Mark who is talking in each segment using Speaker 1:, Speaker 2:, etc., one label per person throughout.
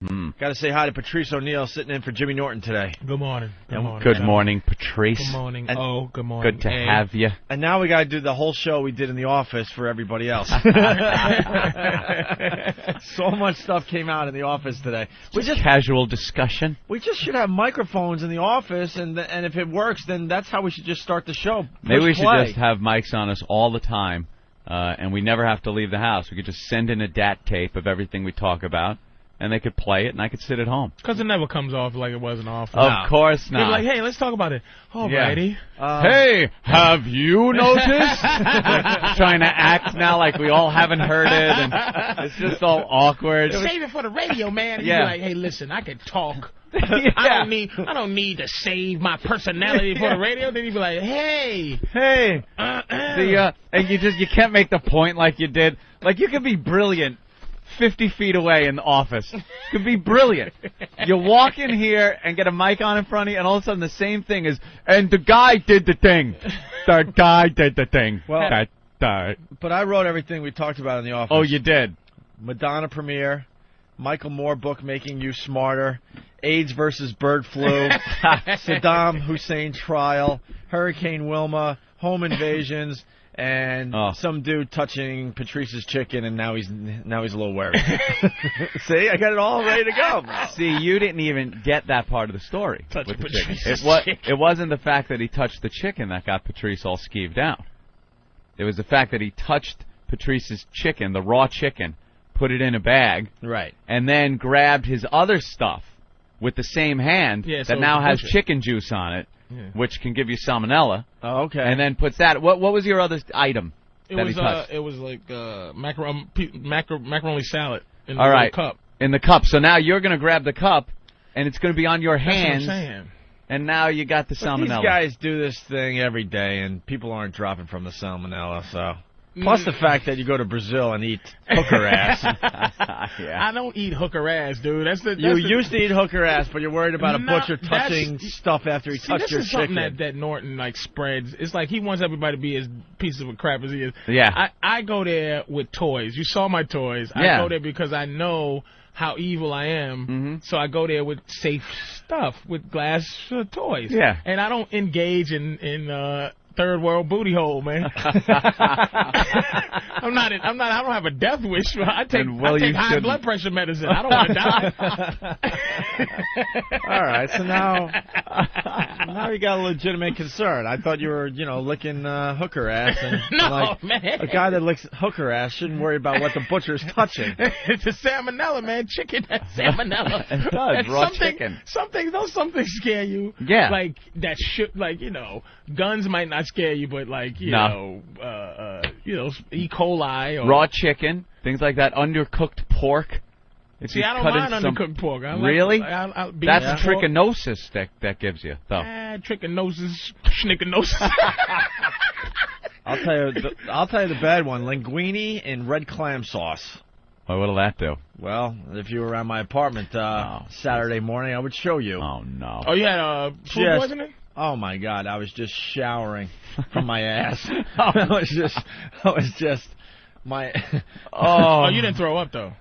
Speaker 1: Got to say hi to Patrice O'Neill sitting in for Jimmy Norton today.
Speaker 2: Good morning.
Speaker 3: Good morning, Patrice.
Speaker 2: Good morning. Good morning.
Speaker 3: Good to have you.
Speaker 1: And now we got to do the whole show we did in the office for everybody else. So much stuff came out in the office today.
Speaker 3: Just casual discussion.
Speaker 1: We just should have microphones in the office, and if it works, then that's how we should just start the show.
Speaker 3: Maybe we should just have mics on us all the time, and we never have to leave the house. We could just send in a DAT tape of everything we talk about. And they could play it, and I could sit at home.
Speaker 2: Because it never comes off like it wasn't off.
Speaker 3: Of course not.
Speaker 2: They're like, hey, let's talk about it. All righty.
Speaker 3: Hey, have you noticed? Trying to act now like we all haven't heard it, and it's just all awkward.
Speaker 2: Save it for the radio, man.
Speaker 3: Yeah.
Speaker 2: You'd be like, hey, listen, I can talk. I don't need to save my personality for the radio. Then you'd be like, hey.
Speaker 3: And you can't make the point like you did. Like, you could be brilliant 50 feet away in the office. Could be brilliant. You walk in here and get a mic on in front of you, and all of a sudden the same thing is, and the guy did the thing. The guy did the thing.
Speaker 1: Well, but I wrote everything we talked about in the office.
Speaker 3: Oh, you did?
Speaker 1: Madonna premiere, Michael Moore book Making You Smarter, AIDS versus bird flu, Saddam Hussein trial, Hurricane Wilma, home invasions, and some dude touching Patrice's chicken, and now he's a little worried. See, I got it all ready to go.
Speaker 3: See, you didn't even get that part of the story with the chicken. It wasn't the fact that he touched the chicken that got Patrice all skeeved out. It was the fact that he touched Patrice's chicken, the raw chicken, put it in a bag,
Speaker 1: right,
Speaker 3: and then grabbed his other stuff with the same hand that now has chicken juice on it. Yeah. Which can give you salmonella.
Speaker 1: Oh, okay.
Speaker 3: And then puts that. What was your other item?
Speaker 2: It was like macaroni salad in the little cup.
Speaker 3: In the cup. So now you're going to grab the cup, and it's going to be on your hands.
Speaker 2: That's what I'm saying.
Speaker 3: And now you got the salmonella.
Speaker 1: These guys do this thing every day, and people aren't dropping from the salmonella. So. Plus the fact that you go to Brazil and eat hooker ass.
Speaker 2: I don't eat hooker ass, dude.
Speaker 1: You used to eat hooker ass, but you're worried about a butcher touching stuff after he touched your chicken.
Speaker 2: This is something that Norton spreads. It's like he wants everybody to be as piece of crap as he is.
Speaker 3: Yeah.
Speaker 2: I go there with toys. You saw my toys. I go there because I know how evil I am. Mm-hmm. So I go there with safe stuff, with glass toys.
Speaker 3: Yeah.
Speaker 2: And I don't engage in third world booty hole, man. I don't have a death wish. I take high blood pressure medicine. I don't want to die.
Speaker 1: All right, so now you got a legitimate concern. I thought you were, licking hooker ass. And,
Speaker 2: man.
Speaker 1: A guy that licks hooker ass shouldn't worry about what the butcher's touching.
Speaker 2: It's a salmonella, man. Chicken has salmonella.
Speaker 3: It does. Raw chicken.
Speaker 2: Some things scare you.
Speaker 3: Yeah.
Speaker 2: Like that shit. Like guns might not scare you, but you know, E. coli or
Speaker 3: raw chicken, things like that, undercooked pork.
Speaker 2: See, I don't mind undercooked pork.
Speaker 3: Really? That's trichinosis that gives you, though.
Speaker 2: Trichinosis, schnickinosis.
Speaker 1: I'll tell you the bad one: linguine in red clam sauce.
Speaker 3: Well, what'll that do?
Speaker 1: Well, if you were around my apartment Saturday morning, I would show you.
Speaker 3: Oh no!
Speaker 2: Oh, you had food poisoning?
Speaker 1: Oh my God! I was just showering from my ass. I was just my.
Speaker 2: Oh, you didn't throw up though.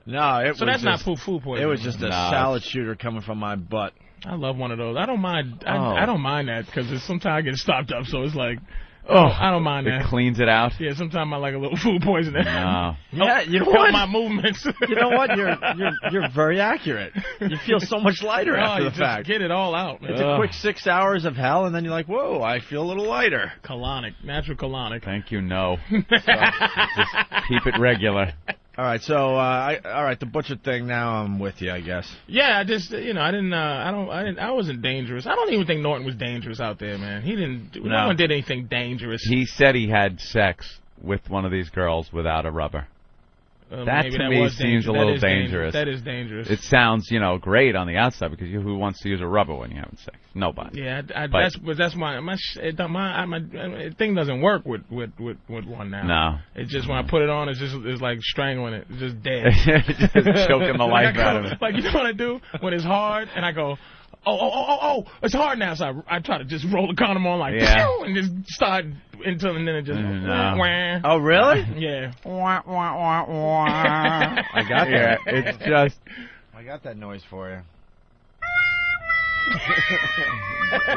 Speaker 1: No,
Speaker 2: so that's not food poisoning.
Speaker 1: It was just a salad shooter coming from my butt.
Speaker 2: I love one of those. I don't mind. I don't mind that because sometimes I get stopped up, so it's like. Oh, I don't mind that.
Speaker 3: It cleans it out.
Speaker 2: Yeah, sometimes I like a little food poisoning.
Speaker 3: No.
Speaker 1: Yeah, you know what?
Speaker 2: My movements.
Speaker 1: You know what? You're very accurate. You feel so much lighter after the fact.
Speaker 2: Get it all out, man.
Speaker 1: It's a quick 6 hours of hell, and then you're like, whoa, I feel a little lighter.
Speaker 2: Colonic, natural colonic.
Speaker 3: Thank you. No. Just keep it regular.
Speaker 1: All right, so the butcher thing. Now I'm with you, I guess.
Speaker 2: Yeah, I just I wasn't dangerous. I don't even think Norton was dangerous out there, man. He didn't. No one did anything dangerous.
Speaker 3: He said he had sex with one of these girls without a rubber. That to me seems a little dangerous.
Speaker 2: That is dangerous.
Speaker 3: It sounds, great on the outside because who wants to use a rubber when you're having sex? Nobody.
Speaker 2: Yeah, that's my thing doesn't work with one now.
Speaker 3: No.
Speaker 2: It's just when I put it on, it's like strangling it. It's just dead.
Speaker 3: Just choking the life out of it.
Speaker 2: Like, you know what I do when it's hard and I go, oh, it's hard now. So I try to just roll the condom on like, and just start until, and then it just, wah.
Speaker 1: Oh, really?
Speaker 2: Yeah.
Speaker 1: I got
Speaker 3: that. It's just,
Speaker 1: I got that noise for you.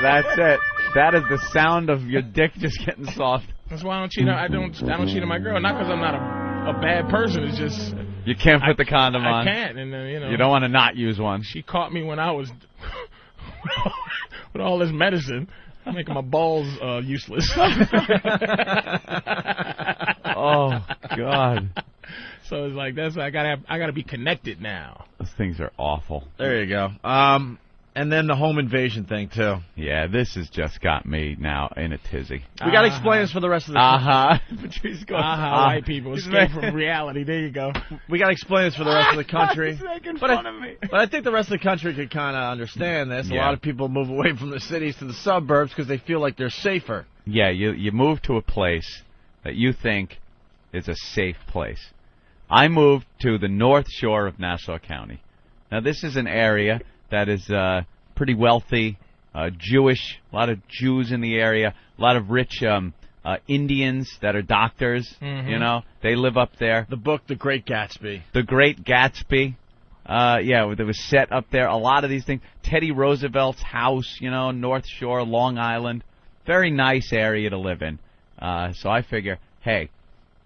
Speaker 3: That's it. That is the sound of your dick just getting soft.
Speaker 2: That's why I don't cheat. I don't cheat on my girl. Not because I'm not a bad person. It's just
Speaker 3: you can't put the condom on.
Speaker 2: I can't, and
Speaker 3: you don't want to not use one.
Speaker 2: She caught me when I was with all this medicine, making my balls useless.
Speaker 3: Oh God.
Speaker 2: So it's like I gotta be connected now.
Speaker 3: Those things are awful.
Speaker 1: There you go. And then the home invasion thing too.
Speaker 3: Yeah, this has just got me now in a tizzy.
Speaker 1: We got to explain this for the rest of the country.
Speaker 3: Patrice goes,
Speaker 2: white people escape from reality. There you go.
Speaker 1: We got to explain this for the rest of the country.
Speaker 3: He's making fun of me.
Speaker 1: But I think the rest of the country could kind of understand this.
Speaker 3: Yeah.
Speaker 1: A lot of people move away from the cities to the suburbs because they feel like they're safer.
Speaker 3: Yeah, you move to a place that you think is a safe place. I moved to the North Shore of Nassau County. Now, this is an area that is pretty wealthy, Jewish, a lot of Jews in the area, a lot of rich Indians that are doctors, you know. They live up there.
Speaker 1: The book, The Great Gatsby.
Speaker 3: The Great Gatsby. Yeah, it was set up there. A lot of these things. Teddy Roosevelt's house, you know, North Shore, Long Island. Very nice area to live in. So I figure, hey,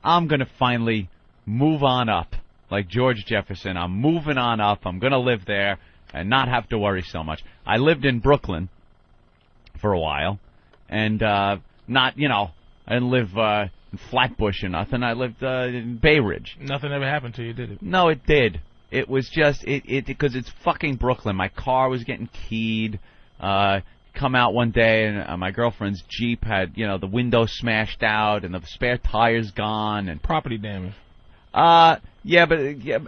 Speaker 3: I'm going to finally move on up. Like George Jefferson, I'm moving on up. I'm going to live there and not have to worry so much. I lived in Brooklyn for a while, and not, you know, I didn't live in Flatbush or nothing. I lived in Bay Ridge.
Speaker 2: Nothing ever happened to you, did it?
Speaker 3: No, it did. It was just, because it's fucking Brooklyn. My car was getting keyed. Come out one day, and my girlfriend's Jeep had, you know, the window smashed out, and the spare tire's gone. And
Speaker 2: property damage.
Speaker 3: Yeah,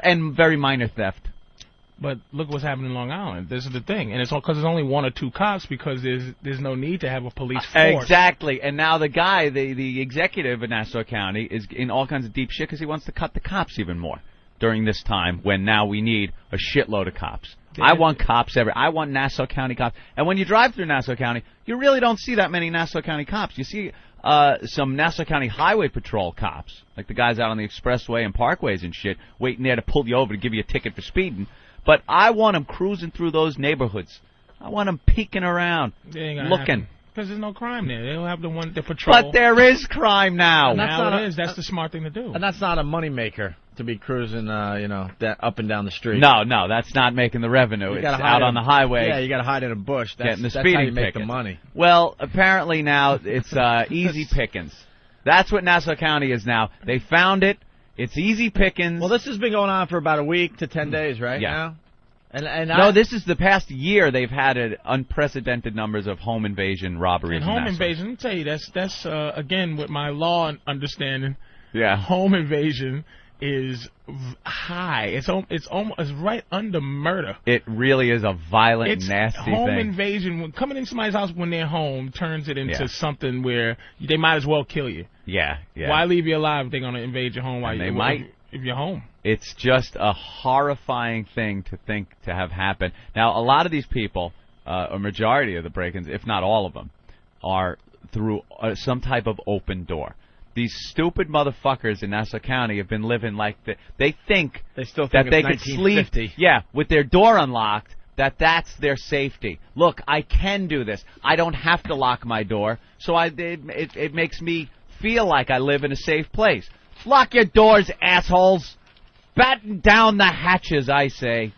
Speaker 3: and very minor theft.
Speaker 2: But look what's happening in Long Island. This is the thing, and it's all because there's only one or two cops because there's no need to have a police force.
Speaker 3: Exactly, and now the guy, the executive in Nassau County, is in all kinds of deep shit because he wants to cut the cops even more during this time when now we need a shitload of cops. Yeah. I want cops I want Nassau County cops. And when you drive through Nassau County, you really don't see that many Nassau County cops. You see some Nassau County Highway Patrol cops, like the guys out on the expressway and parkways and shit, waiting there to pull you over to give you a ticket for speeding. But I want them cruising through those neighborhoods. I want them peeking around, looking.
Speaker 2: Because there's no crime there. They don't have the patrol.
Speaker 3: But there is crime now.
Speaker 2: That's the smart thing to do.
Speaker 1: And that's not a moneymaker to be cruising, you know, up and down the street.
Speaker 3: No, that's not making the revenue. It's out on the highway.
Speaker 1: Yeah, you got to hide in a bush. That's how you make the money.
Speaker 3: Well, apparently now it's easy pickings. That's what Nassau County is now. They found it. It's easy pickings.
Speaker 1: Well, this has been going on for about a week to 10 days, right?
Speaker 3: Yeah.
Speaker 1: Now?
Speaker 3: This is the past year they've had unprecedented numbers of home invasion robberies.
Speaker 2: And home invasion, let me tell you, that's again with my law understanding.
Speaker 3: Yeah.
Speaker 2: Home invasion is high. It's right under murder.
Speaker 3: It really is a violent, nasty thing.
Speaker 2: Home invasion, coming in somebody's house when they're home, turns it into something where they might as well kill you.
Speaker 3: Yeah.
Speaker 2: Why leave you alive if they're going to invade your home if you're home?
Speaker 3: It's just a horrifying thing to think to have happen. Now, a lot of these people, a majority of the break-ins, if not all of them, are through some type of open door. These stupid motherfuckers in Nassau County have been living like they think
Speaker 1: they still think
Speaker 3: that they could sleep, with their door unlocked. That's their safety. Look, I can do this. I don't have to lock my door, so it makes me feel like I live in a safe place. Lock your doors, assholes. Batten down the hatches, I say.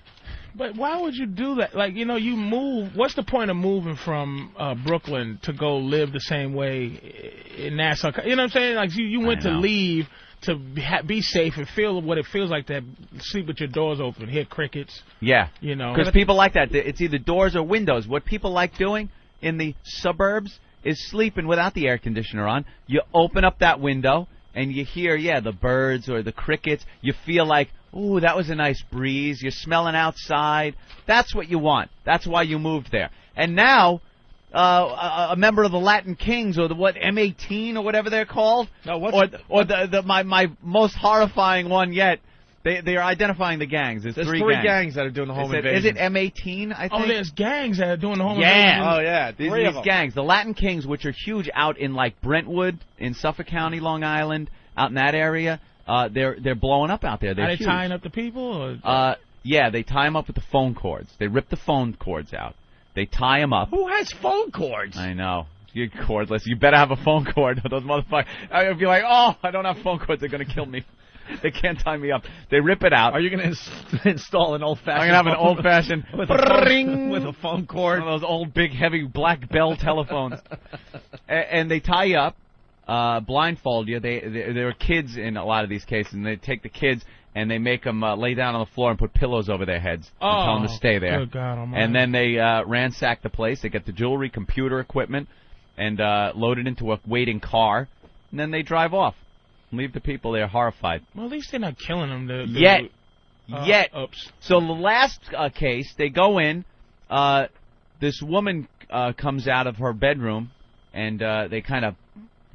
Speaker 2: But why would you do that? Like, you know, you move. What's the point of moving from Brooklyn to go live the same way in Nassau? You know what I'm saying? Like, you went to leave to be safe and feel what it feels like to sleep with your doors open, hear crickets.
Speaker 3: Yeah.
Speaker 2: You know.
Speaker 3: Because people like that. It's either doors or windows. What people like doing in the suburbs is sleeping without the air conditioner on. You open up that window and you hear, the birds or the crickets. You feel like, ooh, that was a nice breeze. You're smelling outside. That's what you want. That's why you moved there. And now, a member of the Latin Kings, or the M18 or whatever they're called, my most horrifying one yet. They are identifying the gangs. There's three
Speaker 1: gangs that are doing the home invasion.
Speaker 3: Is it M18? I think.
Speaker 2: Oh, there's gangs that are doing the home invasion.
Speaker 1: Oh yeah,
Speaker 3: these gangs. The Latin Kings, which are huge out in like Brentwood in Suffolk County, Long Island, out in that area. They're blowing up out there. They're
Speaker 2: Are they
Speaker 3: huge.
Speaker 2: tying up the people? Or?
Speaker 3: Yeah, they tie them up with the phone cords. They rip the phone cords out. They tie them up.
Speaker 1: Who has phone cords?
Speaker 3: I know. You're cordless. You better have a phone cord. Those motherfuckers. I'd be like, oh, I don't have phone cords. They're going to kill me. They can't tie me up. They rip it out.
Speaker 1: Are you going to install an old-fashioned?
Speaker 3: I'm going to have an old-fashioned
Speaker 1: with a phone cord.
Speaker 3: One of those old, big, heavy Black Bell telephones. And they tie you up, blindfold you. There are kids in a lot of these cases, and they take the kids and they make them lay down on the floor and put pillows over their heads and tell them to stay there.
Speaker 2: Good God Almighty.
Speaker 3: And then they ransack the place. They get the jewelry, computer equipment, and load it into a waiting car, and then they drive off. Leave the people there horrified.
Speaker 2: Well, at least they're not killing them.
Speaker 3: Yet.
Speaker 2: Oops.
Speaker 3: So the last case, they go in. This woman comes out of her bedroom, and they kind of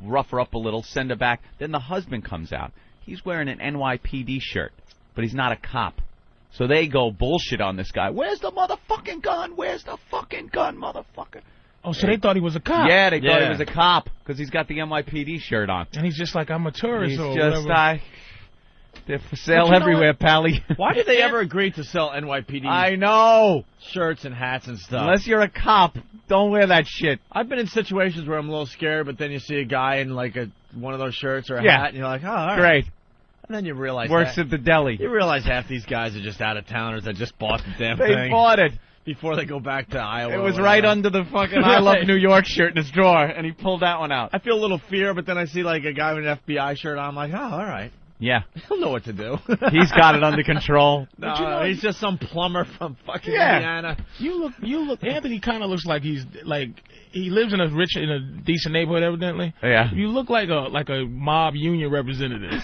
Speaker 3: rough her up a little, send her back. Then the husband comes out. He's wearing an NYPD shirt, but he's not a cop. So they go bullshit on this guy. Where's the motherfucking gun? Where's the fucking gun, motherfucker?
Speaker 2: Oh, so they thought he was a cop.
Speaker 3: Yeah, they thought he was a cop because he's got the NYPD shirt on.
Speaker 2: And he's just like, I'm a tourist or
Speaker 3: just,
Speaker 2: whatever.
Speaker 3: They're for sale everywhere, Pally.
Speaker 1: Why did they ever agree to sell NYPD
Speaker 3: I know.
Speaker 1: shirts and hats and stuff?
Speaker 3: Unless you're a cop, don't wear that shit.
Speaker 1: I've been in situations where I'm a little scared, but then you see a guy in like one of those shirts or a hat, and you're like, oh, all right.
Speaker 3: Great.
Speaker 1: And then you realize
Speaker 3: Works at the deli.
Speaker 1: You realize half these guys are just out-of-towners that just bought the damn
Speaker 3: They
Speaker 1: thing.
Speaker 3: bought it.
Speaker 1: Before they go back to Iowa.
Speaker 3: It was right under the fucking I Love New York shirt in his drawer, and he pulled that one out.
Speaker 1: I feel a little fear, but then I see like a guy with an FBI shirt on. I'm like, oh, all right.
Speaker 3: Yeah.
Speaker 1: He'll know what to do.
Speaker 3: He's got it under control.
Speaker 1: No, he's just some plumber from fucking Indiana.
Speaker 2: You look. Anthony kind of looks like he lives in a decent neighborhood, evidently.
Speaker 3: Yeah.
Speaker 2: You look like a mob union representative.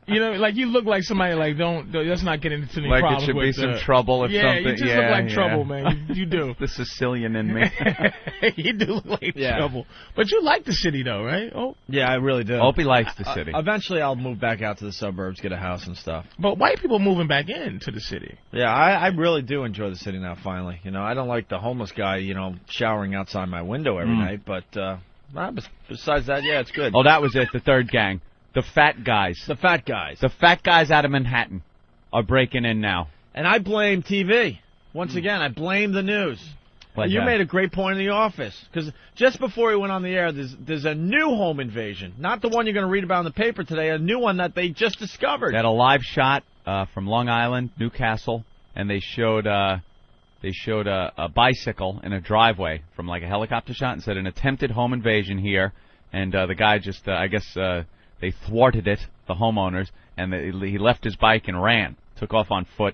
Speaker 2: You know, like you look like somebody like let's not get into any problems.
Speaker 3: Like it should
Speaker 2: with,
Speaker 3: be some trouble if something.
Speaker 2: You just look like trouble, man. You do.
Speaker 3: The Sicilian in me.
Speaker 2: You do look like trouble. But you like the city, though, right? Oh.
Speaker 1: Yeah, I really do.
Speaker 3: Opie likes the city.
Speaker 1: Eventually, I'll move back out to the suburbs, get a house and stuff.
Speaker 2: But white people moving back into the city.
Speaker 1: Yeah, I really do enjoy the city now. Finally, you know, I don't like the homeless guy, you know, showering outside my window every night. But besides that, yeah, it's good.
Speaker 3: Oh, that was it. The third gang. The fat guys.
Speaker 1: The fat guys.
Speaker 3: The fat guys out of Manhattan are breaking in now.
Speaker 1: And I blame TV. Once again, I blame the news. You made a great point in the office. Because just before we went on the air, there's a new home invasion. Not the one you're going to read about in the paper today, a new one that they just discovered.
Speaker 3: They had a live shot from Long Island, Newcastle, and they showed a bicycle in a driveway from like a helicopter shot and said an attempted home invasion here. And the guy just, I guess... they thwarted it, the homeowners, and he left his bike and ran, took off on foot.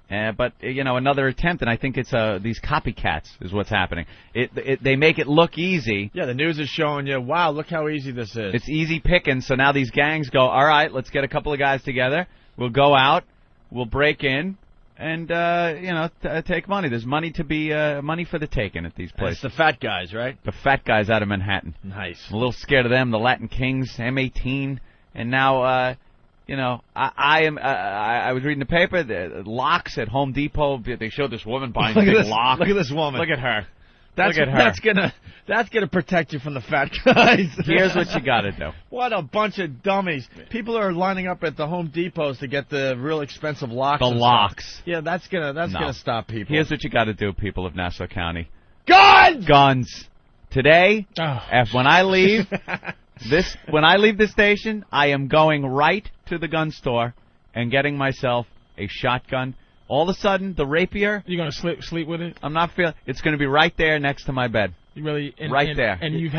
Speaker 3: But, you know, another attempt, and I think it's these copycats is what's happening. They make it look easy.
Speaker 1: Yeah, the news is showing you, wow, look how easy this is.
Speaker 3: It's easy picking, so now these gangs go, all right, let's get a couple of guys together. We'll go out, we'll break in, and, take money. There's money to be money for the taking at these places.
Speaker 1: It's the fat guys, right?
Speaker 3: The fat guys out of Manhattan.
Speaker 1: Nice.
Speaker 3: I'm a little scared of them, the Latin Kings, M18, and now, I was reading the paper, the locks at Home Depot, they showed this woman buying a big lock.
Speaker 1: Look at this woman.
Speaker 3: Look at her.
Speaker 1: Look at her. That's gonna protect you from the fat guys.
Speaker 3: Here's what you got to do.
Speaker 1: What a bunch of dummies! People are lining up at the Home Depots to get the real expensive locks.
Speaker 3: The locks.
Speaker 1: Yeah, that's gonna stop people.
Speaker 3: Here's what you got to do, people of Nassau County.
Speaker 1: Guns.
Speaker 3: Guns. Today, when I leave this station, I am going right to the gun store and getting myself a shotgun. All of a sudden, the rapier.
Speaker 2: You're gonna sleep with it?
Speaker 3: I'm not feeling. It's gonna be right there next to my bed.
Speaker 2: You really
Speaker 3: there.
Speaker 2: And you've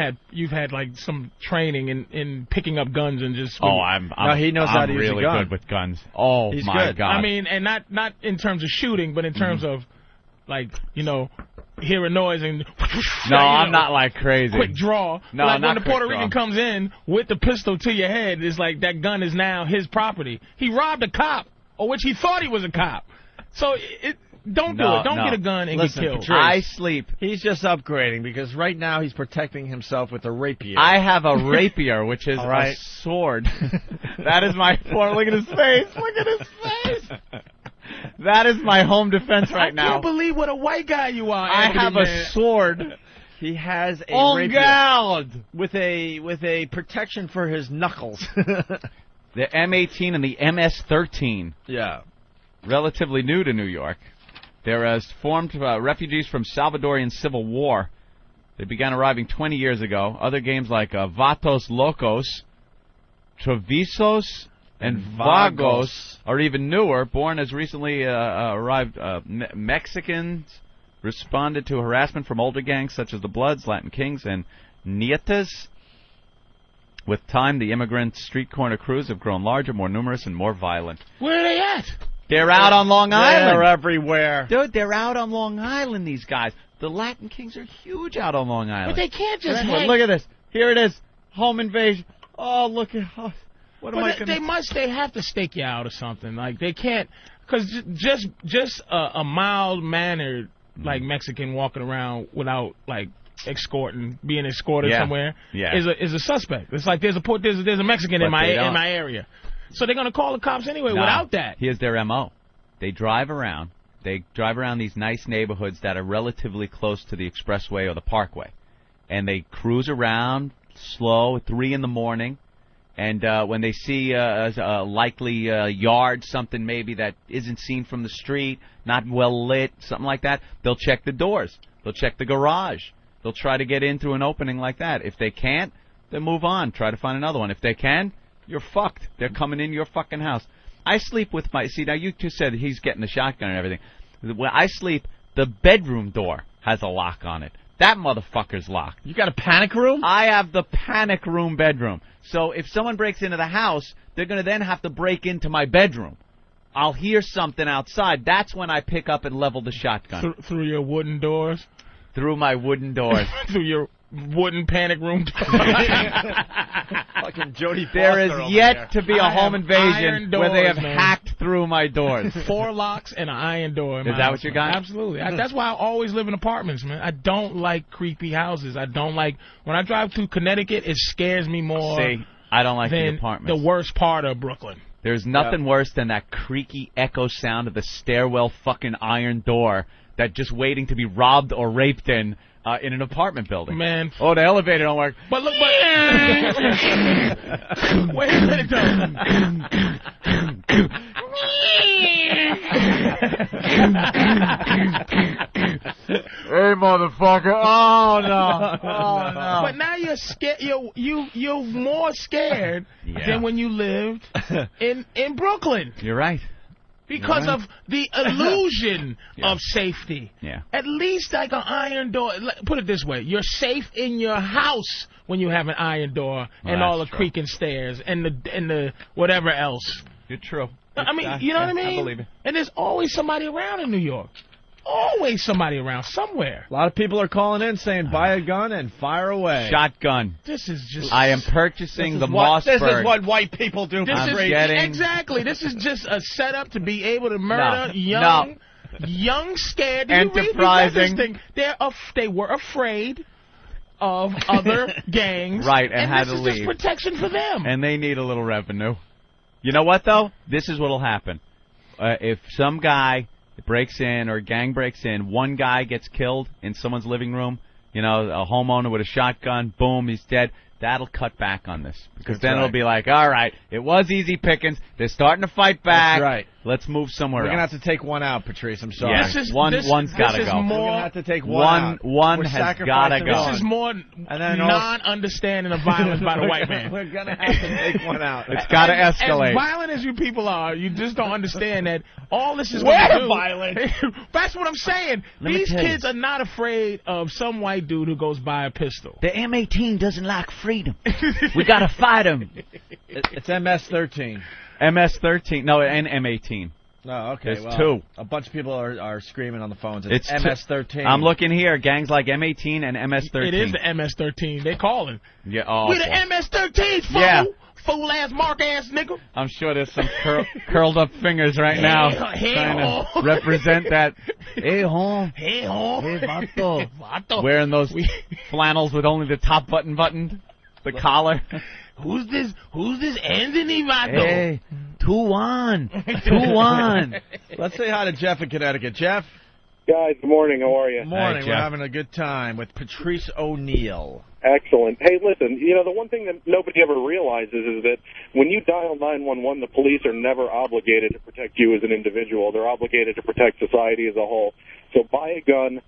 Speaker 2: had like some training in picking up guns and just.
Speaker 1: He knows how to use a gun.
Speaker 3: I'm really good with guns. Oh,
Speaker 1: He's
Speaker 3: my
Speaker 1: good.
Speaker 3: God.
Speaker 2: I mean, and not in terms of shooting, but in terms of like hear a noise and.
Speaker 3: No, I'm not like crazy.
Speaker 2: Quick draw.
Speaker 3: No,
Speaker 2: like
Speaker 3: not
Speaker 2: when the Puerto Rican comes in with the pistol to your head, it's like that gun is now his property. He robbed a cop, or which he thought he was a cop. So don't do it. Don't get a gun and get killed.
Speaker 1: Patrice,
Speaker 3: I sleep.
Speaker 1: He's just upgrading because right now he's protecting himself with a rapier.
Speaker 3: I have a rapier, which is a sword. That is my Look at his face. Look at his face. That is my home defense right now.
Speaker 2: I can't believe what a white guy you are.
Speaker 3: I
Speaker 2: Anthony,
Speaker 3: have
Speaker 2: man.
Speaker 3: a sword.
Speaker 1: He has a rapier
Speaker 3: God.
Speaker 1: with a protection for his knuckles.
Speaker 3: The M18 and the MS-13.
Speaker 1: Yeah.
Speaker 3: relatively new to New York. They're formed refugees from Salvadorian Civil War. They began arriving 20 years ago. Other games like Vatos Locos, Trevisos, and Vagos are even newer. Born as recently arrived Mexicans responded to harassment from older gangs such as the Bloods, Latin Kings, and Nietas. With time, the immigrant street corner crews have grown larger, more numerous, and more violent.
Speaker 2: Where are they at?
Speaker 3: They're out on Long Island.
Speaker 1: They're everywhere.
Speaker 3: Dude, they're out on Long Island, these guys. The Latin Kings are huge out on Long Island.
Speaker 2: But they can't just
Speaker 3: Look at this. Here it is. Home invasion. Oh, look at... Oh, what am I going to...
Speaker 2: They have to stake you out or something. Like, they can't... Because just a mild-mannered, like, Mexican walking around without, like... being escorted somewhere is a suspect. It's like there's a Mexican in my area, so they're gonna call the cops anyway. Without that,
Speaker 3: here's their MO. They drive around these nice neighborhoods that are relatively close to the expressway or the parkway, and they cruise around slow at 3 a.m. And when they see a likely yard, something maybe that isn't seen from the street, not well lit, something like that, they'll check the doors. They'll check the garage. They'll try to get in through an opening like that. If they can't, then move on. Try to find another one. If they can, you're fucked. They're coming in your fucking house. I sleep with my... See, now you two said he's getting the shotgun and everything. When I sleep, the bedroom door has a lock on it. That motherfucker's locked.
Speaker 1: You got a panic room?
Speaker 3: I have the panic room bedroom. So if someone breaks into the house, they're going to then have to break into my bedroom. I'll hear something outside. That's when I pick up and level the shotgun.
Speaker 2: Through your wooden doors?
Speaker 3: Through my wooden doors.
Speaker 2: Through your wooden panic room door.
Speaker 1: Fucking Jodie Foster.
Speaker 3: There is yet to be a home invasion where they have hacked through my doors.
Speaker 2: 4 locks and an iron door.
Speaker 3: Is that what you got?
Speaker 2: Absolutely. That's why I always live in apartments, man. I don't like creepy houses. I don't like... When I drive through Connecticut, it scares me more.
Speaker 3: See, I don't like the apartments.
Speaker 2: The worst part of Brooklyn.
Speaker 3: There's nothing worse than that creaky echo sound of the stairwell fucking iron door that just waiting to be robbed or raped in an apartment building.
Speaker 2: Man.
Speaker 3: Oh, the elevator don't work.
Speaker 2: But look, wait a minute,
Speaker 3: Hey, motherfucker. Oh, no. Oh, no.
Speaker 2: But now you're scared. You're more scared than when you lived in Brooklyn.
Speaker 3: You're right.
Speaker 2: Because of the illusion of safety.
Speaker 3: Yeah.
Speaker 2: At least like an iron door. Put it this way. You're safe in your house when you have an iron door and all the creaking stairs and the whatever else.
Speaker 3: You're true.
Speaker 2: I mean, you know what I mean?
Speaker 3: I believe it.
Speaker 2: And there's always somebody around in New York. Always somebody around somewhere.
Speaker 1: A lot of people are calling in saying buy a gun and fire away.
Speaker 3: Shotgun.
Speaker 2: This is just...
Speaker 3: I am purchasing the Mossberg.
Speaker 1: This is what white people do.
Speaker 2: Exactly. This is just a setup to be able to murder young, scared...
Speaker 3: Enterprising.
Speaker 2: They were afraid of other gangs.
Speaker 3: Right, and had to leave.
Speaker 2: And this is just protection for them.
Speaker 3: And they need a little revenue. You know what, though? This is what will happen. If some guy breaks in or a gang breaks in, one guy gets killed in someone's living room, you know, a homeowner with a shotgun, boom, he's dead. That'll cut back on this. Because then it'll be like, all right, it was easy pickings. They're starting to fight back.
Speaker 1: That's right.
Speaker 3: Let's move somewhere
Speaker 1: We're
Speaker 3: else.
Speaker 1: We're going to have to take one out, Patrice. I'm sorry.
Speaker 3: Yeah. One's got to go.
Speaker 1: We're going to have to take one out.
Speaker 3: One has got to go.
Speaker 2: This is more non-understanding of violence by the white man.
Speaker 1: We're going to have to take one out.
Speaker 3: It's got to escalate.
Speaker 2: As violent as you people are, you just don't understand that all this is
Speaker 1: We're violent.
Speaker 2: That's what I'm saying. These kids are not afraid of some white dude who goes by a pistol.
Speaker 3: The M18 doesn't like freedom. We got to fight him.
Speaker 1: It's MS-13.
Speaker 3: MS-13. No, and M18.
Speaker 1: Oh, okay.
Speaker 3: There's two.
Speaker 1: A bunch of people are screaming on the phones. It's MS-13.
Speaker 3: I'm looking here. Gangs like M18 and MS-13.
Speaker 2: It is the MS-13. They calling.
Speaker 3: Yeah. Oh,
Speaker 2: we the MS-13, fool.
Speaker 3: Yeah.
Speaker 2: Fool-ass, mark-ass nigga.
Speaker 3: I'm sure there's some curled up fingers right now trying to represent that. Hey, home.
Speaker 2: Hey, home.
Speaker 3: Hey, vato.
Speaker 2: Vato.
Speaker 3: Wearing those flannels with only the top button buttoned. The collar.
Speaker 2: Who's this Anthony Vato?
Speaker 3: Hey, 2-1. 2-1.
Speaker 1: Let's say hi to Jeff in Connecticut. Jeff?
Speaker 4: Guys, good morning. How are you?
Speaker 1: Morning.
Speaker 3: Hi,
Speaker 1: We're
Speaker 3: Jeff.
Speaker 1: having a good time with Patrice O'Neill.
Speaker 4: Excellent. Hey, listen, the one thing that nobody ever realizes is that when you dial 911, the police are never obligated to protect you as an individual. They're obligated to protect society as a whole. So buy a gun,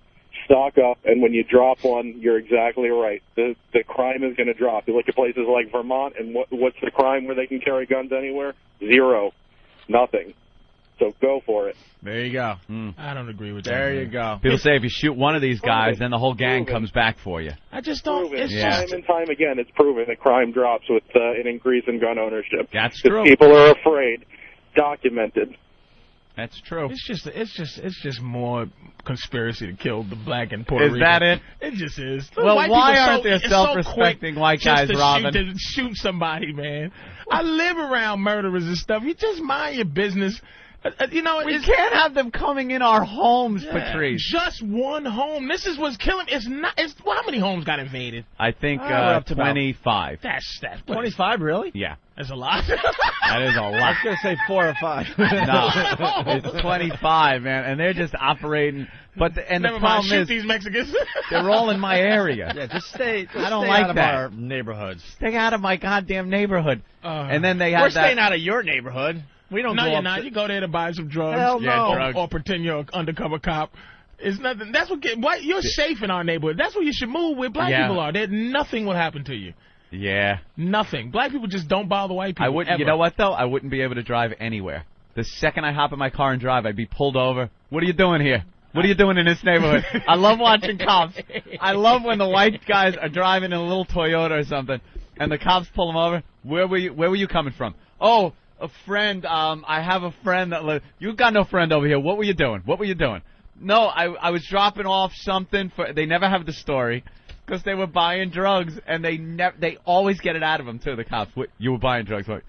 Speaker 4: stock up, and when you drop one, you're exactly right. The crime is going to drop. You look at places like Vermont, and what's the crime where they can carry guns anywhere? Zero. Nothing. So go for it.
Speaker 1: There you go.
Speaker 2: I don't agree with that.
Speaker 1: There
Speaker 2: man.
Speaker 1: you go.
Speaker 3: People say if you shoot one of these guys, then the whole gang comes back for you.
Speaker 2: I just don't.
Speaker 4: Proven.
Speaker 2: It's
Speaker 3: Yeah.
Speaker 4: Time
Speaker 2: just.
Speaker 4: and time again, it's proven that crime drops with an increase in gun ownership.
Speaker 3: That's
Speaker 4: 'Cause
Speaker 3: true.
Speaker 4: people are afraid. Documented.
Speaker 3: That's true.
Speaker 2: It's just more conspiracy to kill the black and Puerto
Speaker 3: Is
Speaker 2: Rican.
Speaker 3: that it?
Speaker 2: It just is.
Speaker 3: Well,
Speaker 2: White
Speaker 3: why
Speaker 2: people
Speaker 3: aren't there
Speaker 2: so
Speaker 3: self-respecting
Speaker 2: quick
Speaker 3: white guys,
Speaker 2: just to
Speaker 3: Robin?
Speaker 2: to shoot somebody, man. I live around murderers and stuff. You just mind your business.
Speaker 3: We
Speaker 2: it's
Speaker 3: can't have them coming in our homes, Patrice.
Speaker 2: just one home. This is what's killing. It's not. Well, how many homes got invaded?
Speaker 3: I think
Speaker 1: we're up to about
Speaker 3: 25.
Speaker 2: That's
Speaker 1: 25, really?
Speaker 3: Yeah,
Speaker 2: That's a lot.
Speaker 3: that is a
Speaker 1: I
Speaker 3: lot.
Speaker 1: was going to say 4 or 5.
Speaker 3: No, it's 25, man, and they're just operating. But the
Speaker 2: Never mind.
Speaker 3: problem
Speaker 2: Shoot
Speaker 3: is
Speaker 2: these Mexicans.
Speaker 3: they're all in my area.
Speaker 1: Yeah, just stay.
Speaker 3: I don't
Speaker 1: stay
Speaker 3: like
Speaker 1: out of
Speaker 3: that.
Speaker 1: our neighborhoods.
Speaker 3: Stay out of my goddamn neighborhood. And then they
Speaker 1: We're
Speaker 3: have
Speaker 1: staying
Speaker 3: that.
Speaker 1: out of your neighborhood. We don't
Speaker 2: No,
Speaker 1: go
Speaker 2: you're
Speaker 1: up
Speaker 2: not.
Speaker 1: to-
Speaker 2: You go there to buy some drugs.
Speaker 1: Hell
Speaker 3: Yeah,
Speaker 1: no.
Speaker 3: drugs.
Speaker 2: Or pretend you're an undercover cop. It's nothing. That's what. You're safe in our neighborhood. That's where you should move. Where black
Speaker 3: Yeah.
Speaker 2: people are. Nothing will happen to you.
Speaker 3: Yeah,
Speaker 2: Nothing. Black people just don't bother white people.
Speaker 3: I wouldn't. You
Speaker 2: ever.
Speaker 3: know what though? I wouldn't be able to drive anywhere. The second I hop in my car and drive, I'd be pulled over. What are you doing here? What are you doing in this neighborhood? I love watching cops. I love when the white guys are driving in a little Toyota or something, and the cops pull them over. Where were you coming from? Oh, a friend. I have a friend that lives. You got no friend over here. What were you doing? What were you doing? No, I was dropping off something for. They never have the story because they were buying drugs, and they always get it out of them too. The cops. What, you were buying drugs? Like,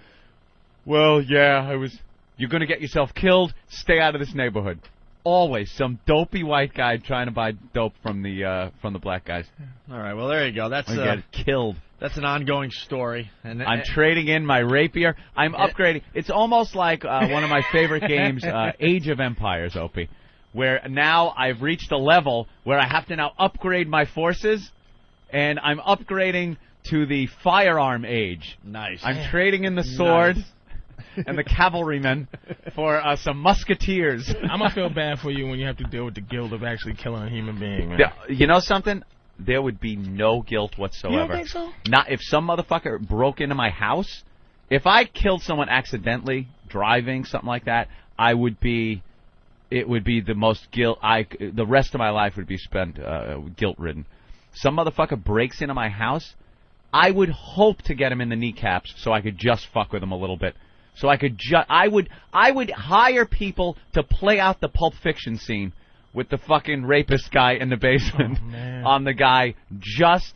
Speaker 3: well, yeah, I was. You're gonna get yourself killed. Stay out of this neighborhood. Always some dopey white guy trying to buy dope from the black guys.
Speaker 1: All right, well, there you go. That's
Speaker 3: I get killed.
Speaker 1: That's an ongoing story. And
Speaker 3: I'm trading in my rapier. I'm upgrading. It's almost like one of my favorite games, Age of Empires, Opie, where now I've reached a level where I have to now upgrade my forces, and I'm upgrading to the firearm age.
Speaker 1: Nice.
Speaker 3: I'm trading in the sword
Speaker 1: Nice.
Speaker 3: and the cavalrymen for some musketeers.
Speaker 2: I'm gonna feel bad for you when you have to deal with the guilt of actually killing a human being, man.
Speaker 3: You know something? There would be no guilt whatsoever.
Speaker 2: You don't think so?
Speaker 3: Not if some motherfucker broke into my house. If I killed someone accidentally driving something like that, it would be the most guilt. The rest of my life would be spent guilt-ridden. Some motherfucker breaks into my house. I would hope to get him in the kneecaps so I could just fuck with him a little bit. So I could I would hire people to play out the Pulp Fiction scene with the fucking rapist guy in the basement on the guy just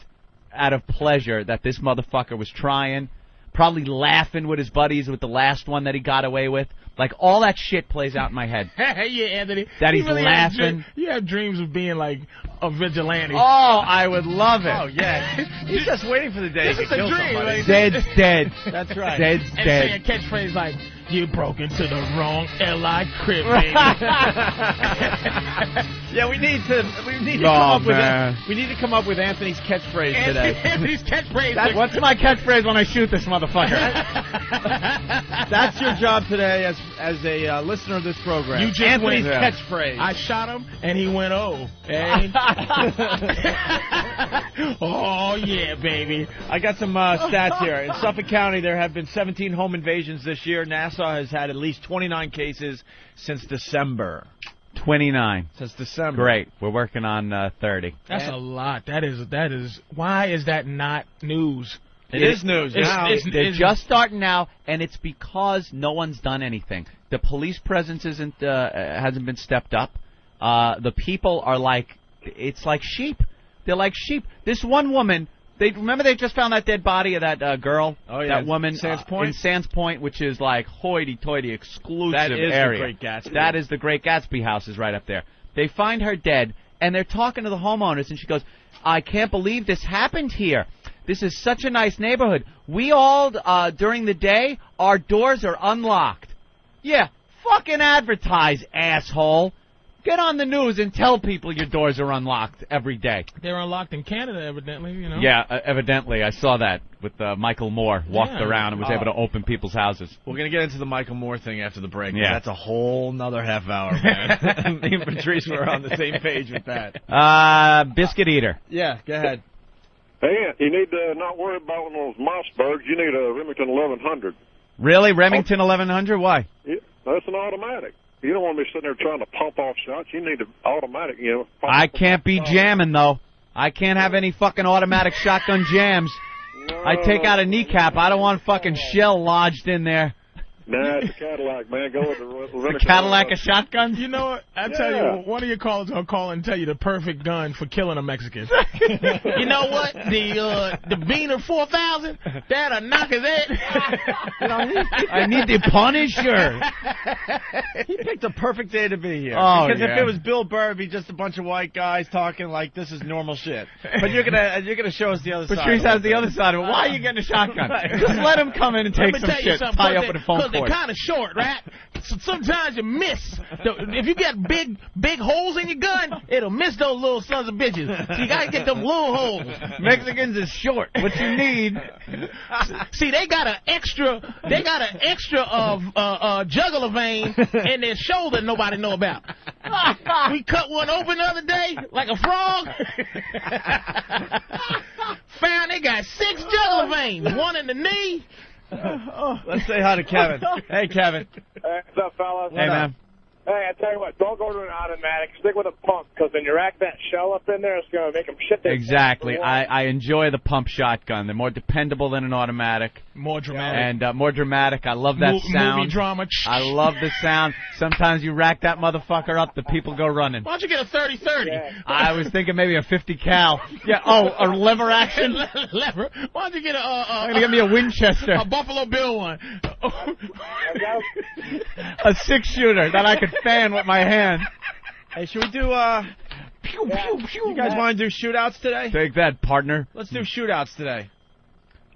Speaker 3: out of pleasure that this motherfucker was trying, probably laughing with his buddies with the last one that he got away with. Like, all that shit plays out in my head.
Speaker 2: Yeah, Anthony.
Speaker 3: That
Speaker 2: You
Speaker 3: he's
Speaker 2: really
Speaker 3: laughing.
Speaker 2: You have dreams of being like a vigilante.
Speaker 3: Oh, I would love it.
Speaker 1: Oh, yeah. He's just waiting for the day
Speaker 2: This
Speaker 1: he
Speaker 2: is
Speaker 1: can
Speaker 2: a
Speaker 1: kill
Speaker 2: dream,
Speaker 1: somebody.
Speaker 2: like-
Speaker 3: Dead's dead.
Speaker 1: That's right.
Speaker 3: Dead's
Speaker 2: And say a
Speaker 3: dead.
Speaker 2: catchphrase like, "You broke into the wrong L.I. crib, baby."
Speaker 1: Yeah, we need to
Speaker 3: Oh,
Speaker 1: come up with
Speaker 3: man.
Speaker 1: we need to come up with Anthony's catchphrase today.
Speaker 2: Anthony's catchphrase.
Speaker 3: What's my catchphrase when I shoot this motherfucker?
Speaker 1: That's your job today as a listener of this program.
Speaker 2: You just
Speaker 1: Anthony's
Speaker 2: went-
Speaker 1: catchphrase.
Speaker 2: I shot him, and he went, "Oh, hey." Oh, yeah, baby.
Speaker 1: I got some stats here. In Suffolk County, there have been 17 home invasions this year. Nassau has had at least 29 cases since December.
Speaker 3: 29.
Speaker 1: Since December.
Speaker 3: Great. We're working on 30.
Speaker 2: That's a lot. That is. Why is that not news?
Speaker 1: It is news now.
Speaker 3: They're just starting now, and it's because no one's done anything. The police presence hasn't been stepped up. The people are it's like sheep. They're like sheep. This one woman, they just found that dead body of that girl.
Speaker 1: Oh, yeah.
Speaker 3: That woman
Speaker 1: Sands Point?
Speaker 3: in Sands Point, which is like hoity-toity exclusive
Speaker 1: That is the
Speaker 3: area.
Speaker 1: Great Gatsby.
Speaker 3: That is the Great Gatsby house is right up there. They find her dead, and they're talking to the homeowners, and she goes, "I can't believe this happened here. This is such a nice neighborhood. We all, during the day, our doors are unlocked." Yeah, fucking advertise, asshole. Get on the news and tell people your doors are unlocked every day.
Speaker 2: They're unlocked in Canada, evidently, you know.
Speaker 3: Yeah, evidently. I saw that with Michael Moore walked around and was able to open people's houses.
Speaker 1: We're going to get into the Michael Moore thing after the break.
Speaker 3: Yeah.
Speaker 1: That's a whole nother half hour, man. Me and Patrice were on the same page with that.
Speaker 3: Biscuit Eater.
Speaker 1: Yeah, go ahead.
Speaker 4: Hey, you need to not worry about one of those Mossbergs. You need a Remington 1100.
Speaker 3: Really? Remington 1100? Why?
Speaker 4: Yeah, that's an automatic. You don't want to be sitting there trying to pump off shots. You need an automatic, you know.
Speaker 3: I can't be jamming, though. I can't have any fucking automatic shotgun jams.
Speaker 4: No,
Speaker 3: I take out a kneecap. I don't want fucking shell lodged in there.
Speaker 4: Nah, it's a Cadillac, man. Go with the Remington.
Speaker 3: The Cadillac of shotguns?
Speaker 2: You know what? I tell you, one of your callers will call and tell you the perfect gun for killing a Mexican. You know what? The Beaner 4000, that'll knock his head.
Speaker 3: I need the Punisher.
Speaker 1: He picked a perfect day to be here.
Speaker 3: Oh,
Speaker 1: because
Speaker 3: yeah.
Speaker 1: if it was Bill Burr, it'd be just a bunch of white guys talking like this is normal shit. But you're gonna show us the other side.
Speaker 3: Patrice has the other side of it. Why are you getting a shotgun? Just let him come in and take some shit, tie up with a phone cord.
Speaker 2: They're kind of short, right? So sometimes you miss. If you get big holes in your gun, it'll miss those little sons of bitches. So you gotta get them little holes.
Speaker 3: Mexicans is short. What you need?
Speaker 2: See, they got an extra of jugular vein in their shoulder nobody know about. We cut one open the other day like a frog. Found they got 6 jugular veins, one in the knee.
Speaker 1: Let's say hi to Kevin. Hey, Kevin.
Speaker 5: Hey, what's up, fellas?
Speaker 3: Hey, man.
Speaker 5: Hey, I tell you what, don't go to an automatic. Stick with a pump, because when you rack that shell up in there, it's going to make them shit.
Speaker 3: Exactly. I enjoy the pump shotgun. They're more dependable than an automatic.
Speaker 2: More dramatic.
Speaker 3: And more dramatic. I love that sound.
Speaker 2: Movie drama.
Speaker 3: I love the sound. Sometimes you rack that motherfucker up, the people go running.
Speaker 2: Why don't you get a 30-30?
Speaker 5: Yeah.
Speaker 3: I was thinking maybe a 50 cal. Yeah. Oh, a lever action.
Speaker 2: Lever. Why don't you get
Speaker 3: I'm gonna give me a Winchester.
Speaker 2: a Buffalo Bill one?
Speaker 3: A 6-shooter that I could fan with my hand.
Speaker 1: Hey, should we do?
Speaker 3: Pew, pew, pew.
Speaker 1: You guys want to do shootouts today?
Speaker 3: Take that, partner.
Speaker 1: Let's do shootouts today.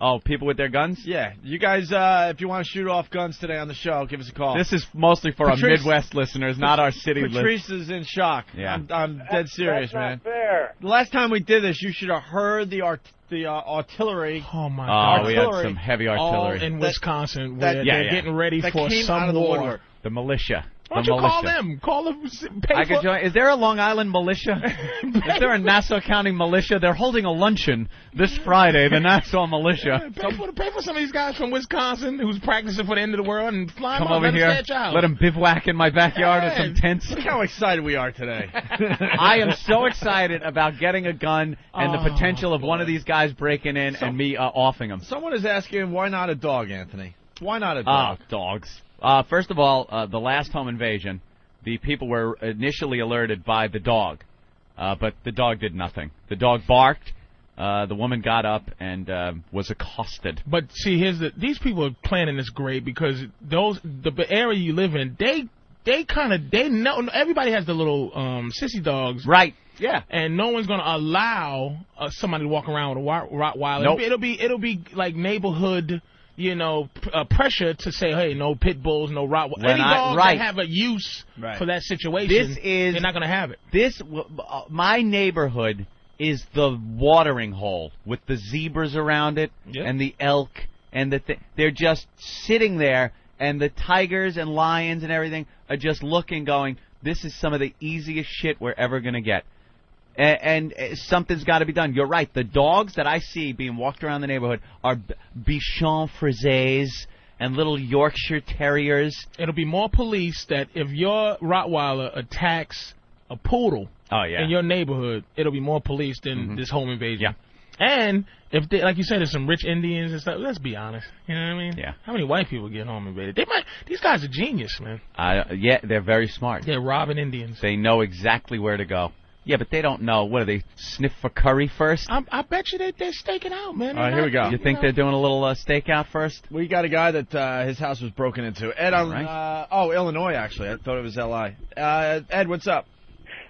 Speaker 3: Oh, people with their guns?
Speaker 1: Yeah, you guys, if you want to shoot off guns today on the show, give us a call.
Speaker 3: This is mostly for
Speaker 1: Patrice,
Speaker 3: our Midwest listeners, not our city listeners.
Speaker 1: Patrice is in shock.
Speaker 3: Yeah.
Speaker 1: I'm dead serious,
Speaker 5: that's
Speaker 1: man.
Speaker 5: Not fair.
Speaker 1: The last time we did this, you should have heard the artillery.
Speaker 2: Oh my
Speaker 3: Oh,
Speaker 2: God!
Speaker 3: we had some heavy
Speaker 2: All
Speaker 3: artillery.
Speaker 2: in Wisconsin,
Speaker 1: that-
Speaker 2: where
Speaker 1: yeah,
Speaker 2: they're
Speaker 3: yeah.
Speaker 2: getting ready
Speaker 1: That
Speaker 2: for
Speaker 1: came
Speaker 2: some
Speaker 1: out of the
Speaker 2: war.
Speaker 1: woodwork.
Speaker 3: The militia.
Speaker 2: Why
Speaker 3: The
Speaker 2: don't you call
Speaker 3: militia.
Speaker 2: them? Call them. Pay
Speaker 3: I could
Speaker 2: for,
Speaker 3: join. Is there a Long Island militia? Is there a Nassau County militia? They're holding a luncheon this Friday, the Nassau militia.
Speaker 2: pay for some of these guys from Wisconsin who's practicing for the end of the world and fly
Speaker 3: Come
Speaker 2: them up,
Speaker 3: over
Speaker 2: let them
Speaker 3: here.
Speaker 2: stay at your house.
Speaker 3: Let them bivouac in my backyard with
Speaker 2: Yeah.
Speaker 3: some tents.
Speaker 1: Look how excited we are today.
Speaker 3: I am so excited about getting a gun and the potential of one of these guys breaking in and me offing them.
Speaker 1: Someone is asking, why not a dog, Anthony? Why not a
Speaker 3: Ah,
Speaker 1: dog?
Speaker 3: dogs. First of all, the last home invasion, the people were initially alerted by the dog, but the dog did nothing. The dog barked. The woman got up and was accosted.
Speaker 2: But see, these people are planning this great because the area you live in, they know everybody has the little sissy dogs,
Speaker 3: Right. Yeah.
Speaker 2: and no one's gonna allow somebody to walk around with a Rottweiler.
Speaker 3: Nope.
Speaker 2: It'll be like neighborhood, pressure to say, hey, no pit bulls, no Rottweiler. Any dogs that have a use for that situation, they're not gonna have it.
Speaker 3: My neighborhood is the watering hole with the zebras around it and the elk and they're just sitting there, and the tigers and lions and everything are just looking, going, this is some of the easiest shit we're ever going to get. And something's got to be done. You're right. The dogs that I see being walked around the neighborhood are Bichon Frisés and little Yorkshire Terriers.
Speaker 2: It'll be more police that if your Rottweiler attacks a poodle in your neighborhood, it'll be more police than this home invasion.
Speaker 3: Yeah.
Speaker 2: And if they, like you said, there's some rich Indians and stuff. Let's be honest. You know what I mean?
Speaker 3: Yeah.
Speaker 2: How many white people get home invaded? These guys are genius, man.
Speaker 3: Yeah, they're very smart.
Speaker 2: They're robbing Indians.
Speaker 3: They know exactly where to go. Yeah, but they don't know. What do they sniff for curry first?
Speaker 2: I bet you they're staking out, man.
Speaker 1: All right, here we go.
Speaker 3: You think they're doing a little stakeout first?
Speaker 1: We got a guy that his house was broken into. Ed, Illinois, actually. I thought it was L.I. Ed, what's up?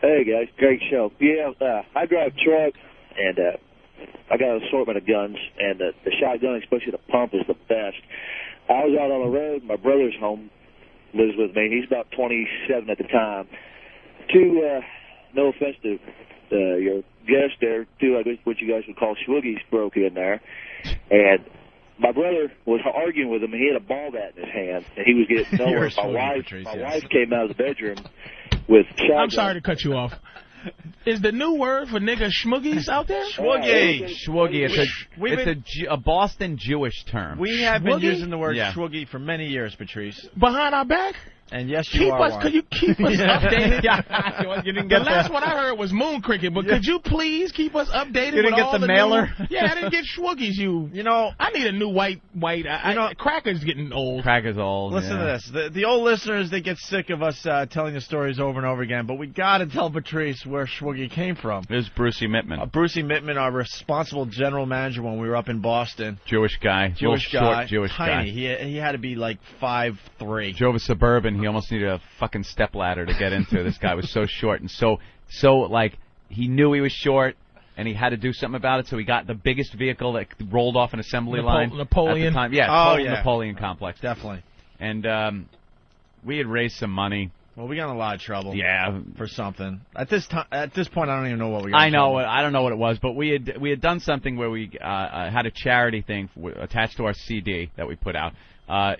Speaker 6: Hey, guys. Great show. Yeah, I drive truck, and I got an assortment of guns, and the shotgun, especially the pump, is the best. I was out on the road. My brother's home lives with me. He's about 27 at the time. two, no offense to your guest there, two, I guess what you guys would call swoogies broke in there. And my brother was arguing with him, and he had a ball bat in his hand, and he was getting nowhere. My wife came out of the bedroom with shotgun.
Speaker 2: I'm sorry to cut you off. Is the new word for nigga schmoogies out there?
Speaker 3: Schwoogie. Schwoogie. It's a Boston Jewish term.
Speaker 1: We have been using the word schwoogie for many years, Patrice.
Speaker 2: Behind our back?
Speaker 1: And yes, you are one.
Speaker 2: Could you keep us updated? The last one I heard was moon cricket, but could you please keep us updated?
Speaker 3: You didn't get the mailer?
Speaker 2: I didn't get schwoogies. You know, I need a new white. Cracker's getting old.
Speaker 3: Cracker's old.
Speaker 1: Listen to this. The old listeners, they get sick of us telling the stories over and over again, but we got to tell Patrice where schwoogie came from.
Speaker 3: It was Brucey Mittman.
Speaker 1: Brucey Mittman, our responsible general manager when we were up in Boston.
Speaker 3: Jewish guy.
Speaker 1: Jewish guy.
Speaker 3: Jewish
Speaker 1: tiny.
Speaker 3: guy.
Speaker 1: He had to be like 5'3".
Speaker 3: Drove a Suburban. He almost needed a fucking stepladder to get into. This guy was so short and so like he knew he was short and he had to do something about it. So he got the biggest vehicle that rolled off an assembly line.
Speaker 2: Napoleon.
Speaker 3: At the time. Yeah. Napoleon complex.
Speaker 1: Definitely.
Speaker 3: And we had raised some money.
Speaker 1: Well, we got in a lot of trouble.
Speaker 3: Yeah,
Speaker 1: for something. At this point, I don't even know what we got.
Speaker 3: I don't know what it was, but we had done something where we had a charity thing attached to our CD that we put out.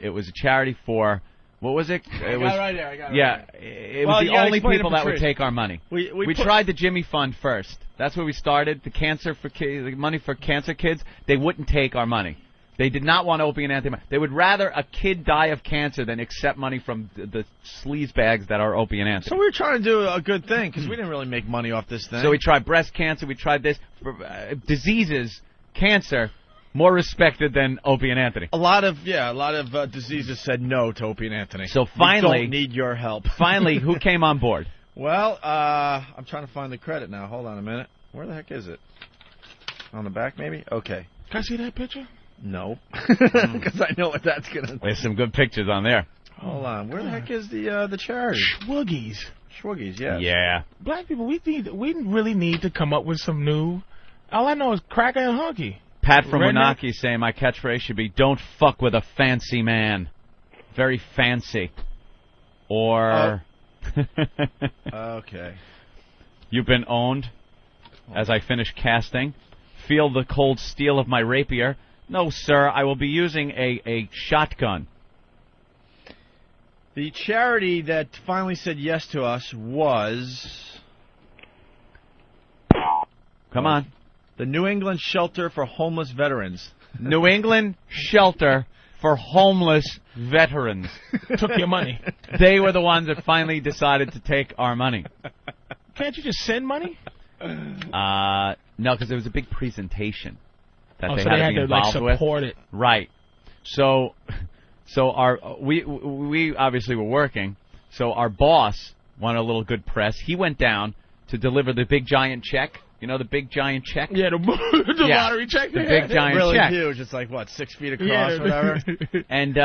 Speaker 3: It was a charity for. What was it?
Speaker 1: I got it right there.
Speaker 3: It was the only people that would take our money. We tried the Jimmy Fund first. That's where we started. The money for cancer kids. They wouldn't take our money. They did not want Opie and Anthony. They would rather a kid die of cancer than accept money from the sleaze bags that are Opie and Anthony.
Speaker 1: So we were trying to do a good thing because we didn't really make money off this thing.
Speaker 3: So we tried breast cancer. We tried this. Diseases, cancer. More respected than Opie and Anthony.
Speaker 1: A lot of diseases said no to Opie and Anthony.
Speaker 3: So finally,
Speaker 1: we don't need your help.
Speaker 3: Finally, who came on board?
Speaker 1: Well, I'm trying to find the credit now. Hold on a minute. Where the heck is it? On the back, maybe? Okay.
Speaker 2: Can I see that picture?
Speaker 1: No, because I know what that's gonna.
Speaker 3: There's some good pictures on there.
Speaker 1: Hold on. Where the heck is the charity?
Speaker 2: Schwoogies.
Speaker 1: Schwoogies, yeah.
Speaker 3: Yeah.
Speaker 2: Black people, we really need to come up with some new. All I know is cracker and hunky.
Speaker 3: Pat from Wanaki saying my catchphrase should be "Don't fuck with a fancy man." Very fancy. Or.
Speaker 1: Okay.
Speaker 3: You've been owned. As I finish casting, feel the cold steel of my rapier. No, sir, I will be using a shotgun.
Speaker 1: The charity that finally said yes to us was...
Speaker 3: Come on.
Speaker 1: The New England Shelter for Homeless Veterans.
Speaker 3: New England Shelter for Homeless Veterans.
Speaker 2: Took your money.
Speaker 3: They were the ones that finally decided to take our money.
Speaker 2: Can't you just send money?
Speaker 3: No, because there was a big presentation that they
Speaker 2: had
Speaker 3: to be involved with.
Speaker 2: Support it.
Speaker 3: Right. So we obviously were working. So our boss wanted a little good press. He went down to deliver the big giant check. You know the big giant check?
Speaker 2: Yeah, the lottery check.
Speaker 3: The big giant
Speaker 1: really
Speaker 3: check.
Speaker 1: Really huge. It's like, what, 6 feet across or whatever?
Speaker 3: And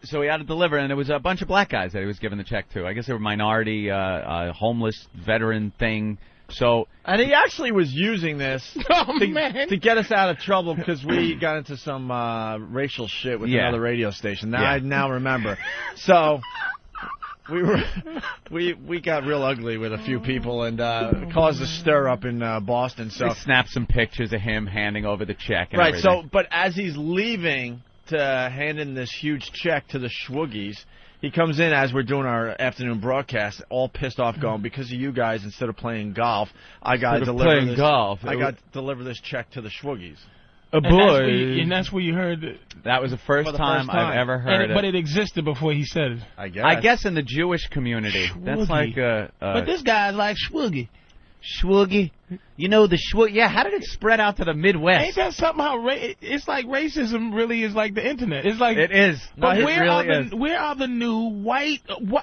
Speaker 3: so he had to deliver, and there was a bunch of black guys that he was giving the check to. I guess they were minority, homeless veteran thing. So,
Speaker 1: and he actually was using this to get us out of trouble because we got into some racial shit with another radio station. Now I now remember. So we got real ugly with a few people and caused a stir up in Boston. So
Speaker 3: we snapped some pictures of him handing over the check. And
Speaker 1: right.
Speaker 3: everything.
Speaker 1: So, but as he's leaving to hand in this huge check to the Schwoogies, he comes in as we're doing our afternoon broadcast, all pissed off, going, because of you guys, instead of playing golf, I got to deliver this check to the Schwoogies.
Speaker 2: And that's where you heard.
Speaker 3: That was the first time I've ever heard it.
Speaker 2: But it existed before he said it.
Speaker 3: I guess in the Jewish community, that's like
Speaker 2: but this guy's like Schwoogie.
Speaker 3: Schwoogie? You know the Schwoogie? Yeah, how did it spread out to the Midwest?
Speaker 2: Ain't that something how it's like racism really is like the internet. It's like
Speaker 3: it is.
Speaker 2: But
Speaker 3: no,
Speaker 2: where are the new white?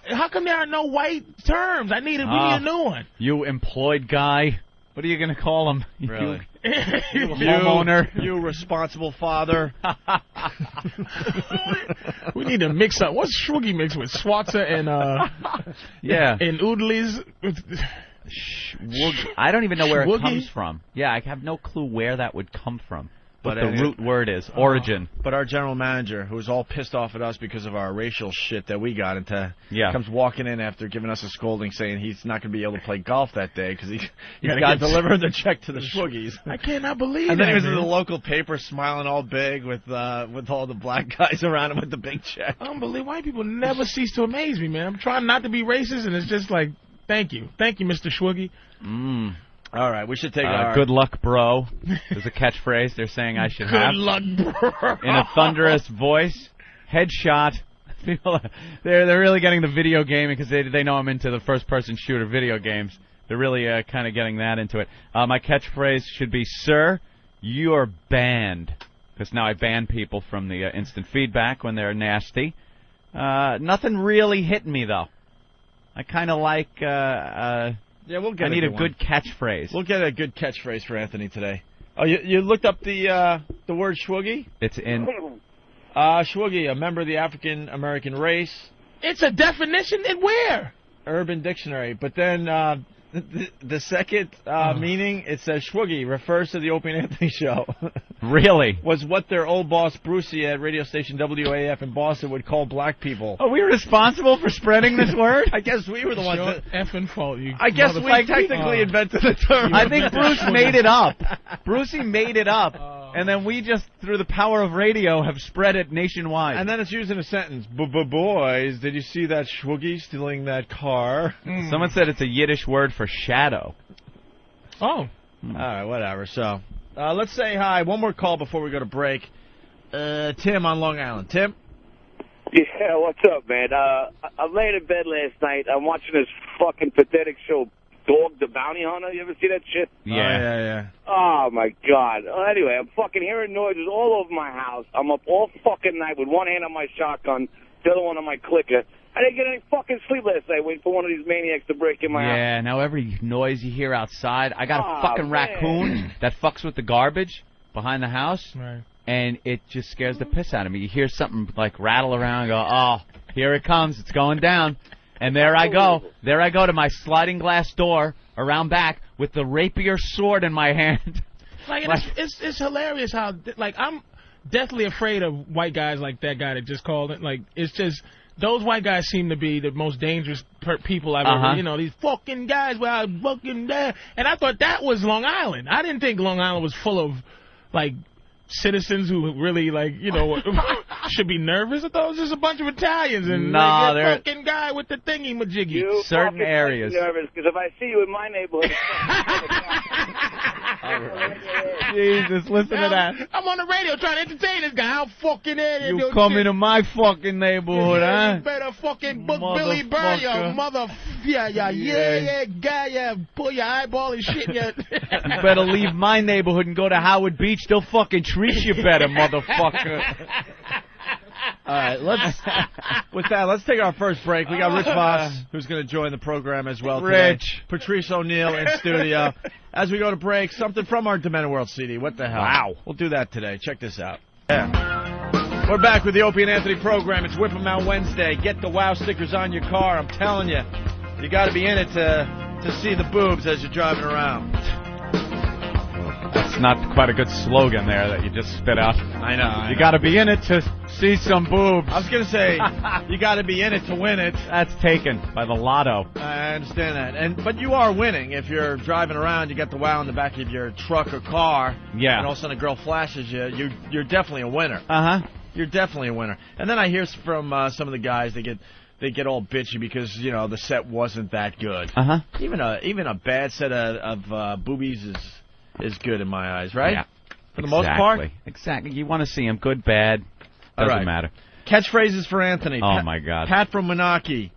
Speaker 2: How come there are no white terms? We need a new one.
Speaker 3: You employed guy. What are you going to call him?
Speaker 1: Really?
Speaker 3: You homeowner.
Speaker 1: You responsible father.
Speaker 2: We need to mix up. What's Schwoogie mixed with? Schwarzer and and Oodleys.
Speaker 3: I don't even know where it comes from. Yeah, I have no clue where that would come from. what the root word is, origin.
Speaker 1: But our general manager, who's all pissed off at us because of our racial shit that we got into, comes walking in after giving us a scolding saying he's not going to be able to play golf that day because he's got to deliver the check to the Schwoogies.
Speaker 2: I cannot believe
Speaker 1: And then
Speaker 2: that,
Speaker 1: he was
Speaker 2: man.
Speaker 1: in the local paper smiling all big with all the black guys around him with the big check.
Speaker 2: Unbelievable. White people never cease to amaze me, man. I'm trying not to be racist, and it's just like, thank you, Mr. Schwoogie.
Speaker 1: All right, we should take our...
Speaker 3: Good luck, bro. There's a catchphrase they're saying I should have.
Speaker 2: Good luck, bro.
Speaker 3: In a thunderous voice. Headshot. People, they're really getting the video gaming because they know I'm into the first-person shooter video games. They're really kind of getting that into it. My catchphrase should be, sir, you're banned. Because now I ban people from the instant feedback when they're nasty. Nothing really hit me, though. I kind of like...
Speaker 1: Yeah, we'll get.
Speaker 3: I need a good catchphrase.
Speaker 1: We'll get a good catchphrase for Anthony today. Oh, you looked up the word Schwoogie?
Speaker 3: It's in.
Speaker 1: Schwoogie, a member of the African American race.
Speaker 2: It's a definition in where?
Speaker 1: Urban Dictionary. But then the second meaning, it says Schwoogie refers to the Opie and Anthony show.
Speaker 3: Really?
Speaker 1: Was what their old boss Brucey at radio station WAF in Boston would call black people.
Speaker 3: Are we responsible for spreading this word?
Speaker 1: I guess we were the ones that...
Speaker 2: effing fault, you.
Speaker 1: I guess we technically invented the term.
Speaker 3: I think Bruce made it up. Brucey made it up. And then we just, through the power of radio, have spread it nationwide.
Speaker 1: And then it's used in a sentence. Boys, did you see that Schwoogie stealing that car?
Speaker 3: Someone said it's a Yiddish word for shadow.
Speaker 2: Oh.
Speaker 1: All right, whatever. So, let's say hi. One more call before we go to break. Tim on Long Island. Tim?
Speaker 7: Yeah, what's up, man? I'm laying in bed last night. I'm watching this fucking pathetic show, Dog the Bounty Hunter. You ever see that shit?
Speaker 1: Yeah.
Speaker 7: Oh, my God. Anyway, I'm fucking hearing noises all over my house. I'm up all fucking night with one hand on my shotgun, the other one on my clicker. I didn't get any fucking sleep last night waiting for one of these maniacs to break in my house.
Speaker 3: Yeah, now every noise you hear outside. I got a fucking raccoon that fucks with the garbage behind the house, and it just scares the piss out of me. You hear something, like, rattle around and go, oh, here it comes. It's going down. And there I go. There I go to my sliding glass door around back with the rapier sword in my hand.
Speaker 2: Like, it's hilarious how, like, I'm deathly afraid of white guys like that guy that just called it. Like, it's just, those white guys seem to be the most dangerous people I've ever, you know, these fucking guys where I fucking there. And I thought that was Long Island. I didn't think Long Island was full of, like, citizens who really, like, you know, should be nervous. I thought it was just a bunch of Italians and like, that fucking guy with the thingy-majiggy.
Speaker 7: You
Speaker 3: certain areas.
Speaker 7: Nervous, because if I see you in my neighborhood...
Speaker 3: Jesus, listen to that.
Speaker 2: I'm on the radio trying to entertain this guy. How fucking
Speaker 3: you come into my fucking neighborhood, huh?
Speaker 2: You better fucking book Billy Burr, you mother... Yeah, guy, pull your eyeball and shit. You
Speaker 3: better leave my neighborhood and go to Howard Beach. They'll fucking treat you better, motherfucker.
Speaker 1: All right, let's take our first break. We got Rich Voss, who's going to join the program as well today.
Speaker 3: Rich.
Speaker 1: Patrice O'Neill in studio. As we go to break, something from our Demented World CD. What the hell?
Speaker 3: Wow.
Speaker 1: We'll do that today. Check this out. Yeah. We're back with the Opie and Anthony program. It's Whip 'em Out Wednesday. Get the WOW stickers on your car. I'm telling you, you got to be in it to see the boobs as you're driving around.
Speaker 3: That's not quite a good slogan there that you just spit out.
Speaker 1: I know.
Speaker 3: You got to be in it to see some boobs.
Speaker 1: I was going to say, you got to be in it to win it.
Speaker 3: That's taken by the lotto.
Speaker 1: I understand that. But you are winning. If you're driving around, you got the WOW in the back of your truck or car,
Speaker 3: yeah,
Speaker 1: and all of a sudden a girl flashes you, you're definitely a winner. You're definitely a winner. And then I hear from some of the guys, they get all bitchy because, you know, the set wasn't that good. Even a bad set of boobies is good in my eyes, right?
Speaker 3: Yeah.
Speaker 1: For the most part?
Speaker 3: Exactly. You want to see them good, bad, doesn't matter.
Speaker 1: Catchphrases for Anthony.
Speaker 3: Oh, my God.
Speaker 1: Pat from Menaki.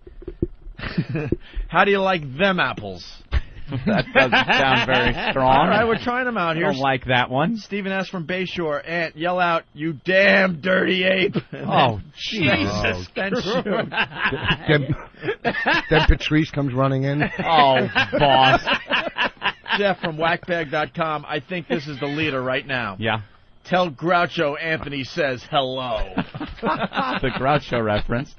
Speaker 1: How do you like them apples?
Speaker 3: That doesn't sound very strong.
Speaker 1: All right, we're trying them out here.
Speaker 3: I don't like that one.
Speaker 1: Stephen S. from Bayshore. Ant, yell out, you damn dirty ape.
Speaker 3: Oh, Jesus.
Speaker 1: Then
Speaker 8: Patrice comes running in.
Speaker 3: Oh, boss.
Speaker 1: Jeff from whackbag.com. I think this is the leader right now.
Speaker 3: Yeah.
Speaker 1: Tell Groucho Anthony says hello.
Speaker 3: The Groucho reference.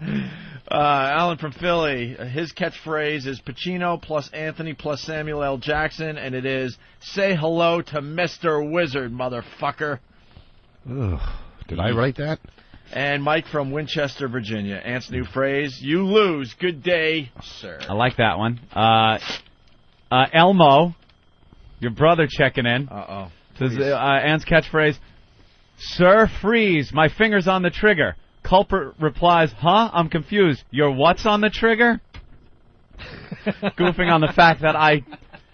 Speaker 1: Alan from Philly. His catchphrase is Pacino plus Anthony plus Samuel L. Jackson, and it is, say hello to Mr. Wizard, motherfucker.
Speaker 8: Ugh. Did I write that?
Speaker 1: And Mike from Winchester, Virginia. Ant's new phrase, you lose. Good day, sir.
Speaker 3: I like that one. Elmo, your brother checking in.
Speaker 1: Uh-oh.
Speaker 3: Says, Ant's catchphrase, Sir, freeze. My finger's on the trigger. Culprit replies, huh? I'm confused. Your what's on the trigger? Goofing on the fact that I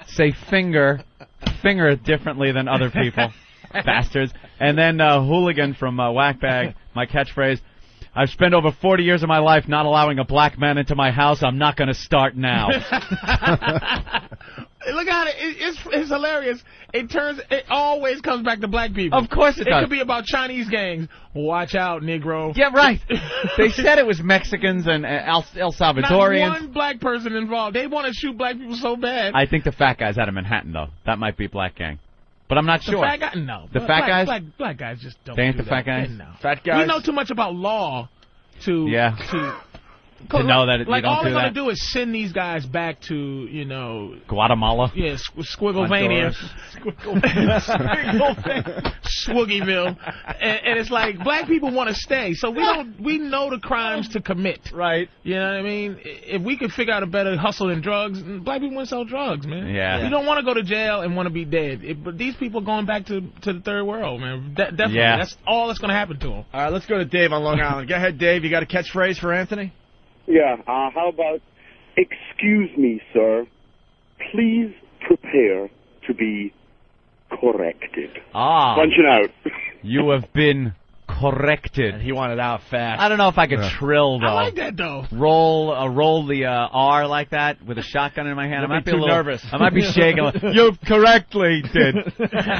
Speaker 3: say finger differently than other people. Bastards. And then Hooligan from Whackbag, my catchphrase, I've spent over 40 years of my life not allowing a black man into my house. I'm not going to start now.
Speaker 2: Look at it. It's hilarious. It always comes back to black people.
Speaker 3: Of course it does.
Speaker 2: It could be about Chinese gangs. Watch out, Negro.
Speaker 3: Yeah, right. They said it was Mexicans and El Salvadorians.
Speaker 2: Not one black person involved. They want to shoot black people so bad.
Speaker 3: I think the fat guy's out of Manhattan, though. That might be a black gang. But I'm not sure.
Speaker 2: The fat guy? No.
Speaker 3: The fat guys?
Speaker 2: Black guys just don't
Speaker 3: They ain't
Speaker 2: do
Speaker 3: the fat guys?
Speaker 2: No.
Speaker 1: Fat guys?
Speaker 2: We know too much about law to
Speaker 3: to know that you don't
Speaker 2: all
Speaker 3: do
Speaker 2: they're
Speaker 3: that.
Speaker 2: gonna do is send these guys back to
Speaker 3: Guatemala.
Speaker 2: yeah, Squigglevania, Swoogieville, and it's like black people want to stay, so we know the crimes to commit.
Speaker 1: Right.
Speaker 2: You know what I mean? If we could figure out a better hustle than drugs, black people wouldn't sell drugs, man.
Speaker 3: Yeah.
Speaker 2: We don't want to go to jail and want to be dead. But these people are going back to the third world, man. Definitely.
Speaker 3: Yeah.
Speaker 2: That's all that's going to happen to them.
Speaker 1: All right, let's go to Dave on Long Island. Go ahead, Dave. You got a catchphrase for Anthony?
Speaker 4: Yeah, how about, excuse me, sir, please prepare to be corrected.
Speaker 3: Ah.
Speaker 4: Punch it out.
Speaker 3: You have been corrected.
Speaker 1: And he wanted out fast.
Speaker 3: I don't know if I could trill, though.
Speaker 2: I like that, though.
Speaker 3: Roll the R like that with a shotgun in my hand. I might be
Speaker 1: too
Speaker 3: a little
Speaker 1: nervous.
Speaker 3: I might be shaking. You correctly did.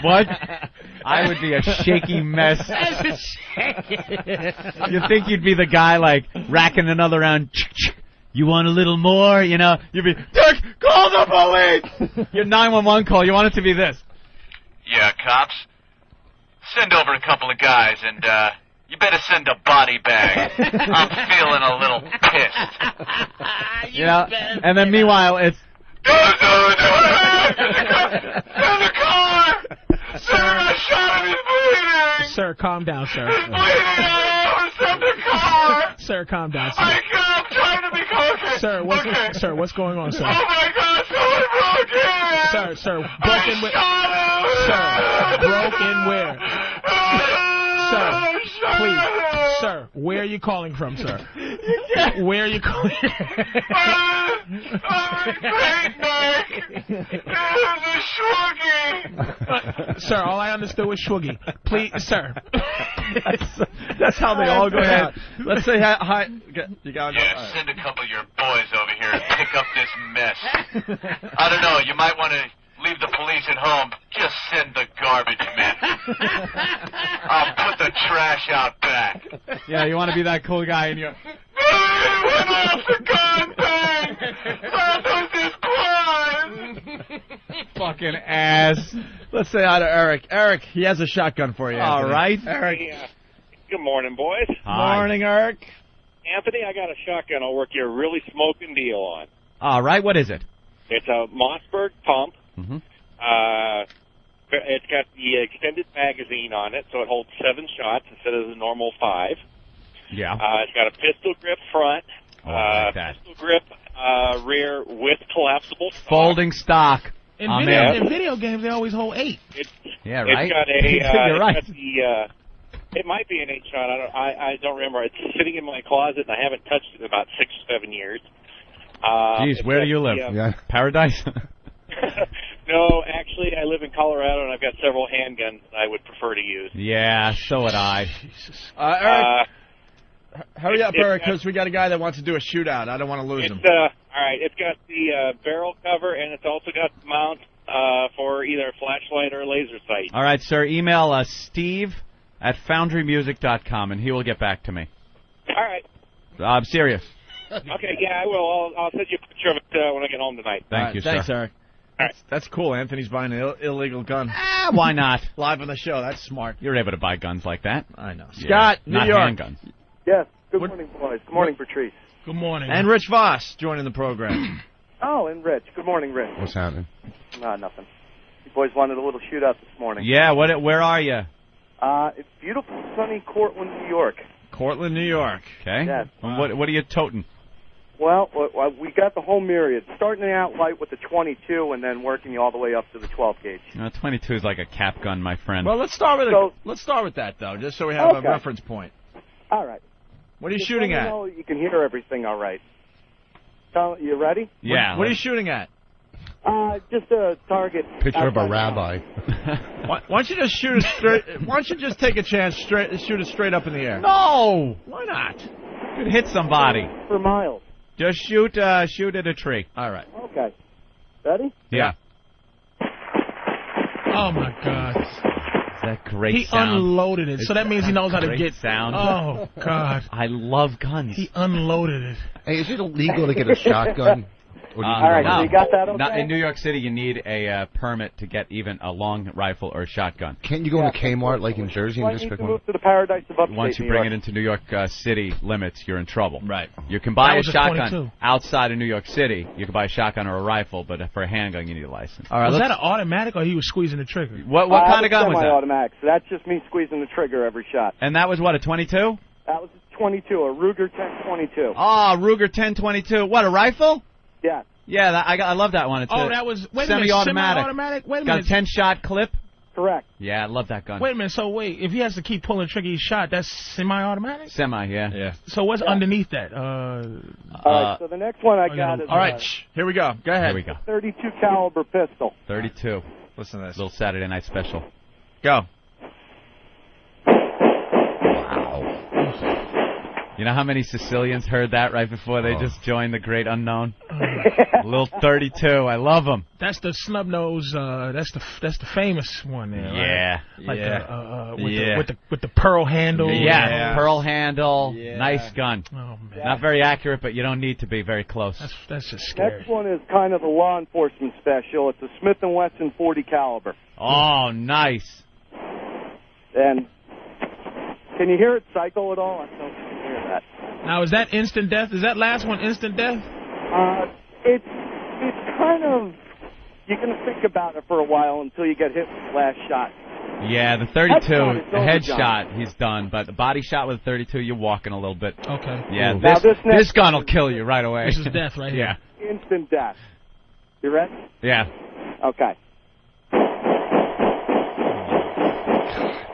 Speaker 3: What? I would be a shaky mess. You think you'd be the guy, like, racking another round. You want a little more? You know, you'd be, Dick, call the police! Your 911 call, you want it to be this.
Speaker 9: Yeah, cops. Send over a couple of guys, and you better send a body bag. I'm feeling a little pissed.
Speaker 3: You know, and then meanwhile, it's...
Speaker 9: Send the car! Sir, I shot him, he's bleeding!
Speaker 2: Sir, calm down, sir.
Speaker 9: He's bleeding out! Send the car!
Speaker 2: Sir, calm down, sir.
Speaker 9: I'm trying to be cautious.
Speaker 2: Sir, what's going on, sir?
Speaker 9: Oh my God, someone broke in!
Speaker 2: Sir, broken where? Sir, broken where? Sir, please, sir, where are you calling from, sir? Where are you calling? Sir, all I understood was Swoogie. Please, sir.
Speaker 1: That's how they all go out. Let's say hi. You got
Speaker 9: Yeah, send a couple of your boys over here and pick up this mess. I don't know, you might want to leave the police at home. Just send the garbage men. I'll put the trash out back.
Speaker 3: Yeah, you want to be that cool guy and you're...
Speaker 9: Went off the gun thing! That was his crime!
Speaker 3: Fucking ass.
Speaker 1: Let's say hi to Eric. Eric, he has a shotgun for you, Anthony.
Speaker 3: All right.
Speaker 1: Eric.
Speaker 5: Good morning, boys.
Speaker 3: Hi.
Speaker 1: Morning, Eric.
Speaker 5: Anthony, I got a shotgun I'll work you a really smoking deal on.
Speaker 3: All right, what is it?
Speaker 5: It's a Mossberg pump.
Speaker 3: Mm-hmm.
Speaker 5: It's got the extended magazine on it, so it holds 7 shots instead of the normal 5.
Speaker 3: Yeah.
Speaker 5: It's got a pistol grip front,
Speaker 3: Oh, I like that.
Speaker 5: pistol grip rear with collapsible stock.
Speaker 3: Folding stock.
Speaker 2: In
Speaker 3: Amen.
Speaker 2: video games, they always hold 8.
Speaker 3: Yeah, right?
Speaker 5: It's got a.
Speaker 3: You're right.
Speaker 5: It's got the, it might be an 8-shot. I don't remember. It's sitting in my closet, and I haven't touched it in about 6 or 7 years.
Speaker 3: Jeez, where do you live? Paradise?
Speaker 5: No, actually, I live in Colorado, and I've got several handguns that I would prefer to use.
Speaker 3: Yeah, so would I.
Speaker 1: Eric, hurry up, Eric, because we got a guy that wants to do a shootout. I don't want to lose him.
Speaker 5: All right, it's got the barrel cover, and it's also got the mount for either a flashlight or a laser sight.
Speaker 3: All right, sir, email Steve at foundrymusic.com, and he will get back to me.
Speaker 5: All right.
Speaker 3: I'm serious.
Speaker 5: Okay, yeah, I will. I'll send you a picture of it when I get home tonight.
Speaker 3: Thank you,
Speaker 1: Thanks,
Speaker 3: sir.
Speaker 1: Eric. That's cool. Anthony's buying an illegal gun.
Speaker 3: Why not?
Speaker 1: Live on the show. That's smart.
Speaker 3: You're able to buy guns like that.
Speaker 1: I know.
Speaker 3: Yeah.
Speaker 1: Scott, New
Speaker 3: not
Speaker 1: York.
Speaker 3: handguns.
Speaker 6: Yes. Good morning, boys. Good morning, Patrice.
Speaker 2: Good morning.
Speaker 1: And Rich Voss joining the program.
Speaker 6: Oh, and Rich. Good morning, Rich.
Speaker 8: What's happening?
Speaker 6: Nothing. You boys wanted a little shootout this morning.
Speaker 3: Yeah, where are you?
Speaker 10: It's beautiful, sunny Cortland, New York.
Speaker 1: Cortland, New York.
Speaker 3: Okay.
Speaker 10: Yes.
Speaker 3: And what are you toting?
Speaker 10: Well, we got the whole myriad, starting out light with the 22 and then working you all the way up to the 12 gauge.
Speaker 3: 22 is like a cap gun, my friend.
Speaker 1: Well, let's start with that though, just so we have a reference point.
Speaker 10: All right.
Speaker 1: What are you shooting at?
Speaker 10: You can hear everything all right. So, you ready?
Speaker 3: Yeah.
Speaker 1: What are you shooting at?
Speaker 10: Just a target.
Speaker 8: Picture of a rabbi.
Speaker 1: Why don't you just shoot it straight? Why don't you just take a chance, shoot it straight up in the air?
Speaker 3: No!
Speaker 1: Why not?
Speaker 3: Could hit somebody.
Speaker 10: For miles.
Speaker 3: Just shoot at a tree.
Speaker 1: All right.
Speaker 10: Okay. Ready?
Speaker 3: Yeah.
Speaker 2: Oh, my God.
Speaker 3: Is that great
Speaker 2: He
Speaker 3: sound?
Speaker 2: unloaded it, so that means he knows how to
Speaker 3: Great
Speaker 2: get
Speaker 3: sound.
Speaker 2: Oh, God.
Speaker 3: I love guns.
Speaker 2: He unloaded it.
Speaker 8: Hey, is it illegal to get a shotgun?
Speaker 10: All right, so you got that okay?
Speaker 3: Not in New York City, you need a permit to get even a long rifle or a shotgun.
Speaker 8: Can't you go into Kmart like in Jersey and just pick one?
Speaker 10: Move to the paradise of upstate
Speaker 3: Once you
Speaker 10: New
Speaker 3: bring
Speaker 10: York.
Speaker 3: it into New York City limits, you're in trouble.
Speaker 1: Right.
Speaker 3: You can buy
Speaker 2: That
Speaker 3: a
Speaker 2: was a
Speaker 3: shotgun
Speaker 2: 22.
Speaker 3: outside of New York City. You can buy a shotgun or a rifle, but for a handgun, you need a license.
Speaker 1: All right.
Speaker 2: Was that an automatic or he was squeezing the trigger?
Speaker 3: What kind of gun was that?
Speaker 10: Semi-automatic, so that's just me squeezing the trigger every shot.
Speaker 3: And that was what, a 22?
Speaker 10: That was a 22, a Ruger 1022.
Speaker 3: Oh, Ruger 1022. What, a rifle?
Speaker 10: Yeah.
Speaker 3: Yeah, I love that one. It's
Speaker 2: That was
Speaker 3: semi-automatic.
Speaker 2: Semi-automatic? Wait a
Speaker 3: Got
Speaker 2: minute.
Speaker 3: a 10-shot clip.
Speaker 10: Correct.
Speaker 3: Yeah, I love that gun.
Speaker 2: Wait a minute. So if he has to keep pulling the trigger each shot, that's semi-automatic?
Speaker 3: Semi, yeah.
Speaker 1: Yeah.
Speaker 2: So what's underneath that?
Speaker 10: All right, so the next one I got is
Speaker 1: all right. Here we go. Go ahead.
Speaker 3: Here we go.
Speaker 10: 32 caliber pistol.
Speaker 3: 32.
Speaker 1: Listen to this.
Speaker 3: Little Saturday night special.
Speaker 1: Go.
Speaker 3: You know how many Sicilians heard that right before they just joined the great unknown? Little 32. I love them.
Speaker 2: That's the snub nose. That's the famous one there.
Speaker 3: Yeah.
Speaker 2: Right? Like with the pearl handle.
Speaker 3: Yeah. Pearl handle.
Speaker 1: Yeah.
Speaker 3: Nice gun.
Speaker 2: Oh man.
Speaker 3: Not very accurate, but you don't need to be very close.
Speaker 2: That's just scary.
Speaker 10: Next one is kind of a law enforcement special. It's a Smith & Wesson 40 caliber.
Speaker 3: Oh, nice.
Speaker 10: And can you hear it cycle at all? I don't know if you can hear that.
Speaker 2: Now is that instant death? Is that last one instant death?
Speaker 10: It's kind of, you're going to think about it for a while until you get hit with the last shot.
Speaker 3: Yeah, the 32,
Speaker 10: Headshot,
Speaker 3: the headshot, he's done. But the body shot with the 32, you're walking a little bit.
Speaker 2: Okay.
Speaker 3: Yeah,
Speaker 10: Now
Speaker 3: this gun will kill you right away.
Speaker 2: This is death right here.
Speaker 3: Yeah.
Speaker 10: Instant death. You ready?
Speaker 3: Yeah.
Speaker 10: Okay.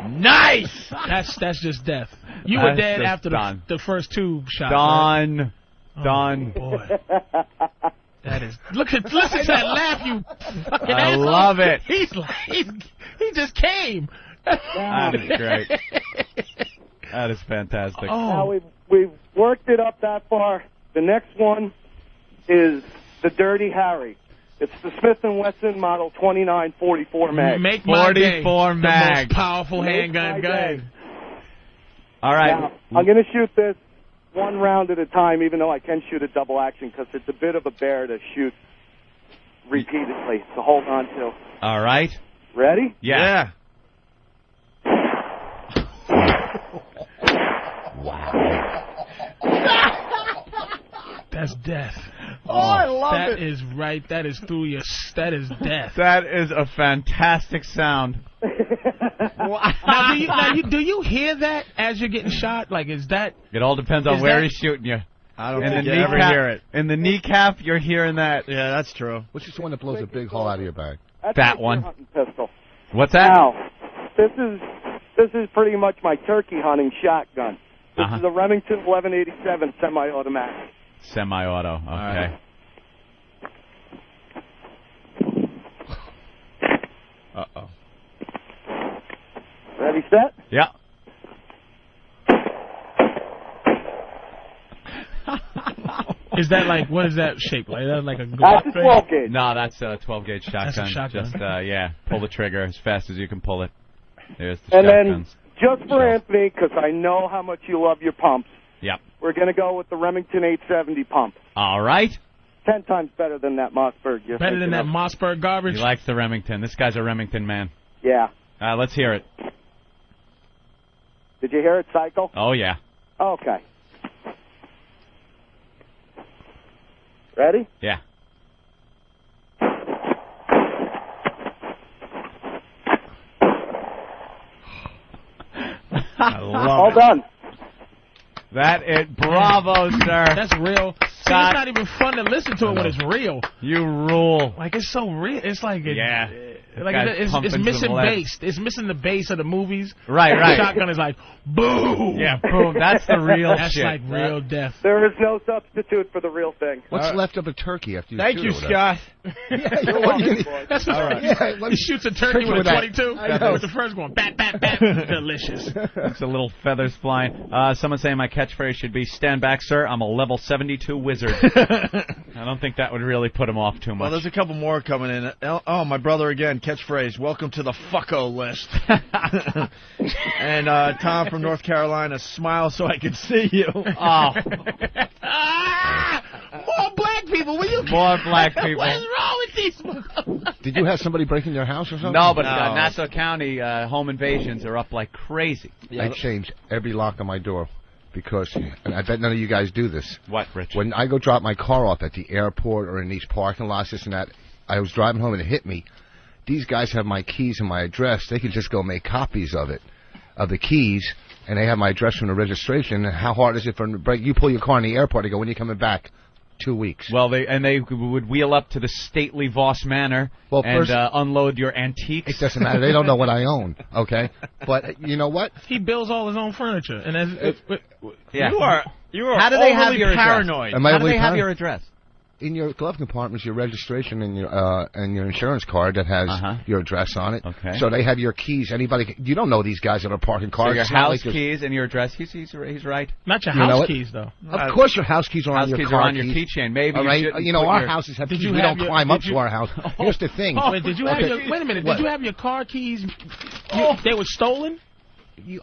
Speaker 3: Nice!
Speaker 2: That's just death. You were
Speaker 3: That's
Speaker 2: dead
Speaker 3: just
Speaker 2: after
Speaker 3: done.
Speaker 2: the first two shots.
Speaker 3: Done.
Speaker 2: Right?
Speaker 3: Done.
Speaker 2: Oh, boy. That is. Listen to that laugh, you fucking
Speaker 3: I
Speaker 2: asshole.
Speaker 3: love it.
Speaker 2: He just came.
Speaker 3: That is great. That is fantastic.
Speaker 10: Now we've worked it up that far. The next one is the Dirty Harry. It's the Smith & Wesson Model 2944 mag.
Speaker 2: Make my day.
Speaker 3: 44 mag.
Speaker 2: The most powerful handgun gun.
Speaker 3: All right.
Speaker 10: Now, I'm going to shoot this one round at a time, even though I can shoot a double action because it's a bit of a bear to shoot repeatedly. So hold on to.
Speaker 3: All right.
Speaker 10: Ready?
Speaker 3: Yeah.
Speaker 2: That's death.
Speaker 3: Oh, I love
Speaker 2: that
Speaker 3: it.
Speaker 2: That is right. That is through your. That is death.
Speaker 3: That is a fantastic sound.
Speaker 2: Now, do you hear that as you're getting shot? Like, is that?
Speaker 3: It all depends on where he's shooting you.
Speaker 1: I don't
Speaker 3: In
Speaker 1: think
Speaker 3: the
Speaker 1: you ever
Speaker 3: kneecap,
Speaker 1: hear it.
Speaker 3: In the kneecap, you're hearing that.
Speaker 1: Yeah, that's true.
Speaker 8: Which is the one that blows a big hole out of your back?
Speaker 10: That's
Speaker 3: That
Speaker 10: my
Speaker 3: one.
Speaker 10: deer hunting pistol.
Speaker 3: What's that?
Speaker 10: Now, this is pretty much my turkey hunting shotgun. This is a Remington 1187 semi-automatic.
Speaker 3: Semi-auto. Okay.
Speaker 1: Right. Uh-oh.
Speaker 10: Ready, set?
Speaker 3: Yeah.
Speaker 2: Is that like, what is that shape like? Is that like a
Speaker 10: That's a 12 gauge.
Speaker 3: No, that's a 12 gauge shotgun.
Speaker 2: That's a shotgun.
Speaker 3: Just yeah, pull the trigger as fast as you can pull it. There's the
Speaker 10: And
Speaker 3: shotguns.
Speaker 10: then, just for Anthony, because I know how much you love your pumps,
Speaker 3: Yep.
Speaker 10: we're going to go with the Remington 870 pump.
Speaker 3: All right.
Speaker 10: 10 times better than that Mossberg. You're
Speaker 2: Better than
Speaker 10: thinking
Speaker 2: that
Speaker 10: of.
Speaker 2: Mossberg garbage.
Speaker 3: He likes the Remington. This guy's a Remington man.
Speaker 10: Yeah.
Speaker 3: Let's hear it.
Speaker 10: Did you hear it cycle?
Speaker 3: Oh yeah.
Speaker 10: Okay. Ready?
Speaker 3: Yeah.
Speaker 10: All done.
Speaker 3: Bravo, sir.
Speaker 2: That's real. See, it's not even fun to listen to it when it's real.
Speaker 3: You rule.
Speaker 2: Like, it's so real. It's like
Speaker 3: it's
Speaker 2: missing bass. It's missing the bass of the movies.
Speaker 3: Right.
Speaker 2: The shotgun is like, boom.
Speaker 3: Yeah, boom. That's the real
Speaker 2: That's
Speaker 3: shit.
Speaker 2: like real death.
Speaker 10: There is no substitute for the real thing.
Speaker 8: What's left of a turkey after you
Speaker 1: Thank
Speaker 8: shoot
Speaker 1: you,
Speaker 8: it with
Speaker 1: Scott.
Speaker 10: You're welcome, boy.
Speaker 2: That's all right.
Speaker 8: Yeah,
Speaker 2: He shoots a turkey with a 22. With the first going, bat, bat, bat. Delicious.
Speaker 3: It's a little feathers flying. Someone saying my catchphrase should be, stand back, sir. I'm a level 72 wizard. I don't think that would really put him off too much.
Speaker 1: Well, there's a couple more coming in. Oh, my brother again, catchphrase, welcome to the fucko list. And Tom from North Carolina, smile so I can see you.
Speaker 3: Oh.
Speaker 2: More black people. Will you?
Speaker 3: More black people.
Speaker 2: What is wrong with these motherfuckers?
Speaker 8: Did you have somebody break into your house or something?
Speaker 3: No, but Nassau County home invasions are up like crazy.
Speaker 8: I changed every lock on my door because, and I bet none of you guys do this.
Speaker 3: What, Rich?
Speaker 8: When I go drop my car off at the airport or in these parking lots, this and that, I was driving home and it hit me. These guys have my keys and my address. They could just go make copies of it, of the keys, and they have my address from the registration. And how hard is it for them to break? You pull your car in the airport, they go, when are you coming back? 2 weeks.
Speaker 3: Well, they would wheel up to the stately Voss Manor and unload your antiques.
Speaker 8: It doesn't matter. They don't know what I own, okay? But you know what?
Speaker 2: He builds all his own furniture, and
Speaker 3: Yeah.
Speaker 1: You are
Speaker 3: How do they have
Speaker 1: overly
Speaker 3: your
Speaker 1: paranoid.
Speaker 8: Am I
Speaker 3: How do
Speaker 8: overly
Speaker 3: they have
Speaker 8: paranoid?
Speaker 3: your address?
Speaker 8: In your glove compartment is your registration and your insurance card that has your address on it.
Speaker 3: Okay.
Speaker 8: So they have your keys. You don't know these guys that are parking cars.
Speaker 3: So your
Speaker 8: It's not
Speaker 3: house
Speaker 8: like
Speaker 3: keys and your address. He's right.
Speaker 2: not your
Speaker 8: You know
Speaker 2: house
Speaker 8: what?
Speaker 2: keys though.
Speaker 8: Of course, your house keys are
Speaker 3: House
Speaker 8: on your
Speaker 3: keys
Speaker 8: car
Speaker 3: are on your keychain. Maybe
Speaker 8: All right.
Speaker 3: you
Speaker 8: know,
Speaker 3: put
Speaker 8: our
Speaker 3: your-
Speaker 8: houses have
Speaker 2: Did
Speaker 8: keys.
Speaker 2: you
Speaker 8: We
Speaker 2: have
Speaker 8: don't
Speaker 2: your-
Speaker 8: climb
Speaker 2: did
Speaker 8: up to
Speaker 2: you-
Speaker 8: our house. Here's the thing.
Speaker 2: Wait, did you have your? Wait a minute.
Speaker 8: What?
Speaker 2: Did you have your car keys? They were stolen.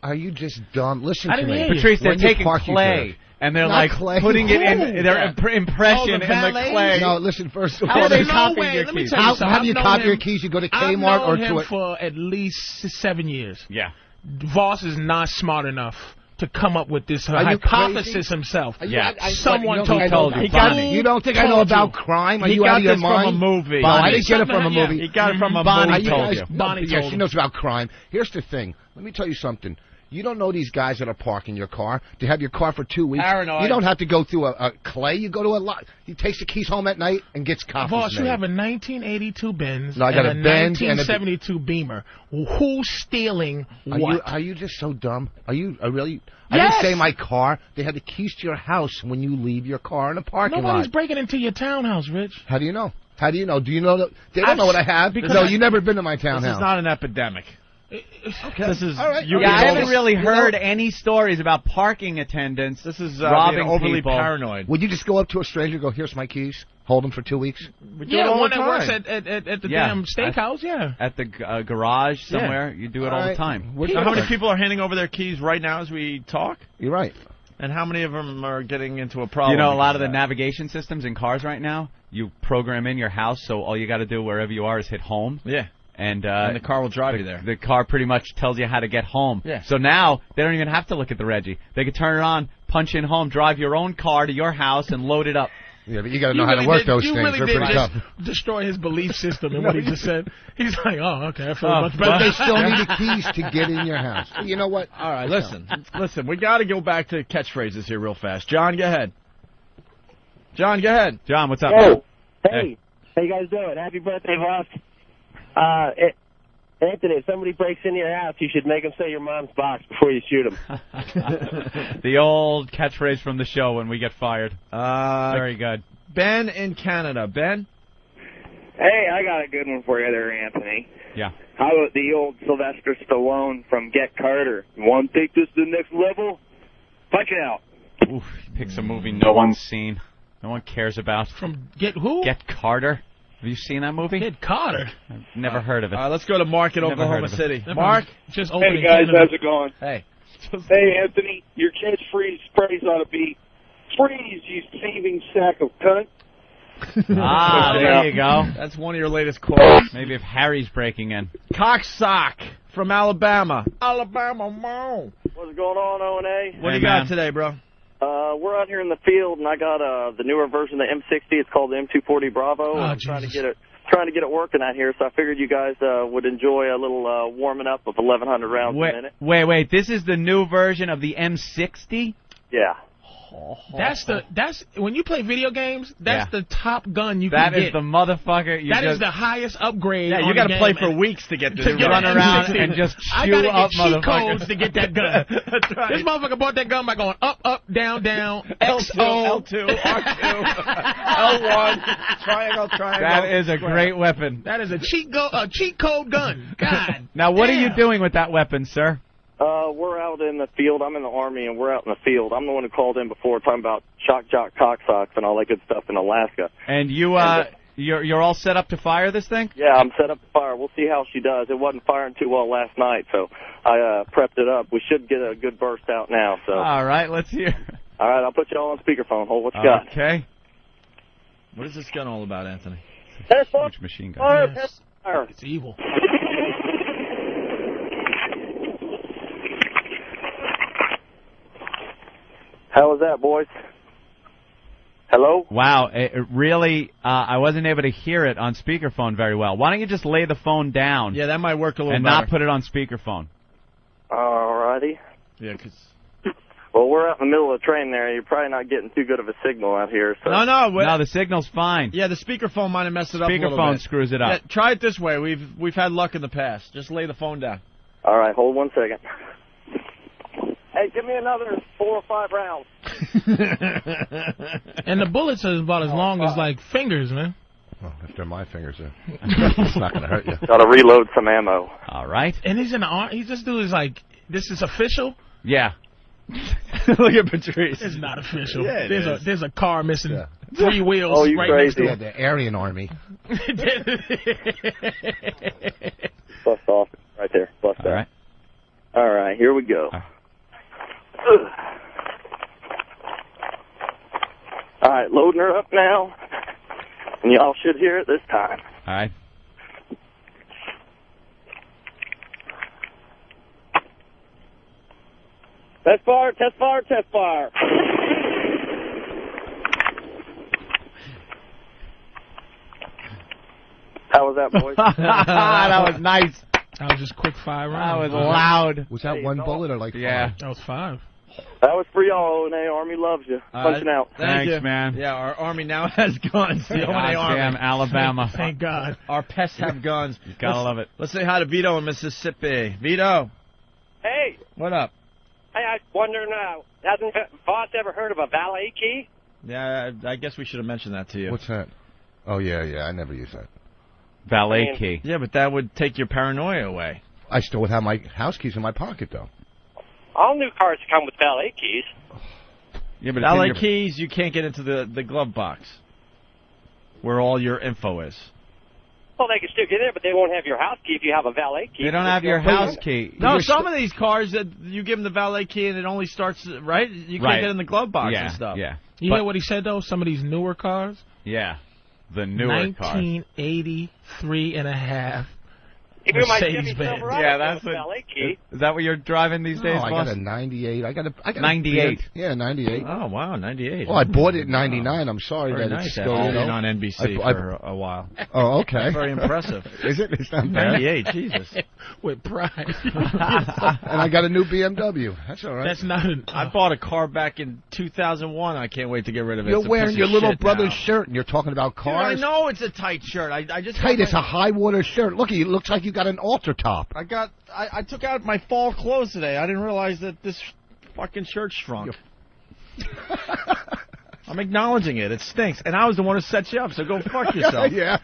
Speaker 8: Are you just dumb? Listen
Speaker 2: I
Speaker 8: to
Speaker 2: didn't
Speaker 8: me.
Speaker 2: hear you.
Speaker 3: Patrice, they're
Speaker 8: When you
Speaker 3: taking
Speaker 8: park your
Speaker 3: clay. And they're
Speaker 8: Not
Speaker 3: like
Speaker 8: clay.
Speaker 3: putting it in their impression
Speaker 2: the
Speaker 3: in the
Speaker 2: valet?
Speaker 3: clay.
Speaker 8: No, listen first.
Speaker 3: How are they
Speaker 2: No
Speaker 3: copying
Speaker 2: way.
Speaker 3: your
Speaker 2: Let me
Speaker 3: keys?
Speaker 2: tell you something.
Speaker 8: How do you
Speaker 2: I've known
Speaker 8: copy your
Speaker 2: him-
Speaker 8: keys? You go to
Speaker 2: I've
Speaker 8: Kmart
Speaker 2: known
Speaker 8: or
Speaker 2: him
Speaker 8: to a...
Speaker 2: for at least 7 years.
Speaker 3: Yeah.
Speaker 2: Voss is not smart enough to come up with this
Speaker 8: you
Speaker 2: hypothesis
Speaker 8: crazy?
Speaker 2: himself.
Speaker 3: Yeah.
Speaker 2: Someone
Speaker 8: you
Speaker 2: told
Speaker 8: me.
Speaker 2: you.
Speaker 8: You don't think I know
Speaker 2: Told
Speaker 8: about
Speaker 2: you.
Speaker 8: crime? Are
Speaker 1: He
Speaker 8: you out
Speaker 1: got
Speaker 8: of your
Speaker 1: this
Speaker 8: mind?
Speaker 1: from a movie.
Speaker 8: No, I didn't get it from a
Speaker 2: Yeah.
Speaker 8: movie.
Speaker 1: He got it from a
Speaker 3: Bonnie
Speaker 1: movie.
Speaker 8: You
Speaker 3: told
Speaker 8: guys,
Speaker 3: you.
Speaker 2: Bonnie
Speaker 8: yeah,
Speaker 2: told
Speaker 8: she
Speaker 2: him.
Speaker 8: knows about crime. Here's the thing. Let me tell you something. You don't know these guys that are parking your car. They have your car for 2 weeks.
Speaker 1: Paranoid.
Speaker 8: You don't have to go through a clay. You go to a lot. He takes the keys home at night and gets copies
Speaker 2: Voss, you
Speaker 8: made.
Speaker 2: have a 1982 Benz
Speaker 8: No, I got
Speaker 2: and
Speaker 8: a Benz and a-
Speaker 2: 1972 Beamer. Who's stealing what?
Speaker 8: Are you just so dumb? Are you really? I
Speaker 2: Yes.
Speaker 8: didn't say my car. They have the keys to your house when you leave your car in a parking
Speaker 2: Nobody's
Speaker 8: lot.
Speaker 2: breaking into your townhouse, Rich.
Speaker 8: How do you know? How do you know? Do you know that they don't know what I have?
Speaker 2: because
Speaker 8: No,
Speaker 2: I-
Speaker 8: you never been to my
Speaker 1: This
Speaker 8: townhouse.
Speaker 1: is not an epidemic. This is
Speaker 8: All right.
Speaker 1: you
Speaker 8: Okay.
Speaker 3: Yeah, I
Speaker 1: being
Speaker 3: haven't
Speaker 1: over-
Speaker 3: really heard any stories about parking attendants.
Speaker 1: This is
Speaker 3: robbing
Speaker 1: being overly
Speaker 3: people.
Speaker 1: paranoid.
Speaker 8: Would you just go up to a stranger and go, "Here's my keys. Hold them for 2 weeks"?
Speaker 1: We do it all
Speaker 2: one
Speaker 1: the
Speaker 2: that works
Speaker 1: time.
Speaker 2: at the
Speaker 3: Yeah.
Speaker 2: damn steakhouse, yeah.
Speaker 3: At the garage somewhere, you do it all the
Speaker 8: All right.
Speaker 3: time.
Speaker 8: We're
Speaker 1: You know how many
Speaker 8: different.
Speaker 1: people are handing over their keys right now as we talk?
Speaker 8: You're right.
Speaker 1: And how many of them are getting into a problem?
Speaker 3: You know, a lot of
Speaker 1: because
Speaker 3: the navigation systems in cars right now, you program in your house, so all you got to do wherever you are is hit home.
Speaker 1: Yeah.
Speaker 3: And
Speaker 1: And the car will drive you there.
Speaker 3: The car pretty much tells you how to get home.
Speaker 1: Yeah.
Speaker 3: So now they don't even have to look at the Reggie. They can turn it on, punch in home, drive your own car to your house, and load it up.
Speaker 8: Yeah, but you got to know how to work those
Speaker 2: you
Speaker 8: things.
Speaker 2: really
Speaker 8: They're
Speaker 2: did
Speaker 8: pretty
Speaker 2: just
Speaker 8: tough.
Speaker 2: destroy his belief system in what he just said. He's like, oh, okay, I feel much
Speaker 8: But
Speaker 2: better.
Speaker 8: they still need the keys to get in your house. You know what?
Speaker 1: All right, listen. We got to go back to catchphrases here real fast. John, go ahead. John, go ahead.
Speaker 3: John, what's up?
Speaker 11: Oh, hey. How you guys doing? Happy birthday, Voss. Anthony, if somebody breaks into your house, you should make them say your mom's box before you shoot them.
Speaker 3: The old catchphrase from the show when we get fired. Very good.
Speaker 1: Ben in Canada. Ben?
Speaker 12: Hey, I got a good one for you there, Anthony.
Speaker 3: Yeah.
Speaker 12: How about the old Sylvester Stallone from Get Carter? You want to take this to the next level? Punch it out.
Speaker 3: Oof, picks a movie no one's seen, no one cares about.
Speaker 2: From Get who?
Speaker 3: Get Carter. Have you seen that movie?
Speaker 2: Get Carter.
Speaker 3: I've never heard of it.
Speaker 1: Let's go to Mark in
Speaker 3: Never
Speaker 1: Oklahoma
Speaker 3: heard of it.
Speaker 1: City. Mark?
Speaker 2: Just
Speaker 12: Hey, guys, how's it going?
Speaker 1: Hey.
Speaker 12: Hey, Anthony, your catchphrase phrase ought to be, freeze, you thieving sack of cunt.
Speaker 3: There you go.
Speaker 1: That's one of your latest quotes.
Speaker 3: Maybe if Harry's breaking in.
Speaker 1: Cocksock from Alabama. Alabama, mom.
Speaker 13: What's going on, O&A?
Speaker 1: What do you got today, bro?
Speaker 13: We're out here in the field, and I got the newer version of the M60. It's called the M240 Bravo. I'm trying to get it trying to get it working out here, so I figured you guys would enjoy a little warming up of 1,100 rounds a minute.
Speaker 3: Wait. This is the new version of the M60?
Speaker 13: Yeah.
Speaker 2: That's when you play video games. That's the top gun you can get.
Speaker 3: That is the motherfucker.
Speaker 2: That is the highest upgrade.
Speaker 1: Yeah, you
Speaker 2: got to
Speaker 1: play for weeks to get this.
Speaker 2: To
Speaker 3: run around and just chew up
Speaker 2: cheat
Speaker 3: motherfuckers.
Speaker 2: codes to get that gun.
Speaker 1: That's right.
Speaker 2: This motherfucker bought that gun by going up, down,
Speaker 1: L2,
Speaker 2: XO.
Speaker 1: L2, R2, L1, triangle.
Speaker 3: That is a great weapon.
Speaker 2: That is a cheat code gun. God.
Speaker 3: Now, what are you doing with that weapon, sir?
Speaker 13: We're out in the field. I'm in the Army, and we're out in the field. I'm the one who called in before talking about shock jock cocksocks and all that good stuff in Alaska.
Speaker 3: And you're all set up to fire this thing?
Speaker 13: Yeah, I'm set up to fire. We'll see how she does. It wasn't firing too well last night, so I prepped it up. We should get a good burst out now. So.
Speaker 3: All right, let's hear.
Speaker 13: All right, I'll put you all on speakerphone. Hold what you got.
Speaker 3: Okay.
Speaker 1: What is this gun all about, Anthony?
Speaker 3: Huge machine gun.
Speaker 2: Yes. It's evil.
Speaker 13: How was that, boys? Hello?
Speaker 3: Wow, it really, I wasn't able to hear it on speakerphone very well. Why don't you just lay the phone down?
Speaker 1: Yeah, that might work a little
Speaker 3: and
Speaker 1: better.
Speaker 3: not put it on speakerphone.
Speaker 13: All righty.
Speaker 1: Yeah, because...
Speaker 13: Well, we're out in the middle of the train there. You're probably not getting too good of a signal out here. So.
Speaker 3: No, the signal's fine.
Speaker 1: Yeah, the speakerphone might have messed it up a little bit.
Speaker 3: Speakerphone screws it up.
Speaker 1: Yeah, try it this way. We've had luck in the past. Just lay the phone down.
Speaker 13: All right, hold 1 second. Hey, give me another 4 or 5 rounds.
Speaker 2: And the bullets are about as long as, like, fingers, man.
Speaker 8: Well, if they're my fingers, it's not going to hurt you.
Speaker 13: Got to reload some ammo.
Speaker 3: All right.
Speaker 2: And he's in the army. This dude is like, this is official?
Speaker 3: Yeah.
Speaker 1: Look at Patrice.
Speaker 2: It's not official.
Speaker 1: Yeah,
Speaker 2: there's a car missing 3 wheels
Speaker 13: you
Speaker 2: right
Speaker 13: crazy.
Speaker 2: next to
Speaker 8: Yeah, the Aryan Army.
Speaker 13: Bust off. Right there. Bust
Speaker 3: All right.
Speaker 13: All right, here we go. All right, loading her up now. And y'all should hear it this time.
Speaker 3: All right.
Speaker 11: Test fire, test fire, test fire.
Speaker 13: How was that, boys?
Speaker 3: That was nice.
Speaker 2: That was just quick 5 rounds.
Speaker 3: That was loud.
Speaker 8: Was that one bullet or like 5?
Speaker 3: Yeah.
Speaker 2: That was 5.
Speaker 13: That was for y'all, O&A. Army loves you. Punching out.
Speaker 3: Thanks, man.
Speaker 1: Yeah, our Army now has guns. The O&A Army.
Speaker 3: Damn Alabama.
Speaker 2: Thank God.
Speaker 1: Our pests have guns.
Speaker 3: You gotta love it.
Speaker 1: Let's say hi to Vito in Mississippi. Vito.
Speaker 11: Hey,
Speaker 1: What up?
Speaker 11: I was wondering, hasn't Boss ever heard of a valet key?
Speaker 1: Yeah, I guess we should have mentioned that to you.
Speaker 8: What's that? Oh, yeah, I never use that.
Speaker 3: Valet key.
Speaker 1: Yeah, but that would take your paranoia away.
Speaker 8: I still would have my house keys in my pocket, though.
Speaker 11: All new cars come with valet keys.
Speaker 3: Yeah, but
Speaker 1: Valet keys, you can't get into the glove box where all your info is.
Speaker 11: Well, they can still get in, but they won't have your house key if you have a valet key.
Speaker 3: They don't have your house key.
Speaker 1: No, some of these cars that you give them the valet key and it only starts right. You can't get in the glove box and stuff.
Speaker 3: Yeah.
Speaker 2: You hear what he said though? Some of these newer cars.
Speaker 3: Yeah. The newer cars.
Speaker 2: 1983 and a half.
Speaker 11: Even my Chevy
Speaker 2: Mercedes-Benz.
Speaker 11: Silverado
Speaker 3: Yeah, that's
Speaker 11: has a valet key.
Speaker 3: Is that what you're driving these days,
Speaker 8: I
Speaker 3: boss?
Speaker 8: got a 98. I got a
Speaker 3: 98.
Speaker 8: Yeah, 98.
Speaker 1: Oh wow, 98.
Speaker 8: Well, I bought it in 99. I'm sorry
Speaker 1: Very
Speaker 8: that
Speaker 1: nice.
Speaker 8: it's
Speaker 1: That
Speaker 8: still,
Speaker 1: all
Speaker 8: you know.
Speaker 1: been on NBC for a while.
Speaker 8: Oh, okay.
Speaker 1: That's very impressive.
Speaker 8: Is it? It's not bad.
Speaker 1: 98, Jesus.
Speaker 2: With pride.
Speaker 8: And I got a new BMW. That's all right.
Speaker 2: That's not.
Speaker 1: I bought a car back in 2001. I can't wait to get rid of it.
Speaker 8: You're
Speaker 1: It's a
Speaker 8: wearing
Speaker 1: piece
Speaker 8: your
Speaker 1: of
Speaker 8: little
Speaker 1: shit
Speaker 8: brother's
Speaker 1: now.
Speaker 8: shirt, and you're talking about
Speaker 1: Dude,
Speaker 8: cars.
Speaker 1: I know it's a tight shirt. I just
Speaker 8: Tight.
Speaker 1: got
Speaker 8: It's a high water shirt. Look, it looks like you got an altar top.
Speaker 1: I took out my fall clothes today. I didn't realize that this fucking shirt shrunk. I'm acknowledging it. It stinks. And I was the one who set you up, so go fuck yourself.
Speaker 8: Yeah.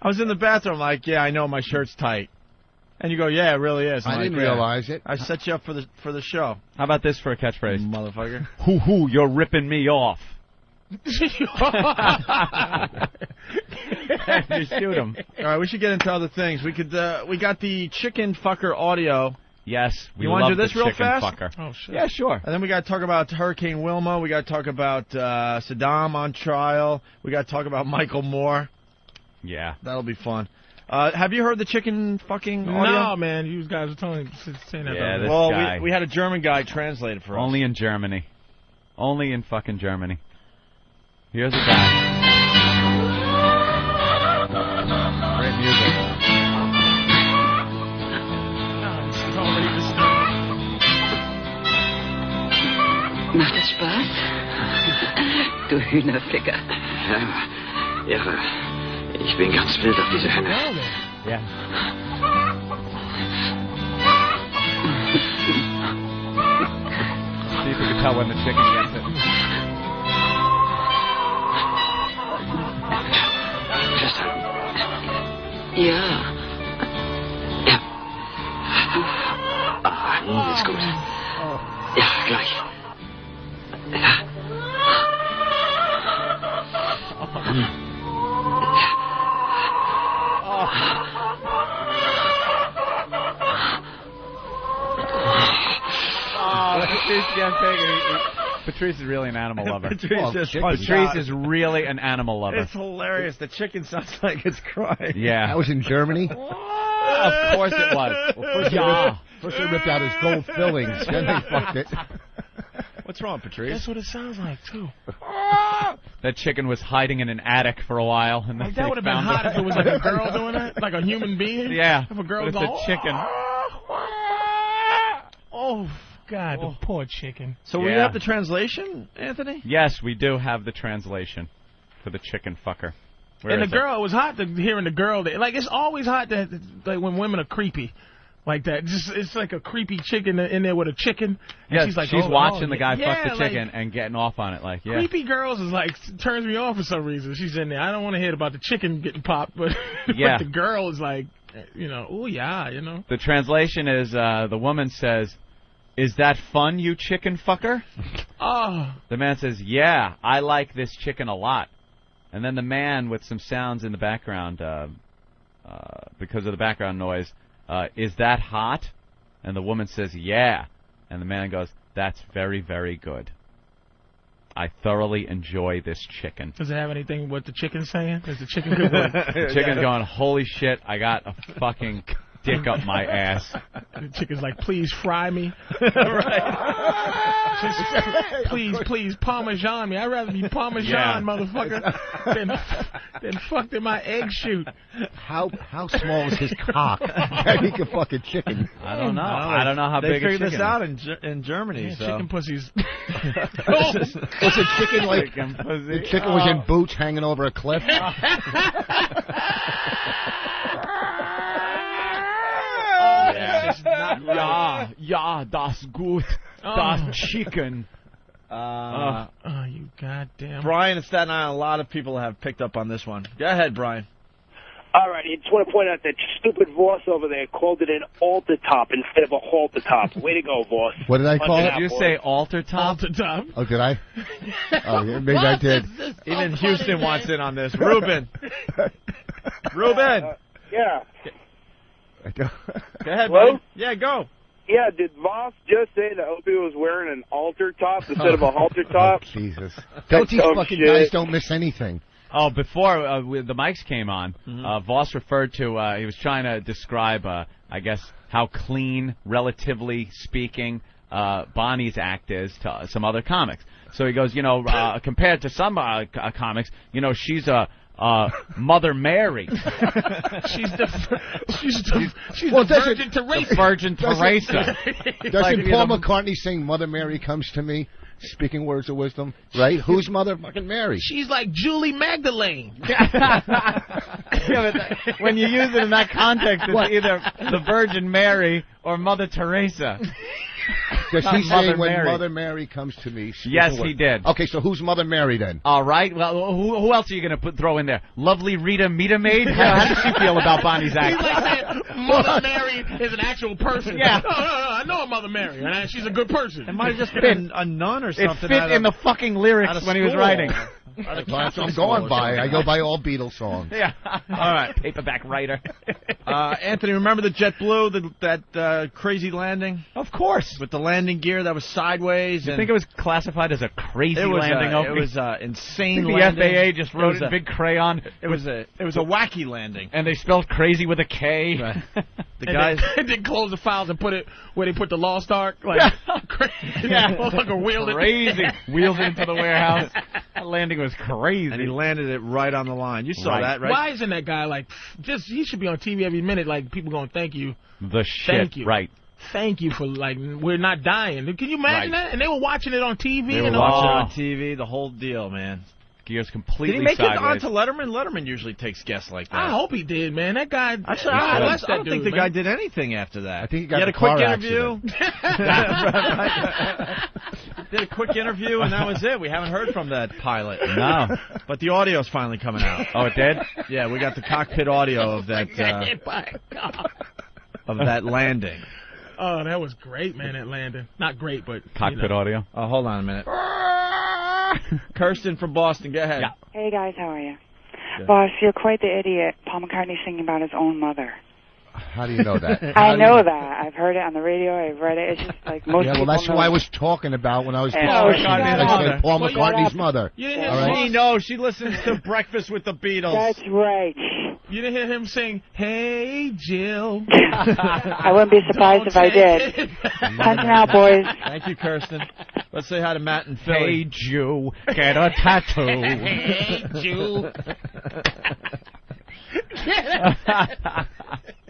Speaker 1: I was in the bathroom like, yeah, I know my shirt's tight. And you go, yeah, it really is. I'm
Speaker 8: I
Speaker 1: like,
Speaker 8: didn't
Speaker 1: yeah.
Speaker 8: realize it.
Speaker 1: I set you up for the show.
Speaker 3: How about this for a catchphrase?
Speaker 1: Motherfucker.
Speaker 3: Hoo, you're ripping me off. You shoot him.
Speaker 1: All right, we should get into other things. We could. We got the chicken fucker audio.
Speaker 3: Yes, we
Speaker 1: You want
Speaker 3: love
Speaker 1: to do this
Speaker 3: the
Speaker 1: real
Speaker 3: chicken
Speaker 1: fast?
Speaker 3: fucker.
Speaker 2: Oh shit.
Speaker 3: Yeah, sure.
Speaker 1: And then we got to talk about Hurricane Wilma. We got to talk about Saddam on trial. We got to talk about Michael Moore.
Speaker 3: Yeah.
Speaker 1: That'll be fun. Have you heard the chicken fucking audio?
Speaker 2: No, man. You guys are saying that.
Speaker 3: Yeah,
Speaker 2: the
Speaker 3: this
Speaker 1: Well,
Speaker 3: guy.
Speaker 1: we had a German guy translate it for us.
Speaker 3: Only in Germany. Only in fucking Germany. Here's a guy.
Speaker 14: Spaß? Du Hühnerficker.
Speaker 15: Ja, irre. Ich bin ganz wild auf diese Henne.
Speaker 3: Ja. See if you can tell when the chicken gets it.
Speaker 15: Ja. Ja. Ah, nun ist gut. Ja, gleich. Ja.
Speaker 3: Patrice is really an animal lover.
Speaker 1: Patrice
Speaker 3: is really an animal lover.
Speaker 1: It's hilarious. The chicken sounds like it's crying.
Speaker 3: Yeah.
Speaker 8: That was in Germany?
Speaker 3: Of course it was.
Speaker 8: Well, first they ripped out his gold fillings, then they fucked it.
Speaker 1: What's wrong, Patrice?
Speaker 2: That's what it sounds like, too.
Speaker 3: That chicken was hiding in an attic for a while. And
Speaker 2: Like, that would have been hot if it was like a girl doing it, like a human being.
Speaker 3: Yeah.
Speaker 2: If a girl
Speaker 3: It's
Speaker 2: goes,
Speaker 3: a chicken.
Speaker 2: Oh, God, the poor chicken.
Speaker 1: So we have the translation, Anthony?
Speaker 3: Yes, we do have the translation for the chicken fucker. Where
Speaker 2: And
Speaker 3: is
Speaker 2: the girl, it was hot hearing the girl. Like, it's always hot like when women are creepy. Like that. It's like a creepy chicken in there with a chicken. And
Speaker 3: Yeah,
Speaker 2: she's like,
Speaker 3: watching the guy
Speaker 2: yeah,
Speaker 3: fuck the chicken and getting off on it. Like, yeah.
Speaker 2: Creepy girls is like, turns me off for some reason. She's in there. I don't want to hear about the chicken getting popped, but,
Speaker 3: Yeah.
Speaker 2: but the girl is like, oh yeah,
Speaker 3: The translation is the woman says, "Is that fun, you chicken fucker?"
Speaker 2: Oh.
Speaker 3: The man says, "Yeah, I like this chicken a lot." And then the man with some sounds in the background, because of the background noise, "Is that hot?" And the woman says, "Yeah." And the man goes, "That's very, very good. I thoroughly enjoy this chicken."
Speaker 2: Does it have anything what the chicken's saying? Is the chicken good?
Speaker 3: The chicken's going, "Holy shit, I got a fucking dick up my ass."
Speaker 2: The chicken's like, "Please fry me." Please Parmesan me. I'd rather be Parmesan, motherfucker, than fucked in my egg shoot.
Speaker 8: How small is his cock that he can fuck a chicken?
Speaker 3: I don't know. I don't know how big a chicken
Speaker 1: They figured this out
Speaker 3: is.
Speaker 1: in Germany.
Speaker 2: Yeah,
Speaker 1: so.
Speaker 2: chicken pussies.
Speaker 8: Was the chicken like the chicken was in boots hanging over a cliff?
Speaker 3: Ja, das gut. Das chicken.
Speaker 2: You goddamn.
Speaker 1: Brian in Staten Island, a lot of people have picked up on this one. Go ahead, Brian.
Speaker 11: All right, I just want to point out that stupid Voss over there called it an altar top instead of a halter top. Way to go, Voss.
Speaker 8: What did I call it?
Speaker 3: Did you say altar top?
Speaker 2: Altar top.
Speaker 8: Oh, did I? Oh, yeah, maybe I did.
Speaker 1: Even Houston wants in on this. Ruben.
Speaker 10: Yeah.
Speaker 1: Go ahead,
Speaker 10: Hello?
Speaker 1: buddy. Yeah, go.
Speaker 10: Yeah, did Voss just say that Opie was wearing an altar top instead of a halter top?
Speaker 8: Jesus. These fucking guys don't miss anything.
Speaker 3: Oh, before the mics came on, Voss referred to, he was trying to describe, I guess, how clean, relatively speaking, Bonnie's act is to some other comics. So he goes, compared to some comics, she's a Mother Mary. she's the Virgin Teresa. The Virgin Teresa.
Speaker 8: Doesn't Paul McCartney sing "Mother Mary comes to me"? Speaking words of wisdom, right? Who's Mother fucking Mary?
Speaker 2: She's like Julie Magdalene.
Speaker 3: When you use it in that context, it's either the Virgin Mary or Mother Teresa.
Speaker 8: Does he say when
Speaker 3: Mary.
Speaker 8: Mother Mary comes to me?
Speaker 3: Yes, he did.
Speaker 8: Okay, so who's Mother Mary then?
Speaker 3: All right. Well, who else are you going to throw in there? Lovely Rita Meter Maid? How does she feel about Bonnie's act?
Speaker 2: He's like saying Mother Mary is an actual person.
Speaker 3: Yeah.
Speaker 2: No, I know a Mother Mary, and she's a good person.
Speaker 1: It might have just been a nun or something.
Speaker 3: It fit in the fucking lyrics when he was writing.
Speaker 8: That's what I'm going by. I go by all Beatles songs.
Speaker 3: Yeah.
Speaker 1: All right.
Speaker 3: Paperback writer.
Speaker 1: Anthony, remember the JetBlue, that crazy landing?
Speaker 3: Of course.
Speaker 1: With the landing gear that was sideways.
Speaker 3: You think it was classified as a crazy landing?
Speaker 1: It was insane
Speaker 3: the
Speaker 1: landing.
Speaker 3: FAA just wrote it in big crayon.
Speaker 1: It was a wacky landing.
Speaker 3: And they spelled crazy with a K.
Speaker 1: Right.
Speaker 2: The guys did close the files and put it where they put the Lost Ark. Like, crazy.
Speaker 3: Yeah.
Speaker 2: Motherfucker wheeled it.
Speaker 3: Crazy. Wheeled it into the warehouse. That landing was crazy.
Speaker 1: And he landed it right on the line. You saw that, right?
Speaker 2: Why isn't that guy like, he should be on TV every minute, like people going, thank you.
Speaker 3: The shit.
Speaker 2: Thank you.
Speaker 3: Right.
Speaker 2: thank you for, like, we're not dying. Can you imagine that? And they were watching it on TV.
Speaker 1: They were watching it on TV, the whole deal, man.
Speaker 3: Gears completely
Speaker 1: Did he make
Speaker 3: sideways.
Speaker 1: it onto Letterman? Letterman usually takes guests like that.
Speaker 2: I hope he did, man. That guy.
Speaker 1: I don't think the guy did anything after that.
Speaker 8: I think he
Speaker 1: had
Speaker 8: got
Speaker 1: a
Speaker 8: a car
Speaker 1: quick interview.
Speaker 8: accident.
Speaker 1: Did a quick interview, and that was it. We haven't heard from that pilot.
Speaker 3: No.
Speaker 1: But the audio's finally coming out.
Speaker 3: Oh, it did?
Speaker 1: Yeah, we got the cockpit audio of that of that landing.
Speaker 2: Oh, that was great, man, that landing. Not great, but...
Speaker 3: Cockpit audio.
Speaker 1: Oh, hold on a minute. Kirsten from Boston, go ahead.
Speaker 3: Yeah.
Speaker 16: Hey, guys, how are you?
Speaker 1: Good.
Speaker 16: Boss, you're quite the idiot. Paul McCartney's singing about his own mother.
Speaker 8: How do you know that?
Speaker 16: I know that. I've heard it on the radio. I've read it. It's just like most
Speaker 8: Yeah,
Speaker 16: people
Speaker 8: well, that's
Speaker 16: know.
Speaker 8: who I was talking about when I was
Speaker 16: Oh,
Speaker 8: talking.
Speaker 16: shut
Speaker 8: I
Speaker 16: up.
Speaker 8: said Paul McCartney's mother.
Speaker 2: You
Speaker 8: All right?
Speaker 1: She knows. She listens to Breakfast with the Beatles.
Speaker 16: That's right.
Speaker 2: You didn't hear him sing, "Hey, Jill."
Speaker 16: I wouldn't be surprised if I did. Punching out, boys.
Speaker 1: Thank you, Kirsten. Let's say hi to Matt and Philly.
Speaker 3: Hey, Jew, get a tattoo.
Speaker 2: Hey, Jew.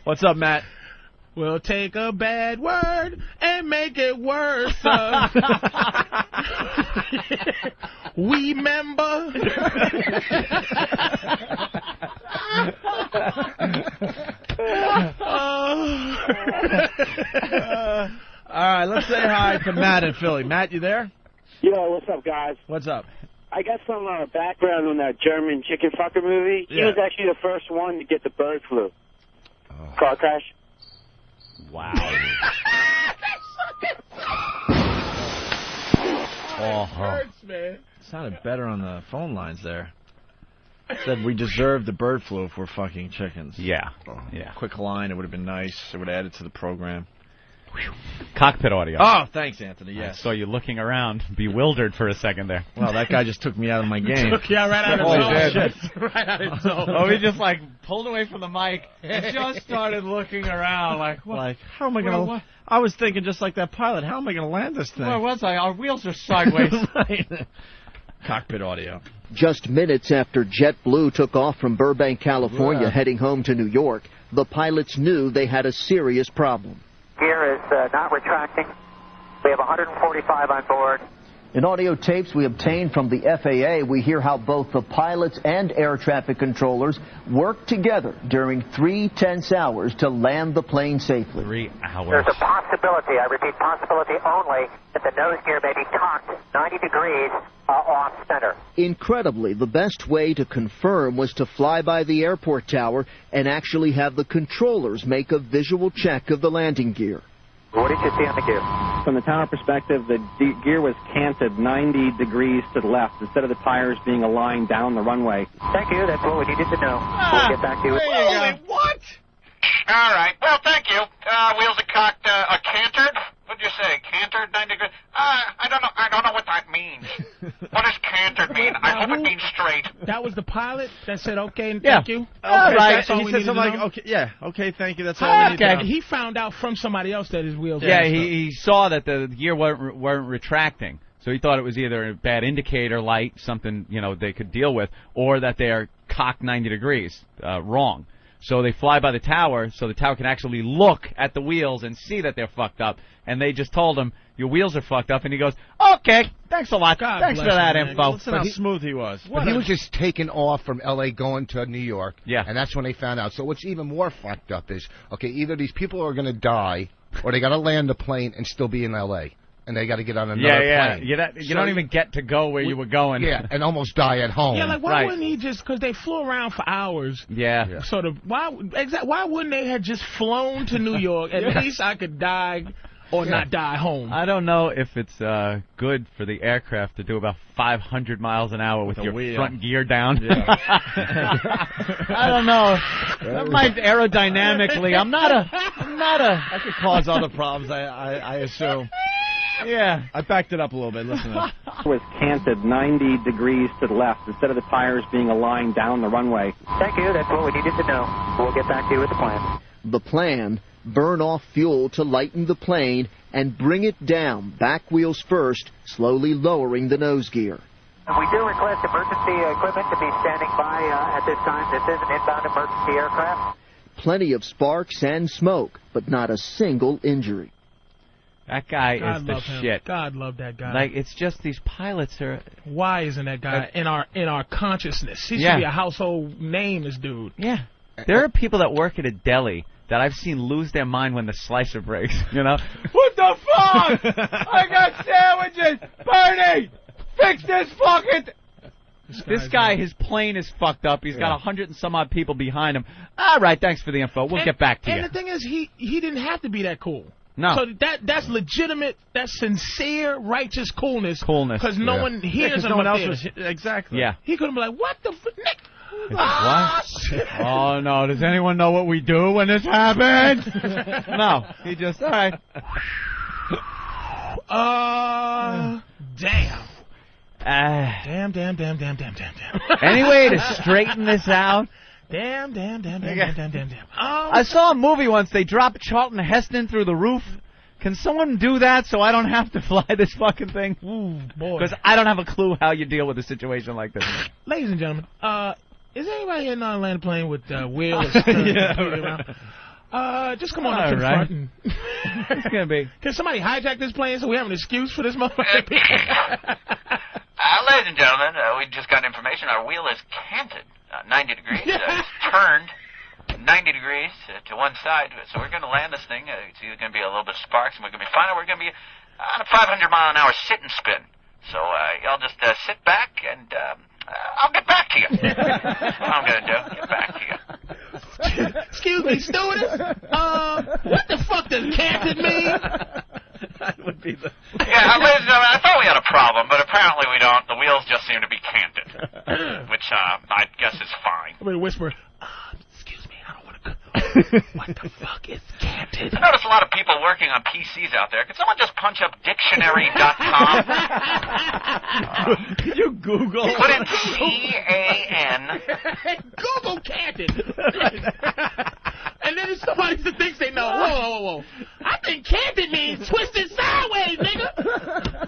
Speaker 1: What's up, Matt?
Speaker 2: We'll take a bad word and make it worse. We member.
Speaker 1: All right, let's say hi to Matt and Philly. Matt, you there?
Speaker 11: Yo, what's up, guys?
Speaker 1: What's up?
Speaker 11: I got some background on that German chicken fucker movie. He
Speaker 1: Yeah.
Speaker 11: was actually the first one to get the bird flu. Car crash.
Speaker 3: Wow.
Speaker 2: Hurts, man.
Speaker 1: Sounded better on the phone lines there. Said we deserve the bird flu if we're fucking chickens.
Speaker 3: Yeah. Yeah.
Speaker 1: Quick line, it would have been nice. It would have added to the program.
Speaker 3: Cockpit audio.
Speaker 1: Oh, thanks, Anthony.
Speaker 3: I
Speaker 1: Yes.
Speaker 3: saw you looking around, bewildered for a second there.
Speaker 1: Well, that guy just took me out of my game.
Speaker 2: Took you right out of
Speaker 1: Oh,
Speaker 2: zone.
Speaker 1: shit.
Speaker 2: Right out of zone.
Speaker 3: Oh, he just like pulled away from the mic and just started looking around like, what?
Speaker 1: Like, how am I
Speaker 3: Well,
Speaker 1: going
Speaker 3: what?
Speaker 1: to... I was thinking just like that pilot, how am I going to land this thing?
Speaker 3: Where was I? Our wheels are sideways.
Speaker 1: Right. Cockpit audio.
Speaker 17: Just minutes after JetBlue took off from Burbank, California, heading home to New York, the pilots knew they had a serious problem.
Speaker 18: Gear is not retracting. We have 145 on board.
Speaker 17: In audio tapes we obtained from the FAA, we hear how both the pilots and air traffic controllers worked together during 3 tense hours to land the plane safely.
Speaker 3: 3 hours.
Speaker 18: There's a possibility, I repeat, possibility only, that the nose gear may be cocked 90 degrees off center.
Speaker 17: Incredibly, the best way to confirm was to fly by the airport tower and actually have the controllers make a visual check of the landing gear.
Speaker 18: What did you see on the gear?
Speaker 19: From the tower perspective, the gear was canted 90 degrees to the left instead of the tires being aligned down the runway.
Speaker 18: Thank you. That's what we needed to know. We'll get back to you.
Speaker 1: Holy what?
Speaker 9: All right. Well, thank you. Wheels are cocked, cantered. What'd you say? Cantered 90 degrees? I don't know. I don't know what that means. What does cantered mean? I hope it means straight.
Speaker 2: That was the pilot that said, okay, and thank you?
Speaker 1: Okay,
Speaker 2: Right. That's all
Speaker 1: he
Speaker 2: we
Speaker 1: said
Speaker 2: needed
Speaker 1: something
Speaker 2: to
Speaker 1: like,
Speaker 2: know?
Speaker 1: okay, yeah, okay, thank you, that's all we need to know.
Speaker 2: He found out from somebody else that his wheels
Speaker 3: Yeah,
Speaker 2: were
Speaker 3: he saw that the gear weren't retracting. So he thought it was either a bad indicator light, something, they could deal with, or that they are cocked 90 degrees wrong. So they fly by the tower, so the tower can actually look at the wheels and see that they're fucked up. And they just told him, your wheels are fucked up. And he goes, okay, thanks a lot. Thanks for that info.
Speaker 1: Listen how smooth he was.
Speaker 8: But he was just taking off from L.A. going to New York.
Speaker 3: Yeah.
Speaker 8: And that's when they found out. So what's even more fucked up is, okay, either these people are going to die, or they got to land the plane and still be in L.A. And they got to get on another plane.
Speaker 3: You don't even get to go where you were going.
Speaker 8: Yeah, and almost die at home.
Speaker 2: Yeah, like why wouldn't he just? Because they flew around for hours.
Speaker 3: Yeah.
Speaker 2: Sort of. Why wouldn't they have just flown to New York? At least I could die or not die home.
Speaker 3: I don't know if it's good for the aircraft to do about 500 miles an hour with your front gear down.
Speaker 1: Yeah.
Speaker 3: I don't know. That might aerodynamically. I'm not a.
Speaker 1: That could cause other problems, I assume.
Speaker 3: Yeah.
Speaker 1: I backed it up a little bit. Listen to this.
Speaker 19: It was canted 90 degrees to the left instead of the tires being aligned down the runway.
Speaker 18: Thank you. That's what we needed to know. We'll get back to you with the plan.
Speaker 17: The plan, burn off fuel to lighten the plane and bring it down, back wheels first, slowly lowering the nose gear.
Speaker 18: We do request emergency equipment to be standing by at this time. This is an inbound emergency aircraft.
Speaker 17: Plenty of sparks and smoke, but not a single injury.
Speaker 3: That guy
Speaker 2: God
Speaker 3: is the
Speaker 2: love him.
Speaker 3: shit.
Speaker 2: God love that guy.
Speaker 3: Like, it's just these pilots are...
Speaker 2: Why isn't that guy in our consciousness? He should be a household name, this dude.
Speaker 3: Yeah. There are people that work at a deli that I've seen lose their mind when the slicer breaks, you know? What the fuck? I got sandwiches! Bernie! Fix this fucking... This guy, his plane is fucked up. He's got 100 and some odd people behind him. All right, thanks for the info. We'll get back to you.
Speaker 2: And the thing is, he didn't have to be that cool.
Speaker 3: No.
Speaker 2: So that's legitimate, that's sincere, righteous coolness.
Speaker 3: Because
Speaker 2: no one hears him.
Speaker 1: No one else was... Exactly.
Speaker 3: Yeah.
Speaker 2: He could have been like, what the Nick?
Speaker 3: What? Oh, no. Does anyone know what we do when this happens? No. He just, all right.
Speaker 2: Damn. Damn.
Speaker 3: Any way to straighten this out?
Speaker 2: Damn.
Speaker 3: I saw a movie once. They dropped Charlton Heston through the roof. Can someone do that so I don't have to fly this fucking thing?
Speaker 2: Ooh, boy.
Speaker 3: Because I don't have a clue how you deal with a situation like this.
Speaker 2: Ladies and gentlemen, is anybody in on land plane with wheels? Just come on up to the front. And
Speaker 3: it's gonna be.
Speaker 2: Can somebody hijack this plane so we have an excuse for this motherfucker?
Speaker 20: Ladies and gentlemen, we just got information. Our wheel is canted 90 degrees. It's turned 90 degrees to one side. So we're going to land this thing. It's either going to be a little bit of sparks, and we're going to be fine, or we're going to be on a 500-mile-an-hour sit and spin. So y'all just sit back, and I'll get back to you. That's what I'm going to do. Get back to you.
Speaker 2: Excuse me, stewardess. What the fuck does canted mean?
Speaker 1: That would be the...
Speaker 20: Yeah, ladies and gentlemen, I thought we had a problem, but apparently we don't. The wheels just seem to be canted, which I guess is fine.
Speaker 2: I'm going to whisper, excuse me, I don't want to go. What the fuck is canted?
Speaker 20: I notice a lot of people working on PCs out there. Could someone just punch up dictionary.com?
Speaker 1: Could you Google?
Speaker 20: Put in C-A-N.
Speaker 2: Google canted. And then there's somebody that thinks they know. Whoa. I think canted means twisted sideways, nigga.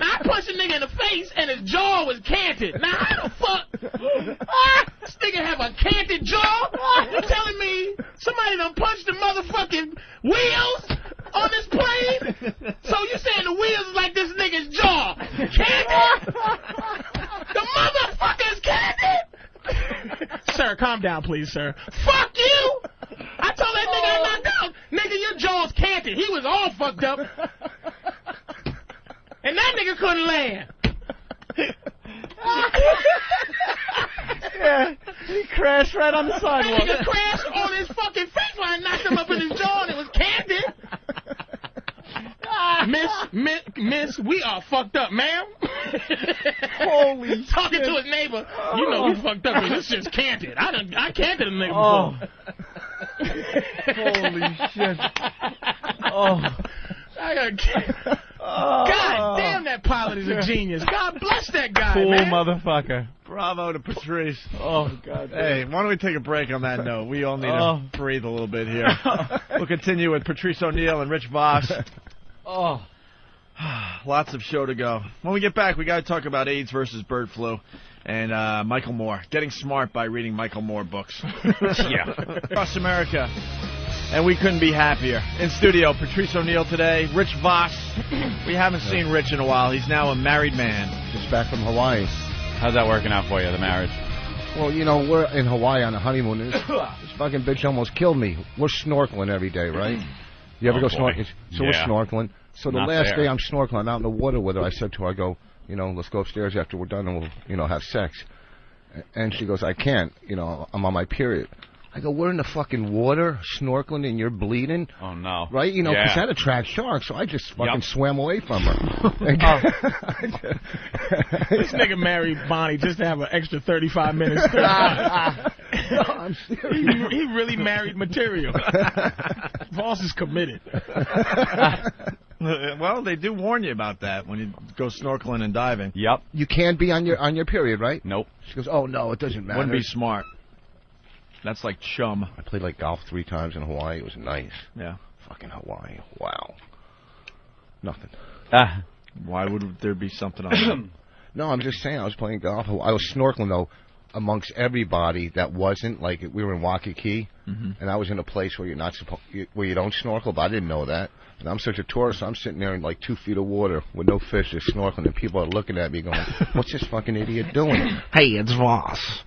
Speaker 2: Now, I punched a nigga in the face and his jaw was canted. Now, how the fuck? This nigga have a canted jaw? You telling me somebody done punched the motherfucking wheels on this plane? So you saying the wheels is like this nigga's jaw? Canted? The motherfucker's canted? Sir, calm down, please, sir. Fuck you! I told that nigga I knocked out. Nigga, your jaw's canted. He was all fucked up. And that nigga couldn't land.
Speaker 3: Yeah, he crashed right on the sidewalk.
Speaker 2: That nigga crashed on his fucking face line, knocked him up in his jaw, and it was canted. Miss, we are fucked up, ma'am.
Speaker 3: Holy
Speaker 2: Talking to his neighbor, you know we fucked up because this shit's canted. I canted a nigga before.
Speaker 3: Holy shit.
Speaker 2: God damn, that pilot is a genius. God bless that guy,
Speaker 3: cool
Speaker 2: man.
Speaker 3: Motherfucker.
Speaker 1: Bravo to Patrice.
Speaker 3: Oh, God.
Speaker 1: Hey, why don't we take a break on that note? We all need to breathe a little bit here. We'll continue with Patrice O'Neill and Rich Voss. Lots of show to go. When we get back, we got to talk about AIDS versus bird flu and Michael Moore. Getting smart by reading Michael Moore books. Yeah. Across America. And we couldn't be happier. In studio, Patrice O'Neill today, Rich Voss. We haven't seen Rich in a while. He's now a married man.
Speaker 8: Just back from Hawaii.
Speaker 3: How's that working out for you, the marriage?
Speaker 8: Well, you know, we're in Hawaii on a honeymoon. This fucking bitch almost killed me. We're snorkeling every day, right? You ever go snorkeling? So we're snorkeling. So the last day I'm snorkeling, I'm out in the water with her. I said to her, I go, you know, let's go upstairs after we're done and we'll, you know, have sex. And she goes, I can't. You know, I'm on my period. I go, we're in the fucking water, snorkeling, and you're bleeding.
Speaker 3: Oh, no.
Speaker 8: Right? You know, because that attracts sharks, so I just fucking swam away from her.
Speaker 2: This nigga married Bonnie just to have an extra 35 minutes.
Speaker 8: I'm serious.
Speaker 2: He really married material. Voss is committed.
Speaker 1: Well, they do warn you about that when you go snorkeling and diving.
Speaker 3: Yep.
Speaker 8: You can't be on your period, right?
Speaker 3: Nope.
Speaker 8: She goes, oh, no, it doesn't matter.
Speaker 1: Wouldn't be smart. That's like chum.
Speaker 8: I played like golf 3 times in Hawaii. It was nice.
Speaker 1: Yeah.
Speaker 8: Fucking Hawaii. Wow. Nothing.
Speaker 1: Why would there be something on that?
Speaker 8: No, I'm just saying. I was playing golf. I was snorkeling, though. amongst everybody that wasn't, like, we were in Waikiki, and I was in a place where where you don't snorkel, but I didn't know that. And I'm such a tourist, I'm sitting there in like 2 feet of water with no fish, just snorkeling, and people are looking at me going, what's this fucking idiot doing?
Speaker 1: Hey, it's Voss.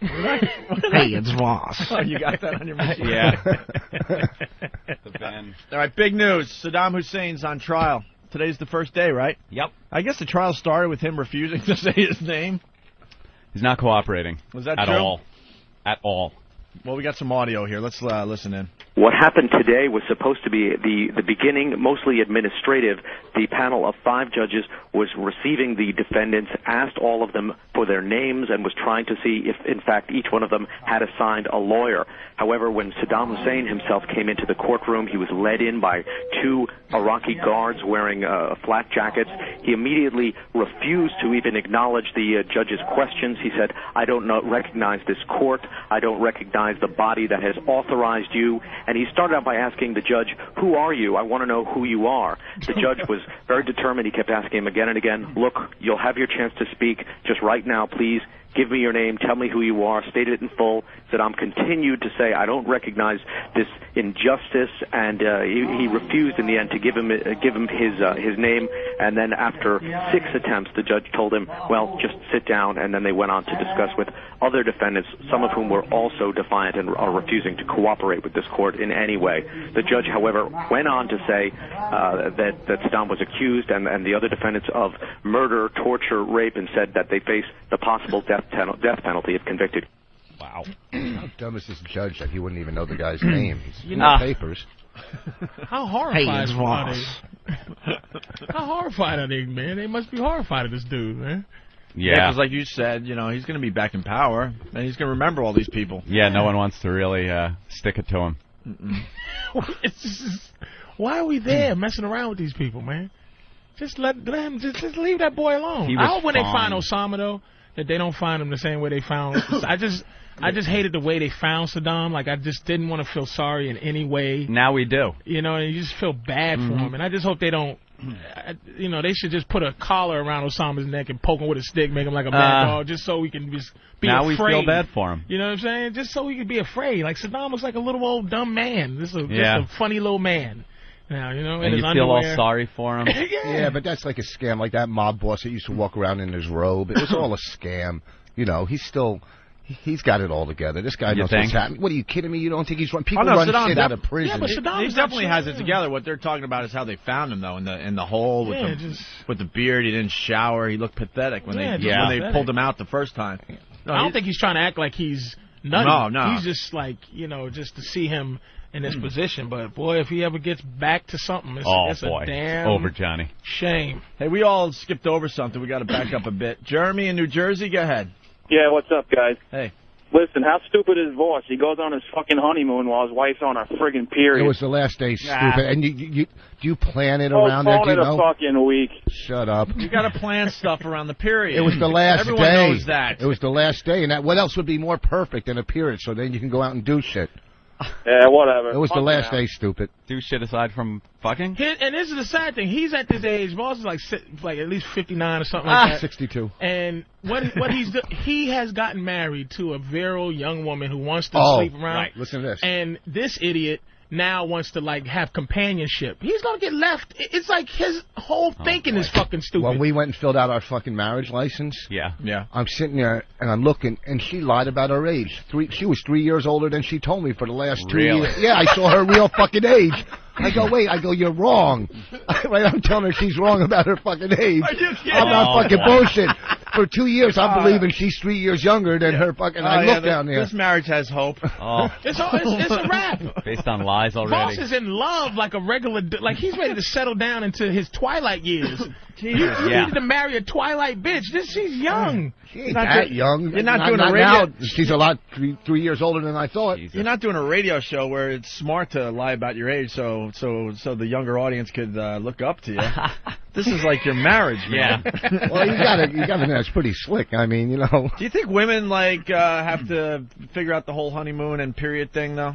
Speaker 1: Hey, it's Voss. Oh, you got that on your machine?
Speaker 3: Yeah. The van.
Speaker 1: All right, big news. Saddam Hussein's on trial. Today's the first day, right?
Speaker 3: Yep.
Speaker 1: I guess the trial started with him refusing to say his name.
Speaker 3: He's not cooperating.
Speaker 1: Was that
Speaker 3: at
Speaker 1: true?
Speaker 3: all? At all.
Speaker 1: Well, we got some audio here. Let's listen in.
Speaker 21: What happened today was supposed to be the beginning, mostly administrative. The panel of 5 judges was receiving the defendants, asked all of them for their names, and was trying to see if, in fact, each one of them had assigned a lawyer. However, when Saddam Hussein himself came into the courtroom, he was led in by 2 Iraqi guards wearing flat jackets. He immediately refused to even acknowledge the judge's questions. He said, I don't recognize this court. I don't recognize the body that has authorized you. And he started out by asking the judge, who are you? I want to know who you are. The judge was very determined. He kept asking him again and again, look, you'll have your chance to speak just right now, please. Give me your name, tell me who you are, state it in full. Saddam continued to say, I don't recognize this injustice, and he refused in the end to give him his name. And then after 6 attempts, the judge told him, well, just sit down, and then they went on to discuss with other defendants, some of whom were also defiant and are refusing to cooperate with this court in any way. The judge, however, went on to say that Saddam was accused and the other defendants of murder, torture, rape, and said that they face the possible death penalty if convicted.
Speaker 3: Wow.
Speaker 8: How dumb is this judge that he wouldn't even know the guy's name? He's in the papers.
Speaker 2: How horrified
Speaker 1: are
Speaker 2: they? How horrified are they, man? They must be horrified of this dude, man.
Speaker 1: Yeah, because like you said, you know, he's going to be back in power, and he's going to remember all these people.
Speaker 3: Yeah, no one wants to really stick it to him.
Speaker 2: It's just, why are we there messing around with these people, man? Just let him, just leave that boy alone. I hope when they find Osama, though, that they don't find him the same way they found. I just hated the way they found Saddam. Like, I just didn't want to feel sorry in any way.
Speaker 3: Now we do.
Speaker 2: You know, and you just feel bad for him. And I just hope they don't. You know, they should just put a collar around Osama's neck and poke him with a stick, make him like a bad dog, just so we can just be
Speaker 3: now
Speaker 2: afraid.
Speaker 3: Now we feel bad for him.
Speaker 2: You know what I'm saying? Just so we can be afraid. Like, Saddam was like a little old dumb man. Just a funny little man. Now, you know,
Speaker 3: and you feel all sorry for him.
Speaker 8: Yeah, but that's like a scam, like that mob boss that used to walk around in his robe. It was all a scam. You know, he's got it all together. This guy knows what's happening. What, are you kidding me? You don't think he's running? People run shit out of prison.
Speaker 2: Yeah, but Saddam
Speaker 1: he definitely has it together. What they're talking about is how they found him, though, in the hole with the beard. He didn't shower. He looked pathetic when they pulled him out the first time. No,
Speaker 2: I don't think he's trying to act like he's nutty.
Speaker 1: No.
Speaker 2: He's just like, you know, just to see him in this position. But, boy, if he ever gets back to something, it's a damn
Speaker 3: over, Johnny.
Speaker 2: Shame.
Speaker 1: Hey, we all skipped over something. We got to back up a bit. Jeremy in New Jersey, go ahead.
Speaker 12: Yeah, what's up, guys?
Speaker 1: Hey.
Speaker 12: Listen, how stupid is Voss? He goes on his fucking honeymoon while his wife's on her friggin' period.
Speaker 8: It was the last day, stupid. And do you plan it around there? Do you know?
Speaker 12: A fucking week.
Speaker 8: Shut up.
Speaker 1: You got to plan stuff around the period.
Speaker 8: It was the last
Speaker 1: Everyone
Speaker 8: day.
Speaker 1: Everyone knows that.
Speaker 8: It was the last day, and what else would be more perfect than a period? So then you can go out and do shit.
Speaker 12: Yeah, whatever.
Speaker 8: It was the last day, stupid.
Speaker 3: Do shit aside from fucking?
Speaker 2: And this is the sad thing. He's at this age. Voss is like at least 59 or something like that.
Speaker 8: 62.
Speaker 2: And he has gotten married to a virile young woman who wants to sleep around.
Speaker 8: Right. Listen to this.
Speaker 2: And this idiot now wants to, like, have companionship. He's going to get left. It's like his whole thinking is fucking stupid.
Speaker 8: When we went and filled out our fucking marriage license, I'm sitting there and I'm looking, and she lied about her age. She was 3 years older than she told me for the last 2 years. Yeah, I saw her real fucking age. I go, wait. I go, you're wrong. Right, I'm telling her she's wrong about her fucking age.
Speaker 1: Are you kidding?
Speaker 8: I'm not fucking bullshit. For 2 years, I'm believing she's 3 years younger than her fucking. I look down there.
Speaker 1: This marriage has hope.
Speaker 2: It's a wrap.
Speaker 3: Based on lies already.
Speaker 2: Voss is in love like a regular. Like, he's ready to settle down into his twilight years. You needed to marry a twilight bitch. She's young.
Speaker 8: She ain't that young.
Speaker 1: You're not doing a radio.
Speaker 8: Now, she's a lot 3 years older than I thought.
Speaker 1: Jesus. You're not doing a radio show where it's smart to lie about your age, so the younger audience could look up to you. This is like your marriage, man.
Speaker 8: Yeah. Well, you gotta know it's pretty slick. I mean, you know.
Speaker 1: Do you think women have to figure out the whole honeymoon and period thing though?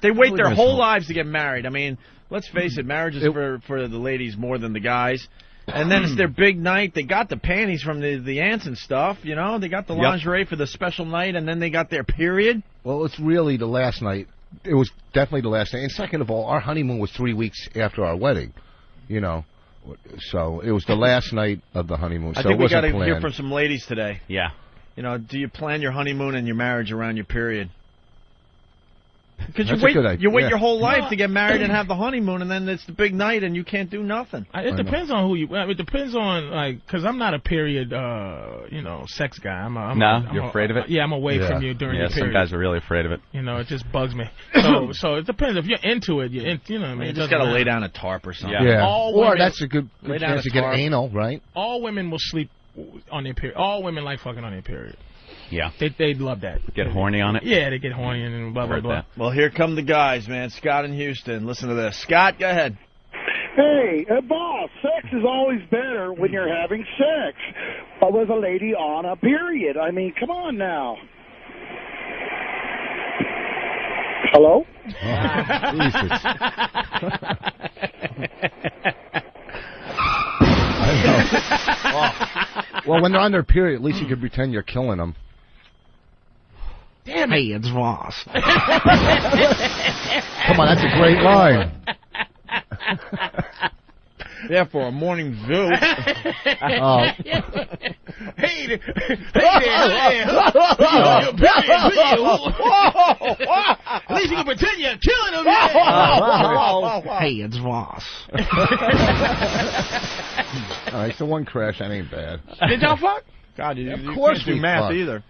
Speaker 1: They wait their whole lives to get married. I mean, let's face it, marriage is for the ladies more than the guys. And then it's their big night. They got the panties from the aunts and stuff, you know. They got the lingerie for the special night, and then they got their period.
Speaker 8: Well, it's really the last night. It was definitely the last night. And second of all, our honeymoon was 3 weeks after our wedding, you know. So it was the last night of the honeymoon.
Speaker 1: I
Speaker 8: So
Speaker 1: think
Speaker 8: it
Speaker 1: we got
Speaker 8: wasn't
Speaker 1: to
Speaker 8: planned.
Speaker 1: hear from some ladies today.
Speaker 3: Yeah.
Speaker 1: You know, do you plan your honeymoon and your marriage around your period? Because
Speaker 8: That's a good idea.
Speaker 1: you wait
Speaker 8: Yeah.
Speaker 1: your whole life to get married and have the honeymoon, and then it's the big night, and you can't do nothing.
Speaker 2: It depends on who you. It depends on because I'm not a period, sex guy.
Speaker 3: You're afraid of it.
Speaker 2: Yeah, I'm away from you during the period.
Speaker 3: Some guys are really afraid of it.
Speaker 2: You know, it just bugs me. So it depends. If you're into it, you know. What I mean,
Speaker 1: You just got to lay down a tarp or something.
Speaker 8: Yeah.
Speaker 2: All
Speaker 8: Or
Speaker 2: women-
Speaker 8: that's a good
Speaker 1: Lay down
Speaker 8: chance
Speaker 1: a
Speaker 8: to get
Speaker 1: tarp.
Speaker 8: anal, right?
Speaker 2: All women will sleep on their period. All women like fucking on their period.
Speaker 3: Yeah.
Speaker 2: They'd love that.
Speaker 3: Get horny on it?
Speaker 2: Yeah, they get horny and blah, blah, blah.
Speaker 1: Well, here come the guys, man. Scott in Houston. Listen to this. Scott, go ahead.
Speaker 7: Hey, boss, sex is always better when you're having sex with a lady on a period. I mean, come on now. Hello?
Speaker 8: Well, when they're on their period, at least you can pretend you're killing them.
Speaker 2: Damn it.
Speaker 1: Hey, it's Ross.
Speaker 8: Come on, that's a great line.
Speaker 1: Yeah, for a morning zoo.
Speaker 8: Oh.
Speaker 2: Hey there. At least you can pretend you're killing them.
Speaker 1: Hey, it's Ross.
Speaker 8: All right, so one crash, that ain't bad.
Speaker 2: Did y'all fuck?
Speaker 1: God, you
Speaker 8: Of course
Speaker 1: can't do
Speaker 8: we
Speaker 1: math
Speaker 8: fucked.
Speaker 1: either.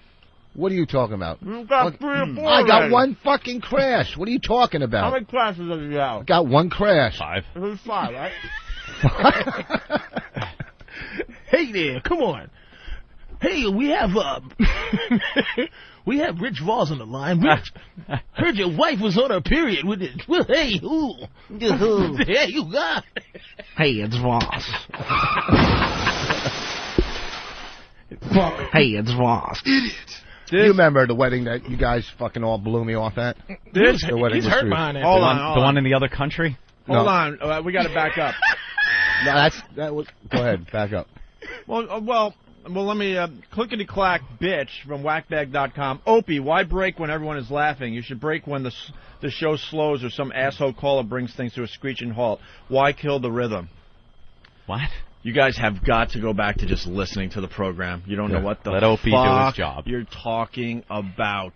Speaker 8: What are you talking about?
Speaker 1: You got 3 or 4
Speaker 8: I got
Speaker 1: already.
Speaker 8: one fucking crash. What are you talking
Speaker 1: How
Speaker 8: about?
Speaker 1: many classes have you got?
Speaker 8: Got one crash.
Speaker 3: 5.
Speaker 1: It was 5, right?
Speaker 2: Hey there, come on. Hey, we have Rich Voss on the line. Rich, heard your wife was on her period with it. Well, hey, who? Hey, you got.
Speaker 1: Hey, it's Ross. Hey, it's Ross.
Speaker 7: Idiot.
Speaker 8: You remember the wedding that you guys fucking all blew me off at?
Speaker 2: He's
Speaker 8: The wedding was
Speaker 2: hurt
Speaker 8: serious.
Speaker 2: behind it.
Speaker 1: Hold
Speaker 3: The
Speaker 1: on.
Speaker 3: one in the other country?
Speaker 1: Hold
Speaker 8: No.
Speaker 1: on. We got to back up.
Speaker 8: No, that was. Go ahead, back up.
Speaker 1: Well, let me clickety-clack bitch from whackbag.com. Opie, why break when everyone is laughing? You should break when the show slows or some asshole caller brings things to a screeching halt. Why kill the rhythm?
Speaker 3: What?
Speaker 1: You guys have got to go back to just listening to the program. You don't know what the
Speaker 3: Let Opie do his
Speaker 1: fuck
Speaker 3: job.
Speaker 1: you're talking about.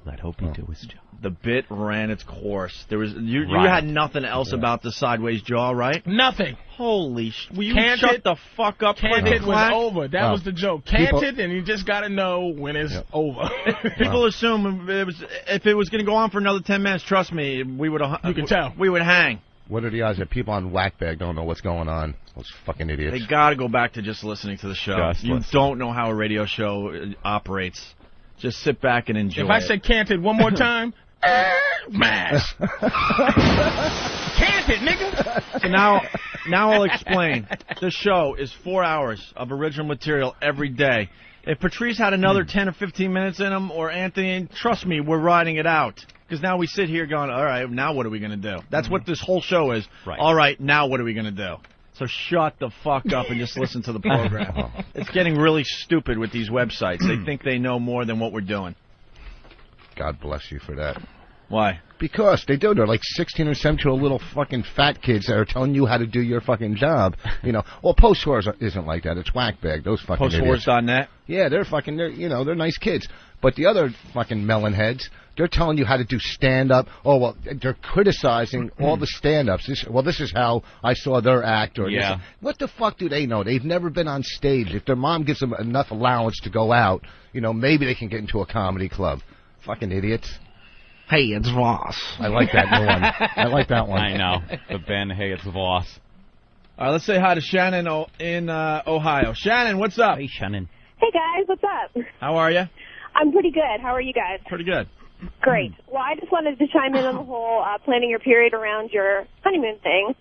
Speaker 3: Let Opie do his job.
Speaker 1: The bit ran its course. There was you
Speaker 3: Right.
Speaker 1: had nothing else about the sideways jaw, right?
Speaker 2: Nothing.
Speaker 1: Holy will you
Speaker 2: Canted-
Speaker 1: shut the fuck up?
Speaker 2: Canted was
Speaker 1: Click-clack?
Speaker 2: over. That was the joke. Canted, and you just got to know when it's over.
Speaker 1: People assume if it was going to go on for another 10 minutes, trust me, we would.
Speaker 2: You can tell.
Speaker 1: We would hang.
Speaker 8: What are the odds that people on Whackbag don't know what's going on? Those fucking idiots.
Speaker 1: They got to go back to just listening to the show.
Speaker 8: Just
Speaker 1: You
Speaker 8: listen.
Speaker 1: don't know how a radio show operates. Just sit back and enjoy
Speaker 2: If I
Speaker 1: it.
Speaker 2: say canted one more time, smash. Canted, nigga.
Speaker 1: So now I'll explain. The show is 4 hours of original material every day. If Patrice had another 10 or 15 minutes in him, or Anthony, trust me, we're riding it out. Because now we sit here going, all right, now what are we going to do? That's what this whole show is.
Speaker 3: Right.
Speaker 1: All right, now what are we going to do? So shut the fuck up and just listen to the program. It's getting really stupid with these websites. They think they know more than what we're doing.
Speaker 8: God bless you for that.
Speaker 1: Why?
Speaker 8: Because they do. They're like 16 or 17-year-old little fucking fat kids that are telling you how to do your fucking job. You know, well, Post Whores isn't like that. It's Whackbag. Those fucking idiots.
Speaker 1: Postwhores.net?
Speaker 8: Yeah, they're nice kids. But the other fucking melon heads, they're telling you how to do stand-up. Oh, well, they're criticizing all the stand-ups. This is how I saw their act. Or
Speaker 3: Yeah.
Speaker 8: this. What the fuck do they know? They've never been on stage. If their mom gives them enough allowance to go out, maybe they can get into a comedy club. Fucking idiots.
Speaker 1: Hey, it's Ross.
Speaker 8: I like that new one. I like that one.
Speaker 3: I know. The Ben Hey, it's Voss.
Speaker 1: All right, let's say hi to Shannon in Ohio. Shannon, what's up?
Speaker 3: Hey, Shannon.
Speaker 22: Hey, guys, what's up?
Speaker 1: How are you?
Speaker 22: I'm pretty good. How are you guys?
Speaker 1: Pretty good.
Speaker 22: Great. Well, I just wanted to chime in on the whole planning your period around your honeymoon thing.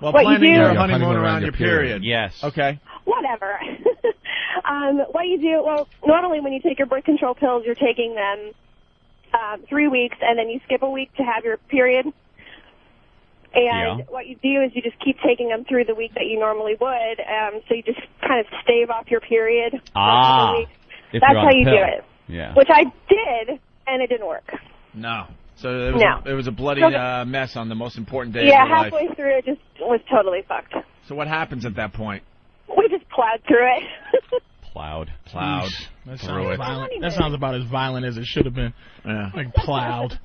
Speaker 1: Well,
Speaker 22: What you
Speaker 1: planning
Speaker 22: do-
Speaker 1: your honeymoon around your period.
Speaker 3: Yes.
Speaker 1: Okay.
Speaker 22: Whatever. What you do, well, normally when you take your birth control pills, you're taking them 3 weeks, and then you skip a week to have your period. And what you do is you just keep taking them through the week that you normally would. So you just kind of stave off your period.
Speaker 3: If
Speaker 22: That's
Speaker 3: you're on
Speaker 22: how
Speaker 3: the
Speaker 22: you
Speaker 3: pill.
Speaker 22: do it.
Speaker 3: Yeah.
Speaker 22: Which I did, and it didn't work.
Speaker 1: No. So it was a bloody mess on the most important day of
Speaker 22: Yeah,
Speaker 1: your life.
Speaker 22: halfway through it just was totally fucked.
Speaker 1: So what happens at that point?
Speaker 22: We just plowed through it.
Speaker 3: Plowed.
Speaker 2: That sounds violent. That sounds about as violent as it should have been.
Speaker 1: Yeah.
Speaker 2: Like plowed.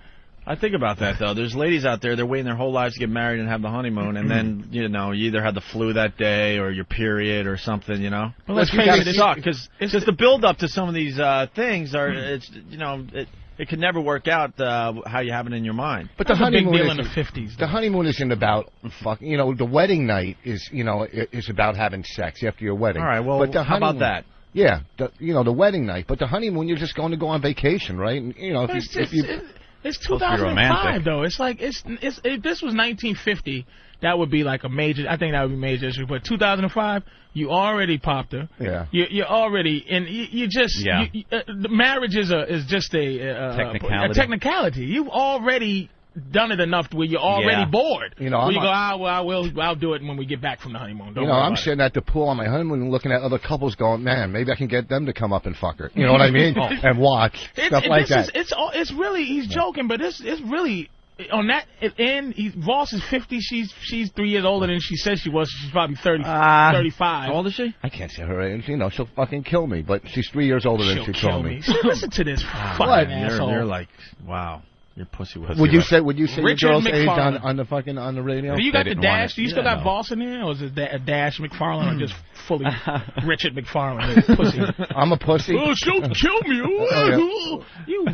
Speaker 1: I think about that, though. There's ladies out there, they're waiting their whole lives to get married and have the honeymoon, and then, you either had the flu that day or your period or something,
Speaker 2: Well, let's
Speaker 1: Which
Speaker 2: face it,
Speaker 1: suck, because the build-up to some of these things are, it can never work out how you have it in your mind.
Speaker 8: But the honeymoon
Speaker 2: big deal in the 50s.
Speaker 8: The honeymoon isn't about fucking. The wedding night is is about having sex after your wedding.
Speaker 1: All right, well,
Speaker 8: but the
Speaker 1: how about that?
Speaker 8: Yeah, the wedding night, but the honeymoon you're just going to go on vacation, right? And,
Speaker 2: It's 2005 though. It's like if this was 1950, that would be like a major. I think that would be a major issue. But 2005, you already popped her.
Speaker 8: Yeah.
Speaker 2: You're already and you just the marriage is just a technicality. You've already done it enough to where you're already bored. I'll do it when we get back from the honeymoon. Don't worry
Speaker 8: I'm
Speaker 2: about
Speaker 8: sitting at the pool on my honeymoon and looking at other couples going, man, maybe I can get them to come up and fuck her. You know what I mean? And watch stuff like that.
Speaker 2: It's really he's joking, but it's really on that end. Voss is 50. She's 3 years older than she said she was. She's probably 35.
Speaker 1: How old is she?
Speaker 8: I can't say her age. She'll fucking kill me. But she's 3 years older than she told me.
Speaker 2: See, listen to this fucking asshole.
Speaker 1: You're like, wow. Your pussy was.
Speaker 8: Would you say your girl's age
Speaker 2: McFarlane.
Speaker 8: on the radio?
Speaker 2: Do you got the dash? Do you still got Voss in there, or is it a dash McFarlane, or just fully Richard McFarlane? Pussy.
Speaker 8: I'm a pussy.
Speaker 2: Oh, she'll kill me. You.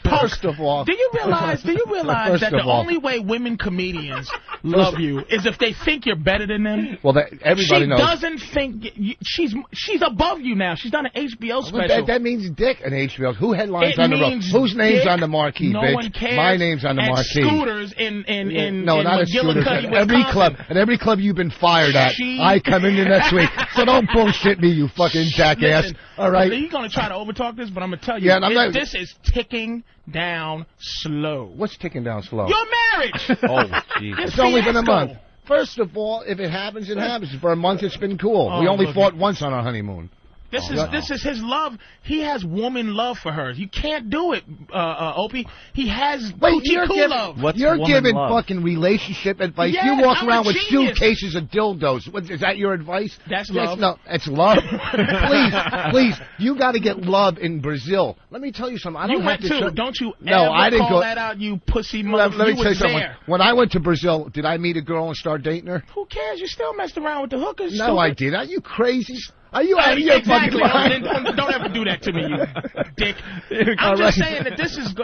Speaker 8: First of all,
Speaker 2: do you realize that the only way women comedians love you is if they think you're better than them?
Speaker 8: Well, everybody knows.
Speaker 2: She doesn't think she's above you now. She's done an HBO special.
Speaker 8: That means dick an HBO. Who headlines on the road? Whose name's on the marquee,
Speaker 2: no
Speaker 8: bitch?
Speaker 2: One cares.
Speaker 8: My name's on the marquee.
Speaker 2: Scooters in
Speaker 8: no, not at Scooters. Every club you've been fired at. I come in next week. So don't bullshit me, you fucking jackass.
Speaker 2: Listen,
Speaker 8: all right.
Speaker 2: You're gonna try to overtalk this, but I'm gonna tell you, this is ticking down slow.
Speaker 8: What's ticking down slow?
Speaker 2: Your marriage.
Speaker 8: Oh, jeez. It's only been a month. First of all, if it happens, it happens. For a month, it's been cool. We only fought once on our honeymoon.
Speaker 2: This is his love. He has woman love for her. You can't do it, Opie. He has love.
Speaker 8: You're giving fucking relationship advice.
Speaker 2: Yeah,
Speaker 8: you walk
Speaker 2: I'm
Speaker 8: around
Speaker 2: a
Speaker 8: with
Speaker 2: genius.
Speaker 8: suitcases of dildos. Is that your advice?
Speaker 2: That's love.
Speaker 8: No, it's love. please, you got to get love in Brazil. Let me tell you something. I don't have to.
Speaker 2: Don't you
Speaker 8: no,
Speaker 2: ever
Speaker 8: I didn't
Speaker 2: call
Speaker 8: go.
Speaker 2: that out, you pussy mother.
Speaker 8: Let me tell you something.
Speaker 2: There.
Speaker 8: When I went to Brazil, did I meet a girl and start dating her?
Speaker 2: Who cares? You still messed around with the hookers.
Speaker 8: No, I did. Are you crazy? Are you out of your fucking mind?
Speaker 2: Don't ever do that to me, you dick. I'm just saying that this is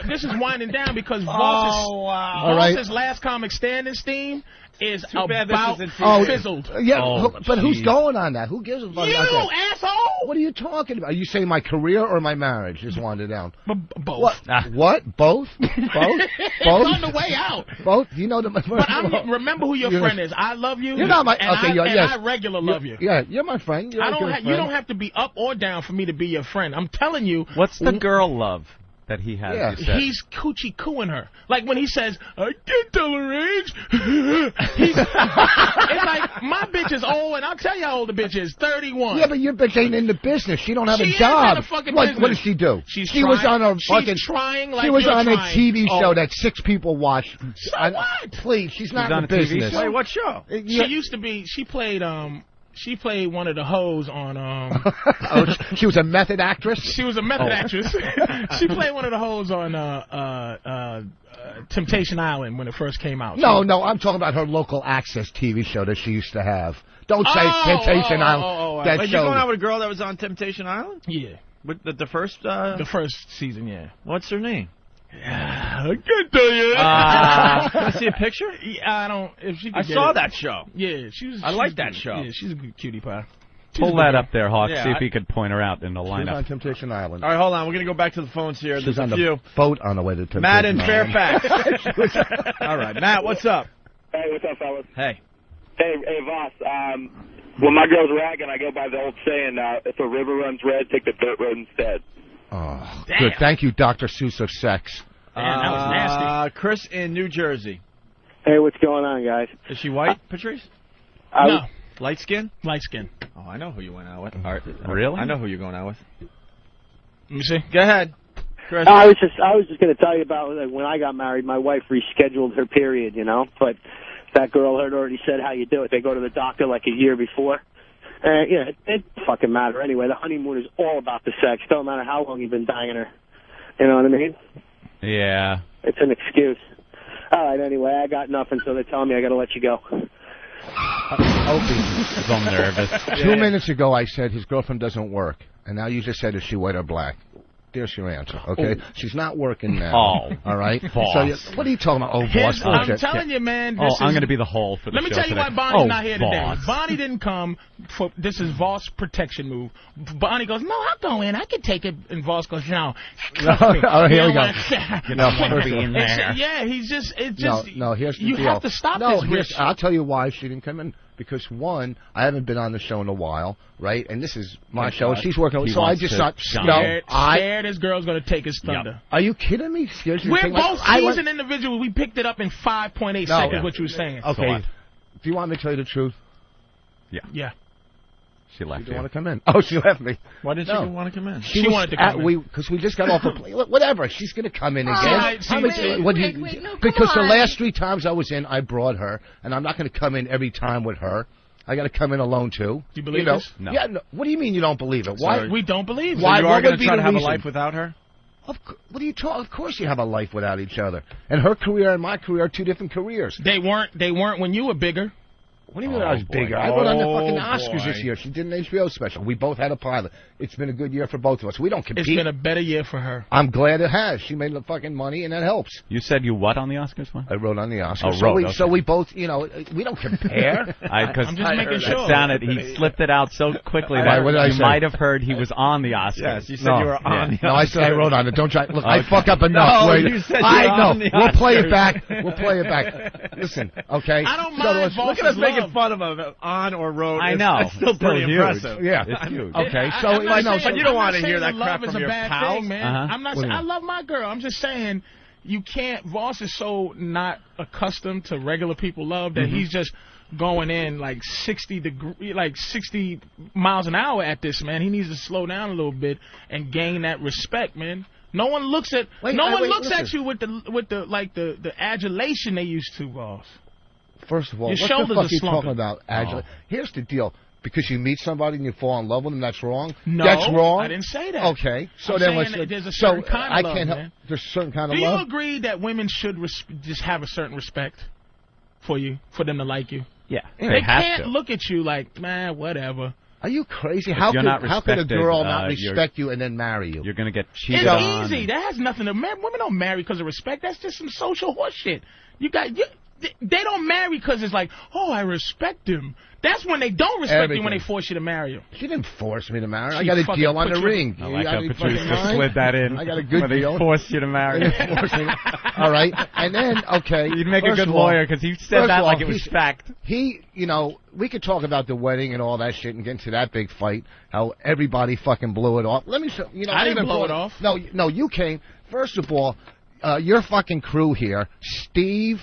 Speaker 2: winding down because Voss's last comic standing steam is fizzled.
Speaker 8: Yeah, but who's going on that? Who gives a fuck about that?
Speaker 2: You asshole!
Speaker 8: What are you talking about? Are you saying my career or my marriage just wandered down?
Speaker 2: Both.
Speaker 8: What? Both? Both?
Speaker 2: It's on the way out.
Speaker 8: Both? You know
Speaker 2: But remember who your friend is. I love you.
Speaker 8: You're not my.
Speaker 2: I regular love you.
Speaker 8: Yeah, you're my friend.
Speaker 2: You don't have to be up or down for me to be your friend. I'm telling you.
Speaker 3: What's the girl love that he has?
Speaker 8: Yeah.
Speaker 3: You said?
Speaker 2: He's coochie cooing her. Like when he says, "I can't tell her age." It's like my bitch is old, and I'll tell you how old the bitch is. 31.
Speaker 8: Yeah, but your bitch ain't in the business. She don't have
Speaker 2: She
Speaker 8: a job.
Speaker 2: is in the fucking
Speaker 8: What
Speaker 2: business.
Speaker 8: does she do?
Speaker 2: She
Speaker 8: was on a fucking.
Speaker 2: She's trying like
Speaker 8: she was
Speaker 2: you're
Speaker 8: on
Speaker 2: trying.
Speaker 8: a TV show that 6 people watched.
Speaker 2: So what?
Speaker 8: Please, she's not in
Speaker 3: on
Speaker 8: the
Speaker 3: a TV
Speaker 8: business.
Speaker 3: show?
Speaker 1: Wait, what show?
Speaker 2: She used to be. She played one of the hoes on.
Speaker 8: She was a method actress.
Speaker 2: She was a method actress. She played one of the hoes on Temptation Island when it first came out.
Speaker 8: No, I'm talking about her local access TV show that she used to have. Don't say Temptation Island. That
Speaker 1: Wait,
Speaker 8: show.
Speaker 1: you going out with a girl that was on Temptation Island?
Speaker 2: Yeah.
Speaker 1: With the first?
Speaker 2: The first season, yeah.
Speaker 1: What's her name?
Speaker 2: I can't tell you.
Speaker 1: Can I see a picture?
Speaker 2: Yeah, I don't. If she could
Speaker 1: I
Speaker 2: get
Speaker 1: saw
Speaker 2: it.
Speaker 1: that show.
Speaker 2: Yeah, she was.
Speaker 1: I like that show.
Speaker 2: Yeah, she's a good cutie pie.
Speaker 3: Pull that up there, Hawk.
Speaker 1: Yeah,
Speaker 3: See if he could point her out in the
Speaker 8: She was
Speaker 3: lineup.
Speaker 8: on Temptation Island.
Speaker 1: All right, hold on. We're going to go back to the phones here.
Speaker 8: She's
Speaker 1: There's
Speaker 8: on
Speaker 1: a few.
Speaker 8: the boat on the way to Temptation
Speaker 1: Matt in
Speaker 8: Island.
Speaker 1: Fairfax. All right, Matt, what's up?
Speaker 12: Hey, what's up, fellas?
Speaker 1: Hey.
Speaker 12: Hey, Voss. When my girl's ragging, I go by the old saying, if a river runs red, take the dirt road instead.
Speaker 8: Oh, good. Thank you, Dr. Seuss of sex.
Speaker 2: Man, that was nasty.
Speaker 1: Chris in New Jersey.
Speaker 4: Hey, what's going on, guys?
Speaker 1: Is she white, Patrice?
Speaker 2: No.
Speaker 1: Light skin?
Speaker 2: Light skin.
Speaker 1: Oh, I know who you went out with.
Speaker 3: Really?
Speaker 1: I know who you're going out with.
Speaker 2: Let me see.
Speaker 1: Go ahead, Chris.
Speaker 4: I was just going to tell you about when I got married. My wife rescheduled her period, but that girl had already said how you do it. They go to the doctor like a year before. It doesn't fucking matter anyway. The honeymoon is all about the sex. Don't matter how long you've been banging her. You know what I mean?
Speaker 3: Yeah.
Speaker 4: It's an excuse. All right, anyway, I got nothing, so they're telling me I got to let you go.
Speaker 8: Opie.
Speaker 3: I'm nervous.
Speaker 8: 2 minutes ago, I said his girlfriend doesn't work, and now you just said, is she white or black? There's your answer, okay?
Speaker 2: Oh.
Speaker 8: She's not working now.
Speaker 3: Oh.
Speaker 8: All right?
Speaker 3: Boss.
Speaker 8: So what are you talking about? Oh, boss.
Speaker 2: I'm telling you, man.
Speaker 3: I'm going to be the hole for the
Speaker 2: Let me
Speaker 3: show
Speaker 2: tell you
Speaker 3: today.
Speaker 2: why Bonnie's not here
Speaker 3: boss.
Speaker 2: today. Bonnie didn't come for this is Voss protection move. Bonnie goes, no, I'll go in. I can take it. And Voss goes, no.
Speaker 8: Oh, here we go.
Speaker 3: You know, being there.
Speaker 2: Yeah, he's just.
Speaker 8: No, here's the
Speaker 2: you
Speaker 8: deal.
Speaker 2: have to stop this, Rich.
Speaker 8: I'll tell you why she didn't come in. Because, one, I haven't been on the show in a while, right? And this is my show. She's working. So I just thought,
Speaker 2: Scared this girl's going to take his thunder.
Speaker 8: Yep. Are you kidding me? Scared
Speaker 2: We're both seasoned individuals. We picked it up in 5.8 seconds, what you were saying.
Speaker 8: Okay. Do you want me to tell you the truth?
Speaker 2: Yeah.
Speaker 3: She left
Speaker 8: you. Didn't want to come in. Oh, she left me.
Speaker 1: Why didn't she want to come in?
Speaker 2: She wanted to come in.
Speaker 8: Because we just got off the plane. Whatever. She's going to come in again.
Speaker 2: Wait,
Speaker 8: because the last 3 times I was in, I brought her. And I'm not going to come in every time with her. I got to come in alone, too.
Speaker 2: Do you believe this?
Speaker 8: No. Yeah, no. What do you mean you don't believe it?
Speaker 2: Why? We don't believe it.
Speaker 1: Why? So you are going to try to have a life without her?
Speaker 8: What are you talking? Of course you have a life without each other. And her career and my career are 2 different careers.
Speaker 2: They weren't when you were bigger.
Speaker 8: What do you mean I was bigger? I went on the fucking Oscars this year. She did an HBO special. We both had a pilot. It's been a good year for both of us. We don't compete.
Speaker 2: It's been a better year for her.
Speaker 8: I'm glad it has. She made the fucking money, and that helps.
Speaker 3: You said you what on the Oscars one?
Speaker 8: I wrote on the Oscars.
Speaker 3: Oh,
Speaker 8: so we both, we don't compare.
Speaker 2: I'm just making sure.
Speaker 3: He slipped it out so quickly that you might have heard he was on the Oscars.
Speaker 1: Yes, you said you were on the Oscars.
Speaker 8: No, I said I wrote on it. Don't try. Look, I fuck up enough.
Speaker 1: No, you said you were on the Oscars.
Speaker 8: We'll play it back. We'll play it back. Listen, okay?
Speaker 2: I don't mind.
Speaker 1: Look at us making fun of him on or wrote.
Speaker 3: I know.
Speaker 1: It's still pretty impressive.
Speaker 8: Yeah,
Speaker 3: it's huge.
Speaker 8: Okay,
Speaker 1: but you don't want to hear that crap from your pals,
Speaker 2: man. I'm not. I love my girl. I'm just saying, you can't. Voss is so not accustomed to regular people love that he's just going in like 60 miles an hour at this, man. He needs to slow down a little bit and gain that respect, man. No one looks at at you with the adulation they used to, Voss.
Speaker 8: First of all,
Speaker 2: your
Speaker 8: what
Speaker 2: shoulders
Speaker 8: the fuck
Speaker 2: are
Speaker 8: are you
Speaker 2: slumping.
Speaker 8: talking about? Here's the deal. Because you meet somebody and you fall in love with them, that's wrong?
Speaker 2: No,
Speaker 8: that's wrong?
Speaker 2: I didn't say that.
Speaker 8: Okay. So
Speaker 2: I'm
Speaker 8: then
Speaker 2: saying there's a certain kind of love, man.
Speaker 8: There's a certain kind of
Speaker 2: love?
Speaker 8: love?
Speaker 2: Do you agree that women should just have a certain respect for you, for them to like you?
Speaker 3: Yeah.
Speaker 2: They can't look at you like, man, whatever.
Speaker 8: Are you crazy? How could a girl not respect you and then marry you?
Speaker 3: You're going to get cheated on.
Speaker 2: It's easy. That has nothing to... Women don't marry because of respect. That's just some social horse shit. They don't marry because it's like, oh, I respect him. That's when they don't respect you, when they force you to marry him.
Speaker 8: She didn't force me to marry her. I got a deal on the ring.
Speaker 3: I like how Patrice just slid that in.
Speaker 8: I got a good
Speaker 3: deal. They forced you to marry him.
Speaker 8: All right. And then, okay.
Speaker 3: You'd make a good lawyer because he said that like it was fact.
Speaker 8: We could talk about the wedding and all that shit and get into that big fight, how everybody fucking blew it off. Let me show
Speaker 2: I didn't blow it off.
Speaker 8: No, you came. First of all, your fucking crew here, Steve...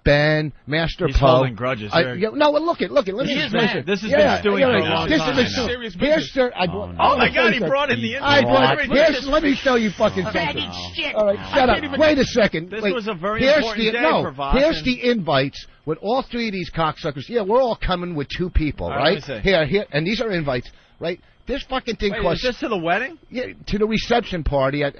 Speaker 8: Ben, Master
Speaker 1: He's
Speaker 8: Poe.
Speaker 1: holding grudges.
Speaker 8: No, look it. Let me
Speaker 1: explain. This has been stewing for a long time.
Speaker 2: This is serious business.
Speaker 1: Oh my God, he brought in the insult.
Speaker 8: Let me show you fucking something. All right, shut up. Wait a second.
Speaker 1: This was a very important day for Voss.
Speaker 8: Here's the invites with all 3 of these cocksuckers. Yeah, we're all coming with 2 people, right? Here, and these are invites, right? This fucking thing costs...
Speaker 1: Is this to the wedding?
Speaker 8: Yeah, to the reception party at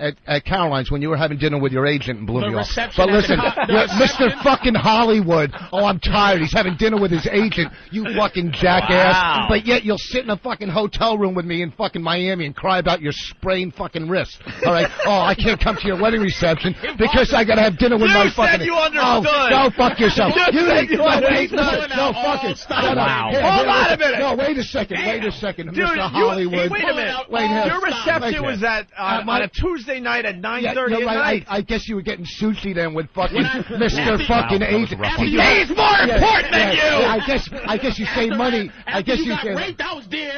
Speaker 8: Caroline's when you were having dinner with your agent and blew me off.
Speaker 2: But
Speaker 8: listen, Mr. fucking Hollywood, I'm tired. He's having dinner with his agent, you fucking jackass.
Speaker 3: Wow.
Speaker 8: But yet you'll sit in a fucking hotel room with me in fucking Miami and cry about your sprained fucking wrist. All right? Oh, I can't come to your wedding reception because I got to have dinner with my fucking...
Speaker 1: You said you understood.
Speaker 8: Oh, go fuck yourself.
Speaker 1: You said you understood.
Speaker 8: No, fuck it.
Speaker 1: Wow. Hold on a minute.
Speaker 8: No, wait a second,
Speaker 1: Dude,
Speaker 8: Mr. Hollywood.
Speaker 1: Wait a minute. Your reception was on a Tuesday night at 9:30 at night.
Speaker 8: I guess you were getting sushi then with fucking Mr. fucking agent.
Speaker 1: He's more important than you.
Speaker 8: I guess you save money. I guess you
Speaker 2: got raped, I was there.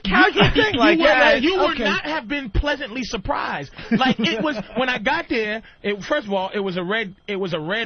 Speaker 1: casual thing. Like,
Speaker 2: you would not have been pleasantly surprised. Like it was when I got there. First of all, it was a red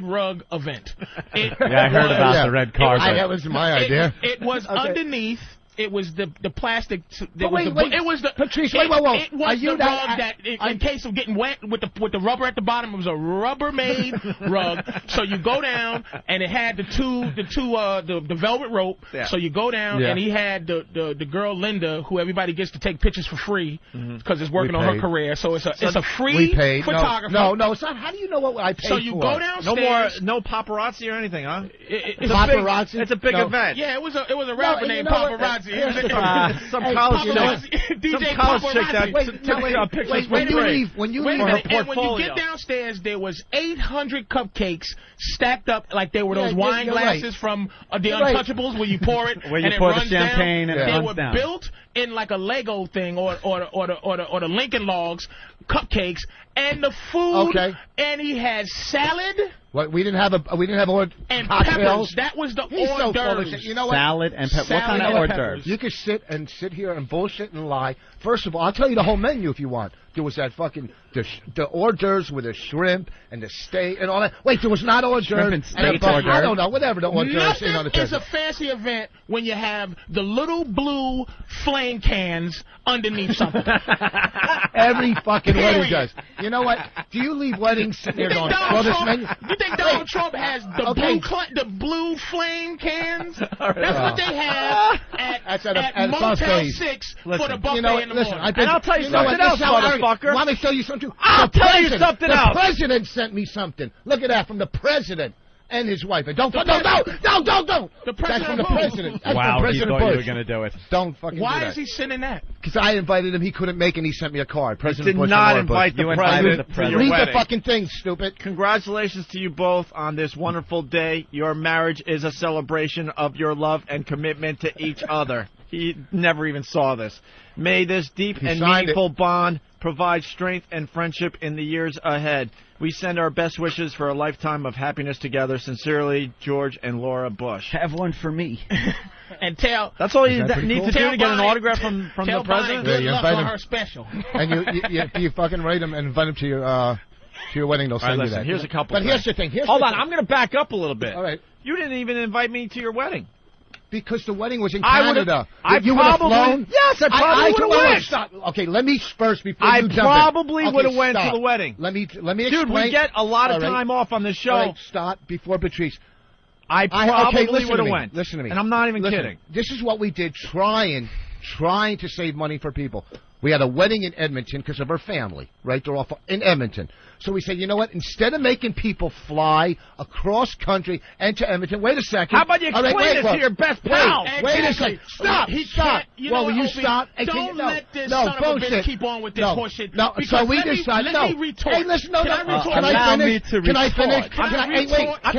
Speaker 2: rug event.
Speaker 3: I heard about the red carpet.
Speaker 8: That was my idea.
Speaker 2: It was underneath it was the plastic.
Speaker 5: But wait,
Speaker 2: it was the
Speaker 5: Patrice. Wait, whoa.
Speaker 2: It was the rug that, in case of getting wet with the rubber at the bottom, it was a Rubbermaid rug. So you go down, and it had the velvet rope. Yeah. So you go down, and he had the girl Linda, who everybody gets to take pictures for free because it's working on her career. So it's a free photographer.
Speaker 5: No, it's not. How do you know what I paid for?
Speaker 2: So you go downstairs.
Speaker 1: No paparazzi or anything, huh?
Speaker 2: It's
Speaker 5: paparazzi.
Speaker 1: It's a big event.
Speaker 2: Yeah, it was a rapper named Paparazzi.
Speaker 1: Some college chick that took pictures
Speaker 5: when you leave
Speaker 2: her portfolio. And when you get downstairs, there was 800 cupcakes stacked up like they were those wine glasses from the Untouchables where you pour it
Speaker 3: where you
Speaker 2: and
Speaker 3: pour
Speaker 2: it runs
Speaker 3: the champagne
Speaker 2: down.
Speaker 3: and
Speaker 2: They
Speaker 3: it
Speaker 2: were
Speaker 3: runs down.
Speaker 2: built in like a Lego thing or the Lincoln Logs cupcakes and the food.
Speaker 5: Okay.
Speaker 2: And he had salad.
Speaker 5: What, we didn't have
Speaker 2: and
Speaker 5: cocktails.
Speaker 2: Peppers. That was the hors d'oeuvres.
Speaker 5: You know what?
Speaker 3: Salad and peppers. What kind of hors d'oeuvres?
Speaker 5: You could sit here and bullshit and lie. First of all, I'll tell you the whole menu if you want. There was that fucking the hors d'oeuvres with the shrimp and the steak and all that. Wait, there was not hors d'oeuvres.
Speaker 3: Shrimp and steak hors d'oeuvres.
Speaker 5: I don't know. Whatever the hors d'oeuvres.
Speaker 2: Nothing is a fancy event when you have the little blue flame cans underneath something.
Speaker 5: Every fucking wedding does. You know what? Do you leave weddings sitting there going, well, this menu?
Speaker 2: You think Donald Trump has the blue flame cans? That's what they have at Motel 6 for the buffet in the morning.
Speaker 1: And I'll tell you something else, motherfucker.
Speaker 5: Want me to tell you something?
Speaker 1: I'll tell you something else.
Speaker 5: The president sent me something. Look at that, from the president and his wife. And don't. That's from the president. That's
Speaker 3: wow,
Speaker 5: from President
Speaker 3: he thought
Speaker 5: Bush.
Speaker 3: you were going to do it.
Speaker 5: Don't fucking do that.
Speaker 2: Why is he sending that?
Speaker 5: Because I invited him. He couldn't make it, and he sent me a card. President Bush
Speaker 1: did not invite the president to your
Speaker 5: Read
Speaker 1: wedding.
Speaker 5: the fucking thing, stupid.
Speaker 1: Congratulations to you both on this wonderful day. Your marriage is a celebration of your love and commitment to each other. He never even saw this. May this deep and meaningful bond provide strength and friendship in the years ahead. We send our best wishes for a lifetime of happiness together. Sincerely, George and Laura Bush.
Speaker 3: Have one for me.
Speaker 2: And tell.
Speaker 1: That's all you need to do to get an
Speaker 2: Bonnie,
Speaker 1: autograph from the president?
Speaker 2: Good luck on her special.
Speaker 5: And you fucking write him and invite him to your wedding. They'll send you that.
Speaker 1: Here's a couple.
Speaker 5: But here's the thing.
Speaker 1: Hold on, I'm going to back up a little bit.
Speaker 5: All right.
Speaker 1: You didn't even invite me to your wedding.
Speaker 5: Because the wedding was in Canada.
Speaker 1: You would have flown? Yes, I probably would have went.
Speaker 5: Stop. Okay, let me first before
Speaker 1: you
Speaker 5: jump in.
Speaker 1: I probably would have went to the wedding.
Speaker 5: Let me explain.
Speaker 1: Dude, we get a lot of time off on this show.
Speaker 5: All right, stop before Patrice.
Speaker 1: I probably would have went.
Speaker 5: Listen to me.
Speaker 1: And I'm not even kidding.
Speaker 5: This is what we did, trying to save money for people. We had a wedding in Edmonton because of her family, right? They're all in Edmonton. So we said, you know what? Instead of making people fly across country and to Edmonton, wait a second.
Speaker 1: How about you explain this to your best pal?
Speaker 5: Wait a second. Stop.
Speaker 2: Will
Speaker 5: you stop?
Speaker 2: Don't let this son of a bitch keep on with this horseshit.
Speaker 5: No, so we decided.
Speaker 2: Let me retort.
Speaker 5: Hey, listen, Can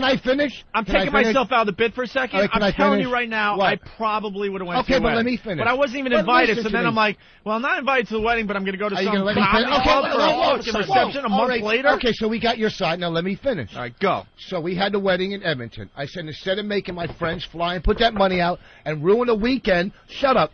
Speaker 5: I finish?
Speaker 1: I'm taking myself out of the bit for a second. I'm telling you right now, I probably would have went to the wedding.
Speaker 5: Okay, but let me finish.
Speaker 1: But I wasn't even invited, so then I'm like, well, I'm not invited to the wedding, but I'm going to go to some comedy club for a fucking reception a month later.
Speaker 5: Okay, so we got your side. Now let me finish.
Speaker 1: All right, go.
Speaker 5: So we had the wedding in Edmonton. I said, instead of making my friends fly and put that money out and ruin a weekend, shut up.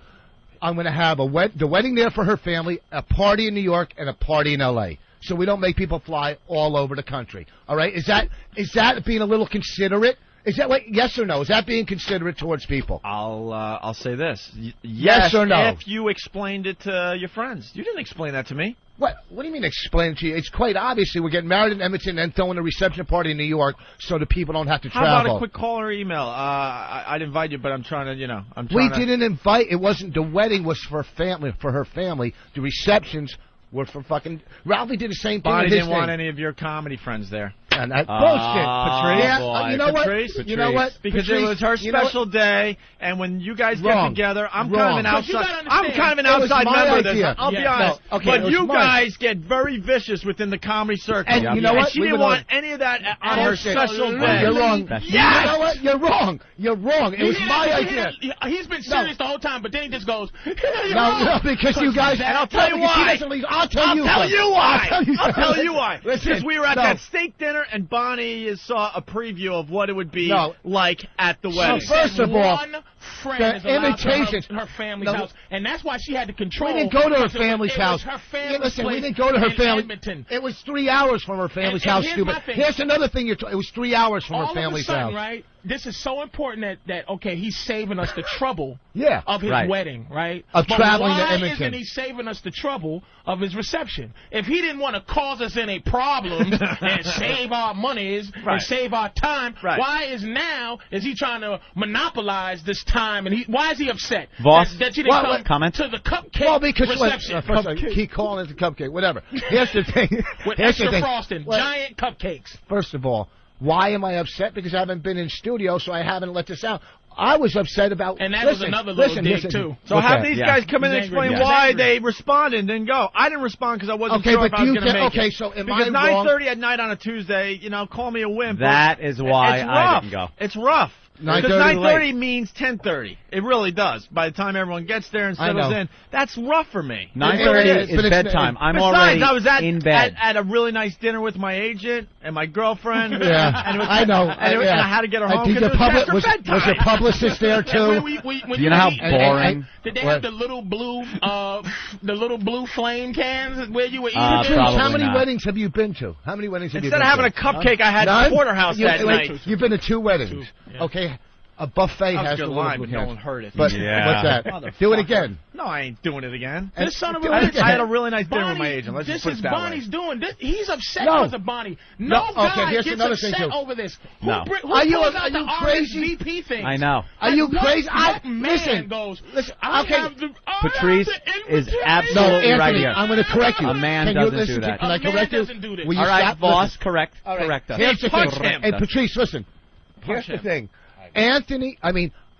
Speaker 5: I'm going to have the wedding there for her family, a party in New York, and a party in L.A. So we don't make people fly all over the country. All right? Is that being a little considerate? Is that yes or no? Is that being considerate towards people?
Speaker 1: I'll say this.
Speaker 5: Yes or no?
Speaker 1: If you explained it to your friends. You didn't explain that to me.
Speaker 5: What do you mean explain it to you? It's quite obviously we're getting married in Edmonton and throwing a reception party in New York so the people don't have to travel.
Speaker 1: How about a quick call or email? I'd invite you, but I'm trying to,
Speaker 5: We didn't invite. It wasn't. The wedding was for her family. The receptions were for fucking. Ralphie did the same thing.
Speaker 1: Bonnie didn't want any of your comedy friends there.
Speaker 5: And that bullshit.
Speaker 1: Patrice.
Speaker 5: Yeah, you know
Speaker 1: Patrice?
Speaker 5: what? You know what?
Speaker 1: Because
Speaker 5: Patrice,
Speaker 1: it was her special day, and when you guys get together, I'm kind of an outside member of this. I'll be honest.
Speaker 5: No, okay,
Speaker 1: but you guys get very vicious within the comedy circle.
Speaker 5: And you know what?
Speaker 1: She didn't want any of that on her special day.
Speaker 5: You're wrong.
Speaker 1: Yes!
Speaker 5: You know what? You're wrong. You're wrong. It was my idea.
Speaker 2: He's been serious the whole time, but then he just goes,
Speaker 5: No, because you guys.
Speaker 1: And I'll tell you why.
Speaker 5: I'll tell you
Speaker 1: why. Because we were at that steak dinner, and Bonnie saw a preview of what it would be like at the wedding.
Speaker 5: So first of all,
Speaker 2: friend is allowed to her family's house, and that's why she had to control.
Speaker 5: We didn't go to her family's house.
Speaker 2: Her family's
Speaker 5: listen, we
Speaker 2: place
Speaker 5: didn't go to her
Speaker 2: in
Speaker 5: family.
Speaker 2: Edmonton.
Speaker 5: It was 3 hours from her family's house,
Speaker 2: here's
Speaker 5: stupid.
Speaker 2: my thing.
Speaker 5: Here's another thing. It was 3 hours from her family's
Speaker 2: All of a
Speaker 5: house.
Speaker 2: sudden, right? This is so important that okay, he's saving us the trouble of his
Speaker 5: Right.
Speaker 2: wedding, right?
Speaker 5: Of
Speaker 2: But
Speaker 5: traveling to
Speaker 2: why
Speaker 5: Edmonton.
Speaker 2: isn't he saving us the trouble of his reception? If he didn't want to cause us any problems and save our monies and save our time, why is he trying to monopolize this time? And why is he upset?
Speaker 3: Voss,
Speaker 2: that you didn't come
Speaker 3: comment?
Speaker 2: to the cupcake
Speaker 5: Well, because
Speaker 2: reception.
Speaker 5: first of all, keep calling it the cupcake, whatever. Here's the thing.
Speaker 2: With
Speaker 5: Here's the
Speaker 2: extra
Speaker 5: thing.
Speaker 2: frosting,
Speaker 5: Well,
Speaker 2: giant cupcakes.
Speaker 5: First of all, why am I upset? Because I haven't been in studio, so I haven't let this out. I was upset about...
Speaker 2: And that was another little dig, too.
Speaker 1: So have these guys come in and explain why they responded and didn't go. I didn't respond because I wasn't sure if I was going to make it.
Speaker 5: Okay, so am
Speaker 1: because
Speaker 5: I wrong?
Speaker 1: 9:30 at night on a Tuesday, call me a wimp.
Speaker 3: That is why
Speaker 1: it's
Speaker 3: I
Speaker 1: rough.
Speaker 3: didn't go.
Speaker 1: It's rough.
Speaker 5: 9:30
Speaker 1: Because 9:30 means 10:30. It really does. By the time everyone gets there and settles in, that's rough for me.
Speaker 3: 9:30 is bedtime. I'm already
Speaker 1: I was
Speaker 3: in bed.
Speaker 1: at a really nice dinner with my agent and my girlfriend.
Speaker 5: Yeah,
Speaker 1: and it was,
Speaker 5: I know.
Speaker 1: And I had to get her home
Speaker 5: Did
Speaker 1: because
Speaker 5: your
Speaker 1: it was past her
Speaker 5: was your
Speaker 1: bedtime.
Speaker 5: publicist there too?
Speaker 3: You know how boring?
Speaker 2: Did they have the little blue flame cans where you were eating?
Speaker 5: How many weddings have you been to? How many weddings have you been to?
Speaker 1: Instead of having a cupcake, I had
Speaker 5: None?
Speaker 1: porterhouse that night.
Speaker 5: You've been to 2 weddings. Okay. A buffet
Speaker 1: That was
Speaker 5: has
Speaker 1: a
Speaker 5: the
Speaker 1: good
Speaker 5: little
Speaker 1: line,
Speaker 5: blue
Speaker 1: but no
Speaker 5: cans.
Speaker 1: one heard it.
Speaker 5: But
Speaker 3: Yeah.
Speaker 5: what's that? Do it again.
Speaker 1: No, I ain't doing it again.
Speaker 2: This son of a
Speaker 5: Do it
Speaker 2: bitch.
Speaker 5: again.
Speaker 1: I had a really nice dinner with my agent. Let's just
Speaker 2: This
Speaker 1: put
Speaker 2: is
Speaker 1: it that
Speaker 2: Bonnie's
Speaker 1: way.
Speaker 2: doing. He's upset
Speaker 5: No.
Speaker 2: because of Bonnie. No
Speaker 5: okay,
Speaker 2: guy
Speaker 5: here's
Speaker 2: gets
Speaker 5: another thing,
Speaker 2: upset
Speaker 5: too.
Speaker 2: over this.
Speaker 3: No.
Speaker 2: Who
Speaker 5: Are you
Speaker 2: pulls out the
Speaker 5: crazy?
Speaker 2: RSVP thing?
Speaker 3: I know.
Speaker 5: Are you
Speaker 2: What
Speaker 5: crazy?
Speaker 2: man
Speaker 5: Listen.
Speaker 2: goes,
Speaker 5: Listen.
Speaker 2: I
Speaker 5: Okay.
Speaker 2: have the
Speaker 3: Patrice is absolutely
Speaker 5: Anthony,
Speaker 3: right here.
Speaker 5: I'm going to correct you.
Speaker 3: A man
Speaker 5: Can you
Speaker 3: doesn't
Speaker 5: listen
Speaker 3: do
Speaker 5: to-
Speaker 3: that.
Speaker 5: Can I
Speaker 2: A man
Speaker 5: correct you?
Speaker 2: doesn't do this.
Speaker 5: Will you
Speaker 3: All right,
Speaker 5: stop?
Speaker 3: boss,
Speaker 5: Listen.
Speaker 3: correct
Speaker 5: All right.
Speaker 3: us.
Speaker 5: Here's the thing.
Speaker 2: Punch him.
Speaker 5: Hey, Patrice, listen. Here's the thing. Anthony,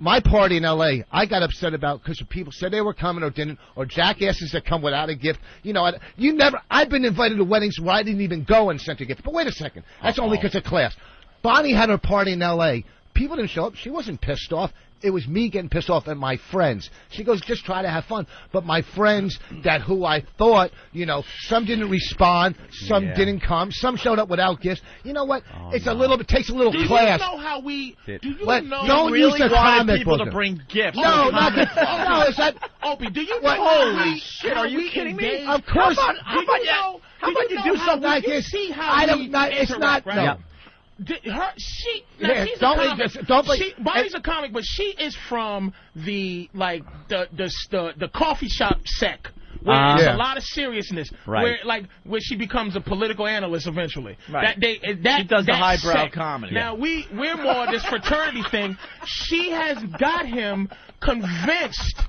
Speaker 5: my party in L.A., I got upset about because people said they were coming or didn't, or jackasses that come without a gift. I've been invited to weddings where I didn't even go and sent a gift. But wait a second. That's only because of class. Bonnie had her party in L.A. People didn't show up. She wasn't pissed off. It was me getting pissed off at my friends. She goes, just try to have fun. But my friends who I thought, some didn't respond, some didn't come, some showed up without gifts. You know what? Takes a little class.
Speaker 2: Do you know how we? Do you know?
Speaker 5: Don't
Speaker 1: really
Speaker 5: use the
Speaker 1: wanted
Speaker 5: comic
Speaker 1: people
Speaker 5: book.
Speaker 1: to bring gifts.
Speaker 5: No, not the, no, it's not.
Speaker 2: Opie, do you know?
Speaker 5: What?
Speaker 1: Holy shit! Are you kidding me?
Speaker 5: Of course.
Speaker 1: How about you do something
Speaker 5: like this?
Speaker 2: See how
Speaker 5: I don't.
Speaker 2: we
Speaker 5: It's not.
Speaker 2: interact, right?
Speaker 5: No.
Speaker 2: She's
Speaker 5: Yeah,
Speaker 2: a
Speaker 5: don't
Speaker 2: comic.
Speaker 5: make this- don't make-
Speaker 2: Bonnie's a comic, but she is from the coffee shop sec. Where there's
Speaker 5: Yeah.
Speaker 2: a lot of seriousness,
Speaker 3: Right.
Speaker 2: where she becomes a political analyst eventually.
Speaker 1: Right.
Speaker 2: That
Speaker 1: She does the
Speaker 2: that's
Speaker 1: highbrow
Speaker 2: sick.
Speaker 1: comedy.
Speaker 2: Now we're more this fraternity thing. She has got him convinced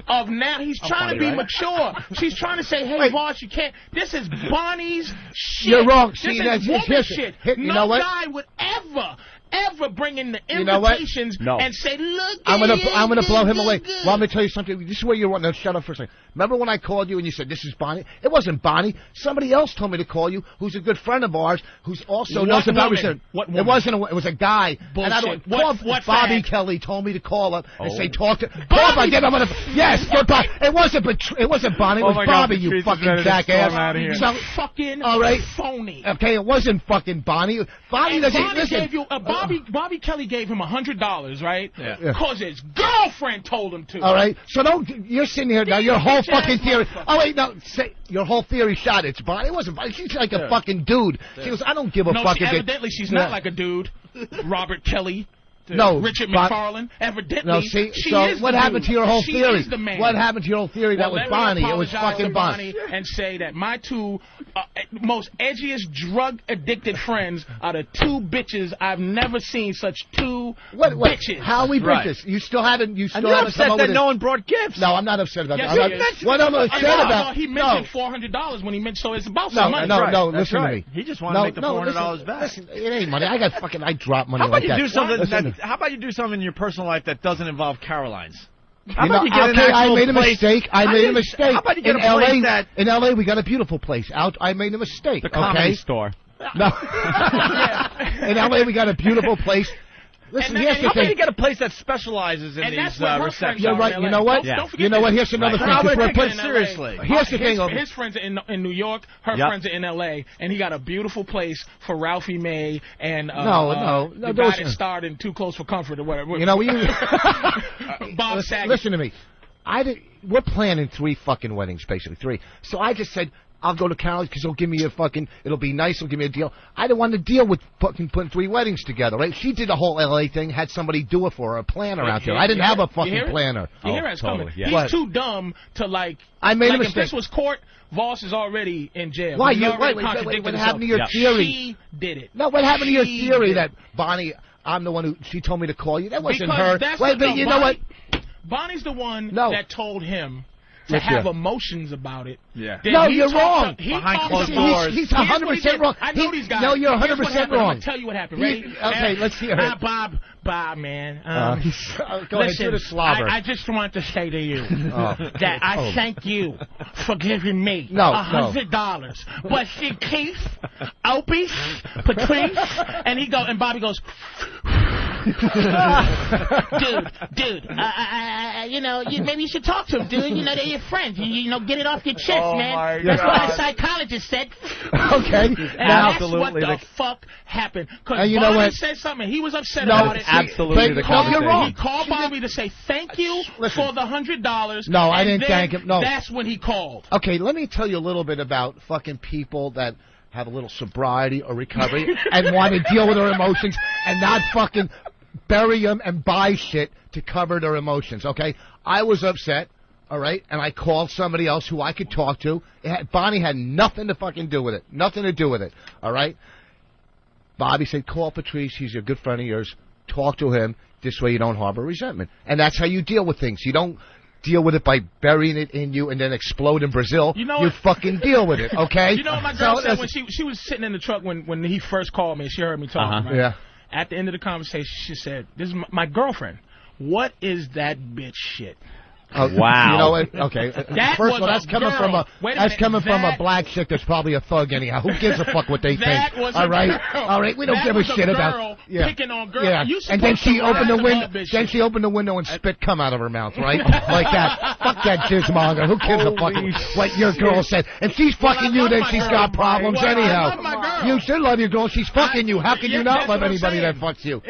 Speaker 2: of now. He's trying to be mature. She's trying to say, "Hey, boss, you can't." This is Bonnie's shit.
Speaker 5: You're wrong.
Speaker 2: This
Speaker 5: See,
Speaker 2: is
Speaker 5: that's
Speaker 2: woman
Speaker 5: here's-
Speaker 2: shit.
Speaker 5: you know what?
Speaker 2: Guy would ever bring in the
Speaker 5: You know what?
Speaker 2: invitations
Speaker 5: No.
Speaker 2: and say, "Look,
Speaker 5: I'm gonna blow him away. Well, I'm gonna tell you something. This is where you're wrong. No, shut up for a second. Remember when I called you and you said this is Bonnie? It wasn't Bonnie. Somebody else told me to call you, who's a good friend of ours, who's also
Speaker 2: What
Speaker 5: knows about
Speaker 2: woman?
Speaker 5: research.
Speaker 2: What
Speaker 5: It
Speaker 2: woman?
Speaker 5: wasn't. It was a guy.
Speaker 2: Bullshit.
Speaker 5: And I don't.
Speaker 2: What
Speaker 5: Bobby
Speaker 2: fag?
Speaker 5: Kelly told me to call up and say talk to.
Speaker 2: Bobby-
Speaker 5: Call up again. I'm gonna. Yes, good Bobby. It wasn't. It wasn't Bonnie. It
Speaker 3: Oh
Speaker 5: was
Speaker 3: my God,
Speaker 5: Bobby. You
Speaker 3: Patrice is
Speaker 5: fucking
Speaker 3: ready to storm
Speaker 5: jackass.
Speaker 3: outta here.
Speaker 5: So,
Speaker 2: fucking
Speaker 5: all right.
Speaker 2: phony."
Speaker 5: Okay, it wasn't fucking Bonnie. Bonnie
Speaker 2: And
Speaker 5: doesn't
Speaker 2: Bonnie
Speaker 5: listen.
Speaker 2: gave you Bobby Kelly gave him $100, right?
Speaker 1: Yeah.
Speaker 2: Because his girlfriend told him to.
Speaker 5: All right, so don't. You're sitting here now. Your whole
Speaker 2: bitch ass
Speaker 5: fucking theory.
Speaker 2: motherfucker.
Speaker 5: Oh wait, no. Say your whole theory shot. It's Bonnie. It wasn't Bonnie. She's like a fucking dude. She goes, I don't give a
Speaker 2: No,
Speaker 5: fucking.
Speaker 2: evidently she's not like a dude. Robert Kelly.
Speaker 5: No,
Speaker 2: Richard
Speaker 5: Bon-
Speaker 2: McFarlane. Evidently,
Speaker 5: No, see,
Speaker 2: she
Speaker 5: so
Speaker 2: is
Speaker 5: what
Speaker 2: the
Speaker 5: happened
Speaker 2: dude.
Speaker 5: to your whole
Speaker 2: She
Speaker 5: theory?
Speaker 2: is the man.
Speaker 5: What happened to your whole theory? That
Speaker 2: Well,
Speaker 5: was
Speaker 2: let me
Speaker 5: Bonnie. It was
Speaker 2: apologize
Speaker 5: fucking
Speaker 2: to
Speaker 5: Bonnie.
Speaker 2: and say that my two most edgiest drug-addicted friends are the two bitches I've never seen. Such two bitches.
Speaker 5: How we
Speaker 1: Right.
Speaker 5: bitches? You still haven't. You still
Speaker 1: And you're
Speaker 5: haven't
Speaker 1: upset
Speaker 5: come up
Speaker 1: that
Speaker 5: with
Speaker 1: no
Speaker 5: it.
Speaker 1: one brought gifts.
Speaker 5: No, I'm not upset about
Speaker 2: Yes,
Speaker 5: that.
Speaker 2: he
Speaker 5: I'm
Speaker 2: is.
Speaker 5: what I'm upset about.
Speaker 2: He mentioned $400 when he mentioned, so it's about some money.
Speaker 5: No,
Speaker 2: Right.
Speaker 5: no.
Speaker 1: That's
Speaker 5: Listen
Speaker 1: right.
Speaker 5: to me.
Speaker 1: He just wanted to make the $400 back.
Speaker 5: Listen, it ain't money. I drop money
Speaker 1: How about
Speaker 5: like
Speaker 1: you
Speaker 5: that.
Speaker 1: do something?
Speaker 5: Listen,
Speaker 1: How about you do something in your personal life that doesn't involve Caroline's? How
Speaker 5: you know,
Speaker 1: about you get an
Speaker 5: okay, I
Speaker 1: actual
Speaker 5: made a
Speaker 1: place-
Speaker 5: mistake. I made a mistake.
Speaker 1: How about you get
Speaker 5: in
Speaker 1: a place
Speaker 5: LA?
Speaker 1: that
Speaker 5: In LA, we got a beautiful place. I made a mistake.
Speaker 3: The Comedy
Speaker 5: okay?
Speaker 3: Store.
Speaker 5: No. In LA, we got a beautiful place. Listen,
Speaker 2: And
Speaker 5: here's the
Speaker 1: How about
Speaker 5: thing.
Speaker 1: you get a place that specializes in
Speaker 2: And
Speaker 1: these
Speaker 2: that's what her friends
Speaker 1: receptions?
Speaker 5: You're
Speaker 2: are
Speaker 5: right.
Speaker 2: in
Speaker 5: You
Speaker 2: LA.
Speaker 5: know what?
Speaker 2: Don't forget
Speaker 5: You know what?
Speaker 2: that.
Speaker 5: Here's another
Speaker 1: Right.
Speaker 5: thing. 'cause we're
Speaker 1: Take it
Speaker 5: putting-
Speaker 1: seriously.
Speaker 5: Here's the thing.
Speaker 2: His friends are in New York. Her friends are in L.A. And he got a beautiful place for Ralphie May and
Speaker 5: No,
Speaker 2: the
Speaker 5: those-
Speaker 2: guy that starred in Too Close for Comfort or whatever.
Speaker 5: You know,
Speaker 2: Bob Saget.
Speaker 5: listen to me. We're planning 3 fucking weddings, basically 3. So I just said, I'll go to Carol's because it'll be nice, it'll give me a deal. I didn't want to deal with fucking putting 3 weddings together, right? She did the whole LA thing, had somebody do it for her, a planner out there. I didn't have a fucking planner.
Speaker 2: You hear it's coming.
Speaker 5: Yeah.
Speaker 2: He's
Speaker 5: What?
Speaker 2: too dumb to
Speaker 5: I made a
Speaker 2: If
Speaker 5: mistake.
Speaker 2: this was court, Voss is already in jail.
Speaker 5: Why?
Speaker 2: He's already
Speaker 5: What
Speaker 2: contradicted
Speaker 5: happened to
Speaker 2: himself.
Speaker 5: your theory?
Speaker 2: She did it.
Speaker 5: No, what happened to your
Speaker 2: She
Speaker 5: theory
Speaker 2: did
Speaker 5: that Bonnie, I'm the one who, she told me to call you? That wasn't
Speaker 2: Because
Speaker 5: her.
Speaker 2: that's
Speaker 5: Wait,
Speaker 2: what-
Speaker 5: but you
Speaker 2: no,
Speaker 5: know what?
Speaker 2: Bonnie's the one
Speaker 5: No.
Speaker 2: that told him to
Speaker 5: Look
Speaker 2: have
Speaker 5: here.
Speaker 2: emotions about it.
Speaker 1: Yeah.
Speaker 2: Then
Speaker 5: No,
Speaker 2: he
Speaker 5: you're
Speaker 2: talked
Speaker 5: wrong.
Speaker 2: to- he
Speaker 1: Behind
Speaker 2: talked
Speaker 1: closed
Speaker 2: to-
Speaker 1: doors.
Speaker 5: He's
Speaker 2: Here's what he
Speaker 5: 100%
Speaker 2: did.
Speaker 5: wrong.
Speaker 2: I know these guys.
Speaker 5: No, you're
Speaker 2: Here's what
Speaker 5: 100%
Speaker 2: happened. I'm
Speaker 5: wrong.
Speaker 2: gonna tell you what happened. Ready?
Speaker 5: Okay, let's hear it.
Speaker 2: Bob, man.
Speaker 5: Go ahead,
Speaker 2: Listen,
Speaker 5: do the slobber.
Speaker 2: I just want to say to you
Speaker 5: Oh.
Speaker 2: that I thank you for giving me
Speaker 5: No,
Speaker 2: $100. But see, Keith, Opie, Patrice, and Bobby goes, dude, maybe you should talk to him, dude. You know, they're your friends. You know, get it off your chest, man. That's what a psychologist said.
Speaker 5: Okay.
Speaker 2: And that's what the fuck happened. Because
Speaker 5: And you know
Speaker 2: Bobby
Speaker 5: what?
Speaker 2: said something. He was upset
Speaker 5: No,
Speaker 2: about it.
Speaker 3: absolutely the
Speaker 5: you're wrong.
Speaker 2: He called Bobby to say thank you for the $100.
Speaker 5: No, I
Speaker 2: and
Speaker 5: didn't
Speaker 2: then
Speaker 5: thank him. No.
Speaker 2: That's when he called.
Speaker 5: Okay, let me tell you a little bit about fucking people that have a little sobriety or recovery and want to deal with their emotions and not fucking bury them and buy shit to cover their emotions, okay? I was upset, all right, and I called somebody else who I could talk to. Bonnie had nothing to fucking do with it. Nothing to do with it, all right? Bobby said, call Patrice. He's a good friend of yours. Talk to him. This way you don't harbor resentment. And that's how you deal with things. You don't deal with it by burying it in you and then explode in Brazil.
Speaker 2: You know
Speaker 5: you
Speaker 2: what?
Speaker 5: fucking deal with it, okay?
Speaker 2: You know what my girl said when she was sitting in the truck when he first called me and she heard me talking, right?
Speaker 5: Yeah.
Speaker 2: At the end of the conversation, she said, this is my girlfriend. What is that bitch shit?
Speaker 3: Wow.
Speaker 5: You know what? Okay.
Speaker 2: That
Speaker 5: First of all,
Speaker 2: was
Speaker 5: that's
Speaker 2: a
Speaker 5: coming
Speaker 2: girl.
Speaker 5: from
Speaker 2: Wait a
Speaker 5: that's
Speaker 2: minute,
Speaker 5: coming from a
Speaker 2: that-
Speaker 5: black chick that's probably a thug anyhow. Who gives a fuck what they
Speaker 2: That
Speaker 5: think?
Speaker 2: was a
Speaker 5: All right,
Speaker 2: girl.
Speaker 5: all right. We don't
Speaker 2: That
Speaker 5: give a
Speaker 2: was a
Speaker 5: shit
Speaker 2: girl
Speaker 5: about
Speaker 2: picking on girls.
Speaker 5: Yeah.
Speaker 2: You
Speaker 5: And then
Speaker 2: supposed
Speaker 5: she
Speaker 2: to
Speaker 5: opened the
Speaker 2: rise
Speaker 5: window.
Speaker 2: above this
Speaker 5: Then
Speaker 2: shit.
Speaker 5: she opened the window and spit cum out of her mouth, right? Like that. Fuck that jizzmonger. Who gives a fuck what your girl said? And she's fucking you, then she's got problems
Speaker 2: I
Speaker 5: anyhow.
Speaker 2: love my girl.
Speaker 5: You should love your girl. She's fucking you. How can you not
Speaker 2: that's
Speaker 5: love
Speaker 2: what I'm
Speaker 5: anybody
Speaker 2: saying.
Speaker 5: that fucks you?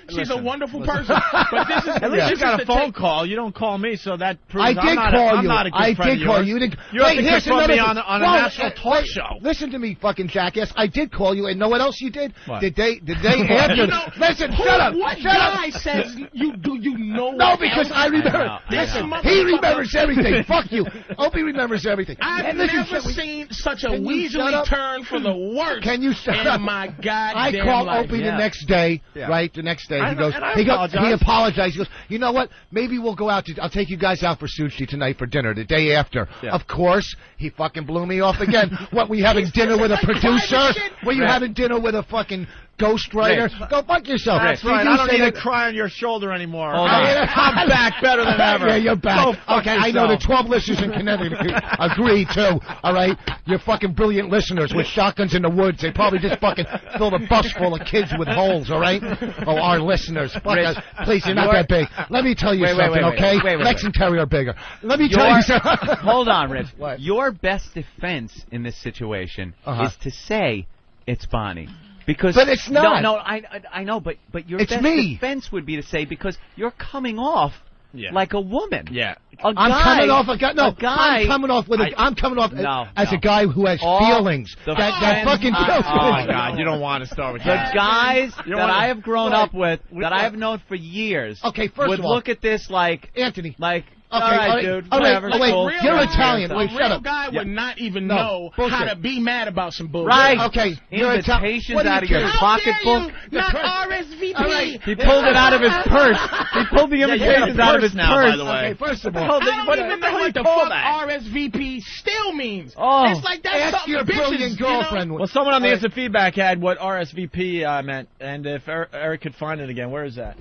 Speaker 2: She's a wonderful person. But this is
Speaker 1: At least
Speaker 2: this
Speaker 1: you
Speaker 2: is
Speaker 1: got
Speaker 2: the
Speaker 1: a phone
Speaker 2: take-
Speaker 1: call. You don't call me, so that proves
Speaker 5: I
Speaker 1: I'm
Speaker 5: did
Speaker 1: not
Speaker 5: call
Speaker 1: I'm
Speaker 5: you.
Speaker 1: not a good
Speaker 5: I
Speaker 1: friend
Speaker 5: did
Speaker 1: of
Speaker 5: call
Speaker 1: yours.
Speaker 5: you.
Speaker 1: You have to
Speaker 5: here's
Speaker 1: confront
Speaker 5: another
Speaker 1: me
Speaker 5: thing.
Speaker 1: on a
Speaker 5: Well,
Speaker 1: national talk show.
Speaker 5: Listen to me, fucking jackass. I did call you, and know what else you did?
Speaker 1: What?
Speaker 5: Did they after?
Speaker 2: You know,
Speaker 5: Listen, shut up.
Speaker 2: What
Speaker 5: Shut up.
Speaker 2: guy says you know?
Speaker 5: No,
Speaker 2: what
Speaker 5: because
Speaker 2: else?
Speaker 5: I remember.
Speaker 2: This
Speaker 5: Listen,
Speaker 2: motherfucker-
Speaker 5: he remembers everything. Fuck you. Opie remembers everything.
Speaker 2: I've
Speaker 5: And listen,
Speaker 2: never
Speaker 5: shut-
Speaker 2: seen such a
Speaker 5: Can you shut
Speaker 2: weaselly
Speaker 5: up?
Speaker 2: turn for the worst.
Speaker 5: Can you shut
Speaker 2: in
Speaker 5: up?
Speaker 2: my goddamn
Speaker 5: I called
Speaker 2: life.
Speaker 5: Opie the next day, right? The next day, he goes,
Speaker 1: and I
Speaker 5: he
Speaker 1: apologize.
Speaker 5: apologized. He goes, you know what? Maybe we'll go out to. I'll take you guys out for sushi tonight for dinner. The day after, of course, he fucking blew me off again. What? We having dinner with a producer? Were you having dinner with a fucking ghostwriter? Go fuck yourself.
Speaker 1: That's
Speaker 5: Did
Speaker 1: right.
Speaker 5: you
Speaker 1: I don't
Speaker 5: say
Speaker 1: need to
Speaker 5: that-
Speaker 1: cry on your shoulder anymore.
Speaker 3: Hold on.
Speaker 1: I'm back better than ever.
Speaker 5: Yeah, you're back.
Speaker 1: Go fuck
Speaker 5: Okay, I know the
Speaker 1: yourself.
Speaker 5: 12 listeners in Connecticut agree, too, all right? You're fucking brilliant listeners with shotguns in the woods. They probably just fucking filled a bus full of kids with holes, all right? Oh, our listeners. Fuck
Speaker 3: Rich,
Speaker 5: us. Please, you're not that big. Let me tell you
Speaker 3: Wait,
Speaker 5: something, okay?
Speaker 3: wait,
Speaker 5: Lex and Terry are bigger. Let me tell you something.
Speaker 3: Hold on, Rich.
Speaker 5: What?
Speaker 3: Your best defense in this situation
Speaker 5: Uh-huh.
Speaker 3: is to say it's Bonnie. Because
Speaker 5: But it's not.
Speaker 3: No, I know, but your
Speaker 5: It's
Speaker 3: best
Speaker 5: me.
Speaker 3: defense would be to say because you're coming off like a woman.
Speaker 1: Yeah.
Speaker 3: A
Speaker 5: I'm
Speaker 3: guy,
Speaker 5: coming off a guy. No,
Speaker 3: a guy.
Speaker 5: I'm coming off with. I'm coming off as a guy who has
Speaker 3: All
Speaker 5: feelings.
Speaker 3: the
Speaker 5: That
Speaker 3: friends-
Speaker 5: fucking.
Speaker 1: Oh my God! You don't want to start with
Speaker 3: The
Speaker 1: that.
Speaker 3: guys
Speaker 1: You don't
Speaker 3: that
Speaker 1: wanna-
Speaker 3: I have grown
Speaker 5: What?
Speaker 3: up with,
Speaker 5: What?
Speaker 3: that I have known for years,
Speaker 5: Okay, first
Speaker 3: would
Speaker 5: of all,
Speaker 3: look at this like
Speaker 5: Anthony.
Speaker 3: like.
Speaker 5: Okay,
Speaker 3: all right,
Speaker 5: all right,
Speaker 3: dude.
Speaker 5: all right,
Speaker 3: Whatever.
Speaker 5: oh, wait,
Speaker 3: cool.
Speaker 5: you're Italian.
Speaker 2: A
Speaker 5: Wait, shut
Speaker 2: real
Speaker 5: up.
Speaker 2: guy would not even
Speaker 5: No,
Speaker 2: know
Speaker 5: bullshit.
Speaker 2: how to be mad about some bullshit.
Speaker 3: Right.
Speaker 5: Okay, you're Italian.
Speaker 3: Invitations
Speaker 5: What are you
Speaker 3: out of your
Speaker 5: doing?
Speaker 3: pocketbook.
Speaker 2: Not RSVP.
Speaker 5: All right.
Speaker 3: He pulled it out of his purse. He pulled the
Speaker 1: you got a
Speaker 3: invitations out of his
Speaker 1: purse now,
Speaker 3: purse.
Speaker 1: by the way.
Speaker 5: Okay, first of
Speaker 3: What
Speaker 5: all,
Speaker 3: the hell
Speaker 2: I
Speaker 3: what
Speaker 2: don't even
Speaker 3: the
Speaker 2: know
Speaker 3: hell
Speaker 2: what
Speaker 3: you
Speaker 2: the
Speaker 3: call
Speaker 2: fuck
Speaker 3: that?
Speaker 2: RSVP still means.
Speaker 3: Oh.
Speaker 2: It's like that's
Speaker 5: ask
Speaker 2: something
Speaker 5: your
Speaker 2: bitches,
Speaker 5: brilliant
Speaker 2: you know?
Speaker 5: girlfriend.
Speaker 1: Well, someone on the
Speaker 5: All right.
Speaker 1: instant feedback had what RSVP meant, and if Eric could find it again, where is that?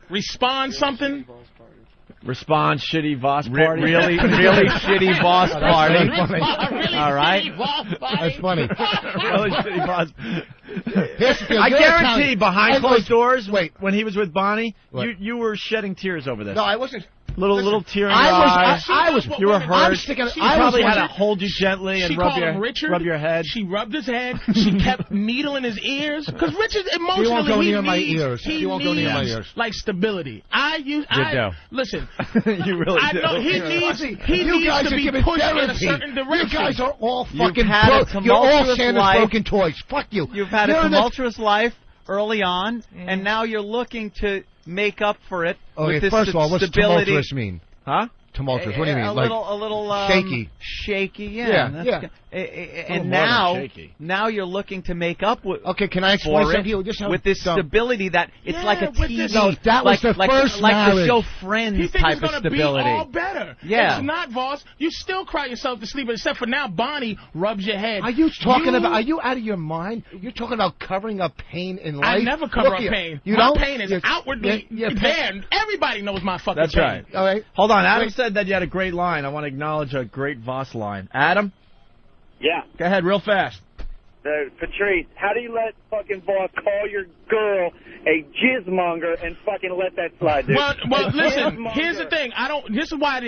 Speaker 2: Respond something.
Speaker 1: Response, shitty Voss party.
Speaker 3: Really shitty Voss party. All right.
Speaker 5: That's funny.
Speaker 1: Really shitty Voss.
Speaker 5: Here's the deal.
Speaker 1: I
Speaker 5: You're
Speaker 1: guarantee
Speaker 5: Italian.
Speaker 1: behind closed doors,
Speaker 5: Wait.
Speaker 1: when he was with Bonnie,
Speaker 5: What?
Speaker 1: you were shedding tears over this.
Speaker 5: No, I wasn't.
Speaker 1: Little tear in your eye.
Speaker 5: I was.
Speaker 1: You were hurt.
Speaker 5: I'm sticking.
Speaker 1: She
Speaker 5: I
Speaker 1: probably
Speaker 5: was
Speaker 1: had to hold you gently and
Speaker 2: She called him
Speaker 1: rub
Speaker 2: Richard.
Speaker 1: your head.
Speaker 2: She rubbed his head. She kept needling his ears because Richard emotionally
Speaker 5: You won't go near my
Speaker 2: needs,
Speaker 5: ears.
Speaker 2: He
Speaker 5: You won't go near my
Speaker 2: needs,
Speaker 5: ears.
Speaker 2: like stability. Listen.
Speaker 1: You really do.
Speaker 2: He needs
Speaker 5: You guys
Speaker 2: to
Speaker 5: are
Speaker 2: be
Speaker 5: giving
Speaker 2: pushed in a
Speaker 5: therapy.
Speaker 2: certain direction.
Speaker 5: You guys are all
Speaker 3: You've
Speaker 5: fucking
Speaker 3: had a
Speaker 5: You're all
Speaker 3: tumultuous
Speaker 5: Santa's
Speaker 3: life.
Speaker 5: broken toys. Fuck you.
Speaker 3: You've had
Speaker 5: You're
Speaker 3: a
Speaker 5: in this-
Speaker 3: tumultuous life early on, and now you're looking to make up for it with this
Speaker 5: first of all, what's
Speaker 3: stability.
Speaker 5: tumultuous mean?
Speaker 1: Huh?
Speaker 5: Tumultuous. What do you mean?
Speaker 3: A little
Speaker 5: shaky.
Speaker 3: Shaky, yeah.
Speaker 5: Yeah,
Speaker 3: That's
Speaker 5: yeah.
Speaker 3: good.
Speaker 1: more
Speaker 3: And
Speaker 1: than shaky.
Speaker 3: now you're looking to make up with.
Speaker 5: Okay, can I explain
Speaker 3: for
Speaker 5: something
Speaker 3: it
Speaker 5: to you? Just how
Speaker 3: with this
Speaker 5: dumb.
Speaker 3: stability that it's like a TV.
Speaker 5: No, that was the first
Speaker 3: like the
Speaker 5: marriage.
Speaker 3: show Friends
Speaker 2: He thinks
Speaker 3: type
Speaker 2: it's
Speaker 3: of
Speaker 2: going to be
Speaker 3: stability.
Speaker 2: all better.
Speaker 3: Yeah.
Speaker 2: It's not, Voss. You still cry yourself to sleep, except for now Bonnie rubs your head.
Speaker 5: Are you talking about? Are you out of your mind? You're talking about covering up pain in life.
Speaker 2: I never cover
Speaker 5: Look
Speaker 2: up
Speaker 5: here.
Speaker 2: pain.
Speaker 5: You
Speaker 2: My
Speaker 5: don't?
Speaker 2: pain is outwardly there. Everybody knows my fucking
Speaker 1: That's
Speaker 2: pain.
Speaker 1: right.
Speaker 5: All right.
Speaker 1: Hold on. Adam said that you had a great line. I want to acknowledge a great Voss line. Adam?
Speaker 12: Yeah.
Speaker 1: Go ahead, real fast.
Speaker 12: Patrice, how do you let fucking Voss call your girl a jizzmonger and fucking let that slide, dude?
Speaker 2: Well,
Speaker 12: A
Speaker 2: listen.
Speaker 12: jizzmonger.
Speaker 2: Here's the thing. This is why I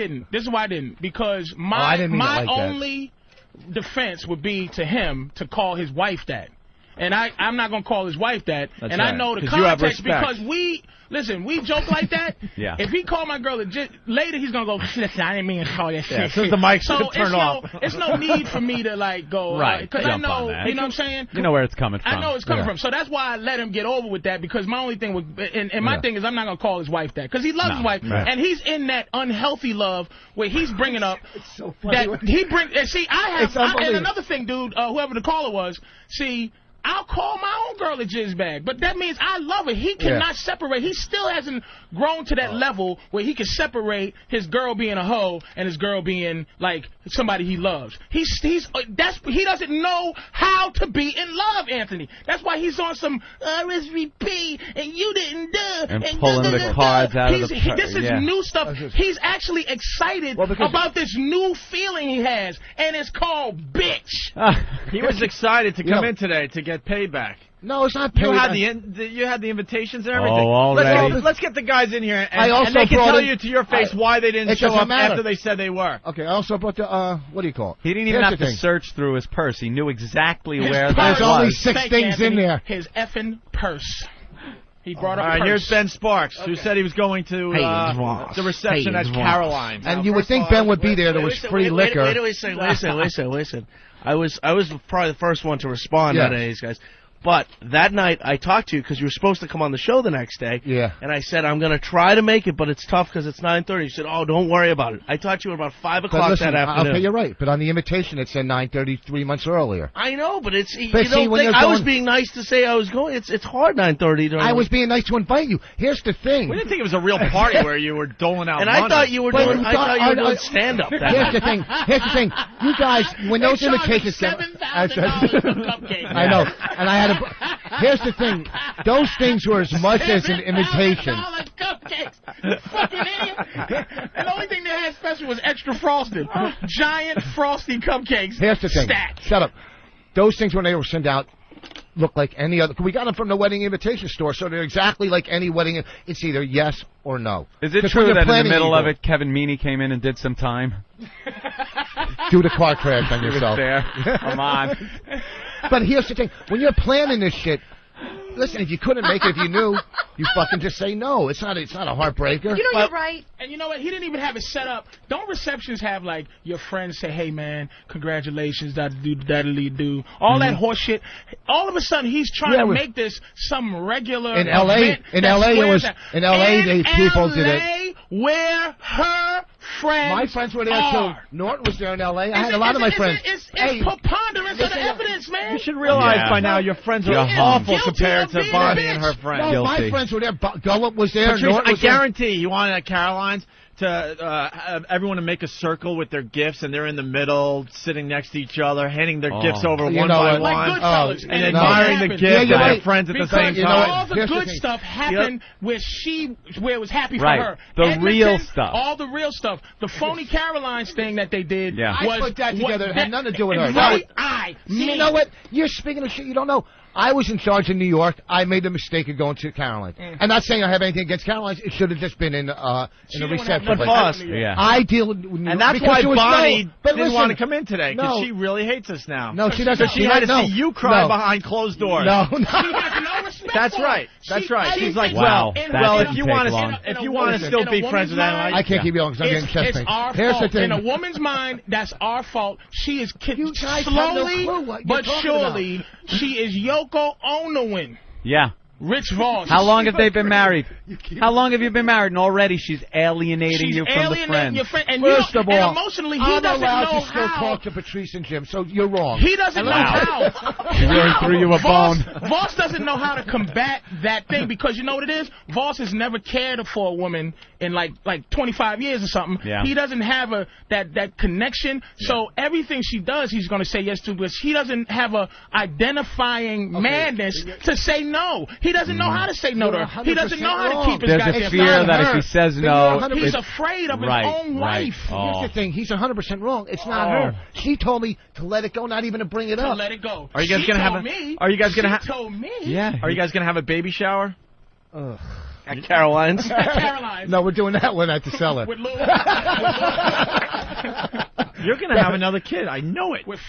Speaker 2: didn't. Because
Speaker 5: I
Speaker 2: my
Speaker 5: didn't mean it like that.
Speaker 2: only defense would be to him to call his wife that. And I'm not going to call his wife that.
Speaker 1: That's
Speaker 2: and
Speaker 1: right.
Speaker 2: I know the
Speaker 1: 'Cause you have
Speaker 2: context
Speaker 1: respect.
Speaker 2: because we joke like that.
Speaker 3: Yeah.
Speaker 2: If he called my girl later, he's going to go, listen, I didn't mean to call you shit.
Speaker 1: Yeah, as soon as the mic's
Speaker 2: so
Speaker 1: turn off.
Speaker 2: it's no need for me to like go.
Speaker 3: Right,
Speaker 2: Because I
Speaker 3: jump
Speaker 2: know,
Speaker 3: on that.
Speaker 2: you know what I'm saying?
Speaker 3: You know where it's coming from.
Speaker 2: I know it's coming from. So that's why I let him get over with that because my only thing was, and my thing is I'm not going to call his wife that because he loves his wife.
Speaker 3: right.
Speaker 2: And he's in that unhealthy love where he's bringing up
Speaker 5: It's so funny.
Speaker 2: that he brings. And see,
Speaker 5: It's
Speaker 2: and
Speaker 5: unbelievable.
Speaker 2: another thing, dude, whoever the caller was, see, I'll call my own girl a jizzbag, but that means I love her. He cannot separate. He still hasn't grown to that level where he can separate his girl being a hoe and his girl being like somebody he loves. He doesn't know how to be in love, Anthony. That's why he's on some RSVP and you didn't do
Speaker 3: And pulling the cards out of the
Speaker 2: This is
Speaker 3: yeah.
Speaker 2: new stuff. He's actually excited about this new feeling he has, and it's called bitch.
Speaker 1: He was excited to come in today to get payback.
Speaker 5: No, it's not
Speaker 1: You
Speaker 5: payback.
Speaker 1: had the invitations and everything.
Speaker 3: already.
Speaker 1: Let's get the guys in here,
Speaker 5: I
Speaker 1: and
Speaker 5: also
Speaker 1: they can
Speaker 5: brought
Speaker 1: tell
Speaker 5: in-
Speaker 1: you to your face why they didn't
Speaker 5: It
Speaker 1: show
Speaker 5: doesn't
Speaker 1: up
Speaker 5: matter.
Speaker 1: after they said they were.
Speaker 5: Okay, I also brought the what do you call it?
Speaker 3: He didn't even
Speaker 5: Here's
Speaker 3: have
Speaker 5: the
Speaker 3: to
Speaker 5: thing.
Speaker 3: search through his purse. He knew exactly
Speaker 2: His
Speaker 3: where
Speaker 2: purse.
Speaker 3: that
Speaker 5: There's only
Speaker 3: was.
Speaker 5: 6
Speaker 2: Thank you,
Speaker 5: things in
Speaker 2: Anthony.
Speaker 5: there.
Speaker 2: His effing purse. He brought up
Speaker 1: All right,
Speaker 2: purse.
Speaker 1: here's Ben Sparks, who said he was going to the reception at Caroline's.
Speaker 5: And you would think Ben would be there. There was free liquor.
Speaker 6: Wait a second. Listen. I was probably the first one to respond
Speaker 5: Yeah.
Speaker 6: out of these guys. But that night, I talked to you because you were supposed to come on the show the next day.
Speaker 5: Yeah.
Speaker 6: And I said, I'm going to try to make it, but it's tough because it's 9:30. You said, oh, don't worry about it. I talked to you at about 5
Speaker 5: But
Speaker 6: o'clock
Speaker 5: listen,
Speaker 6: that afternoon.
Speaker 5: okay, you're right. But on the invitation, it said 9:30 3 months earlier.
Speaker 6: I know, but it's
Speaker 5: But
Speaker 6: you
Speaker 5: see,
Speaker 6: don't
Speaker 5: when
Speaker 6: think
Speaker 5: you're
Speaker 6: I was
Speaker 5: going-
Speaker 6: being nice to say I was going. It's hard 9:30.
Speaker 5: I was being nice to invite you. Here's the thing.
Speaker 1: We didn't think it was a real party where you were doling out
Speaker 6: and
Speaker 1: money.
Speaker 6: I thought you were
Speaker 5: But
Speaker 6: doing.
Speaker 5: you
Speaker 6: I thought you were
Speaker 5: I-
Speaker 6: doing stand up.
Speaker 5: Here's the thing. Here's the thing. You guys, when those invitations came,
Speaker 2: $7,000 for cupcakes.
Speaker 5: I know, and I had a. Here's the thing. Those things were as much as an invitation.
Speaker 2: $7,000 cupcakes. Fucking idiot. And the only thing they had special was extra frosted. Giant frosty cupcakes.
Speaker 5: Here's the thing.
Speaker 2: Stacked.
Speaker 5: Shut up. Those things when they were sent out look like any other. We got them from the wedding invitation store, so they're exactly like any wedding. It's either yes or no.
Speaker 3: Is it
Speaker 5: 'Cause
Speaker 3: true
Speaker 5: when you're
Speaker 3: that in the
Speaker 5: planning
Speaker 3: middle of
Speaker 5: evil-
Speaker 3: it, Kevin Meaney came in and did some time?
Speaker 5: do the car crash on
Speaker 3: He was
Speaker 5: yourself?
Speaker 3: there. Come on.
Speaker 5: But here's the thing. When you're planning this shit, listen, if you couldn't make it, if you knew, you fucking just say no. It's not a heartbreaker.
Speaker 13: You know, you're right.
Speaker 2: And you know what? He didn't even have it set up. Don't receptions have, like, your friends say, hey, man, congratulations, daddly-do, all that horse shit. All of a sudden, he's trying to make this some regular
Speaker 5: in L.A.
Speaker 2: event
Speaker 5: In
Speaker 2: that
Speaker 5: L.A. it
Speaker 2: squares
Speaker 5: was
Speaker 2: out.
Speaker 5: in L.A. People did it.
Speaker 2: L.A. where her friends
Speaker 5: My friends were there
Speaker 2: are.
Speaker 5: too. Norton was there in L.A. I had a lot of my friends.
Speaker 2: It's preponderance of the evidence, man.
Speaker 1: You should realize by now your friends are awful compared to Bonnie and her friends.
Speaker 5: No, my friends were there. Gullip was there.
Speaker 1: Patrice,
Speaker 5: Norton
Speaker 1: I
Speaker 5: was there.
Speaker 1: guarantee you want at Caroline's to have everyone to make a circle with their gifts, and they're in the middle, sitting next to each other, handing their gifts over one by one,
Speaker 2: Goodfellas,
Speaker 1: and admiring the gift of their friends at the same time.
Speaker 2: All the good stuff happened where it was happy for her.
Speaker 3: The
Speaker 2: Edmonton,
Speaker 3: real stuff.
Speaker 2: All the real stuff. The phony Caroline's thing that they did was...
Speaker 5: I put that together. It had nothing to do with her.
Speaker 2: Right,
Speaker 5: You know what? You're speaking of shit you don't know. I was in charge in New York. I made the mistake of going to Caroline. I'm not saying I have anything against Caroline. It should have just been in a reception. I deal with
Speaker 1: and that's why Bonnie didn't want to come in today, because she really hates us now.
Speaker 5: No, she doesn't.
Speaker 1: She had to see you cry behind closed doors.
Speaker 5: No.
Speaker 2: She has no respect.
Speaker 1: That's right. That's right. She's like,
Speaker 3: wow,
Speaker 1: well, if you want to still be friends with Adeline,
Speaker 5: I can't keep you on because I'm getting chest pain.
Speaker 2: Here's the thing. In a woman's mind, that's our fault. She is slowly but surely, she is Yoko Onoing.
Speaker 3: Yeah.
Speaker 2: Rich Voss.
Speaker 3: How long have they been married? How long have you been married? And already she's alienating you from the friend.
Speaker 2: Your friend. And
Speaker 5: First of all,
Speaker 2: and emotionally, he
Speaker 5: I'm
Speaker 2: doesn't
Speaker 5: allowed
Speaker 2: know
Speaker 5: to still
Speaker 2: how.
Speaker 5: talk to Patrice and Jim, so you're wrong.
Speaker 2: He doesn't know how.
Speaker 3: She really threw you a bone.
Speaker 2: Voss doesn't know how to combat that thing, because you know what it is? Voss has never cared for a woman in like 25 years or something.
Speaker 3: Yeah.
Speaker 2: He doesn't have that connection. So everything she does, he's going to say yes to, but he doesn't have a identifying madness to say no. He doesn't know how to say no to her. He doesn't know how to keep his goddamn.
Speaker 3: There's a fear that if he says no,
Speaker 2: he's afraid of his own wife.
Speaker 5: Here's the thing. He's 100% wrong. It's not her. She told me to let it go, not even to bring it up.
Speaker 2: To let it go.
Speaker 1: Are you guys gonna have Are you guys gonna have?
Speaker 2: She told me.
Speaker 3: Yeah.
Speaker 1: Are you guys gonna have a baby shower?
Speaker 6: At Caroline's.
Speaker 2: Caroline's.
Speaker 5: No, we're doing that one at the cellar.
Speaker 2: With Lou.
Speaker 1: You're gonna have another kid. I know it.
Speaker 2: With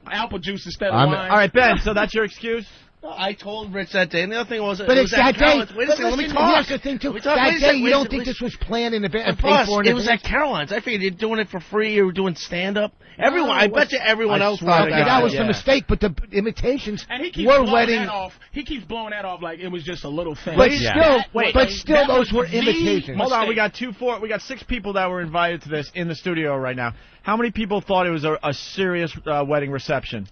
Speaker 2: apple juice instead of wine.
Speaker 1: All right, Ben. So that's your excuse.
Speaker 6: I told Rich that day, and the other thing was...
Speaker 5: But it's that day.
Speaker 6: Wait a second, let me talk.
Speaker 5: Here's the thing, too. That day, you don't think this was planned in advance?
Speaker 6: It was at Caroline's. I figured you're doing it for free. You were doing stand-up. Everyone, I bet you everyone else thought
Speaker 5: that was the mistake, but the imitations were wedding...
Speaker 2: He keeps blowing that off like it was just a little thing.
Speaker 5: But still, those were imitations.
Speaker 1: Hold on, we got 6 people that were invited to this in the studio right now. How many people thought it was a serious wedding reception?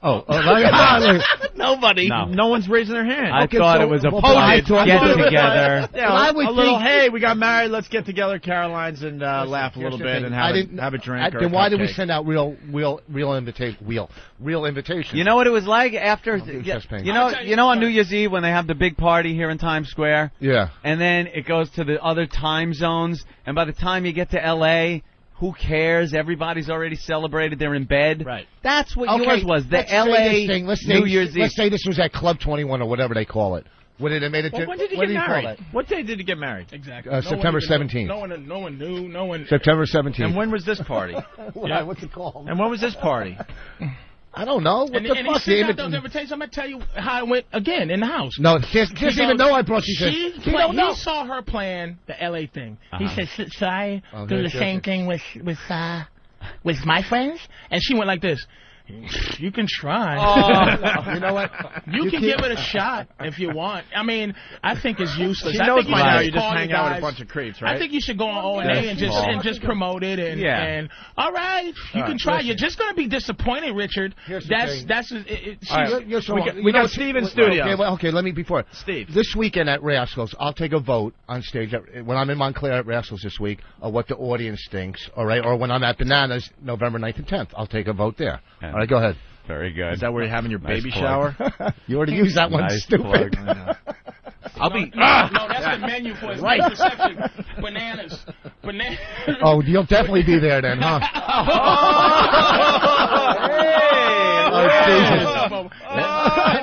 Speaker 6: Nobody.
Speaker 1: No one's raising their hand.
Speaker 3: I thought it was a polite get-together.
Speaker 1: Yeah, a little, hey, we got married, let's get together at Caroline's and laugh a little bit and have a drink.
Speaker 5: Then why did we send out real invitations?
Speaker 3: You know what it was like after... You know on New Year's Eve when they have the big party here in Times Square?
Speaker 5: Yeah.
Speaker 3: And then it goes to the other time zones, and by the time you get to L.A., who cares? Everybody's already celebrated. They're in bed.
Speaker 1: Right.
Speaker 3: That's what yours was. The L.A. New Year's Eve.
Speaker 5: Let's say this was at Club 21 or whatever they call it. When did it made it?
Speaker 1: When did you get married? What day did you get married?
Speaker 2: Exactly.
Speaker 5: September 17th.
Speaker 2: No one knew. No one.
Speaker 5: September 17th.
Speaker 1: And when was this party?
Speaker 5: What's it called?
Speaker 1: And when was this party?
Speaker 5: I don't know. What the fuck?
Speaker 2: He sent out those invitations. I'm going to tell you how it went again in the house.
Speaker 5: No, just even though I brought you
Speaker 2: He saw her plan the L.A. thing. He said, should I do the same thing with my friends? And she went like this. You can try.
Speaker 5: You know what?
Speaker 2: You can give it a shot if you want. I mean, I think it's useless.
Speaker 1: She knows by now you just hang out with a bunch of creeps, right?
Speaker 2: I think you should go on O&A and just promote it and all right, you can try. You're just going to be disappointed, Richard. We got
Speaker 1: Steve in studio.
Speaker 5: Okay, let me before
Speaker 1: Steve.
Speaker 5: This weekend at Rascals, I'll take a vote on stage when I'm in Montclair at Rascals this week of what the audience thinks. All right, or when I'm at Bananas November 9th and 10th, I'll take a vote there. All right, go ahead.
Speaker 3: Very good.
Speaker 1: Is that where you're having your baby shower?
Speaker 5: You already used that one, stupid.
Speaker 2: I'll be... No, that's the menu for his reception. Bananas.
Speaker 5: Oh, you'll definitely be there then, huh?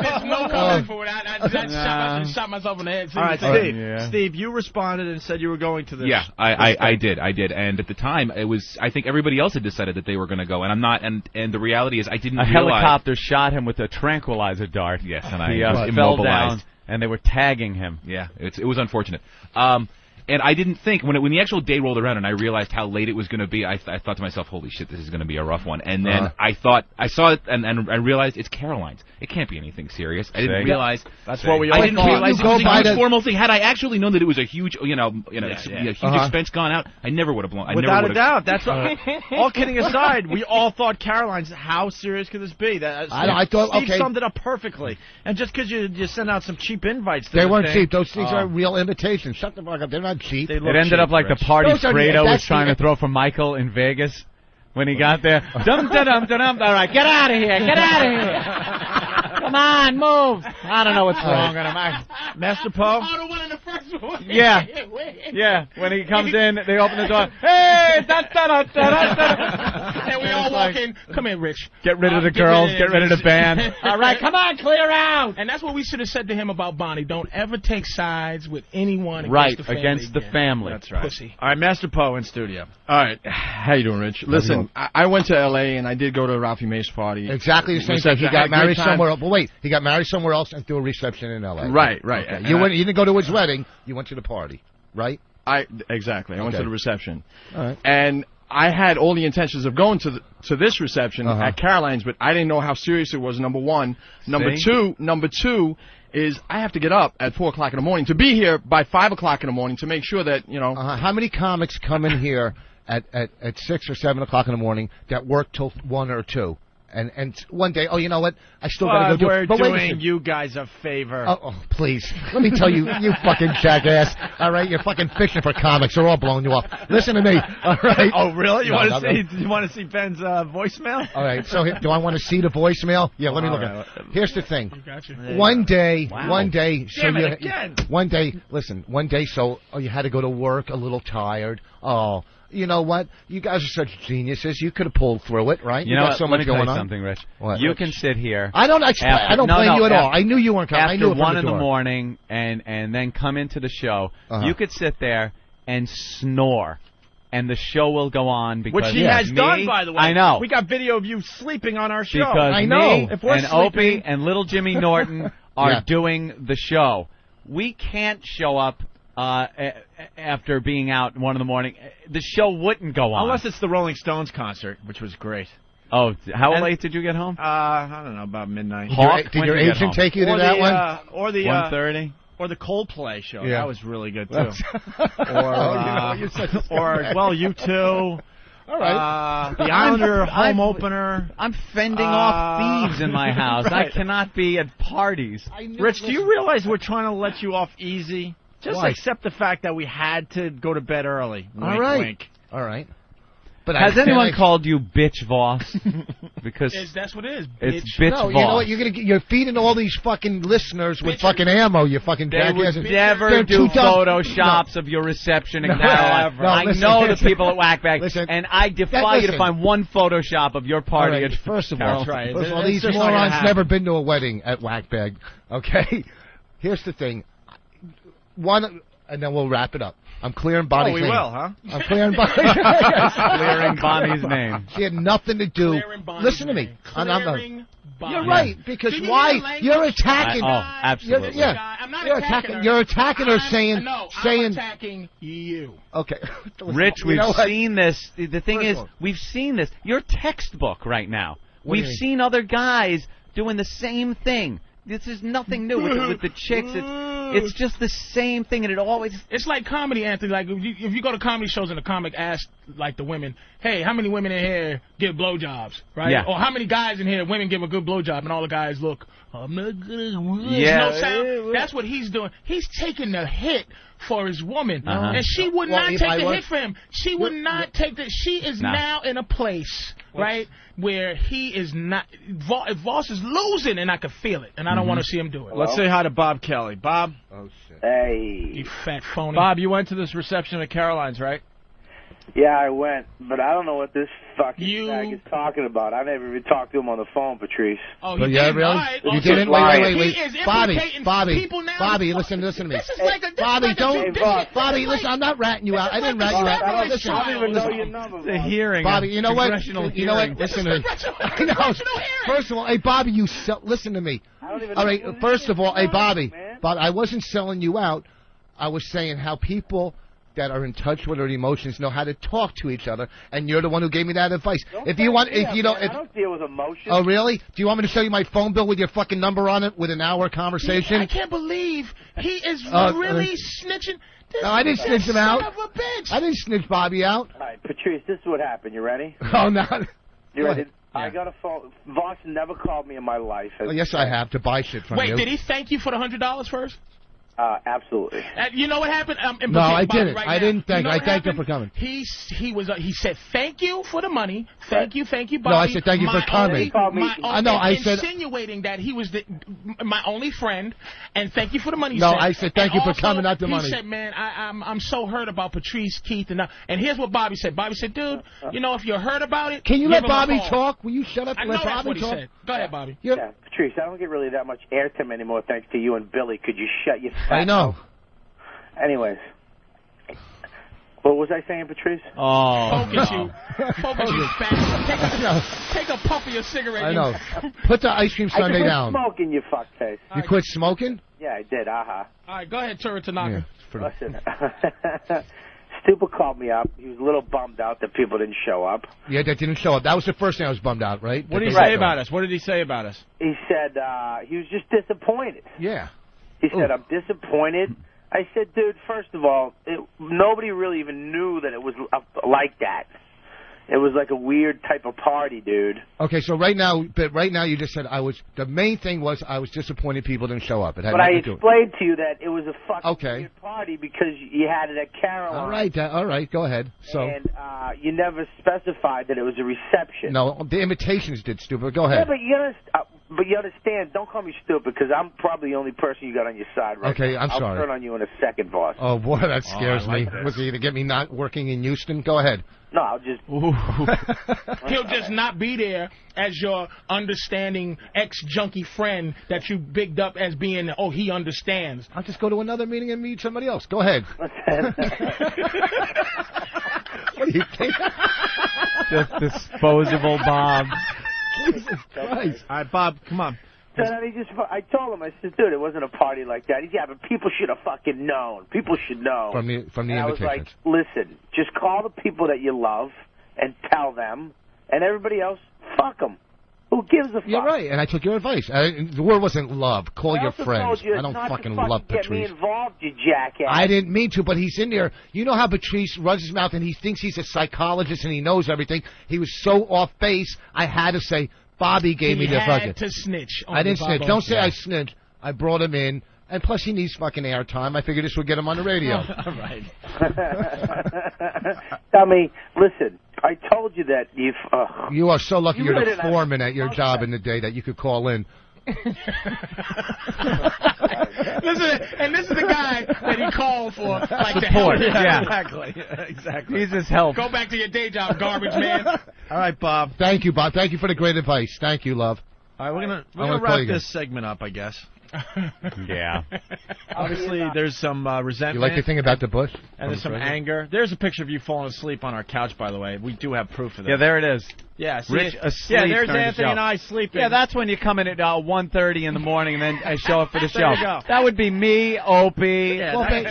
Speaker 2: There's no comment for it. I shot myself in the head.
Speaker 1: All right, Steve. Steve, you responded and said you were going to this.
Speaker 13: Yeah, I did. And at the time, it was. I think everybody else had decided that they were going to go, and I'm not. And the reality is, I didn't realize.
Speaker 3: Helicopter shot him with a tranquilizer dart.
Speaker 13: Yes, and I
Speaker 3: he fell down, and they were tagging him.
Speaker 13: Yeah, it was unfortunate. And I didn't think, when the actual day rolled around and I realized how late it was going to be, I thought to myself, holy shit, this is going to be a rough one. And then I saw it and I realized it's Caroline's. It can't be anything serious. I didn't realize.
Speaker 1: That's what we
Speaker 13: I
Speaker 1: all
Speaker 13: didn't realize it was a huge formal thing. Had I actually known that it was a huge, huge expense gone out, I never would have blown.
Speaker 1: Without a doubt. That's what, all kidding aside, we all thought Caroline's, how serious could this be?
Speaker 5: I thought,
Speaker 1: Steve summed it up perfectly. And just because you send out some cheap invites to
Speaker 5: they weren't cheap. Those things are real invitations. Shut the fuck up. They're not look cheap.
Speaker 3: It ended up like the party Fredo was trying to throw for Michael in Vegas when he got there. Dum dum dum dum. All right, get out of here. Get out of here. Come on, move. I don't know what's wrong with him.
Speaker 1: Master Poe?
Speaker 2: Oh, the one in the first one.
Speaker 3: Yeah. Yeah. When he comes in, they open the door. Hey, da da da da da.
Speaker 2: And we all walk in. Come in, Rich.
Speaker 3: Get rid of the girls. Get rid of the band.
Speaker 2: All right, come on, clear out. And that's what we should have said to him about Bonnie. Don't ever take sides with anyone
Speaker 3: against the family.
Speaker 1: That's right.
Speaker 2: Pussy.
Speaker 1: All right, Master Poe in studio.
Speaker 14: All right. How you doing, Rich? Listen, I went to L.A. and I did go to Ralphie May's party.
Speaker 5: Exactly the same thing. He got married somewhere else. But wait, he got married somewhere else and threw a reception in L.A.
Speaker 14: Right.
Speaker 5: Okay. You didn't go to his wedding. You went to the party, right?
Speaker 14: Exactly. I went to the reception.
Speaker 5: All right.
Speaker 14: And I had all the intentions of going to this reception at Caroline's, but I didn't know how serious it was, number one. Number two is I have to get up at 4 o'clock in the morning to be here by 5 o'clock in the morning to make sure that, you know.
Speaker 5: How many comics come in here at 6 or 7 o'clock in the morning that work till 1 or 2? And one day, you know what? I still got to go do it.
Speaker 1: But we're doing you guys a favor.
Speaker 5: Oh, please. Let me tell you, you fucking jackass. All right, you're fucking fishing for comics. They're all blowing you off. Listen to me. All right.
Speaker 1: Oh, really? You want to see Ben's voicemail?
Speaker 5: All right. So do I want to see the voicemail? Yeah, let me look at it. Here's the thing.
Speaker 2: Gotcha.
Speaker 5: One day, listen, so you had to go to work a little tired. Oh, you know what? You guys are such geniuses. You could have pulled through it, right?
Speaker 3: You know
Speaker 5: got
Speaker 3: what?
Speaker 5: so
Speaker 3: Let
Speaker 5: much
Speaker 3: me tell
Speaker 5: going
Speaker 3: you
Speaker 5: on.
Speaker 3: something, Rich.
Speaker 5: What?
Speaker 3: You can sit here.
Speaker 5: I don't blame you at all. I knew you weren't coming. I knew
Speaker 3: After
Speaker 5: it
Speaker 3: 1 in
Speaker 5: the
Speaker 3: the
Speaker 5: door.
Speaker 3: morning and then come into the show, you could sit there and snore, and the show will go on because
Speaker 1: which he has done, by the way.
Speaker 3: I know.
Speaker 1: We got video of you sleeping on our show.
Speaker 3: Because
Speaker 1: I know.
Speaker 3: Me and Opie and little Jimmy Norton are doing the show. We can't show up after being out 1 in the morning. The show wouldn't go on.
Speaker 1: Unless it's the Rolling Stones concert, which was great.
Speaker 3: Oh, how late did you get home?
Speaker 1: I don't know, about midnight.
Speaker 5: Did your agent take you to that one?
Speaker 1: Or the
Speaker 3: 1:30?
Speaker 1: Or the Coldplay show.
Speaker 5: Yeah.
Speaker 1: That was really good, too. Or, you too.
Speaker 5: All right.
Speaker 1: The Islander home opener.
Speaker 3: I'm fending off thieves in my house.
Speaker 1: Right.
Speaker 3: I cannot be at parties.
Speaker 1: Rich, do you realize we're trying to let you off easy? Just
Speaker 5: Why?
Speaker 1: accept the fact that we had to go to bed early. Wink,
Speaker 5: All right.
Speaker 1: wink.
Speaker 5: All right. But
Speaker 3: has anyone called you bitch Voss? Because
Speaker 2: that's what it is.
Speaker 3: It's bitch Voss.
Speaker 5: You know what? You're feeding all these fucking listeners with fucking ammo. You fucking
Speaker 3: They
Speaker 5: jackass.
Speaker 3: would never do photoshops of your reception in Caroline. I know the people at Whackbag, and I defy you to find one Photoshop of your party at
Speaker 5: First of all,
Speaker 1: Right.
Speaker 5: these morons never been to a wedding at Whackbag. Okay? Here's the thing. One, and then we'll wrap it up. I'm clearing Bonnie's name.
Speaker 1: Oh, we will, huh?
Speaker 5: I'm clearing Bonnie's
Speaker 3: clearing Bonnie's name.
Speaker 5: She had nothing to do. Listen to me. You're right, because why? You're attacking.
Speaker 3: Absolutely.
Speaker 5: You're attacking. You're attacking her, saying.
Speaker 2: I'm attacking you.
Speaker 5: Okay.
Speaker 3: Rich, we've seen this. The thing is, we've seen this. You're textbook right now. We've seen other guys doing the same thing. This is nothing new with the chicks. It's just the same thing, and it always.
Speaker 2: It's like comedy, Anthony. Like if you go to comedy shows and the comic asks like the women, "Hey, how many women in here give blowjobs?" Right?
Speaker 3: Yeah.
Speaker 2: Or how many guys in here women give a good blowjob, and all the guys look, "I'm not good."
Speaker 3: Yeah.
Speaker 2: No sound. That's what he's doing. He's taking the hit for his woman, and she would not take the hit for him. She would not take the. She is now in a place, right, where he is not. Voss is losing, and I can feel it, and I don't want to see him do it.
Speaker 1: Let's say hi to Bob Kelly. Bob.
Speaker 5: Oh shit.
Speaker 12: Hey.
Speaker 2: You fat phony.
Speaker 1: Bob, you went to this reception at Caroline's, right?
Speaker 12: Yeah, I went, but I don't know what this fucking bag is talking about. I never even talked to him on the phone, Patrice.
Speaker 2: Oh,
Speaker 5: you did? Really?
Speaker 2: Right.
Speaker 5: You didn't? Wait.
Speaker 2: He is
Speaker 5: Bobby,
Speaker 2: Bobby,
Speaker 5: listen to me.
Speaker 2: This is like a...
Speaker 5: Bobby, Bobby, listen, I'm not ratting you out. I didn't rat you out. Listen.
Speaker 12: I don't even know your number.
Speaker 3: It's a hearing.
Speaker 5: Bobby, you know what?
Speaker 3: You know what?
Speaker 5: Listen to me. I know. First of all, hey, Bobby, listen to me. All right, first of all, hey, Bobby, I wasn't selling you out. I was saying how people that are in touch with their emotions know how to talk to each other, and you're the one who gave me that advice.
Speaker 12: I don't deal with emotions.
Speaker 5: Oh, really? Do you want me to show you my phone bill with your fucking number on it with an hour conversation?
Speaker 2: I can't believe he is really snitching.
Speaker 5: No, I didn't snitch him out.
Speaker 2: Son of a bitch.
Speaker 5: I didn't snitch Bobby out.
Speaker 12: All right, Patrice, this is what happened. You ready?
Speaker 5: Oh, no.
Speaker 12: You ready? I got a phone. Voss never called me in my life.
Speaker 5: Oh, yes, I have, to buy shit from you.
Speaker 2: Wait, did he thank you for the $100 first?
Speaker 12: Absolutely.
Speaker 2: You know what happened?
Speaker 5: No, I didn't.
Speaker 2: Right
Speaker 5: I didn't thank.
Speaker 2: You know
Speaker 5: I thanked him for coming.
Speaker 2: He said thank you for the money. Thank you, Bobby.
Speaker 5: No, I said thank you for coming. I said
Speaker 2: insinuating that he was my only friend, and thank you for the money.
Speaker 5: No, I said thank you for coming, not the money.
Speaker 2: He said, man, I'm so hurt about Patrice, Keith, and here's what Bobby said. Bobby said, dude, you know, if you're hurt about it,
Speaker 5: can you
Speaker 2: give
Speaker 5: let
Speaker 2: him a
Speaker 5: Bobby
Speaker 2: call.
Speaker 5: talk? Will you shut up and let
Speaker 2: that's
Speaker 5: Bobby
Speaker 2: what he
Speaker 5: talk?
Speaker 2: said. Go ahead, Bobby.
Speaker 12: Yeah, Patrice, I don't get really that much airtime anymore thanks to you and Billy. Could you shut your fat
Speaker 5: I know.
Speaker 12: mouth? Anyways, what was I saying, Patrice?
Speaker 2: Focus you, fat. Take a puff of your cigarette.
Speaker 5: I know. Put the ice cream sundae down.
Speaker 12: I quit smoking, you fuckface.
Speaker 5: You quit smoking?
Speaker 12: Yeah, I did.
Speaker 2: All right, go ahead, Tura Tanaka.
Speaker 5: Yeah,
Speaker 12: listen, Stupid called me up. He was a little bummed out that people didn't show up.
Speaker 5: Yeah, that didn't show up. That was the first thing I was bummed out, right?
Speaker 1: What did he say about us? What did he say about us?
Speaker 12: He said he was just disappointed.
Speaker 5: Yeah.
Speaker 12: He said, I'm disappointed. I said, dude, first of all, nobody really even knew that it was like that. It was like a weird type of party, dude.
Speaker 5: Okay, so right now you just said the main thing was I was disappointed people didn't show up. It had
Speaker 12: but I
Speaker 5: nothing to do with it.
Speaker 12: explained to you that it was a fucking weird party because you had it at Caroline.
Speaker 5: All right, go ahead. So.
Speaker 12: And you never specified that it was a reception.
Speaker 5: No, the invitations did, stupid. Go
Speaker 12: Yeah,
Speaker 5: ahead.
Speaker 12: but you understand, don't call me stupid because I'm probably the only person you got on your side right
Speaker 5: Okay,
Speaker 12: now.
Speaker 5: I'm sorry.
Speaker 12: I'll turn on you in a second, boss.
Speaker 5: Oh, boy, that scares
Speaker 12: I like
Speaker 5: me.
Speaker 12: this.
Speaker 5: Was he going to get me not working in Houston? Go ahead.
Speaker 12: No, I'll just...
Speaker 2: He'll just not be there as your understanding ex-junkie friend that you bigged up as being, he understands.
Speaker 5: I'll just go to another meeting and meet somebody else. Go ahead. What do you think?
Speaker 3: Just disposable Bob.
Speaker 5: Jesus Christ.
Speaker 1: All right, Bob, come on.
Speaker 12: And I told him, I said, dude, it wasn't a party like that. He said, yeah, but people should have fucking known. People should know.
Speaker 5: From the
Speaker 12: and I was
Speaker 5: invitations.
Speaker 12: like, listen, just call the people that you love and tell them, and everybody else, fuck them. Who gives a fuck?
Speaker 5: You're right, and I took your advice. The word wasn't love. Call your
Speaker 12: also
Speaker 5: friends.
Speaker 12: told you
Speaker 5: I don't
Speaker 12: not
Speaker 5: fucking
Speaker 12: to
Speaker 5: love
Speaker 12: get me
Speaker 5: Patrice.
Speaker 12: involved, you jackass.
Speaker 5: I didn't mean to, but he's in there. You know how Patrice runs his mouth and he thinks he's a psychologist and he knows everything. He was so off base, I had to say, Bobby gave me the fucking...
Speaker 2: He had to snitch.
Speaker 5: I didn't snitch. Don't say I snitched. I brought him in. And plus, he needs fucking airtime. I figured this would get him on the radio.
Speaker 1: All right.
Speaker 12: I mean, listen, I told you that if...
Speaker 5: You are so lucky
Speaker 12: You
Speaker 5: you're
Speaker 12: really
Speaker 5: the
Speaker 12: didn't
Speaker 5: foreman at your job in the day that you could call in.
Speaker 2: Listen, and this is the guy that he called for, like the
Speaker 3: Support.
Speaker 2: help.
Speaker 3: Yeah.
Speaker 1: Exactly.
Speaker 3: He's his help.
Speaker 2: Go back to your day job, garbage man.
Speaker 1: All right, Bob.
Speaker 5: Thank you, Bob. Thank you for the great advice. Thank you, love.
Speaker 1: All right, we're
Speaker 5: I'm
Speaker 1: gonna
Speaker 5: gonna play
Speaker 1: wrap
Speaker 5: again.
Speaker 1: this segment up, I guess.
Speaker 3: Yeah.
Speaker 1: Obviously, there's some resentment.
Speaker 5: You like the thing about the bush?
Speaker 1: And there's some anger. There's a picture of you falling asleep on our couch, by the way. We do have proof of that.
Speaker 3: Yeah, there it is.
Speaker 1: Yeah, see
Speaker 3: Rich
Speaker 1: it?
Speaker 3: asleep.
Speaker 1: Yeah, there's
Speaker 3: during the
Speaker 1: Anthony
Speaker 3: show.
Speaker 1: and I sleeping.
Speaker 3: Yeah, that's when you come in at 1:30 in the morning and then I show up for the
Speaker 1: There
Speaker 3: show.
Speaker 1: you go.
Speaker 3: That would be me, Opie,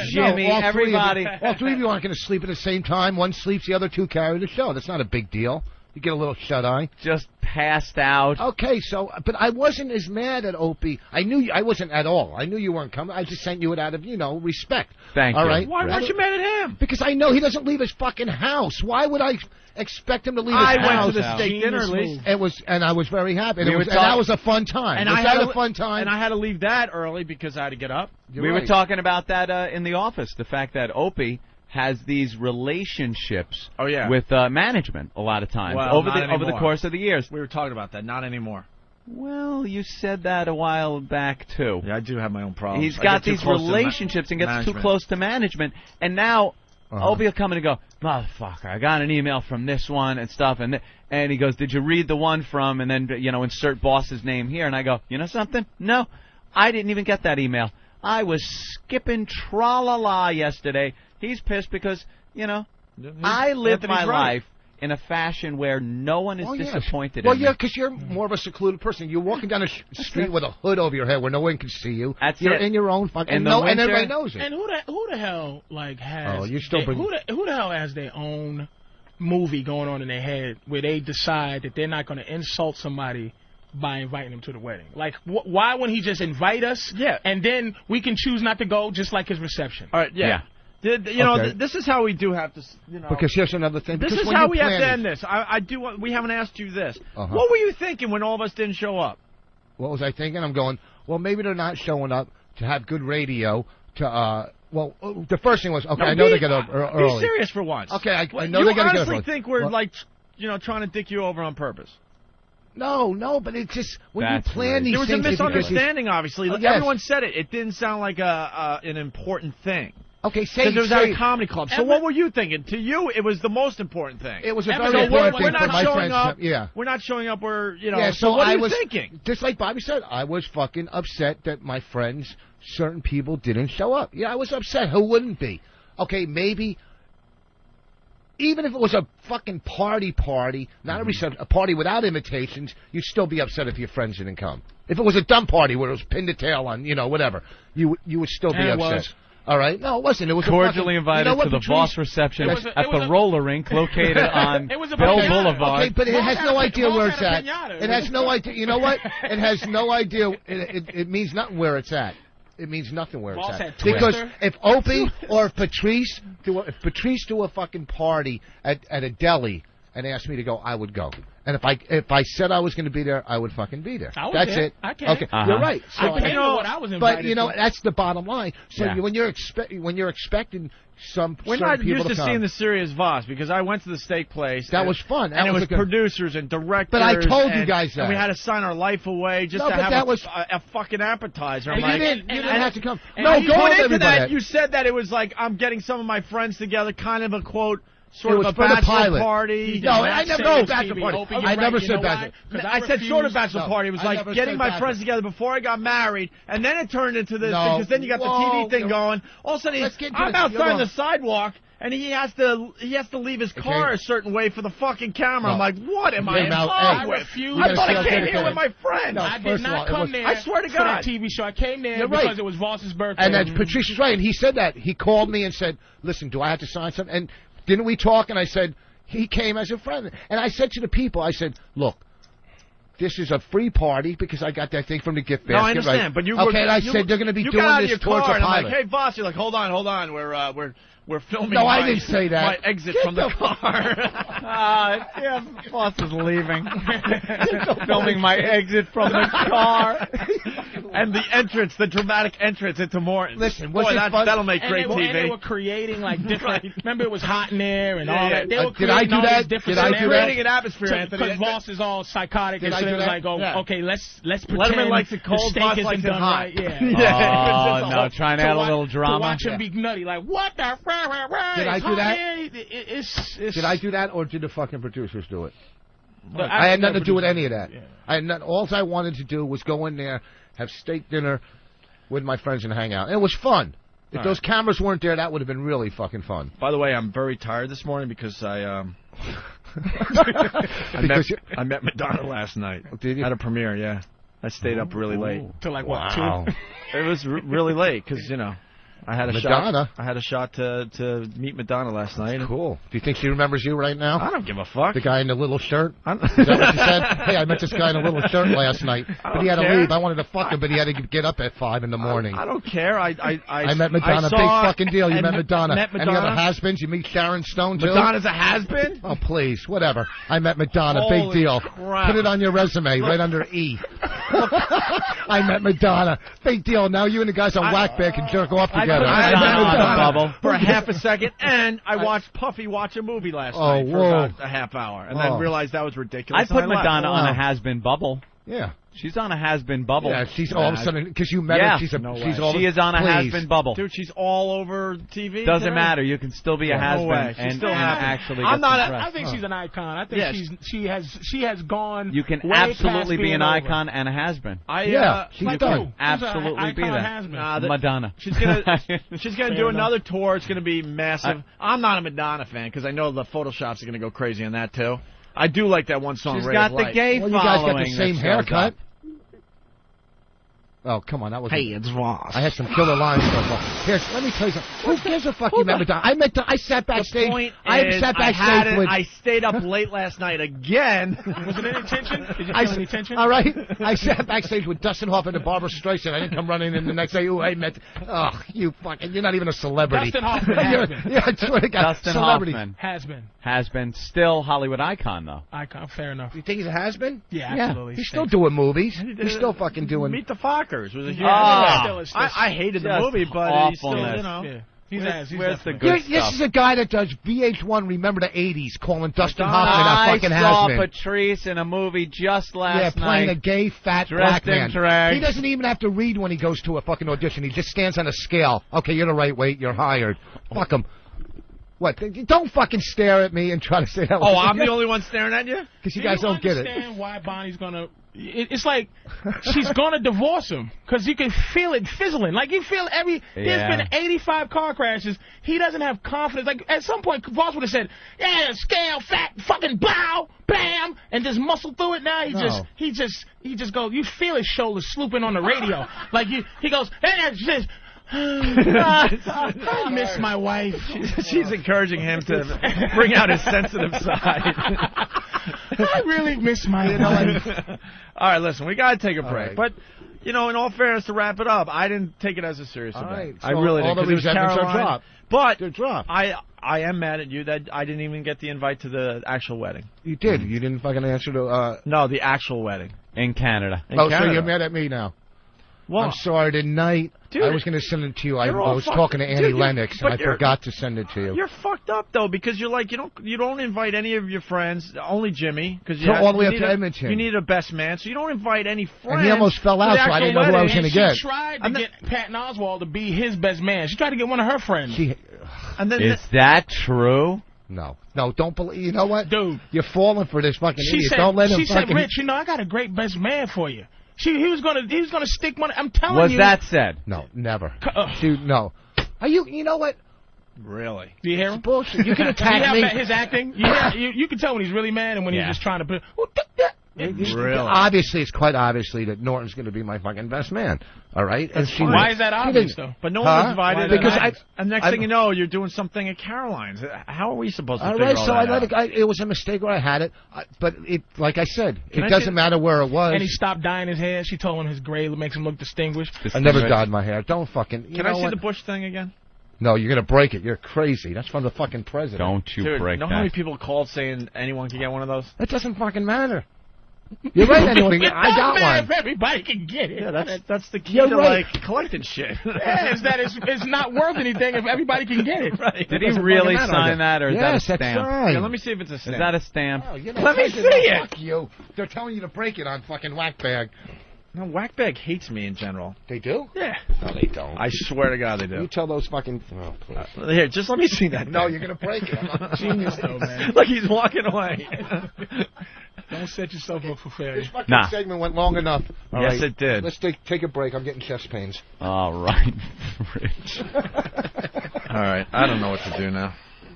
Speaker 3: Jimmy,
Speaker 5: all
Speaker 3: everybody.
Speaker 5: All three of you aren't going to sleep at the same time. One sleeps, the other two carry the show. That's not a big deal. You get a little shut-eye.
Speaker 3: Just passed out.
Speaker 5: Okay, so, but I wasn't as mad at Opie. I knew I wasn't at all. I knew you weren't coming. I just sent you it out of, respect.
Speaker 3: Thank
Speaker 5: all
Speaker 3: you.
Speaker 5: right?
Speaker 1: Why weren't you mad at him?
Speaker 5: Because I know he doesn't leave his fucking house. Why would I expect him to leave his
Speaker 1: I
Speaker 5: house?
Speaker 1: went to the steak dinner, at least.
Speaker 5: And I was very happy. And,
Speaker 3: We were
Speaker 5: and that was a fun time.
Speaker 1: And
Speaker 5: was
Speaker 1: I
Speaker 5: that
Speaker 1: had
Speaker 5: a fun time?
Speaker 1: And I had to leave that early because I had to get up.
Speaker 3: We were talking about that in the office, the fact that Opie has these relationships with management a lot of times over the course of the years.
Speaker 1: We were talking about that. Not anymore.
Speaker 3: Well, you said that a while back, too.
Speaker 1: Yeah, I do have my own problems.
Speaker 3: He's got these relationships and gets too close to management. And now Opie will come in and go, motherfucker, I got an email from this one and stuff. And he goes, did you read the one from, and then, insert boss's name here. And I go, you know something? No, I didn't even get that email. I was skipping tra-la-la yesterday. He's pissed because, I live my life in a fashion where no one is disappointed in me.
Speaker 5: Well, yeah, because you're more of a secluded person. You're walking down the street with a hood over your head where no one can see you. You're in your own fucking... And everybody knows it.
Speaker 2: And who the hell, has...
Speaker 5: Oh, you still bring...
Speaker 2: Who the hell has their own movie going on in their head where they decide that they're not going to insult somebody by inviting them to the wedding? Like, why wouldn't he just invite us? Yeah. And then we can choose not to go, just like his reception.
Speaker 1: All right, yeah. This is how we do have to,
Speaker 5: Because here's another thing.
Speaker 1: This is how we have to end this. We haven't asked you this. What were you thinking when all of us didn't show up?
Speaker 5: What was I thinking? I'm going, well, maybe they're not showing up to have good radio, to well, the first thing was okay. I know they get over early.
Speaker 1: Be serious for once.
Speaker 5: Okay, I know they got to get over.
Speaker 1: You honestly think we're like, trying to dick you over on purpose?
Speaker 5: No, but it's just when you plan these things.
Speaker 1: There was a misunderstanding, obviously.
Speaker 5: Yes.
Speaker 1: Everyone said it. It didn't sound like an important thing.
Speaker 5: Okay,
Speaker 1: because it was at a comedy club. So what were you thinking? To you, it was the most important thing.
Speaker 5: It was a very important thing for my friends.
Speaker 1: We're not showing up where,
Speaker 5: Yeah,
Speaker 1: so what
Speaker 5: I
Speaker 1: are you
Speaker 5: was
Speaker 1: thinking?
Speaker 5: Just like Bobby said, I was fucking upset that my friends, certain people, didn't show up. Yeah, I was upset. Who wouldn't be? Okay, maybe, even if it was a fucking party, not a party without invitations, you'd still be upset if your friends didn't come. If it was a dumb party where it was pin to tail on, whatever, you would still be upset. All right? No, it wasn't. It was
Speaker 3: cordially invited to the Voss reception at the roller rink located on Bell Boulevard.
Speaker 5: Okay, but it has no idea where it's at. It has no idea. You know what? It has no idea. It means nothing where it's at. It means nothing where it's at. Because if Opie or if Patrice do a fucking party at a deli and asked me to go, I would go. And if I said I was going to be there, I would fucking be there. That's it.
Speaker 2: I can't.
Speaker 5: Okay, you're right. So
Speaker 2: I know what I was invited
Speaker 5: but that's the bottom line. So when you're expecting
Speaker 1: we're not used to seeing the serious Voss because I went to the steak place.
Speaker 5: That was fun.
Speaker 1: And it was producers and directors.
Speaker 5: But I told you guys that.
Speaker 1: And we had to sign our life away just to have a fucking appetizer.
Speaker 5: And you didn't have to come.
Speaker 1: No, going into that, you said that it was like I'm getting some of my friends together, kind of a quote. Sort of a bachelor party.
Speaker 5: No, I never said bachelor party. I never said bachelor.
Speaker 1: I said sort of bachelor party. It was like getting my friends together before I got married, and then it turned into this because then you got the TV thing going. All of a sudden, I'm outside on the sidewalk. And he has to leave his car a certain way for the fucking camera. I'm like, what am I involved with? I thought I came here with my friends.
Speaker 2: I did not come there.
Speaker 1: I swear to God.
Speaker 2: For that TV show. I came there because it was Voss's birthday.
Speaker 5: And then Patrice is right, and he said that. He called me and said, "Listen, do I have to sign something?" And didn't we talk? And I said he came as a friend. And I said to the people, I said, "Look, this is a free party because I got that thing from the gift basket."
Speaker 1: No, I understand,
Speaker 5: right?
Speaker 1: but you
Speaker 5: okay? And I said they're going to be doing this towards a pilot.
Speaker 1: I'm like, "Hey, Voss," you're like, "Hold on, we're filming."
Speaker 5: No, I didn't say that.
Speaker 1: My exit from the car.
Speaker 3: Yeah, Voss is leaving. Filming my exit from the car.
Speaker 1: And the entrance, the dramatic entrance into Morton.
Speaker 5: Listen,
Speaker 1: that'll make great TV.
Speaker 2: And they were creating like different. Remember, it was hot in there and all that. They were
Speaker 5: did I do that?
Speaker 2: Did I do
Speaker 1: creating an atmosphere, Anthony?
Speaker 2: Because Voss is all psychotic, and so they were like, okay, let's pretend
Speaker 1: Letterman likes it cold,
Speaker 2: the
Speaker 1: Voss
Speaker 2: steak
Speaker 1: likes
Speaker 2: isn't
Speaker 1: it
Speaker 2: done
Speaker 1: hot.
Speaker 2: right. Yeah.
Speaker 3: Oh no, trying to add a little drama.
Speaker 2: To watch him be nutty, like what the?
Speaker 5: Did I do that? Did I do that, or did the fucking producers do it? I had nothing to do with any of that. Yeah. All I wanted to do was go in there, have steak dinner with my friends, and hang out. And it was fun. If those cameras weren't there, that would have been really fucking fun.
Speaker 1: By the way, I'm very tired this morning because I met Madonna last night.
Speaker 5: Did you?
Speaker 1: At a premiere, yeah. I stayed up really late.
Speaker 2: Till like what, 2?
Speaker 1: It was really late because, I had a
Speaker 5: Madonna.
Speaker 1: shot. I had a shot to meet Madonna last night.
Speaker 5: Cool. Do you think she remembers you right now?
Speaker 1: I don't give a fuck.
Speaker 5: The guy in the little shirt? Is that what you said? Hey, I met this guy in a little shirt last night, but he had to leave. I wanted to fuck him, but he had to get up at 5 in the morning.
Speaker 1: I don't care. I
Speaker 5: met Madonna. Big fucking deal. You met Madonna. Any other has-beens? You meet Sharon Stone, too?
Speaker 1: Madonna's a has-been?
Speaker 5: Oh, please. Whatever. I met Madonna.
Speaker 1: Holy
Speaker 5: big deal.
Speaker 1: Crap.
Speaker 5: Put it on your resume, right under E. I met Madonna. Big deal. Now you and the guys on Whackback can jerk off together.
Speaker 1: I met Madonna for a half a second, and I watched Puffy watch a movie last night for about a half hour, and then realized that was ridiculous.
Speaker 3: I put Madonna on a has-been bubble.
Speaker 5: Yeah.
Speaker 3: She's on a has-been bubble.
Speaker 5: Yeah, she's all of a sudden, because you met her, she's
Speaker 3: she is on a has-been bubble.
Speaker 1: Dude, she's all over TV.
Speaker 3: Doesn't matter. You can still be a has-been and actually get
Speaker 2: I think she's an icon. I think she has gone.
Speaker 3: You can absolutely be an icon and a has-been.
Speaker 5: She's done.
Speaker 3: Absolutely be that. Madonna.
Speaker 1: She's gonna do another tour. It's gonna be massive. I'm not a Madonna fan because I know the Photoshops are gonna go crazy on that too. I do like that one song.
Speaker 3: She's got the gay following.
Speaker 5: You guys got the same haircut. Oh, come on, that was.
Speaker 6: Hey, it's Voss.
Speaker 5: I had some killer lines. Here, let me tell you something. Who gives a fuck you met Madonna? I sat backstage.
Speaker 1: I stayed up late last night again.
Speaker 2: Was it any tension? Did you feel any tension?
Speaker 5: All right. I sat backstage with Dustin Hoffman and Barbara Streisand. I didn't come running in the next day. Ooh, I met. Oh, you fucking. You're not even a celebrity.
Speaker 2: Dustin Hoffman has been.
Speaker 5: Yeah, I swear to God.
Speaker 3: Dustin
Speaker 5: celebrity.
Speaker 3: Hoffman
Speaker 2: has been.
Speaker 3: Still Hollywood icon though.
Speaker 2: Icon, fair enough.
Speaker 5: You think he's a has-been?
Speaker 2: Yeah, absolutely.
Speaker 5: He's still doing movies. He's still fucking doing.
Speaker 1: Meet the Fockers. Suckers was a huge.
Speaker 3: I
Speaker 1: hated the
Speaker 3: just
Speaker 1: movie, but he's still,
Speaker 3: awfulness.
Speaker 1: you know.
Speaker 2: Yeah.
Speaker 3: Where's the good
Speaker 5: This
Speaker 3: stuff?
Speaker 5: is a guy that does VH1 Remember the 80s, calling Dustin Hoffman
Speaker 3: I
Speaker 5: a fucking
Speaker 3: saw
Speaker 5: has-been.
Speaker 3: Patrice in a movie just last
Speaker 5: Yeah, playing
Speaker 3: night.
Speaker 5: a gay, fat
Speaker 3: dressed
Speaker 5: black man.
Speaker 3: in drag.
Speaker 5: He doesn't even have to read when he goes to a fucking audition. He just stands on a scale. Okay, you're the right weight. You're hired. Fuck him. What? Don't fucking stare at me and try to say that.
Speaker 1: Oh, I'm the only one staring at you?
Speaker 5: Because you guys don't get it.
Speaker 2: Understand why Bonnie's gonna? It's like she's gonna divorce him because you can feel it fizzling. Like you feel there's been 85 car crashes. He doesn't have confidence. Like at some point, Voss would have said, "Yeah, scale, fat, fucking blow, bam," and just muscle through it. Now he just goes. You feel his shoulders slooping on the radio. Like he goes, "Hey, just." I miss my wife.
Speaker 1: She's encouraging him to bring out his sensitive side.
Speaker 2: I really miss my wife.
Speaker 1: All right, listen, we got to take a break.
Speaker 5: right.
Speaker 1: But, you know, in all fairness, to wrap it up, I didn't take it as a serious event.
Speaker 5: right,
Speaker 1: I
Speaker 5: so
Speaker 1: really
Speaker 5: all
Speaker 1: didn't.
Speaker 5: the
Speaker 1: 'Cause it was
Speaker 5: resentments are
Speaker 1: Caroline.
Speaker 5: dropped.
Speaker 1: But
Speaker 5: They're dropped.
Speaker 1: I am mad at you that I didn't even get the invite to the actual wedding.
Speaker 5: You did. You didn't fucking answer to...
Speaker 1: No, the actual wedding.
Speaker 3: In Canada.
Speaker 5: So you're mad at me now.
Speaker 1: Well,
Speaker 5: I'm sorry, tonight
Speaker 1: Dude,
Speaker 5: I was going to send it to you. I
Speaker 1: you're all
Speaker 5: was
Speaker 1: fucked-
Speaker 5: talking to Annie
Speaker 1: Dude,
Speaker 5: Lennox,
Speaker 1: but
Speaker 5: and I
Speaker 1: you're-
Speaker 5: forgot to send it to you.
Speaker 1: You're fucked up though because you're like you don't invite any of your friends, only Jimmy, because
Speaker 5: So all the way up to Edmonton.
Speaker 1: You need a best man, so you don't invite any friends.
Speaker 5: And he almost fell out, so I didn't know who I was going to get.
Speaker 2: She tried to get Patton Oswalt to be his best man. She tried to get one of her friends.
Speaker 1: And then
Speaker 3: Is that true?
Speaker 5: No, don't believe. You know what,
Speaker 2: dude?
Speaker 5: You're falling for this fucking
Speaker 2: She
Speaker 5: idiot.
Speaker 2: said,
Speaker 5: Don't let him
Speaker 2: she said,
Speaker 5: fucking.
Speaker 2: Rich, you know, I got a great best man for you. He was gonna stick one. I'm telling
Speaker 3: Was
Speaker 2: you.
Speaker 3: that said?
Speaker 5: No, never. Dude, no. Are you? You know what?
Speaker 1: Really?
Speaker 2: Do you hear him?
Speaker 5: Bullshit. You can attack me.
Speaker 2: His acting. You can tell when he's really mad and when he's just trying to put.
Speaker 1: Really?
Speaker 5: Obviously, it's quite obviously that Norton's going to be my fucking best man. All right?
Speaker 1: That's
Speaker 5: she
Speaker 1: fine.
Speaker 2: Why is that obvious, though?
Speaker 1: But no one was invited.
Speaker 5: Because
Speaker 1: and next thing you know, you're doing something at Caroline's. How are we supposed to
Speaker 5: all
Speaker 1: figure
Speaker 5: right,
Speaker 1: all
Speaker 5: so
Speaker 1: that
Speaker 5: I let
Speaker 1: out?
Speaker 5: it. It was a mistake where I had it, but it, like I said,
Speaker 2: Can
Speaker 5: it
Speaker 2: I
Speaker 5: doesn't
Speaker 2: see-
Speaker 5: matter where it was.
Speaker 2: And he stopped dyeing his hair. She told him his gray makes him look distinguished.
Speaker 5: I never dyed my hair. Don't fucking.
Speaker 1: Can I see the Bush thing again?
Speaker 5: No, you're gonna break it. You're crazy. That's from the fucking president.
Speaker 3: Don't you
Speaker 1: Dude,
Speaker 3: break
Speaker 1: know
Speaker 3: that.
Speaker 1: how many people called saying anyone can get one of those?
Speaker 5: That doesn't fucking matter. You're right. Anyone? I got one.
Speaker 2: If everybody can get it.
Speaker 1: Yeah, that's the key
Speaker 5: You're
Speaker 1: to
Speaker 5: right.
Speaker 1: like collecting shit.
Speaker 2: Yeah, is that it's not worth anything if everybody can get it.
Speaker 1: Right.
Speaker 3: Did he really sign that, or is that a
Speaker 5: Yes, that's
Speaker 3: stamp?
Speaker 5: right.
Speaker 1: Yeah, let me see if it's a stamp.
Speaker 3: Is that a stamp?
Speaker 5: Oh, you're not
Speaker 1: Let me
Speaker 5: touching
Speaker 1: see
Speaker 5: it.
Speaker 1: it.
Speaker 5: Fuck you. They're telling you to break it on fucking Whackbag.
Speaker 1: No, Whackbag hates me in general.
Speaker 5: They do?
Speaker 1: Yeah.
Speaker 5: No, they don't.
Speaker 1: I swear to God they do.
Speaker 5: You tell those fucking. Oh, please.
Speaker 1: Here, just let me see that.
Speaker 5: No,
Speaker 1: thing.
Speaker 5: you're gonna break it. I'm not a genius though, man.
Speaker 1: Look, he's walking away.
Speaker 2: Don't set yourself up for failure.
Speaker 5: This fucking segment went long enough. All
Speaker 1: Yes,
Speaker 5: right.
Speaker 1: it did.
Speaker 5: Let's take a break. I'm getting chest pains.
Speaker 3: All right, Rich.
Speaker 1: All right, I don't know what to do now.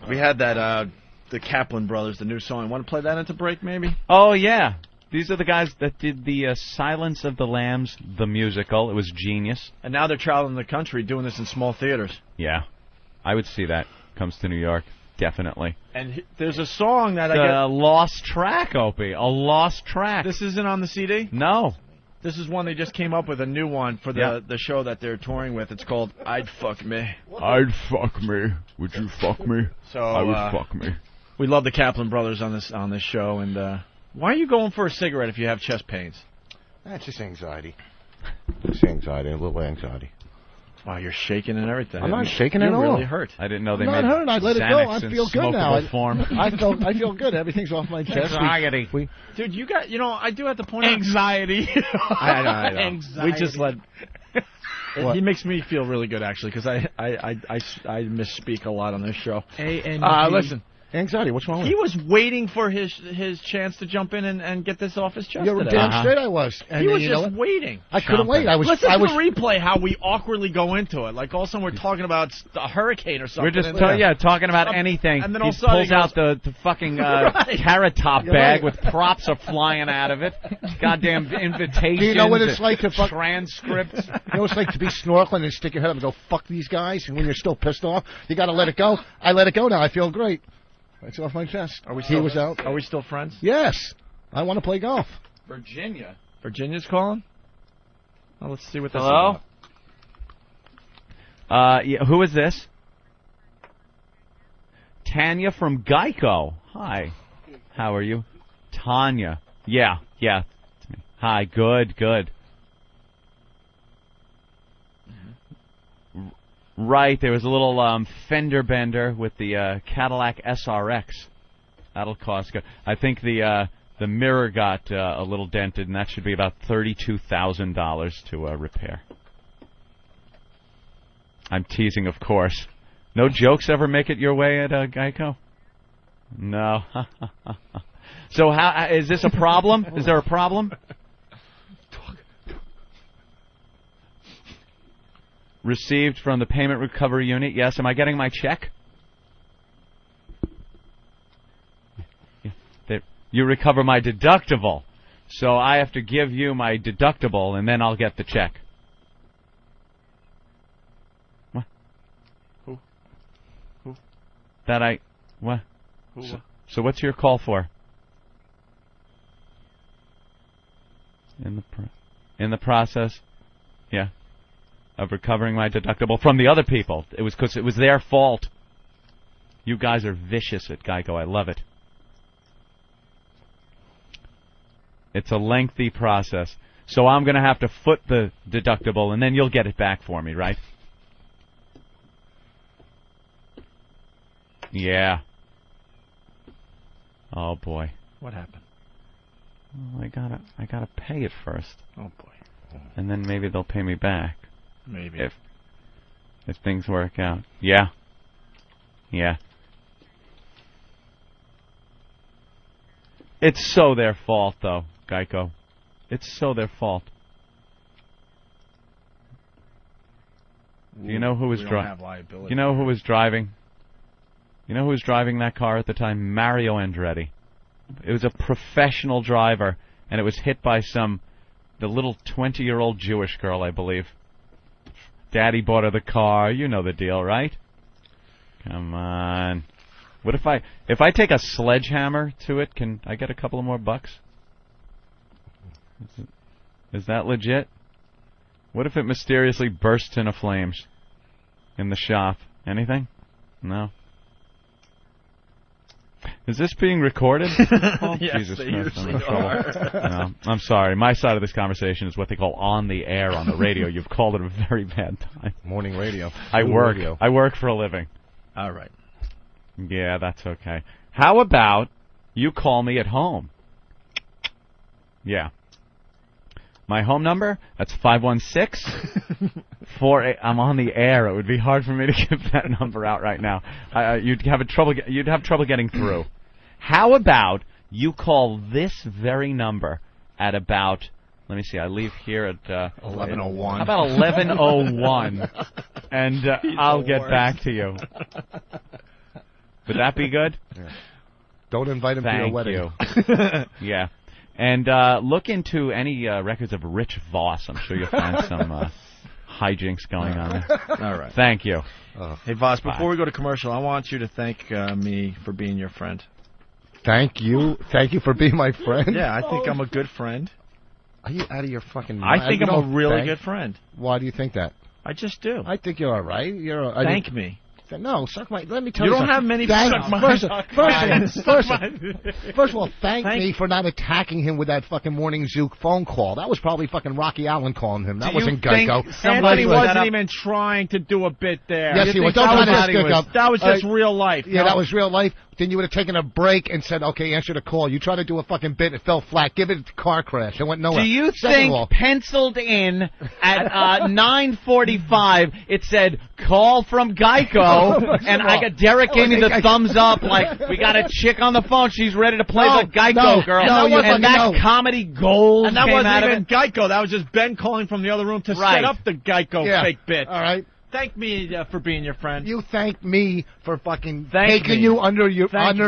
Speaker 1: We had that the Kaplan Brothers, the new song. Want to play that into break, maybe?
Speaker 3: Oh yeah, these are the guys that did the Silence of the Lambs, the musical. It was genius.
Speaker 1: And now they're traveling the country doing this in small theaters.
Speaker 3: Yeah, I would see that. Comes to New York, definitely.
Speaker 1: And there's a song that I
Speaker 3: The
Speaker 1: get.
Speaker 3: lost track, Opie. A lost track.
Speaker 1: This isn't on the CD?
Speaker 3: No.
Speaker 1: This is one they just came up with, a new one for the show that they're touring with. It's called I'd Fuck Me.
Speaker 3: I'd fuck me. Would you fuck me?
Speaker 1: So
Speaker 3: I would fuck me.
Speaker 1: We love the Kaplan Brothers on this show. And why are you going for a cigarette if you have chest pains?
Speaker 5: That's just anxiety. Just anxiety, a little anxiety.
Speaker 1: Wow, you're shaking and everything.
Speaker 5: I'm not shaking at
Speaker 1: You're
Speaker 5: all.
Speaker 1: really hurt.
Speaker 3: I didn't know they
Speaker 5: I'm
Speaker 3: made
Speaker 5: not hurt. I let it go. I
Speaker 3: Xanax in
Speaker 5: feel good now.
Speaker 3: smokable form.
Speaker 5: I feel good. Everything's off my chest.
Speaker 3: Anxiety.
Speaker 1: Dude, you got, I do have to point out.
Speaker 2: Anxiety.
Speaker 1: I know.
Speaker 2: Anxiety.
Speaker 1: We just let. He makes me feel really good, actually, because I misspeak a lot on this show. Listen.
Speaker 5: Anxiety, what's wrong with
Speaker 1: He
Speaker 5: it?
Speaker 1: was waiting for his chance to jump in and get this off his chest
Speaker 5: You're
Speaker 1: today.
Speaker 5: damn straight I was.
Speaker 1: He was just waiting.
Speaker 5: I couldn't wait.
Speaker 1: Listen to the replay how we awkwardly go into it. Like all of a sudden we're talking about a hurricane or something.
Speaker 3: We're just talking about anything.
Speaker 1: And then
Speaker 3: He
Speaker 1: all of a sudden
Speaker 3: pulls
Speaker 1: he goes,
Speaker 3: out the fucking
Speaker 1: Right.
Speaker 3: carrot top
Speaker 5: You're
Speaker 3: bag
Speaker 5: right.
Speaker 3: with props are flying out of it. Goddamn invitations.
Speaker 5: Do you know what it's like to fuck
Speaker 3: transcripts?
Speaker 5: You know what it's like to be snorkeling and stick your head up and go, fuck these guys, and when you're still pissed off, you got to let it go. I let it go now. I feel great. It's off my chest. He was out.
Speaker 1: Are we still friends?
Speaker 5: Yes. I want to play golf.
Speaker 3: Virginia.
Speaker 1: Virginia's calling? Well, let's see what this
Speaker 3: Hello?
Speaker 1: is about.
Speaker 3: Yeah, who is this? Tanya from Geico. Hi. How are you? Tanya. Yeah. It's me. Hi. Good. Right, there was a little fender bender with the Cadillac SRX. That'll cost good. I think the mirror got a little dented, and that should be about $32,000 to repair. I'm teasing, of course. No jokes ever make it your way at Geico? No. So how is this a problem? Is there a problem? Received from the payment recovery unit. Yes. Am I getting my check? You recover my deductible. So I have to give you my deductible, and then I'll get the check. What?
Speaker 6: Who?
Speaker 3: What?
Speaker 6: Who?
Speaker 3: So what's your call for? In the process? Yeah. Of recovering my deductible from the other people. It was because it was their fault. You guys are vicious at Geico. I love it. It's a lengthy process. So I'm going to have to foot the deductible, and then you'll get it back for me, right? Yeah. Oh, boy.
Speaker 1: What happened?
Speaker 3: Well, I gotta pay it first.
Speaker 1: Oh, boy.
Speaker 3: And then maybe they'll pay me back.
Speaker 1: Maybe.
Speaker 3: If things work out. Yeah. Yeah. It's so their fault, though, Geico. It's so their fault. Do you know who was driving? You know who was driving? You know who was driving that car at the time? Mario Andretti. It was a professional driver, and it was hit by the little 20-year-old Jewish girl, I believe. Daddy bought her the car. You know the deal, right? Come on. What if I take a sledgehammer to it, can I get a couple of more bucks? Is that legit? What if it mysteriously bursts into flames in the shop? Anything? No. Is this being recorded? Oh,
Speaker 1: yes,
Speaker 3: Jesus
Speaker 1: they
Speaker 3: Christ, I'm in
Speaker 1: usually are.
Speaker 3: trouble. No, I'm sorry. My side of this conversation is what they call on the air on the radio. You've called it a very bad time.
Speaker 8: Morning radio.
Speaker 3: I work.
Speaker 8: Radio.
Speaker 3: I work for a living.
Speaker 1: All right.
Speaker 3: Yeah, that's okay. How about you call me at home? Yeah. My home number? That's 516-48. I'm on the air. It would be hard for me to give that number out right now. You'd have trouble getting through. How about you call this very number at about, let me see, I leave here at
Speaker 8: 11:01.
Speaker 3: How about 11:01? And I'll get back to you. Would that be good?
Speaker 8: Yeah. Don't invite him to your wedding.
Speaker 3: Thank you. Yeah. And look into any records of Rich Voss. I'm sure you'll find some hijinks going on there.
Speaker 1: All right.
Speaker 3: Thank you.
Speaker 1: Hey, Voss, before we go to commercial, I want you to thank me for being your friend.
Speaker 8: Thank you. Thank you for being my friend.
Speaker 1: Yeah, I think I'm a good friend.
Speaker 8: Are you out of your fucking mind?
Speaker 1: I think I'm a really good friend.
Speaker 8: Why do you think that?
Speaker 1: I just do.
Speaker 8: I think you're all right.
Speaker 1: Thank me.
Speaker 8: No, suck my. Let me tell you.
Speaker 1: You don't have many friends.
Speaker 8: First of all, thank me for not attacking him with that fucking morning Zook phone call. That was probably fucking Rocky Allen calling him. That wasn't Geico.
Speaker 1: Somebody wasn't even trying to do a bit there.
Speaker 8: Yes, he was. Don't try to stick up.
Speaker 1: That was just real life.
Speaker 8: Yeah, that was real life. Then you would have taken a break and said, okay, answer the call. You tried to do a fucking bit, it fell flat. Give it a car crash. It went nowhere.
Speaker 3: Do you think penciled in at 9:45 it said, call from Geico, and I got Derek gave me the thumbs up, like, we got a chick on the phone, she's ready to play the Geico girl. And that comedy gold
Speaker 1: and that
Speaker 3: came
Speaker 1: wasn't
Speaker 3: out
Speaker 1: even
Speaker 3: of it.
Speaker 1: Geico. That was just Ben calling from the other room to set up the Geico fake bit.
Speaker 8: All right.
Speaker 1: Thank me for being your friend.
Speaker 8: You thank me for fucking taking you under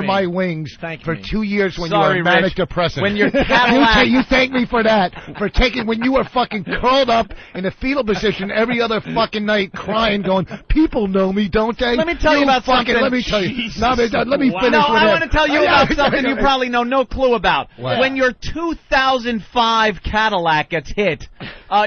Speaker 8: my wings for 2 years when you were manic depressive.
Speaker 3: When you're Cadillac.
Speaker 8: You thank me for that. For taking when you were fucking curled up in a fetal position every other fucking night crying, going, people know me, don't they?
Speaker 3: Let me tell you about something.
Speaker 8: Let me tell you. Let me finish with
Speaker 3: I want to tell you about something you probably know no clue about.
Speaker 8: What?
Speaker 3: When your 2005 Cadillac gets hit,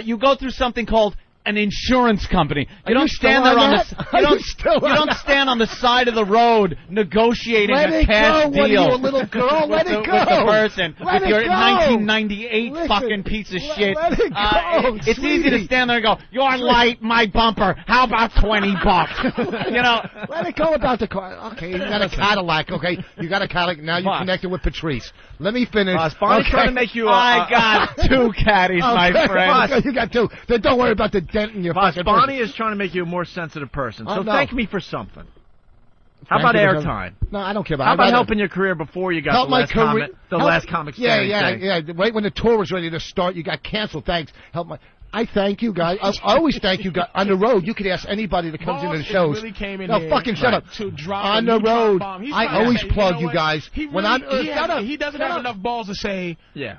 Speaker 3: you go through something called an insurance company.
Speaker 5: Are
Speaker 3: You don't
Speaker 5: you
Speaker 3: stand
Speaker 5: still
Speaker 3: there
Speaker 5: on
Speaker 3: on
Speaker 5: that?
Speaker 3: the
Speaker 5: Are
Speaker 3: you
Speaker 5: you still
Speaker 3: you
Speaker 5: on
Speaker 3: don't
Speaker 5: that?
Speaker 3: stand on the side of the road negotiating
Speaker 5: Let
Speaker 3: a
Speaker 5: it
Speaker 3: cash
Speaker 5: go.
Speaker 3: deal.
Speaker 5: What are you, a little girl? Let it
Speaker 3: with
Speaker 5: go.
Speaker 3: the person
Speaker 5: Let
Speaker 3: with
Speaker 5: it
Speaker 3: your
Speaker 5: go.
Speaker 3: 1998
Speaker 5: Listen,
Speaker 3: fucking piece of shit.
Speaker 5: Let it go.
Speaker 3: It's easy to stand there and go, "Your light, my bumper. How about $20?" You know.
Speaker 5: Let it go about the car. Okay, you got a Cadillac. Okay, you got a Cadillac. Now you're connected with Patrice. Let me finish.
Speaker 1: Bonnie's
Speaker 5: okay.
Speaker 1: trying to make you.
Speaker 3: I got 2 caddies, my friend.
Speaker 5: Okay, you got 2. Then don't worry about the dent in your fucking
Speaker 1: Bonnie
Speaker 5: person.
Speaker 1: is trying to make you a more sensitive person. So
Speaker 5: no.
Speaker 1: thank me for something. How
Speaker 5: Thank
Speaker 1: about
Speaker 5: you for
Speaker 1: airtime?
Speaker 5: No, I don't care about.
Speaker 1: How
Speaker 5: I'd
Speaker 1: about
Speaker 5: rather
Speaker 1: helping your career before you got
Speaker 5: help
Speaker 1: the
Speaker 5: my
Speaker 1: last
Speaker 5: career?
Speaker 1: comic, the
Speaker 5: help-
Speaker 1: last comic
Speaker 5: Yeah,
Speaker 1: standing
Speaker 5: yeah,
Speaker 1: thing?
Speaker 5: yeah. Right when the tour was ready to start, you got canceled. Thanks. Help my. I thank you guys. I always thank you guys. On the road, you could ask anybody that comes into the shows.
Speaker 2: Really came in
Speaker 5: No,
Speaker 2: here
Speaker 5: fucking shut up.
Speaker 2: to drop
Speaker 5: On
Speaker 2: a
Speaker 5: the
Speaker 2: neutron
Speaker 5: road,
Speaker 2: bomb. He's
Speaker 5: I
Speaker 2: trying to
Speaker 5: always
Speaker 2: say,
Speaker 5: plug
Speaker 2: know
Speaker 5: you
Speaker 2: what?
Speaker 5: guys.
Speaker 2: He
Speaker 5: When
Speaker 2: really,
Speaker 5: I'm
Speaker 2: he,
Speaker 5: shut up.
Speaker 2: he doesn't
Speaker 5: Shut
Speaker 2: have
Speaker 5: up.
Speaker 2: enough balls to say,
Speaker 1: Yeah.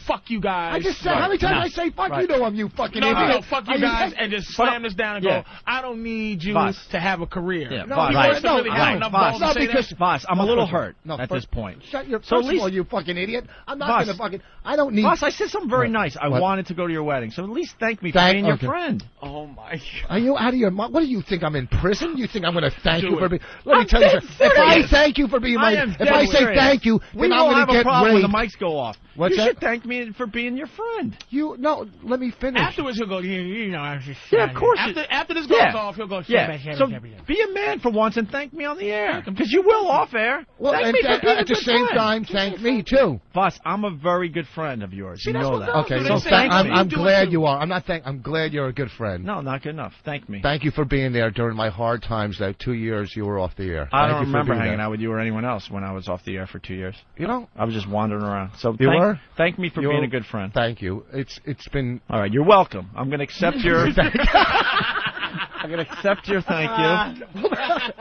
Speaker 2: fuck you guys.
Speaker 5: I just said, how many times I say fuck you to him, you fucking idiot?
Speaker 2: No, fuck you
Speaker 5: Are
Speaker 2: guys, and just slam this down and
Speaker 1: Yeah.
Speaker 2: go, I don't need you
Speaker 1: Voss.
Speaker 2: to have a career.
Speaker 1: Yeah,
Speaker 2: No,
Speaker 1: Voss.
Speaker 2: he
Speaker 1: Right.
Speaker 2: doesn't really have enough balls to say that.
Speaker 1: Voss, I'm a little hurt at
Speaker 5: first-
Speaker 1: this point.
Speaker 5: Shut your.
Speaker 1: So
Speaker 5: First
Speaker 1: at least,
Speaker 5: of all, you fucking idiot. I'm not
Speaker 1: Voss.
Speaker 5: gonna fucking. I don't need.
Speaker 1: Voss, I said something very nice. I
Speaker 5: What?
Speaker 1: wanted to go to your wedding, so at least thank me for being your friend.
Speaker 3: Oh my!
Speaker 5: Are you out of your mind? What do you think? I'm in prison? You think I'm going to thank
Speaker 1: Do
Speaker 5: you for
Speaker 1: it.
Speaker 5: being? Let me
Speaker 1: I'm
Speaker 5: tell you
Speaker 1: dead
Speaker 5: something. If I
Speaker 1: serious.
Speaker 5: thank you for being my,
Speaker 1: I am
Speaker 5: if
Speaker 1: dead
Speaker 5: I say
Speaker 1: serious.
Speaker 5: thank you,
Speaker 1: We
Speaker 5: then I'm
Speaker 1: all
Speaker 5: going
Speaker 1: have
Speaker 5: to
Speaker 1: a
Speaker 5: get
Speaker 1: problem
Speaker 5: raped.
Speaker 1: when the mics go off.
Speaker 5: What's
Speaker 1: you
Speaker 5: that?
Speaker 1: should thank me for being your friend.
Speaker 5: You no. Let me finish.
Speaker 2: Afterwards, he'll go, you know, I was just
Speaker 1: Yeah, of course.
Speaker 2: After this goes off, he'll go,
Speaker 1: Yeah. So be a man for once and thank me on the air, because you will off air.
Speaker 5: Well,
Speaker 1: thank
Speaker 5: and,
Speaker 1: me for being a
Speaker 5: at the
Speaker 1: good
Speaker 5: same
Speaker 1: friend.
Speaker 5: time, thank me too.
Speaker 1: Boss, I'm a very good friend of yours.
Speaker 2: See,
Speaker 1: you
Speaker 2: that's
Speaker 1: know
Speaker 2: what
Speaker 1: that.
Speaker 2: girls
Speaker 5: Okay,
Speaker 2: do.
Speaker 5: so
Speaker 2: They say,
Speaker 5: I'm
Speaker 2: do it
Speaker 5: glad
Speaker 2: too.
Speaker 5: you are. I'm glad you're a good friend.
Speaker 1: No, not good enough. Thank me.
Speaker 5: Thank you for being there during my hard times. That 2 years you were off the air.
Speaker 1: I
Speaker 5: Thank
Speaker 1: don't
Speaker 5: you for
Speaker 1: remember
Speaker 5: being
Speaker 1: hanging
Speaker 5: there.
Speaker 1: out with you or anyone else when I was off the air for 2 years.
Speaker 5: You know,
Speaker 1: I was just wandering around. So
Speaker 5: You were?
Speaker 1: thank me for
Speaker 5: You
Speaker 1: being
Speaker 5: were-
Speaker 1: a good friend.
Speaker 5: Thank you. It's been.
Speaker 1: All right, you're welcome. I'm going to accept your. I'm going to accept your thank you.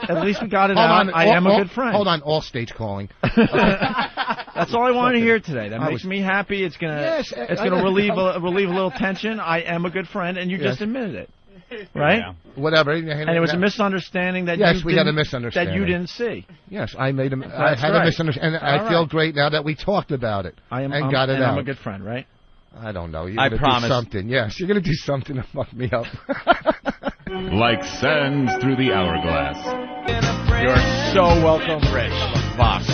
Speaker 1: At least we got it
Speaker 5: Hold
Speaker 1: out.
Speaker 5: on.
Speaker 1: I am a good friend.
Speaker 5: Hold on. All states calling.
Speaker 1: That's all I wanted to hear today. That
Speaker 5: I
Speaker 1: makes
Speaker 5: was-
Speaker 1: me happy. It's gonna
Speaker 5: Yes,
Speaker 1: it's
Speaker 5: I
Speaker 1: gonna
Speaker 5: know.
Speaker 1: relieve a little tension. I am a good friend, and you
Speaker 5: Yes.
Speaker 1: just admitted it, right?
Speaker 5: Yeah. Whatever.
Speaker 1: And it was a misunderstanding that
Speaker 5: Yes,
Speaker 1: you
Speaker 5: we had a
Speaker 1: didn't-
Speaker 5: misunderstanding.
Speaker 1: that you didn't see.
Speaker 5: Yes, I made a. I
Speaker 1: That's
Speaker 5: had
Speaker 1: right.
Speaker 5: a misunderstanding, and
Speaker 1: All
Speaker 5: I feel
Speaker 1: right.
Speaker 5: great now that we talked about it
Speaker 1: I am
Speaker 5: and
Speaker 1: I'm,
Speaker 5: got it
Speaker 1: and
Speaker 5: out.
Speaker 1: I'm a good friend, right?
Speaker 5: I don't know. You're
Speaker 3: I
Speaker 5: gonna
Speaker 3: promise.
Speaker 5: do something. Yes, you're gonna do something to fuck me up.
Speaker 10: Like sands through the hourglass.
Speaker 1: You're so welcome, Rich Voss.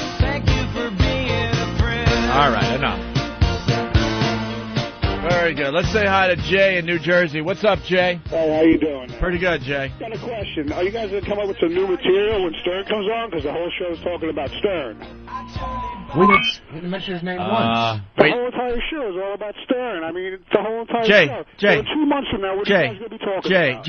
Speaker 1: All right, enough. Very good. Let's say hi to Jay in New Jersey. What's up, Jay?
Speaker 7: Hey, how you doing?
Speaker 1: Pretty good, Jay.
Speaker 7: Got a question. Are you guys going to come up with some new material when Stern comes on? Because the whole show's talking about Stern.
Speaker 5: We didn't mention his name once.
Speaker 7: The whole entire show is all about Stern. I mean, it's the whole entire
Speaker 1: Jay,
Speaker 7: show.
Speaker 1: Jay.
Speaker 7: So 2 months from now, what are you guys going to be talking about?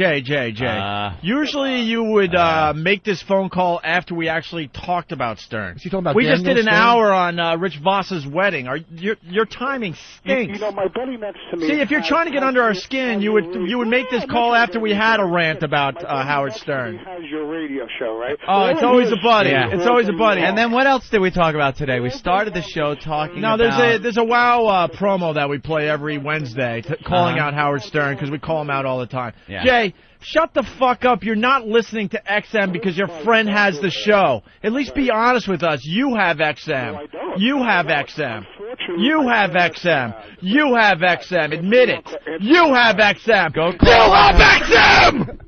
Speaker 1: Jay. Usually you would make this phone call after we actually talked about Stern.
Speaker 5: Is he talking about
Speaker 1: we just
Speaker 5: Daniel
Speaker 1: did an
Speaker 5: Stern?
Speaker 1: hour on Rich Voss's wedding. Your timing stinks.
Speaker 7: You know, my buddy next to me...
Speaker 1: See, if you're trying to get under our skin, you would make this call after we had a rant about Howard Stern.
Speaker 7: has your radio show, right?
Speaker 1: Oh, it's always a buddy.
Speaker 3: Yeah.
Speaker 1: It's always a buddy.
Speaker 3: And then what else did we talk about today? We started the show talking
Speaker 1: No,
Speaker 3: about...
Speaker 1: there's a WoW promo that we play every Wednesday calling
Speaker 3: Uh-huh.
Speaker 1: out Howard Stern because we call him out all the time.
Speaker 3: Yeah.
Speaker 1: Jay, shut the fuck up. You're not listening to XM because your friend has the show. At least be honest with us. You have XM. You have XM. You have XM. You have XM. Admit it. You have XM.
Speaker 3: Go
Speaker 1: You have XM!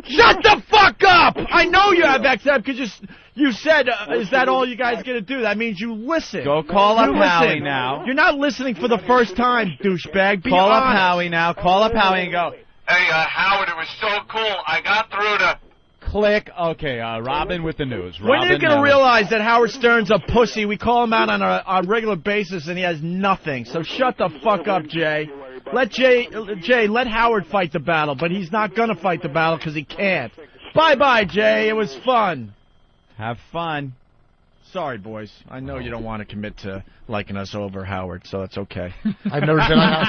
Speaker 1: Shut the fuck up! I know you have XM because you said, is that all you guys going to do? That means you listen.
Speaker 3: Go call up
Speaker 1: You
Speaker 3: Howie
Speaker 1: listen.
Speaker 3: now.
Speaker 1: You're not listening for the first time, douchebag. Be
Speaker 3: Call up
Speaker 1: honest.
Speaker 3: Howie now. Call up Howie and go,
Speaker 9: Hey, Howard, it was so cool. I got through to...
Speaker 3: click. Okay, Robin with the news.
Speaker 1: When are you
Speaker 3: Robin
Speaker 1: going to
Speaker 3: Miller.
Speaker 1: realize that Howard Stern's a pussy? We call him out on a regular basis, and he has nothing. So shut the fuck up, Jay. Let let Howard fight the battle, but he's not going to fight the battle because he can't. Bye-bye, Jay. It was fun.
Speaker 3: Have fun.
Speaker 1: Sorry, boys. I know you don't want to commit to liking us over Howard, so it's okay.
Speaker 5: I've never been on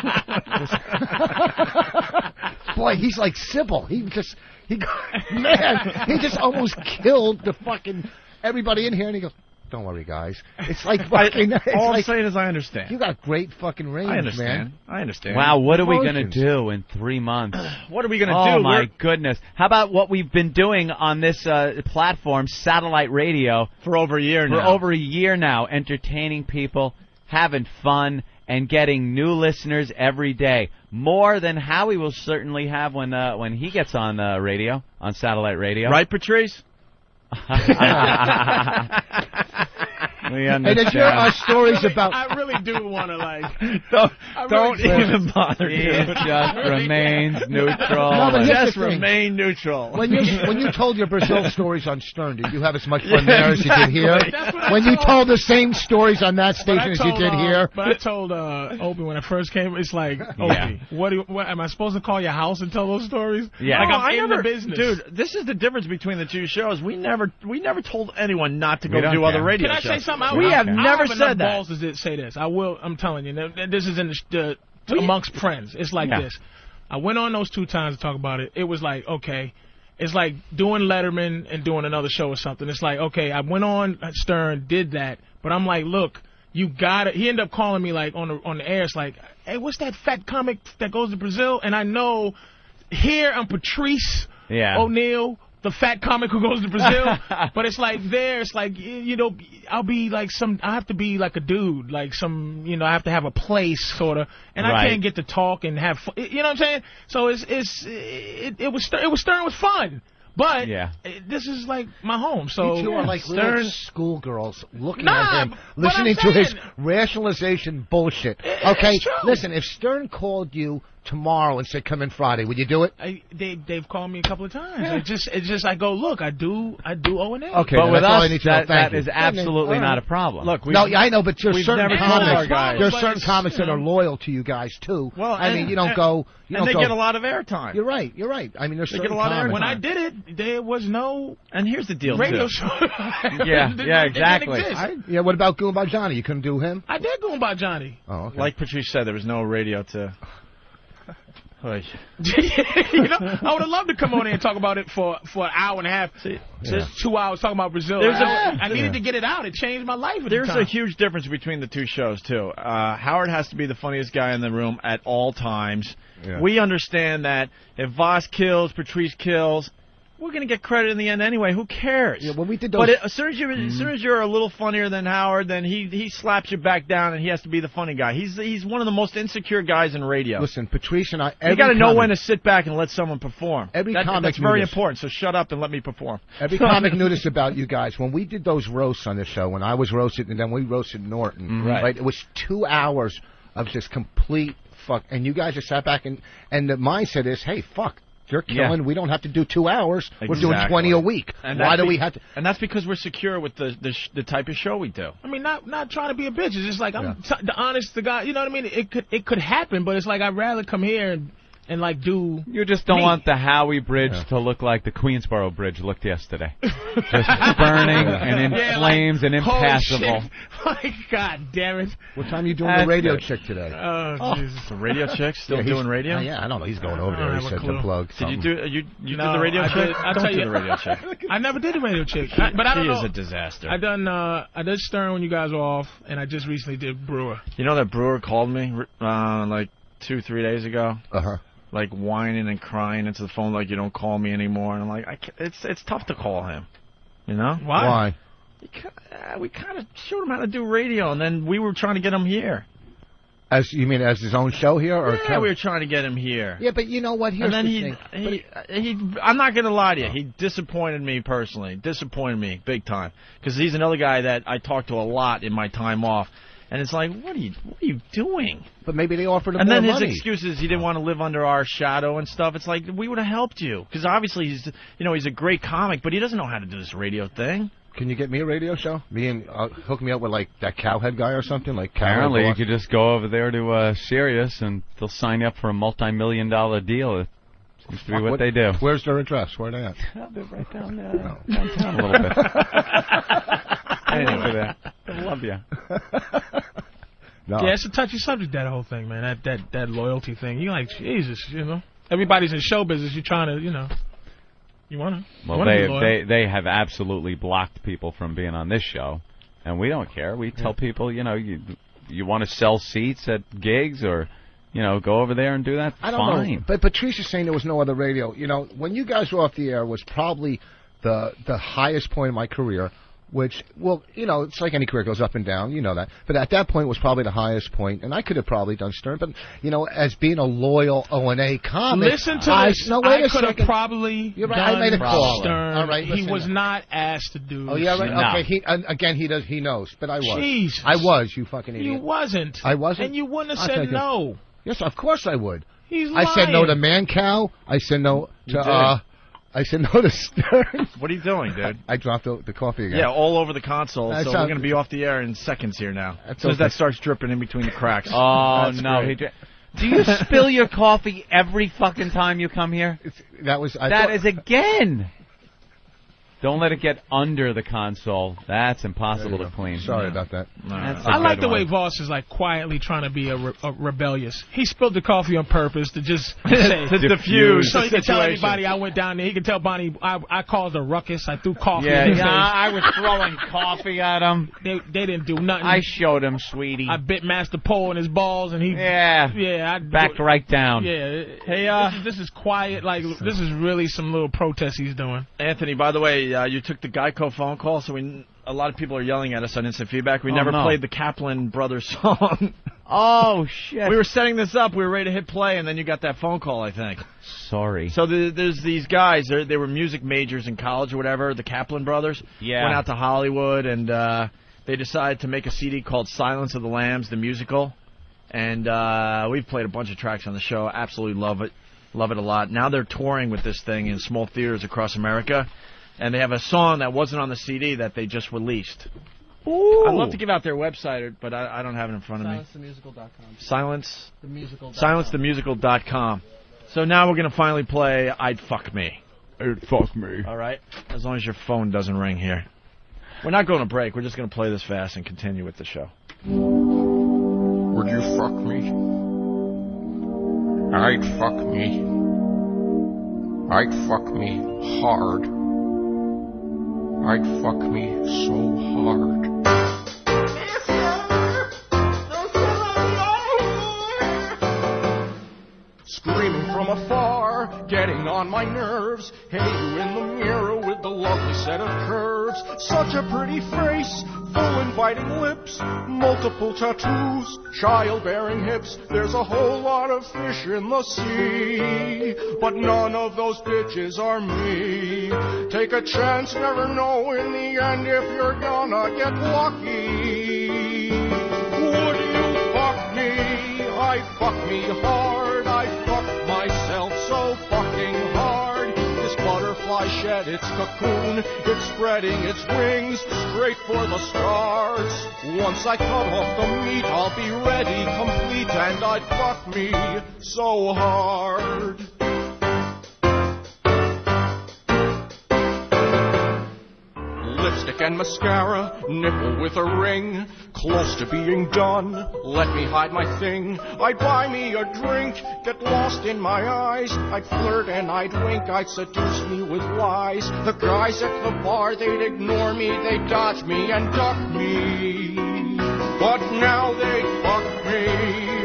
Speaker 5: Boy, he's like Sybil. He just almost killed the fucking everybody in here, and he goes, "Don't worry, guys." It's like fucking.
Speaker 1: All I'm saying is I understand.
Speaker 5: You got great fucking range,
Speaker 1: I understand.
Speaker 5: man.
Speaker 1: I understand.
Speaker 3: Wow, what are we going to
Speaker 5: Emotions.
Speaker 3: do in 3 months?
Speaker 1: What are we going to do?
Speaker 3: Oh, my goodness. How about what we've been doing on this platform, satellite radio,
Speaker 1: for over a year
Speaker 3: now, entertaining people, having fun, and getting new listeners every day. More than Howie will certainly have when he gets on radio, on satellite radio.
Speaker 1: Right, Patrice?
Speaker 3: We
Speaker 5: And then there are stories about.
Speaker 2: I really do want to
Speaker 1: Don't even bother.
Speaker 3: It just remains neutral.
Speaker 5: No, but here's
Speaker 1: Just
Speaker 5: the thing.
Speaker 1: remain neutral.
Speaker 5: When you told your Brazil stories on Stern, did you have as much fun there as you did here? When you told the same stories on that station as you did here?
Speaker 2: But I told Opie when I first came, it's like, Opie, what am I supposed to call your house and tell those stories?
Speaker 3: Yeah.
Speaker 2: Like
Speaker 1: No,
Speaker 2: I'm in
Speaker 1: never,
Speaker 2: the business.
Speaker 1: Dude, this is the difference between the two shows. We never told anyone not to go
Speaker 3: We don't
Speaker 1: do other
Speaker 3: care.
Speaker 1: radio
Speaker 2: Can I
Speaker 1: shows.
Speaker 2: say something?
Speaker 1: We have
Speaker 2: I
Speaker 1: never
Speaker 2: have
Speaker 1: said
Speaker 2: enough
Speaker 1: that.
Speaker 2: balls to say this. I will. I'm telling you. This is in amongst friends. It's like this. I went on those 2 times to talk about it. It was like, okay, it's like doing Letterman and doing another show or something. It's like, okay, I went on Stern, did that, but I'm like, look, you got it. He ended up calling me like on the air. It's like, hey, what's that fat comic that goes to Brazil? And I know here I'm Patrice O'Neal, the fat comic who goes to Brazil, but it's like there, it's like, you know, I'll be like I have to be like a dude, like some, you know, I have to have a place, sort of, and I can't get to talk and have fun, you know what I'm saying? So it was Stern was fun. But this is like my home. So
Speaker 5: You two are like
Speaker 2: Stern,
Speaker 5: little schoolgirls looking at him, listening to his rationalization bullshit. Okay, listen, if Stern called you tomorrow and said, come in Friday, would you do it?
Speaker 2: They've called me a couple of times. It's just I go, look, I do O&A.
Speaker 5: Okay,
Speaker 3: but with
Speaker 5: that's all I
Speaker 3: us,
Speaker 5: need to know.
Speaker 3: that
Speaker 5: Thank
Speaker 3: is
Speaker 5: you.
Speaker 3: absolutely not a problem.
Speaker 1: Look,
Speaker 5: No, I know, but there's
Speaker 1: we've
Speaker 5: certain
Speaker 1: never told our
Speaker 5: comics.
Speaker 1: guys.
Speaker 5: There's
Speaker 2: But
Speaker 5: certain
Speaker 2: it's,
Speaker 5: comics
Speaker 2: you
Speaker 5: that are
Speaker 2: know.
Speaker 5: loyal to you guys too.
Speaker 1: Well,
Speaker 5: I mean, you don't
Speaker 1: and
Speaker 5: go. You
Speaker 1: and
Speaker 5: don't
Speaker 1: they
Speaker 5: go.
Speaker 1: get a lot of airtime.
Speaker 5: You're right. You're right. I mean, there's
Speaker 1: They
Speaker 5: certain
Speaker 1: get a lot of
Speaker 5: comics.
Speaker 2: When I did it, there was no
Speaker 1: And here's the deal,
Speaker 2: radio
Speaker 1: too.
Speaker 2: show.
Speaker 3: Yeah, exactly.
Speaker 2: It didn't exist.
Speaker 5: Yeah, what about Goomba Johnny? You couldn't do him?
Speaker 2: I did go about Johnny.
Speaker 5: Oh, okay.
Speaker 1: Like Patrice said, there was no radio to...
Speaker 2: You know, I would have loved to come on here and talk about it for an hour and a half. Just 2 hours talking about Brazil. I needed to get it out. It changed my life.
Speaker 1: There's a huge difference between the two shows, too. Howard has to be the funniest guy in the room at all times.
Speaker 8: Yeah.
Speaker 1: We understand that if Voss kills, Patrice kills, we're going to get credit in the end anyway. Who cares?
Speaker 5: Yeah, when we did those...
Speaker 1: But as soon as you're a little funnier than Howard, then he slaps you back down, and he has to be the funny guy. He's one of the most insecure guys in radio.
Speaker 5: Listen, Patrice and I...
Speaker 1: You got to know when to sit back and let someone perform.
Speaker 5: Every
Speaker 1: that's
Speaker 5: comic
Speaker 1: very
Speaker 5: knew this.
Speaker 1: important. So shut up and let me perform.
Speaker 5: Every comic knew this about you guys. When we did those roasts on the show, when I was roasted and then we roasted Norton, right? It was 2 hours of just complete fuck. And you guys just sat back and the mindset is, hey, fuck. You're killing. We don't have to do 2 hours. We're doing 20 a week.
Speaker 1: And
Speaker 5: why do we have to?
Speaker 1: And that's because we're secure with the type of show we do.
Speaker 2: I mean, not trying to be a bitch. It's just like I'm the honest to God. You know what I mean? It could happen, but it's like I'd rather come here and like do.
Speaker 3: You just don't want the Howie Bridge to look like the Queensboro Bridge looked yesterday. Just burning and in flames and impassable.
Speaker 2: Like, God damn it.
Speaker 5: What time are you doing the radio chick today?
Speaker 2: Oh, Jesus.
Speaker 1: The radio chick still doing radio?
Speaker 5: Yeah, I don't know. He's going over there. He said to plug.
Speaker 1: Did you do you did
Speaker 2: No,
Speaker 1: the radio chick?
Speaker 2: I'll
Speaker 1: Don't
Speaker 2: tell
Speaker 1: do
Speaker 2: you.
Speaker 1: the radio chick.
Speaker 2: I never did the radio chick. But I don't know.
Speaker 1: She is a disaster.
Speaker 2: I did Stern when you guys were off, and I just recently did Brewer.
Speaker 1: You know that Brewer called me like 2-3 days ago?
Speaker 5: Uh-huh.
Speaker 1: Like whining and crying into the phone like you don't call me anymore. And I'm like, it's tough to call him. You know?
Speaker 5: Why?
Speaker 1: We kind of showed him how to do radio, and then we were trying to get him here.
Speaker 5: As you mean as his own show here, or
Speaker 1: Yeah, we were trying to get him here.
Speaker 5: Yeah, but you know what? Here's
Speaker 1: And then
Speaker 5: the thing.
Speaker 1: he I'm not going to lie to you. He disappointed me personally. Disappointed me big time. Because he's another guy that I talk to a lot in my time off. And it's like, what are you doing?
Speaker 5: But maybe they offered him
Speaker 1: and
Speaker 5: more
Speaker 1: then his
Speaker 5: money.
Speaker 1: excuse is he didn't want to live under our shadow and stuff. It's like, we would have helped you. Because obviously he's a great comic, but he doesn't know how to do this radio thing.
Speaker 5: Can you get me a radio show? Hook me up with like that cowhead guy or something like.
Speaker 3: Apparently, you
Speaker 5: Cowhead
Speaker 3: could just go over there to Sirius and they'll sign you up for a multi-million-dollar deal. It seems to be what they do.
Speaker 5: Where's their address? Where are they at?
Speaker 3: They're right down downtown a little bit. Anyway, I love you.
Speaker 5: No.
Speaker 2: Yeah, it's a touchy subject, that whole thing, man. That loyalty thing. You're like, Jesus, you know. Everybody's in show business. You're trying to, you know. You want to.
Speaker 3: Well, they have absolutely blocked people from being on this show, and we don't care. We tell people, you know, you want to sell seats at gigs or, you know, go over there and do that.
Speaker 5: I don't know. But Patrice is saying there was no other radio. You know, when you guys were off the air was probably the highest point of my career.
Speaker 8: which, well, you know, it's like any career, goes up and down, you know that. But at that point was probably the highest point, and I could have probably done Stern, but, you know, as being a loyal O&A comic.
Speaker 2: Listen to this.
Speaker 8: No, wait
Speaker 2: I
Speaker 8: a
Speaker 2: could have
Speaker 8: second.
Speaker 2: probably
Speaker 8: You're right.
Speaker 2: done
Speaker 8: I made a call.
Speaker 2: Stern.
Speaker 8: All right,
Speaker 2: he
Speaker 8: listen.
Speaker 2: was not asked to do.
Speaker 8: Oh, yeah, right.
Speaker 2: No.
Speaker 8: Okay, again, he knows, but I was.
Speaker 2: Jesus.
Speaker 8: I was, you fucking idiot.
Speaker 2: You wasn't.
Speaker 8: I wasn't?
Speaker 2: And you wouldn't have
Speaker 8: I'll
Speaker 2: said
Speaker 8: take it.
Speaker 2: no.
Speaker 8: Yes, of course I would.
Speaker 2: He's
Speaker 8: I said no
Speaker 2: lying.
Speaker 8: to Man-Cow. I said no
Speaker 1: You did.
Speaker 8: to, I said no to Stern.
Speaker 1: What are you doing, dude?
Speaker 8: I dropped the coffee again.
Speaker 1: Yeah, all over the console.
Speaker 8: That's
Speaker 1: So
Speaker 8: how-
Speaker 1: we're going to be off the air in seconds here now.
Speaker 8: That's
Speaker 1: As soon as
Speaker 8: okay.
Speaker 1: that starts dripping in between the cracks.
Speaker 3: Oh,
Speaker 1: That's
Speaker 3: no.
Speaker 1: great.
Speaker 3: Do you spill your coffee every fucking time you come here?
Speaker 8: That
Speaker 3: That is again. Don't let it get under the console. That's impossible to clean.
Speaker 8: Sorry about that.
Speaker 3: That's
Speaker 2: I
Speaker 3: a
Speaker 2: like
Speaker 3: good
Speaker 2: the
Speaker 3: one.
Speaker 2: way Voss is like quietly trying to be a rebellious. He spilled the coffee on purpose to just
Speaker 1: To diffuse
Speaker 2: so
Speaker 1: the
Speaker 2: he can tell
Speaker 1: situation.
Speaker 2: everybody I went down there. He can tell Bonnie I caused a ruckus. I threw coffee
Speaker 3: Yeah,
Speaker 2: in his
Speaker 3: yeah,
Speaker 2: face.
Speaker 3: I was throwing coffee at him.
Speaker 2: They didn't do nothing.
Speaker 3: I showed him, sweetie.
Speaker 2: I bit Master Pole in his balls, and he I
Speaker 3: backed right down.
Speaker 2: Yeah,
Speaker 1: Hey,
Speaker 2: this is quiet. Like this is really some little protest he's doing.
Speaker 1: Anthony, by the way, you took the Geico phone call, so a lot of people are yelling at us on instant feedback. We
Speaker 3: Oh,
Speaker 1: never
Speaker 3: no.
Speaker 1: played the Kaplan Brothers song.
Speaker 3: Oh, shit.
Speaker 1: We were setting this up. We were ready to hit play, and then you got that phone call, I think.
Speaker 3: Sorry.
Speaker 1: So there's these guys. They were music majors in college or whatever, the Kaplan Brothers.
Speaker 3: Yeah.
Speaker 1: Went out to Hollywood, and they decided to make a CD called Silence of the Lambs, the musical. And we've played a bunch of tracks on the show. Absolutely love it. Love it a lot. Now they're touring with this thing in small theaters across America. And they have a song that wasn't on the CD that they just released.
Speaker 3: Ooh.
Speaker 1: I'd love to give out their website, but I don't have it in front of me.
Speaker 6: SilenceTheMusical.com.
Speaker 1: SilenceTheMusical.com. So now we're going to finally play I'd Fuck Me.
Speaker 3: I'd fuck me.
Speaker 1: All right? As long as your phone doesn't ring here. We're not going to break. We're just going to play this fast and continue with the show.
Speaker 15: Would you fuck me? I'd fuck me. I'd fuck me hard. I'd fuck me so hard.
Speaker 14: Screaming from afar, getting on my nerves. Hey, you in the mirror with the lovely set of curves. Such a pretty face, full inviting lips, multiple tattoos, childbearing hips. There's a whole lot of fish in the sea, but none of those bitches are me. Take a chance, never know in the end if you're gonna get lucky. Would you fuck me? I fuck me hard. I fuck myself so fucking hard. This butterfly shed its cocoon. It's spreading its wings straight for the stars. Once I cut off the meat, I'll be ready, complete, and I'd fuck me so hard. Lipstick and mascara, nipple with a ring, close to being done, let me hide my thing. I'd buy me a drink, get lost in my eyes, I'd flirt and I'd wink, I'd seduce me with lies. The guys at the bar, they'd ignore me, they'd dodge me and duck me. But now they'd fuck me,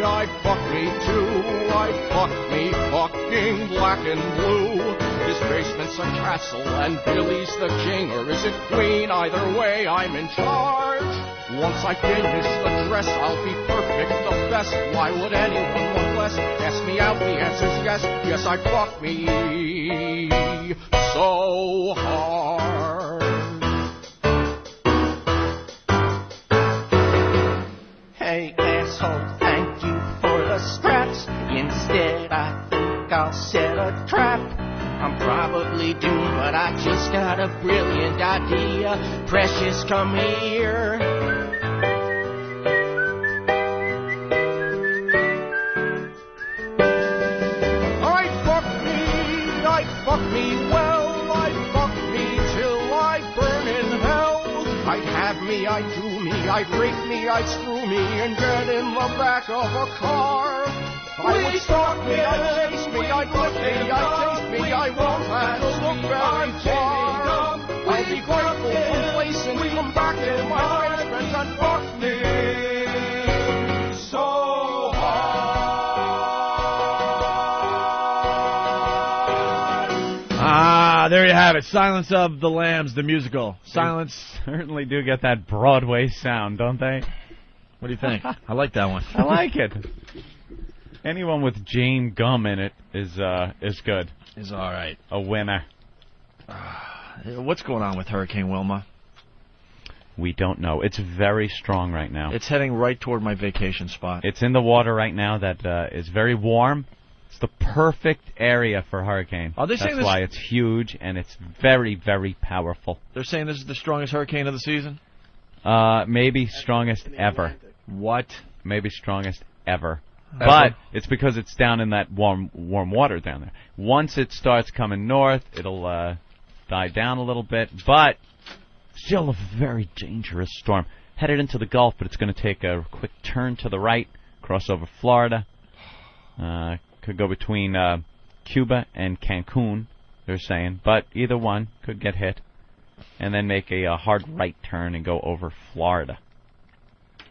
Speaker 14: I'd fuck me too, I'd fuck me fucking black and blue. This basement's a castle and Billy's the king, or is it queen? Either way, I'm in charge. Once I finish the dress, I'll be perfect, the best. Why would anyone want less? Ask me out, the answer's yes. Yes, I fuck me so hard.
Speaker 16: Hey, asshole, thank you for the scraps. Instead, I think I'll set a trap. I'm probably doomed, but I just got a brilliant idea. Precious, come here.
Speaker 14: I'd fuck me well, I'd fuck me till I burn in hell. I'd have me, I'd do me, I'd rape me, I'd screw me, and get in the back of a car. I would stalk me, I'd chase me, I'd look me, I'd taste me, I won't have to look very far. I'll be grateful, complacent, come back to my friends and fuck me so hard.
Speaker 1: There you have it. Silence of the Lambs, the musical. Silence.
Speaker 3: They certainly do get that Broadway sound, don't they?
Speaker 1: What do you think? I like that one.
Speaker 3: I like it. Anyone with Jane Gum in it is good.
Speaker 1: Is all right.
Speaker 3: A winner.
Speaker 1: What's going on with Hurricane Wilma?
Speaker 3: We don't know. It's very strong right now.
Speaker 1: It's heading right toward my vacation spot.
Speaker 3: It's in the water right now that is very warm. It's the perfect area for hurricane.
Speaker 1: Are they saying
Speaker 3: That's why it's huge and it's very, very powerful.
Speaker 1: They're saying this is the strongest hurricane of the season?
Speaker 3: Maybe strongest ever.
Speaker 1: What?
Speaker 3: Maybe strongest ever. But it's because it's down in that warm water down there. Once it starts coming north, it'll die down a little bit. But still a very dangerous storm. Headed into the Gulf, but it's going to take a quick turn to the right, cross over Florida. Could go between Cuba and Cancun, they're saying. But either one could get hit. And then make a hard right turn and go over Florida.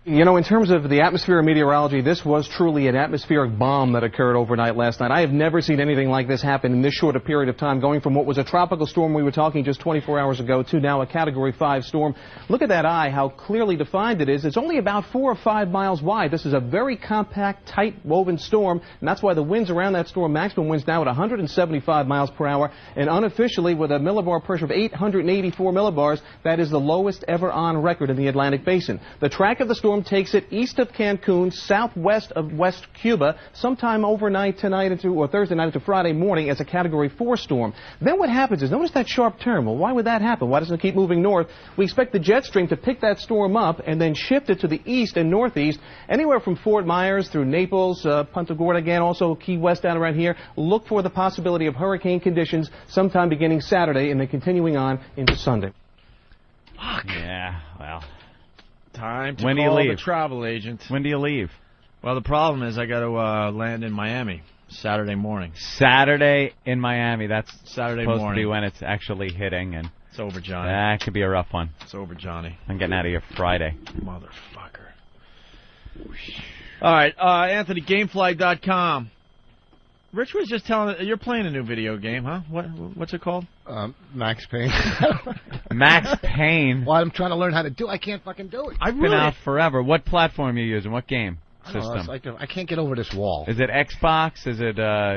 Speaker 11: You know, in terms of the atmosphere and meteorology, this was truly an atmospheric bomb that occurred overnight last night. I have never seen anything like this happen in this short a period of time, going from what was a tropical storm we were talking just 24 hours ago to now a Category 5 storm. Look at that eye, how clearly defined it is. It's only about 4 or 5 miles wide. This is a very compact, tight woven storm, and that's why the winds around that storm, maximum winds now at 175 miles per hour, and unofficially with a millibar pressure of 884 millibars, that is the lowest ever on record in the Atlantic Basin. The track of the storm takes it east of Cancun, southwest of West Cuba, sometime overnight tonight or Thursday night into Friday morning as a Category 4 storm. Then what happens is, notice that sharp turn. Well, why would that happen? Why doesn't it keep moving north? We expect the jet stream to pick that storm up and then shift it to the east and northeast, anywhere from Fort Myers through Naples, Punta Gorda again, also Key West down around here. Look for the possibility of hurricane conditions sometime beginning Saturday and then continuing on into Sunday.
Speaker 1: Fuck.
Speaker 3: Yeah, well.
Speaker 1: Time to
Speaker 3: When do you
Speaker 1: call
Speaker 3: leave?
Speaker 1: the travel agent.
Speaker 3: When do you leave?
Speaker 1: Well, the problem is I got to land in Miami Saturday morning.
Speaker 3: Saturday in Miami. That's
Speaker 1: Saturday
Speaker 3: supposed
Speaker 1: morning.
Speaker 3: to be when it's actually hitting, and
Speaker 1: it's over, Johnny.
Speaker 3: That could be a rough one.
Speaker 1: It's over, Johnny.
Speaker 3: I'm getting out of here Friday.
Speaker 1: Motherfucker. All right, Anthony, Gamefly.com. Rich was just telling you're playing a new video game, huh? What's it called?
Speaker 8: Max Payne.
Speaker 3: Max Payne.
Speaker 8: Well, I'm trying to learn how to do it. I can't fucking do it.
Speaker 3: I've been out forever. What platform are you using? What game
Speaker 8: I don't know,
Speaker 3: system?
Speaker 8: it's like I can't get over this wall.
Speaker 3: Is it Xbox? Is it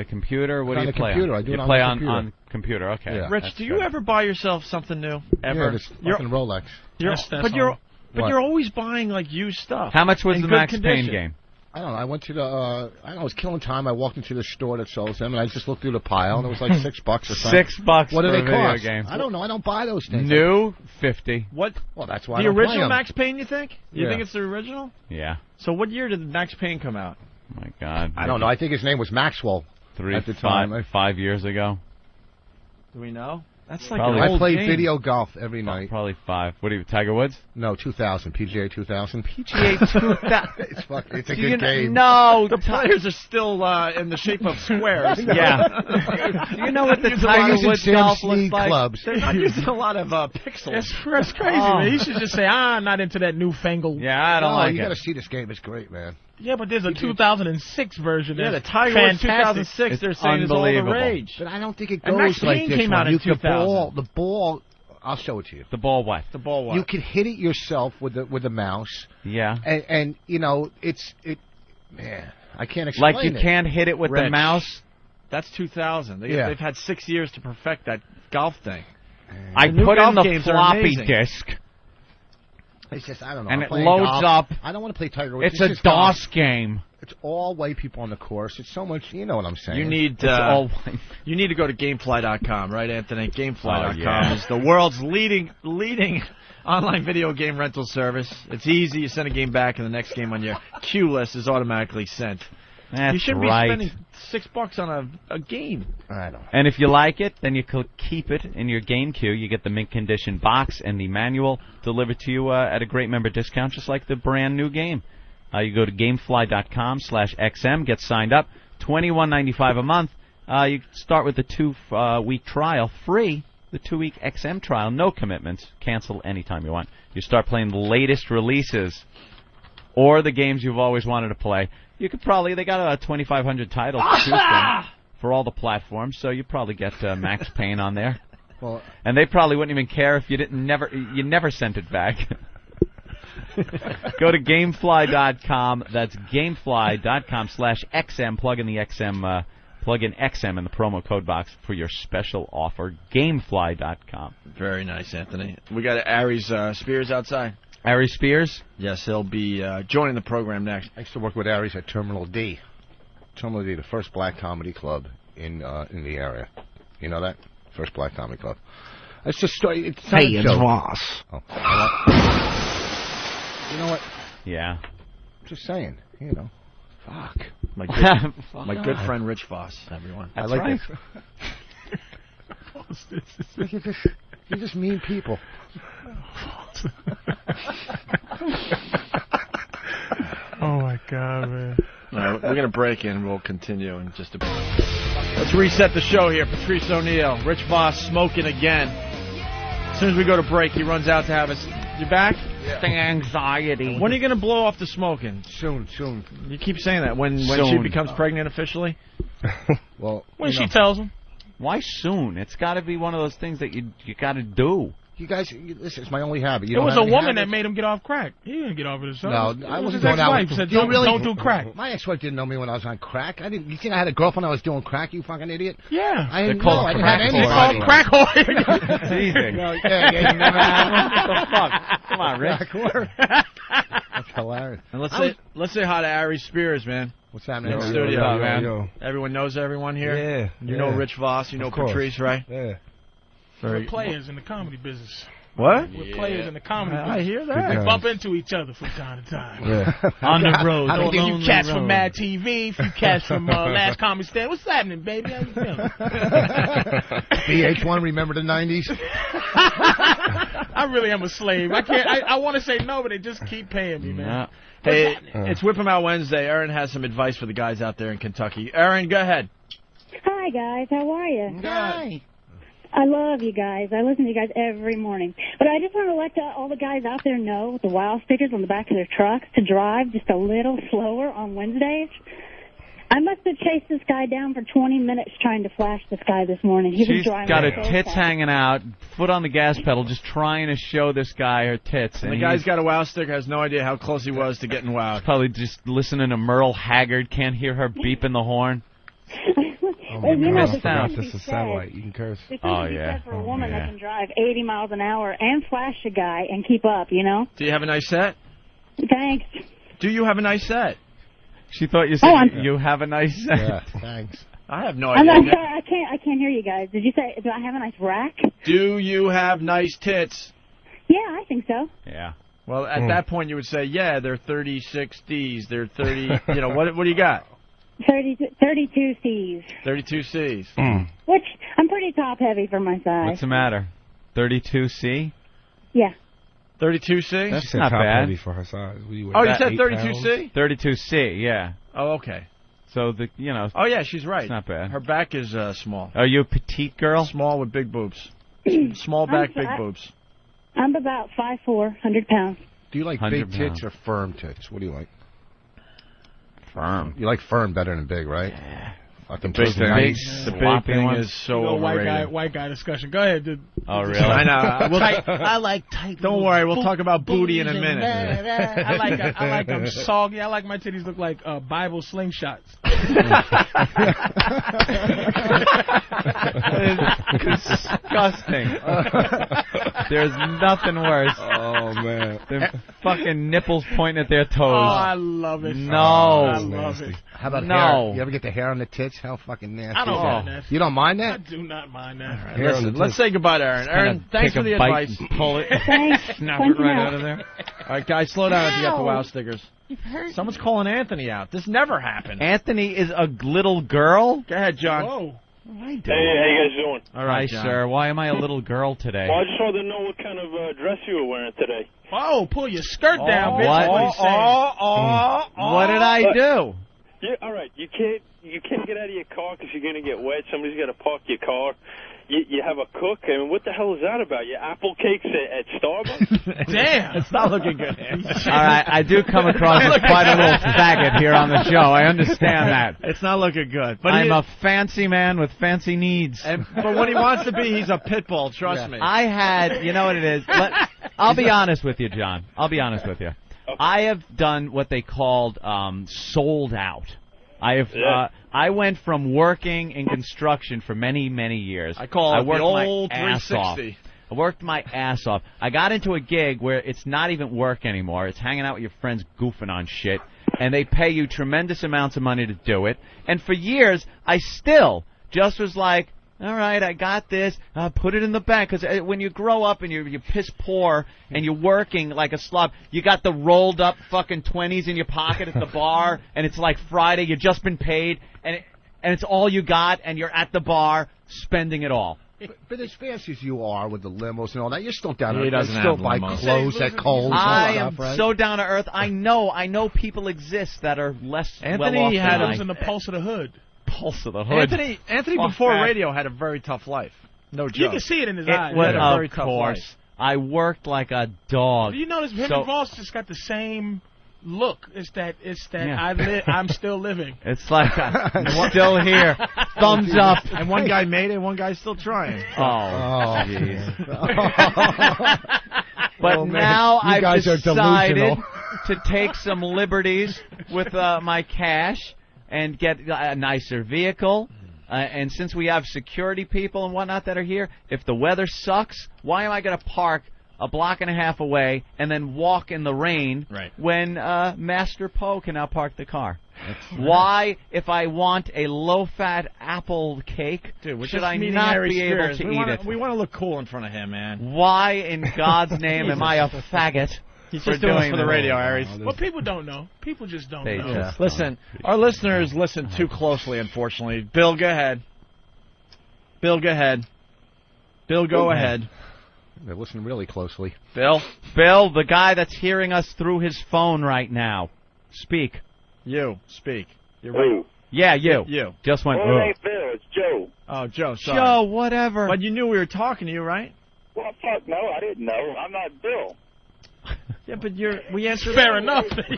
Speaker 3: computer? What
Speaker 8: It's
Speaker 3: do
Speaker 8: on
Speaker 3: you play
Speaker 8: computer.
Speaker 3: on?
Speaker 8: I do
Speaker 3: you
Speaker 8: it on
Speaker 3: play
Speaker 8: the
Speaker 3: on
Speaker 8: computer.
Speaker 3: on computer. Okay.
Speaker 8: Yeah.
Speaker 1: Rich, do you ever buy yourself something new? Ever?
Speaker 8: Yeah, this fucking Rolex.
Speaker 1: But you're always buying like used stuff.
Speaker 3: How much was
Speaker 1: in
Speaker 3: the
Speaker 1: good
Speaker 3: Max
Speaker 1: condition.
Speaker 3: Payne game?
Speaker 8: I don't know. I went to the. I was killing time. I walked into the store that sells them, and I just looked through the pile, and it was like $6 or something.
Speaker 3: $6
Speaker 8: What do
Speaker 3: for
Speaker 8: they
Speaker 3: a video
Speaker 8: cost?
Speaker 3: game.
Speaker 8: I don't know. I don't buy those things.
Speaker 3: New, 50.
Speaker 1: What?
Speaker 8: Well, that's why
Speaker 1: The
Speaker 8: I don't play
Speaker 1: original
Speaker 8: 'em.
Speaker 1: Max Payne, you think? You
Speaker 8: Yeah.
Speaker 1: think it's the original?
Speaker 3: Yeah.
Speaker 1: So what year did Max Payne come out?
Speaker 3: Oh my God.
Speaker 8: I don't know. I think his name was Maxwell at the time.
Speaker 3: 5 years ago.
Speaker 1: Do we know? That's like
Speaker 3: Probably.
Speaker 1: an old
Speaker 8: I play
Speaker 1: game.
Speaker 8: video golf every night.
Speaker 3: Probably 5. What are you, Tiger Woods?
Speaker 8: No, 2000. PGA 2000.
Speaker 3: PGA 2000.
Speaker 8: It's a good game.
Speaker 3: No,
Speaker 1: the players are still in the shape of squares.
Speaker 3: Yeah. Do you know what the Tiger Woods golf looks like?
Speaker 8: Clubs.
Speaker 1: They're not using a lot of pixels.
Speaker 2: That's crazy, man. You should just say, I'm not into that newfangled.
Speaker 3: Yeah, I don't like
Speaker 8: you
Speaker 3: it.
Speaker 8: got to see this game. It's great, man.
Speaker 2: Yeah, but there's a 2006 version.
Speaker 1: Yeah, the
Speaker 2: that's
Speaker 1: Tiger Woods
Speaker 2: fantastic.
Speaker 1: 2006, they're saying is all the
Speaker 3: unbelievable.
Speaker 1: rage.
Speaker 8: But I don't think it
Speaker 1: And Max
Speaker 8: goes like
Speaker 1: Payne
Speaker 8: this
Speaker 1: came out
Speaker 8: one.
Speaker 1: in
Speaker 8: The
Speaker 1: 2000.
Speaker 8: the ball. I'll show it to you.
Speaker 3: The ball what?
Speaker 1: The ball what?
Speaker 8: You can hit it yourself with the mouse.
Speaker 3: Yeah.
Speaker 8: And you know man, I can't explain
Speaker 3: Like you
Speaker 8: it.
Speaker 3: can't hit it with the
Speaker 1: Rich.
Speaker 3: mouse?
Speaker 1: That's 2000.
Speaker 8: Yeah.
Speaker 1: They've had 6 years to perfect that golf thing.
Speaker 3: I
Speaker 1: The new
Speaker 3: put in
Speaker 1: golf
Speaker 3: the
Speaker 1: games are
Speaker 3: floppy
Speaker 1: amazing.
Speaker 3: disk,
Speaker 8: It's just I don't know.
Speaker 3: and
Speaker 8: I'm
Speaker 3: it
Speaker 8: playing
Speaker 3: loads
Speaker 8: golf.
Speaker 3: up.
Speaker 8: I don't want to play Tiger Woods.
Speaker 3: It's a
Speaker 8: just golf.
Speaker 3: DOS game.
Speaker 8: It's all white people on the course. It's so much. You know what I'm saying?
Speaker 1: You need you need to go to Gamefly.com, right, Anthony? Gamefly.com
Speaker 3: yeah.
Speaker 1: is the world's leading online video game rental service. It's easy. You send a game back, and the next game on your queue list is automatically sent.
Speaker 3: That's
Speaker 1: you shouldn't
Speaker 3: right.
Speaker 1: be spending $6 on a game.
Speaker 8: I know.
Speaker 3: And if you like it, then you could keep it in your game queue. You get the mint condition box and the manual delivered to you at a great member discount, just like the brand new game. You go to Gamefly.com/XM, get signed up, $21.95 a month. You start with the 2-week trial free. The 2-week XM trial, no commitments. Cancel anytime you want. You start playing the latest releases or the games you've always wanted to play. You could probably, they got 2,500 titles to choose from for all the platforms, so you probably get Max Payne on there.
Speaker 8: Well,
Speaker 3: and they probably wouldn't even care if you you never sent it back. Go to Gamefly.com. That's Gamefly.com/XM. Plug in the XM. Plug in XM in the promo code box for your special offer. Gamefly.com.
Speaker 1: Very nice, Anthony. We got Aries Spears outside.
Speaker 3: Aries Spears?
Speaker 1: Yes, he'll be joining the program next.
Speaker 8: I used to work with Aries at Terminal D. Terminal D, the first black comedy club in the area. You know that? First black comedy club. It's just it's not a joke.
Speaker 6: Ross.
Speaker 8: Oh. You know what?
Speaker 3: Yeah.
Speaker 8: Just saying. You know. Fuck.
Speaker 1: My good friend Rich Voss, everyone.
Speaker 3: That's
Speaker 8: I like
Speaker 3: right.
Speaker 8: this. You're just mean people.
Speaker 2: Oh, my God, man.
Speaker 1: All right, we're going to break in. We'll continue in just a bit. Let's reset the show here. Patrice O'Neill, Rich Voss smoking again. As soon as we go to break, he runs out to have us. You back?
Speaker 3: Yeah. Anxiety.
Speaker 1: When are you going to blow off the smoking?
Speaker 8: Soon.
Speaker 1: You keep saying that. When she becomes pregnant officially?
Speaker 8: Well,
Speaker 2: when she tells him.
Speaker 3: Why soon? It's got to be one of those things that you got to do.
Speaker 8: You guys, listen, it's my only habit.
Speaker 2: It was a woman that made him get off crack. He didn't get off it himself.
Speaker 8: No, I wasn't
Speaker 2: his
Speaker 8: going out.
Speaker 2: ex-wife said, don't do crack.
Speaker 8: My ex-wife didn't know me when I was on crack. You think I had a girlfriend I was doing crack, you fucking idiot?
Speaker 2: Yeah.
Speaker 8: I didn't know. I didn't have any.
Speaker 2: They call him crack whore.
Speaker 3: It's easy.
Speaker 8: Yeah, you never had one?
Speaker 3: What the fuck? Come on, Rick.
Speaker 8: Crack whore? That's hilarious.
Speaker 1: And let's say hi to Aries Spears, man.
Speaker 8: What's happening
Speaker 1: In the
Speaker 8: yo,
Speaker 1: studio,
Speaker 8: yo,
Speaker 1: man.
Speaker 8: yo.
Speaker 1: Everyone knows everyone here?
Speaker 8: Yeah.
Speaker 1: You know Rich Voss, you know Patrice, right?
Speaker 8: Yeah.
Speaker 2: We're players in the comedy business.
Speaker 1: What?
Speaker 2: We're players in the comedy business.
Speaker 1: I hear that.
Speaker 2: We bump into each other from time to time.
Speaker 8: Yeah.
Speaker 3: On the road.
Speaker 2: A few cats from Mad TV, a few cats from Last Comedy Stand. What's happening, baby? How you feeling?
Speaker 8: VH1, remember the 90s?
Speaker 2: I really am a slave. I can't. I want to say no, but they just keep paying me, man.
Speaker 3: No.
Speaker 1: Hey, it's Whip 'em Out Wednesday. Aaron has some advice for the guys out there in Kentucky. Aaron, go ahead.
Speaker 18: Hi, guys. How are you?
Speaker 3: Hi.
Speaker 18: I love you guys. I listen to you guys every morning. But I just want to let all the guys out there know with the WOW stickers on the back of their trucks to drive just a little slower on Wednesdays. I must have chased this guy down for 20 minutes trying to flash this guy this morning. He was
Speaker 3: She's
Speaker 18: driving
Speaker 3: got her
Speaker 18: so
Speaker 3: tits
Speaker 18: fast.
Speaker 3: hanging out, foot on the gas pedal, just trying to show this guy her tits.
Speaker 1: And the guy's got a WOW sticker, has no idea how close he was to getting wowed.
Speaker 3: Probably just listening to Merle Haggard, can't hear her beeping the horn.
Speaker 18: Well, you know,
Speaker 3: missed out.
Speaker 18: this is satellite.
Speaker 8: You can curse.
Speaker 18: Oh, yeah. For a woman that can drive 80 miles an hour and flash a guy and keep up, you know?
Speaker 1: Do you have a nice set?
Speaker 18: Thanks.
Speaker 1: Do you have a nice set?
Speaker 3: She thought you said you have a nice set.
Speaker 8: Yeah, thanks.
Speaker 1: I have no
Speaker 18: I'm
Speaker 1: idea.
Speaker 18: sorry, I can't hear you guys. Did you say, do I have a nice rack?
Speaker 1: Do you have nice tits?
Speaker 18: Yeah, I think so.
Speaker 3: Yeah.
Speaker 1: Well, at that point, you would say, yeah, they're 36 Ds. They're 30, you know, what do you got?
Speaker 18: 32 Cs.
Speaker 1: 32 Cs.
Speaker 18: Which, I'm pretty top-heavy for my size.
Speaker 3: What's the matter? 32C?
Speaker 18: Yeah.
Speaker 1: 32C?
Speaker 3: That's not bad.
Speaker 19: for her size.
Speaker 1: You said 32C?
Speaker 3: 32C, yeah.
Speaker 1: Oh, okay.
Speaker 3: So,
Speaker 1: Oh, yeah, she's right.
Speaker 3: It's not bad.
Speaker 1: Her back is small.
Speaker 3: Are you a petite girl?
Speaker 1: Small with big boobs. Small back, big boobs.
Speaker 18: I'm about 5'4", 100 pounds.
Speaker 8: Do you like big tits or firm tits? What do you like?
Speaker 3: Firm.
Speaker 8: You like firm better than big, right? Yeah. Fucking
Speaker 1: big thing.
Speaker 8: nice.
Speaker 1: The big thing is so
Speaker 2: overrated. White guy discussion. Go ahead, dude.
Speaker 3: Oh, really?
Speaker 1: I know.
Speaker 2: I like tight.
Speaker 1: Don't worry, we'll talk about booty in a minute.
Speaker 2: I like them soggy. I like my titties look like Bible slingshots.
Speaker 3: Disgusting. There's nothing worse.
Speaker 19: Oh, man.
Speaker 3: Than fucking nipples pointing at their toes.
Speaker 2: Oh, I love it.
Speaker 3: No.
Speaker 2: I love it.
Speaker 8: How about
Speaker 3: No.
Speaker 8: hair? You ever get the hair on the tits? How fucking nasty
Speaker 2: I don't
Speaker 8: is
Speaker 2: mind
Speaker 8: that?
Speaker 2: that.
Speaker 8: You don't mind
Speaker 2: I
Speaker 8: that?
Speaker 2: do not mind that.
Speaker 8: Hair on the
Speaker 1: Let's
Speaker 8: tits.
Speaker 1: say goodbye to Aaron. Aaron, thanks for the advice.
Speaker 3: Pull it.
Speaker 18: Thanks.
Speaker 3: Snap it right out of there.
Speaker 1: All right, guys, slow down if you got the WOW stickers. Someone's calling Anthony out. This never happened.
Speaker 3: Anthony is a little girl?
Speaker 1: Go ahead, John.
Speaker 2: Whoa.
Speaker 23: Hey, how you guys doing?
Speaker 1: All right,
Speaker 3: Hi, sir. Why am I a little girl today?
Speaker 23: Well, I just wanted to know what kind of dress you were wearing today.
Speaker 2: Oh, pull your skirt down, bitch.
Speaker 3: What?
Speaker 2: What he's saying.
Speaker 3: What did I do?
Speaker 23: Yeah, all right. You can't get out of your car because you're gonna get wet. Somebody's got to park your car. You have a cook? I mean, what the hell is that about? Your apple cakes at Starbucks?
Speaker 2: Damn.
Speaker 1: It's not looking good.
Speaker 3: All right, I do come across as quite a little faggot here on the show. I understand that.
Speaker 1: It's not looking good. But
Speaker 3: I'm a fancy man with fancy needs.
Speaker 1: But what he wants to be, he's a pit bull. Trust me.
Speaker 3: I had, you know what it is? I'll be honest with you, John. I'll be honest with you. I have done what they called sold out. I went from working in construction for many, many years.
Speaker 1: I call it the old
Speaker 3: my ass
Speaker 1: 360.
Speaker 3: off. I worked my ass off. I got into a gig where it's not even work anymore. It's hanging out with your friends goofing on shit, and they pay you tremendous amounts of money to do it. And for years, I still just was like, all right, I got this. Put it in the bank. Because when you grow up and you're piss poor and you're working like a slob, you got the rolled up fucking 20s in your pocket at the bar, and it's like Friday. You've just been paid, and it's all you got, and you're at the bar spending it all.
Speaker 5: But as fancy as you are with the limos and all that, you're still down to
Speaker 1: He
Speaker 5: earth.
Speaker 1: doesn't
Speaker 5: You still
Speaker 1: have
Speaker 5: buy
Speaker 1: limos.
Speaker 5: clothes at Kohl's.
Speaker 3: I
Speaker 5: and
Speaker 3: am
Speaker 5: stuff, right?
Speaker 3: so down to earth. I know people exist that are less
Speaker 1: Anthony
Speaker 3: well off
Speaker 1: had
Speaker 3: than
Speaker 2: Those in the pulse of the hood.
Speaker 3: Pulse of the hood.
Speaker 1: Anthony
Speaker 3: Fuck
Speaker 1: before
Speaker 3: that.
Speaker 1: radio had a very tough life. No joke.
Speaker 2: You can see it in his eyes.
Speaker 1: was
Speaker 3: Of
Speaker 1: a very tough
Speaker 3: course.
Speaker 1: life.
Speaker 3: I worked like a dog.
Speaker 2: You notice him
Speaker 3: So-
Speaker 2: and Voss just got the same look. It's that
Speaker 3: Yeah.
Speaker 2: I'm still living.
Speaker 3: It's like I'm still here. Thumbs up.
Speaker 1: And one guy made it, one guy's still trying.
Speaker 3: Oh, jeez. But
Speaker 5: Oh, man.
Speaker 3: now
Speaker 5: You
Speaker 3: I've
Speaker 5: guys are
Speaker 3: decided
Speaker 5: delusional.
Speaker 3: to take some liberties with my cash and get a nicer vehicle. And since we have security people and whatnot that are here, if the weather sucks, why am I going to park a block and a half away and then walk in the rain when Master Poe can now park the car? Why, if I want a low-fat apple cake,
Speaker 1: Dude, we're
Speaker 3: should
Speaker 1: just
Speaker 3: I
Speaker 1: meeting
Speaker 3: not
Speaker 1: Harry
Speaker 3: be able
Speaker 1: Spears.
Speaker 3: to
Speaker 1: we
Speaker 3: eat
Speaker 1: wanna,
Speaker 3: it?
Speaker 1: We want to look cool in front of him, man.
Speaker 3: Why in God's name am I a faggot?
Speaker 1: He's
Speaker 3: for
Speaker 1: just doing it
Speaker 3: doing
Speaker 1: for the
Speaker 3: this?
Speaker 1: radio, Aries.
Speaker 2: Well, people don't know. People just don't know.
Speaker 1: Listen, our listeners listen too closely, unfortunately. Bill, go ahead. Bill, go ahead. Bill, go ahead.
Speaker 5: They listen really closely.
Speaker 1: Bill,
Speaker 3: the guy that's hearing us through his phone right now. Speak.
Speaker 1: You, speak. You're right.
Speaker 3: Yeah, you.
Speaker 1: You.
Speaker 3: Just went.
Speaker 23: Well, it ain't Bill. It's Joe.
Speaker 1: Oh, Joe, sorry.
Speaker 3: Joe, whatever.
Speaker 1: But you knew we were talking to you, right?
Speaker 23: Well, fuck no, I didn't know. I'm not Bill.
Speaker 1: Yeah, but we answered.
Speaker 2: Fair enough. You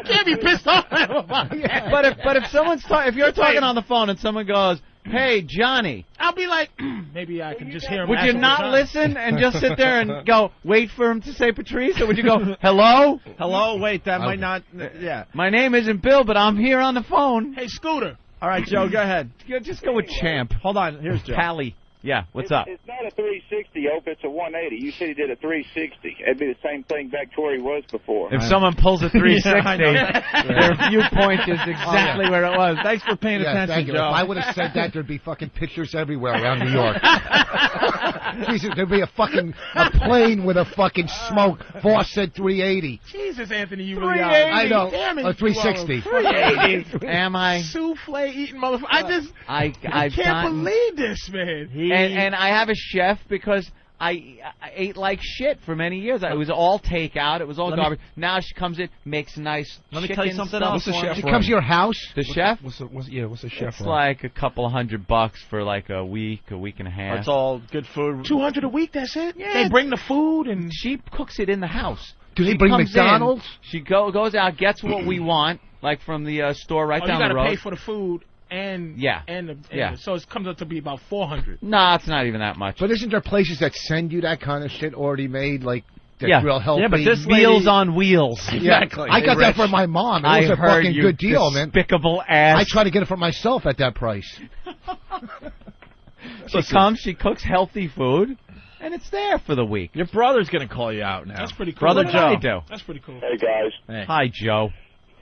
Speaker 2: can't be pissed off at him about that.
Speaker 3: But if someone's if you're talking on the phone and someone goes, "Hey, Johnny,"
Speaker 2: I'll be like, maybe I can just hear him.
Speaker 3: would you
Speaker 2: ask him
Speaker 3: not
Speaker 2: Johnny.
Speaker 3: listen and just sit there and go wait for him to say Patrice, or would you go, "Hello,
Speaker 1: hello"? Wait, that might not. Yeah.
Speaker 3: My name isn't Bill, but I'm here on the phone.
Speaker 2: Hey, Scooter.
Speaker 1: All right, Joe, go ahead.
Speaker 3: Just go with Champ.
Speaker 1: Hold on. Here's Joe.
Speaker 3: Pally. Yeah, what's up?
Speaker 23: It's not a 360, Ope. It's a 180. You said he did a 360. It'd be the same thing back to where he was before.
Speaker 3: If someone pulls a 360,
Speaker 1: Yeah,
Speaker 3: their viewpoint is exactly where it was.
Speaker 1: Thanks for paying
Speaker 5: Yeah,
Speaker 1: attention,
Speaker 5: thank you.
Speaker 1: Joe.
Speaker 5: If I would have said that, there'd be fucking pictures everywhere around New York. Jesus, there'd be a plane with a fucking smoke. Voss said 380.
Speaker 2: Jesus, Anthony, you really are.
Speaker 5: 380. I know.
Speaker 2: Damn it,
Speaker 5: A 360.
Speaker 2: 380.
Speaker 3: Am I?
Speaker 2: Souffle eating motherfucker. I
Speaker 3: I've
Speaker 2: can't
Speaker 3: gotten-
Speaker 2: believe this, man.
Speaker 3: And I have a chef because I ate like shit for many years. It was all takeout. It was all garbage. Now she comes in, makes nice
Speaker 1: Let me
Speaker 3: chicken
Speaker 1: tell you something
Speaker 3: stuff
Speaker 1: else.
Speaker 3: for me.
Speaker 5: She comes to your house?
Speaker 3: The chef?
Speaker 14: What's the chef?
Speaker 3: It's like a couple $100 for like a week and a half.
Speaker 1: It's all good food.
Speaker 2: $200 a week. That's it.
Speaker 3: Yeah.
Speaker 2: They bring the food and
Speaker 3: She cooks it in the house.
Speaker 5: Do they
Speaker 3: She
Speaker 5: bring
Speaker 3: comes
Speaker 5: McDonald's?
Speaker 3: in, she goes out, gets what we want, like from the store right
Speaker 2: you
Speaker 3: down
Speaker 2: got
Speaker 3: the
Speaker 2: to
Speaker 3: road.
Speaker 2: pay for the food and so it comes up to be about $400.
Speaker 3: No, it's not even that much.
Speaker 5: But isn't there places that send you that kind of shit already made, like that's
Speaker 3: Yeah.
Speaker 5: real healthy?
Speaker 1: Yeah, but this
Speaker 3: Meals
Speaker 1: lady-
Speaker 3: on Wheels.
Speaker 1: Exactly.
Speaker 5: I got
Speaker 1: Hey,
Speaker 5: that for
Speaker 1: Rich.
Speaker 5: my mom. It
Speaker 3: I
Speaker 5: was a
Speaker 3: heard
Speaker 5: fucking
Speaker 3: you
Speaker 5: good deal, man.
Speaker 3: despicable ass.
Speaker 5: I try to get it for myself at that price.
Speaker 3: She comes, she cooks healthy food, and it's there for the week.
Speaker 1: Your brother's going to call you out now.
Speaker 2: That's pretty cool.
Speaker 1: Brother
Speaker 3: What
Speaker 1: Joe.
Speaker 3: did I do?
Speaker 2: That's pretty cool.
Speaker 23: Hey, guys.
Speaker 1: Hey.
Speaker 3: Hi, Joe.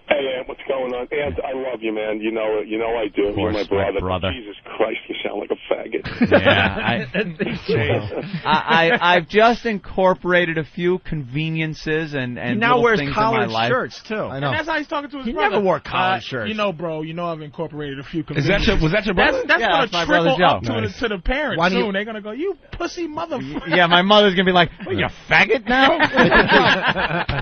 Speaker 23: Hey, what's going on? Ant, I love you, man. You know it. You know I do.
Speaker 3: Of course,
Speaker 23: You're my
Speaker 3: my brother.
Speaker 23: Jesus Christ, you sound like a faggot.
Speaker 3: Yeah, I've just incorporated a few conveniences and
Speaker 1: He now
Speaker 3: little
Speaker 1: wears
Speaker 3: things in
Speaker 1: collared
Speaker 3: my life.
Speaker 1: shirts, too.
Speaker 5: I know.
Speaker 2: And that's how he's talking to his
Speaker 1: He
Speaker 2: brother.
Speaker 1: never wore collared shirts.
Speaker 2: You know, bro, I've incorporated a few
Speaker 14: Was that
Speaker 2: conveniences.
Speaker 14: your brother?
Speaker 2: That's
Speaker 3: Yeah,
Speaker 2: going
Speaker 3: that's
Speaker 2: to
Speaker 3: my brother
Speaker 2: trickle up
Speaker 3: Joe.
Speaker 2: to the parents
Speaker 5: Why do you-
Speaker 2: soon. They're going to go, you pussy motherfucker.
Speaker 3: Yeah, my mother's gonna be like, "What, you faggot now?"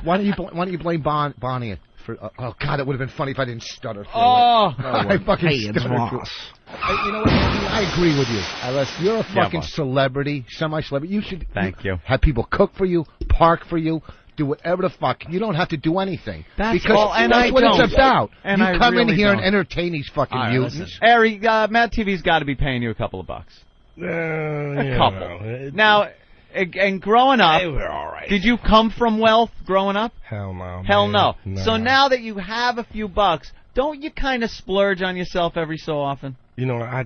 Speaker 5: Why don't you blame Bonnie for? Oh God, it would have been funny if I didn't stutter. For
Speaker 3: Oh.
Speaker 5: I fucking
Speaker 17: Hey, it's
Speaker 5: stuttered.
Speaker 17: Ross.
Speaker 5: You know what? I agree with you. You're a fucking celebrity, semi-celebrity. You should
Speaker 3: Thank you.
Speaker 5: have people cook for you, park for you, do whatever the fuck. You don't have to do anything. That's what it's about.
Speaker 3: And
Speaker 5: you
Speaker 3: I
Speaker 5: come in
Speaker 3: really
Speaker 5: here
Speaker 3: don't.
Speaker 5: and entertain these fucking mutants.
Speaker 3: Ari, Mad TV's got to be paying you a couple of bucks. A couple. Now, and growing up,
Speaker 17: they were all right.
Speaker 3: Did you come from wealth growing up?
Speaker 17: Hell no.
Speaker 3: Hell
Speaker 17: man.
Speaker 3: no. So now that you have a few bucks, don't you kind of splurge on yourself every so often?
Speaker 17: You know, I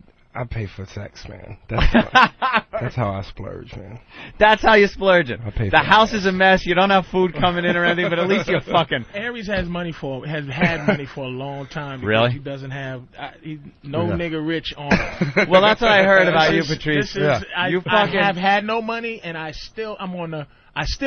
Speaker 17: pay for sex, man. That's how I splurge, man.
Speaker 3: That's how you splurge it.
Speaker 17: I pay
Speaker 3: The
Speaker 17: for
Speaker 3: house is a mess. You don't have food coming in or anything, but at least you're fucking.
Speaker 2: Aries has had money for a long time. Because
Speaker 3: Really?
Speaker 2: He doesn't have nigga rich on it.
Speaker 3: Well, that's what I heard about you, Patrice.
Speaker 2: I have had no money, and I still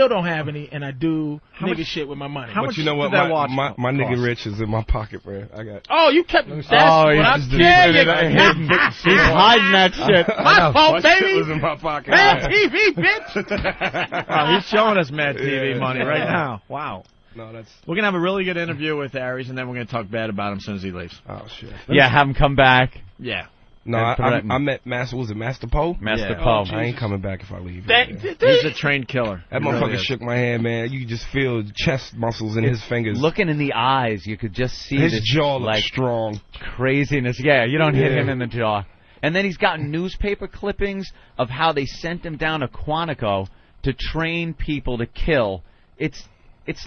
Speaker 2: don't have any, and I do nigga shit with my money.
Speaker 17: But you know what? My nigga rich is in my pocket, man. I got.
Speaker 2: Oh, you kept. That's what I'm
Speaker 17: just
Speaker 2: saying.
Speaker 3: He's hiding that shit.
Speaker 2: My fault, baby.
Speaker 17: Shit was in my pocket.
Speaker 2: Mad TV, bitch.
Speaker 1: Wow, he's showing us Mad TV money right now. Wow.
Speaker 17: No, that's.
Speaker 1: We're gonna have a really good interview with Aries, and then we're gonna talk bad about him as soon as he leaves.
Speaker 17: Oh shit.
Speaker 3: Yeah, have him come back.
Speaker 1: Yeah.
Speaker 17: No, I met Master. Was it Master Poe?
Speaker 3: Master Poe.
Speaker 17: I ain't coming back if I leave.
Speaker 1: He's a trained killer.
Speaker 17: That motherfucker shook my hand, man. You could just feel the chest muscles in his fingers.
Speaker 3: Looking in the eyes, you could just see
Speaker 17: his
Speaker 3: this,
Speaker 17: jaw looks
Speaker 3: like
Speaker 17: strong.
Speaker 3: Craziness. Yeah, you don't hit him in the jaw. And then he's got newspaper clippings of how they sent him down to Quantico to train people to kill. It's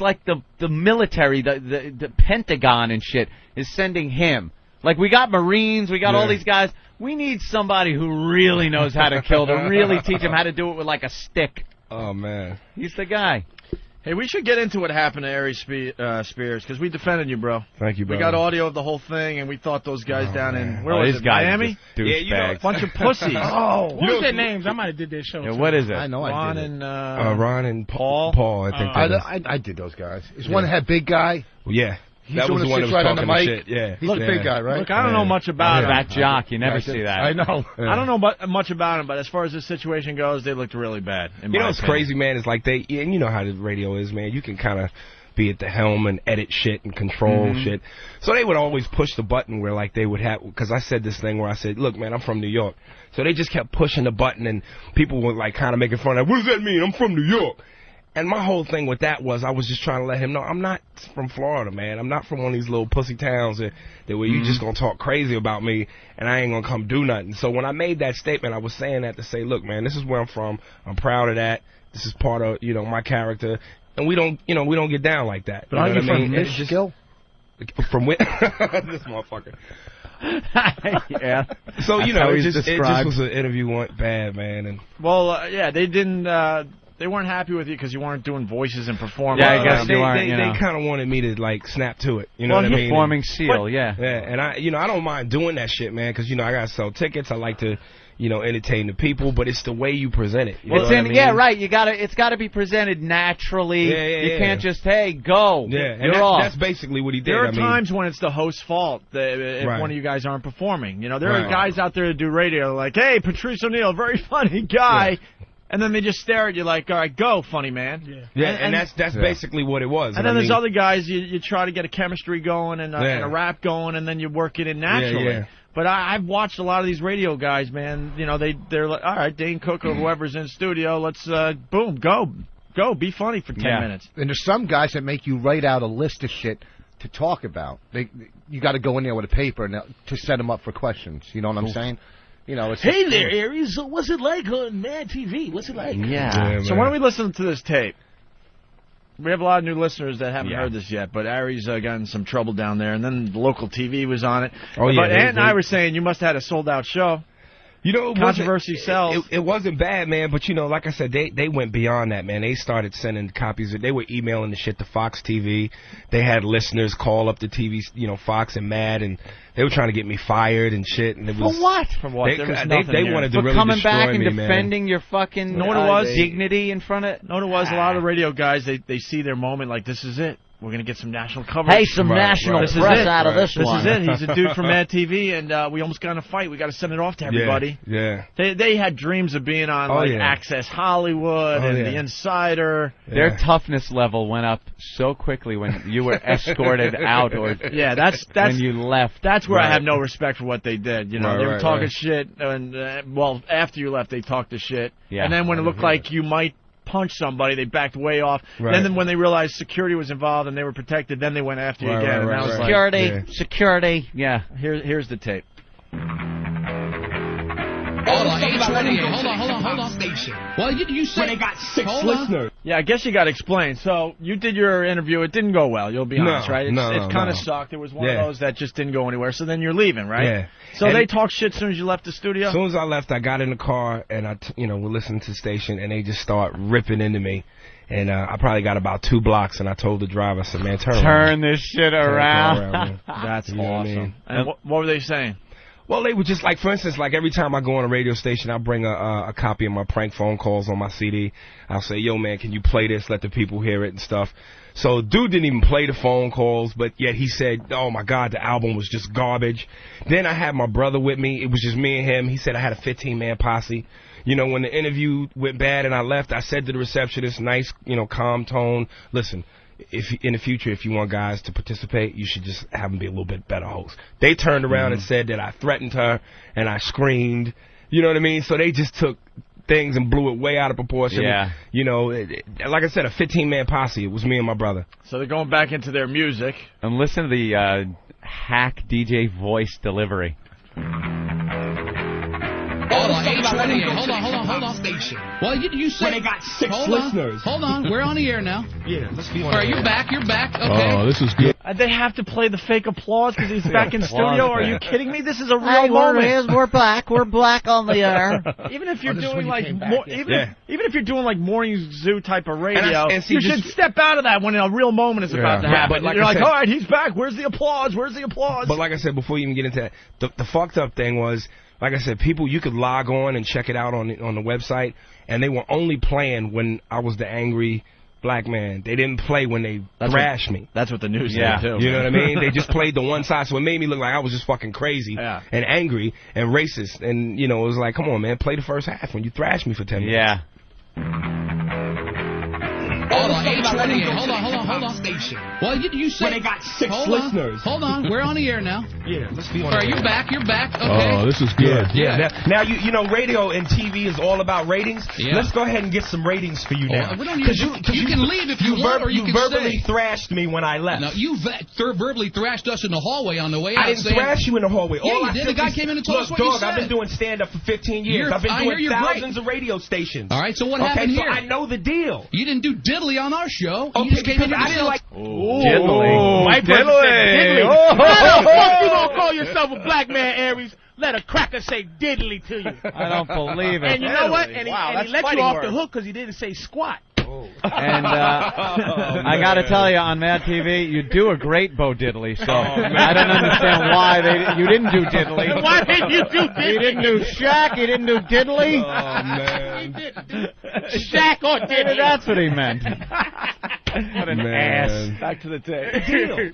Speaker 3: like the military, the Pentagon and shit is sending him. Like, we got Marines, we got all these guys. We need somebody who really knows how to kill, to really teach him how to do it with, like, a stick.
Speaker 17: Oh, man.
Speaker 3: He's the guy.
Speaker 1: Hey, we should get into what happened to Aries Spears, because we defended you, bro.
Speaker 17: Thank you, bro.
Speaker 1: We got audio of the whole thing, and we thought those guys down in, where was
Speaker 3: these
Speaker 1: it,
Speaker 3: guys
Speaker 1: Miami?
Speaker 3: A
Speaker 1: bunch of pussies.
Speaker 2: What was their names? I might have did their show.
Speaker 3: Yeah,
Speaker 2: too.
Speaker 3: what is it?
Speaker 5: I know
Speaker 1: Ron
Speaker 5: I did
Speaker 1: and
Speaker 17: Ron and Paul. Paul, I think that is.
Speaker 5: I did those guys. Is one that had big guy?
Speaker 17: Well, yeah.
Speaker 5: He's
Speaker 17: That
Speaker 5: the
Speaker 17: was the one that was
Speaker 5: right on
Speaker 17: talking
Speaker 5: the mic.
Speaker 17: shit. Yeah.
Speaker 5: He's the big guy, right?
Speaker 1: Look, I don't know much about him.
Speaker 3: Fat jock, you never see that.
Speaker 5: I know.
Speaker 1: I don't know much about him, but as far as this situation goes, they looked really bad.
Speaker 17: You know what's crazy, man? Is like and you know how the radio is, man. You can kind of be at the helm and edit shit and control shit. So they would always push the button where, like, they would have, because I said this thing where I said, look, man, I'm from New York. So they just kept pushing the button, and people were, like, kind of making fun of, what does that mean? I'm from New York. And my whole thing with that was I was just trying to let him know I'm not from Florida, man. I'm not from one of these little pussy towns that where you just going to talk crazy about me and I ain't going to come do nothing. So when I made that statement, I was saying that to say, look, man, this is where I'm from. I'm proud of that. This is part of, my character. And we don't get down like that.
Speaker 5: But are you from Michigan?
Speaker 17: From where? This motherfucker.
Speaker 3: Yeah.
Speaker 17: So, it just was an interview went bad, man. And
Speaker 1: well, yeah, they didn't. They weren't happy with you because you weren't doing voices and performing.
Speaker 3: Yeah, I guess
Speaker 17: they kind of wanted me to, like, snap to it. You know what I mean?
Speaker 3: Performing seal, yeah.
Speaker 17: Yeah, and I don't mind doing that shit, man, because, I got to sell tickets. I like to, entertain the people, but it's the way you present it. You know what I mean?
Speaker 3: Yeah, right. It's got to be presented naturally. You can't just, hey, go.
Speaker 17: Yeah, and
Speaker 3: you're off.
Speaker 17: that's basically what he did.
Speaker 1: There are times when it's the host's fault if one of you guys aren't performing. There are guys out there that do radio like, hey, Patrice O'Neill, very funny guy. Yeah. And then they just stare at you like, all right, go, funny man.
Speaker 17: Yeah, and that's basically what it was.
Speaker 1: And then there's other guys, you try to get a chemistry going and a rap going, and then you work it in naturally.
Speaker 17: Yeah.
Speaker 1: But I've watched a lot of these radio guys, man. They're like, all right, Dane Cook or whoever's in studio, let's, boom, go, be funny for 10 minutes.
Speaker 5: And there's some guys that make you write out a list of shit to talk about. You got to go in there with a paper to set them up for questions. You know what I'm saying?
Speaker 2: Hey there, Aries. So what's it like on Mad TV? What's it like?
Speaker 1: Yeah. So why don't we listen to this tape? We have a lot of new listeners that haven't heard this yet, but Aries got in some trouble down there, and then the local TV was on it.
Speaker 17: Oh, yeah.
Speaker 1: But Ant and I were saying you must have had a sold-out show. Controversy sells.
Speaker 17: It wasn't bad, man, but, like I said, they went beyond that, man. They started sending copies. They were emailing the shit to Fox TV. They had listeners call up the TV, Fox and Mad, and they were trying to get me fired and shit. And it was,
Speaker 3: for what?
Speaker 1: For what?
Speaker 17: They wanted to
Speaker 3: for
Speaker 17: really
Speaker 3: coming
Speaker 17: destroy
Speaker 3: back and
Speaker 17: me,
Speaker 3: defending
Speaker 17: man.
Speaker 3: your fucking
Speaker 1: dignity
Speaker 3: in front of.
Speaker 1: No, it was a lot of radio guys. They see their moment like this is it. we're going to get some national coverage.
Speaker 3: Hey, some national
Speaker 1: This is
Speaker 3: press
Speaker 1: it.
Speaker 3: out of this one.
Speaker 1: This is it. He's a dude from Mad TV, and we almost got in a fight. We got to send it off to everybody.
Speaker 17: Yeah.
Speaker 1: They had dreams of being on Access Hollywood and The Insider.
Speaker 3: Their toughness level went up so quickly when you were escorted out, or
Speaker 1: that's
Speaker 3: when you left.
Speaker 1: That's where I have no respect for what they did. You know, they were talking shit, and after you left, they talked the shit, and then when it looked like you might punch somebody, they backed way off. Then when they realized security was involved and they were protected, then they went after you again. And that was
Speaker 3: security. Yeah.
Speaker 1: Here's the tape.
Speaker 19: Hold on. Station. Well, you said
Speaker 17: when they got 6 listeners.
Speaker 1: Yeah, I guess you got to explain. So you did your interview. It didn't go well. You'll be honest, right? It kind of sucked. It was one of those that just didn't go anywhere. So then you're leaving, right?
Speaker 17: Yeah.
Speaker 1: So they talked shit as soon as you left the studio?
Speaker 17: As soon as I left, I got in the car, and we're listening to the station, and they just start ripping into me. And I probably got about 2 blocks, and I told the driver, I said, man, turn
Speaker 3: this shit around.
Speaker 1: That's awesome.
Speaker 17: What I mean?
Speaker 1: And what were they saying?
Speaker 17: Well, they were just like, for instance, like every time I go on a radio station, I'll bring a copy of my prank phone calls on my CD. I'll say, yo, man, can you play this? Let the people hear it and stuff. So dude didn't even play the phone calls, but yet he said, oh, my God, the album was just garbage. Then I had my brother with me. It was just me and him. He said I had a 15-man posse. You know, when the interview went bad and I left, I said to the receptionist, nice, calm tone, listen, if in the future, if you want guys to participate, you should just have them be a little bit better hosts. They turned around and said that I threatened her and I screamed. You know what I mean? So they just took things and blew it way out of proportion.
Speaker 3: Yeah.
Speaker 17: Like I said, a 15-man posse. It was me and my brother.
Speaker 1: So they're going back into their music.
Speaker 3: And listen to the hack DJ voice delivery.
Speaker 19: Hold on. Station. Well, you said
Speaker 17: when they got 6 listeners.
Speaker 19: Hold on. We're on the air now.
Speaker 17: Yeah, let's be on.
Speaker 19: All right, you're back. Okay.
Speaker 14: Oh, this is good.
Speaker 1: They have to play the fake applause because he's back in studio. Are you kidding me? This is a real moment.
Speaker 3: We're back. We're black on the air.
Speaker 1: Even if you're doing like even if you're doing like morning zoo type of radio, you should step out of that when a real moment is about to happen. But you're like, all right, he's back. Where's the applause?
Speaker 17: But like I said, before you even get into that, the fucked up thing was, like I said, people, you could log on and check it out on the website, and they were only playing when I was the angry black man. They didn't play when they thrashed me.
Speaker 1: That's what the news did, too.
Speaker 17: You know what I mean? They just played the one side, so it made me look like I was just fucking crazy and angry and racist. And, it was like, come on, man, play the first half when you thrashed me for 10 minutes.
Speaker 3: Yeah.
Speaker 19: Hold on. Station. Well, you said
Speaker 17: when they got 6 listeners.
Speaker 19: Hold on. We're on the air now.
Speaker 17: Yeah, let's be on.
Speaker 19: All right, you're back. Okay.
Speaker 14: Oh, this is good.
Speaker 17: Yeah. Now radio and TV is all about ratings.
Speaker 19: Yeah.
Speaker 17: Let's go ahead and get some ratings for you now.
Speaker 19: We don't need you can leave if you want, or you can
Speaker 17: verbally
Speaker 19: stay.
Speaker 17: thrashed me when I left.
Speaker 19: No, you verbally thrashed us in the hallway on the way out.
Speaker 17: I didn't thrash you in the hallway.
Speaker 19: Yeah,
Speaker 17: all
Speaker 19: you did. The guy came in and told us what you said.
Speaker 17: I've been doing stand-up for 15 years. I've been doing thousands of radio stations.
Speaker 19: All right, so what happened here?
Speaker 17: I know the deal.
Speaker 19: You didn't do diddly on our show.
Speaker 17: Okay,
Speaker 19: you just came in
Speaker 17: I didn't like...
Speaker 3: Diddly.
Speaker 1: Diddly.
Speaker 2: How the fuck you gonna call yourself a black man, Aries? Let a cracker say diddly to you.
Speaker 3: I don't believe it.
Speaker 2: And you know what? And he let you off the hook because he didn't say squat.
Speaker 3: And I got to tell you, on Mad TV, you do a great Bo Diddley, so I don't understand why you didn't do Diddley.
Speaker 2: Why didn't you do Diddley?
Speaker 3: You didn't do Shaq, you didn't do Diddley.
Speaker 17: Oh, man.
Speaker 2: Shaq or Diddley.
Speaker 3: That's what he meant.
Speaker 1: What an ass. Back to the tape.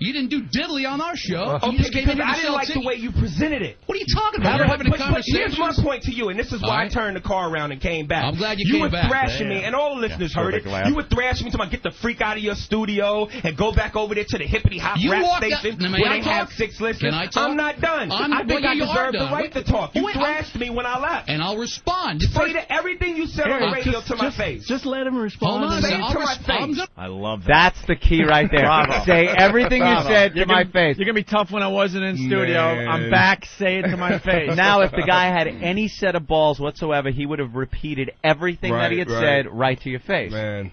Speaker 19: You didn't do diddly on our show.
Speaker 17: Okay, because I didn't like the way you presented it.
Speaker 19: What are you talking about? We're having a conversation.
Speaker 17: Here's my point to you, and this is why I turned the car around and came back.
Speaker 19: I'm glad you came back.
Speaker 17: You were thrashing me, and all the listeners heard it. You were thrashing me to get the freak out of your studio and go back over there to the hippity-hop rap station where they have 6 listeners. I'm not done. I think I deserve the right to talk. You thrashed me when I left.
Speaker 19: And I'll respond.
Speaker 17: Say to everything you said on the radio to my face.
Speaker 2: Just let him respond.
Speaker 19: Hold on.
Speaker 17: Say it to my face.
Speaker 1: I love that.
Speaker 3: That's the key right there.
Speaker 1: Bravo.
Speaker 3: Say everything you said to my face.
Speaker 1: You're going to be tough when I wasn't in studio. I'm back. Say it to my face.
Speaker 3: Now, if the guy had any set of balls whatsoever, he would have repeated everything that he had said right to your face.
Speaker 17: Man.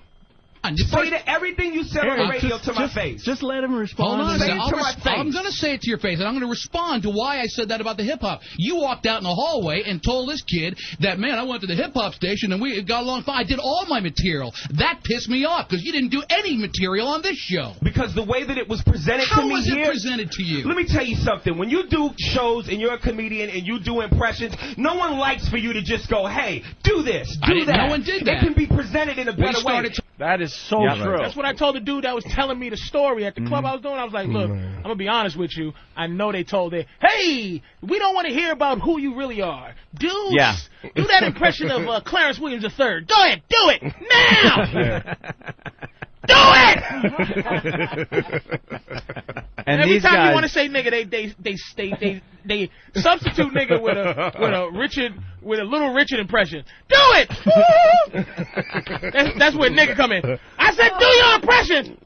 Speaker 17: Say to everything you said on the radio to my face.
Speaker 2: Just let him respond.
Speaker 19: Hold on.
Speaker 17: Say it to my face.
Speaker 19: I'm going to say it to your face, and I'm going to respond to why I said that about the hip-hop. You walked out in the hallway and told this kid that, man, I went to the hip-hop station, and we got along fine. I did all my material. That pissed me off, because you didn't do any material on this show.
Speaker 17: Because the way that it was presented to me
Speaker 19: How was
Speaker 17: here,
Speaker 19: it presented to you?
Speaker 17: Let me tell you something. When you do shows and you're a comedian and you do impressions, no one likes for you to just go, hey, do this, do that.
Speaker 19: No one did that.
Speaker 17: It can be presented in a better way.
Speaker 1: That is so true.
Speaker 2: That's what I told the dude that was telling me the story at the club I was doing. I was like, look, I'm going to be honest with you. I know they told it, hey, we don't want to hear about who you really are. Dude, do that impression of Clarence Williams III. Go ahead, do it now. Do it!
Speaker 3: And
Speaker 2: every
Speaker 3: these
Speaker 2: time
Speaker 3: guys...
Speaker 2: you want to say nigga, they substitute nigga with a little Richard impression. Do it! that's where nigga come in. I said, do your impression.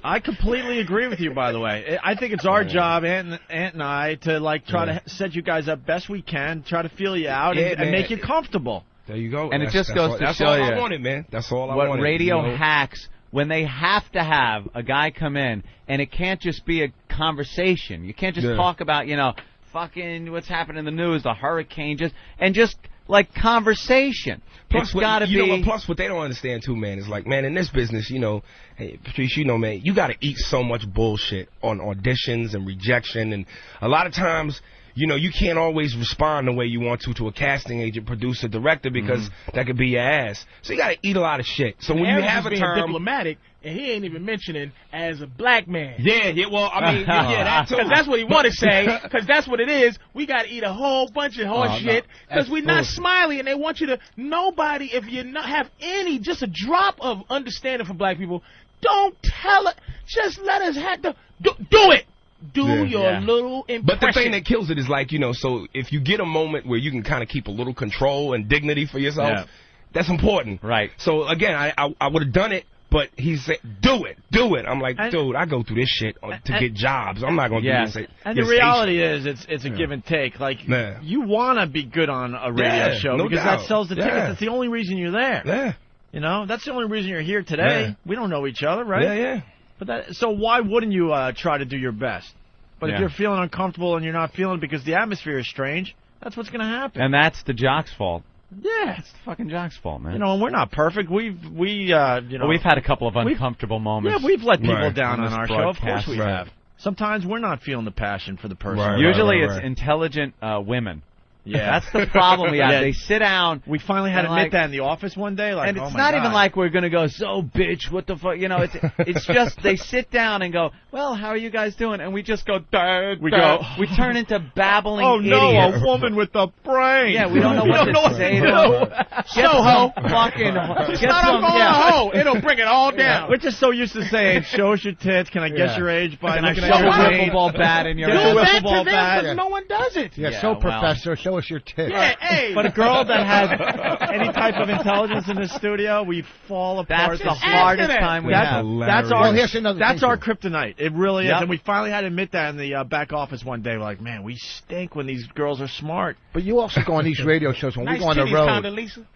Speaker 1: I completely agree with you. By the way, I think it's our job, Ant and I, to try to set you guys up best we can, try to feel you out and make you comfortable.
Speaker 17: There you go.
Speaker 3: And it just goes to show you.
Speaker 17: That's all I wanted, man. That's all I wanted.
Speaker 3: What radio hacks, when they have to have a guy come in, and it can't just be a conversation. You can't just talk about, fucking what's happening in the news, the hurricane, just like conversation.
Speaker 17: Plus,
Speaker 3: it's got to be.
Speaker 17: Plus, what they don't understand too, man, is like, man, in this business, hey, Patrice, man, you got to eat so much bullshit on auditions and rejection, and a lot of times, you can't always respond the way you want to a casting agent, producer, director, because that could be your ass. So you got to eat a lot of shit. So when you have a term,
Speaker 2: diplomatic, and he ain't even mentioning as a black man.
Speaker 17: Yeah, well, I mean, that too.
Speaker 2: Because that's what he want to say. Because that's what it is. We got to eat a whole bunch of horse shit. Because we're not smiley, and they want you to. Nobody, if you not have just a drop of understanding for black people, don't tell it. Just let us have do it. Do your little impression.
Speaker 17: But the thing that kills it is so if you get a moment where you can kind of keep a little control and dignity for yourself, that's important.
Speaker 3: Right.
Speaker 17: So, again, I would have done it, but he said, do it. I'm like, dude, I go through this shit to get jobs. I'm not going to do this.
Speaker 1: And the reality is it's a give and take. Like, you want to be good on a radio show because that sells the tickets. That's the only reason you're there. Yeah. That's the only reason you're here today. Yeah. We don't know each other, right?
Speaker 17: Yeah.
Speaker 1: But so why wouldn't you try to do your best? But if you're feeling uncomfortable and you're not feeling it because the atmosphere is strange, that's what's going to happen.
Speaker 3: And that's the jock's fault.
Speaker 1: Yeah,
Speaker 3: it's the fucking jock's fault, man.
Speaker 1: And we're not perfect. We've
Speaker 3: had a couple of uncomfortable moments.
Speaker 1: Yeah, we've let people down on our show. Of course we have. Sometimes we're not feeling the passion for the person.
Speaker 3: Usually it's intelligent women. Yeah, that's the problem we have. They sit down.
Speaker 1: We finally had to admit that in the office one day. Like,
Speaker 3: and it's not even like we're going to go, so bitch, what the fuck? It's just they sit down and go, well, how are you guys doing? And we just go, we turn into babbling idiots.
Speaker 1: A woman with a brain.
Speaker 3: Yeah, we don't know what to say to her. Get some
Speaker 2: hoe. It'll bring it all down.
Speaker 1: We're just so used to saying, show us your tits. Can I guess your age by looking at
Speaker 3: your
Speaker 1: your
Speaker 3: wiffle ball bat in your
Speaker 2: do that to them because no one does it.
Speaker 5: Yeah, so Professor, show us your tits.
Speaker 2: Yeah, hey.
Speaker 1: But a girl that has any type of intelligence in this studio, we fall apart.
Speaker 3: That's the hardest time we have.
Speaker 1: That's our kryptonite. It really is. And we finally had to admit that in the back office one day. We're like, man, we stink when these girls are smart.
Speaker 5: But you also go on these radio shows when we go on the road.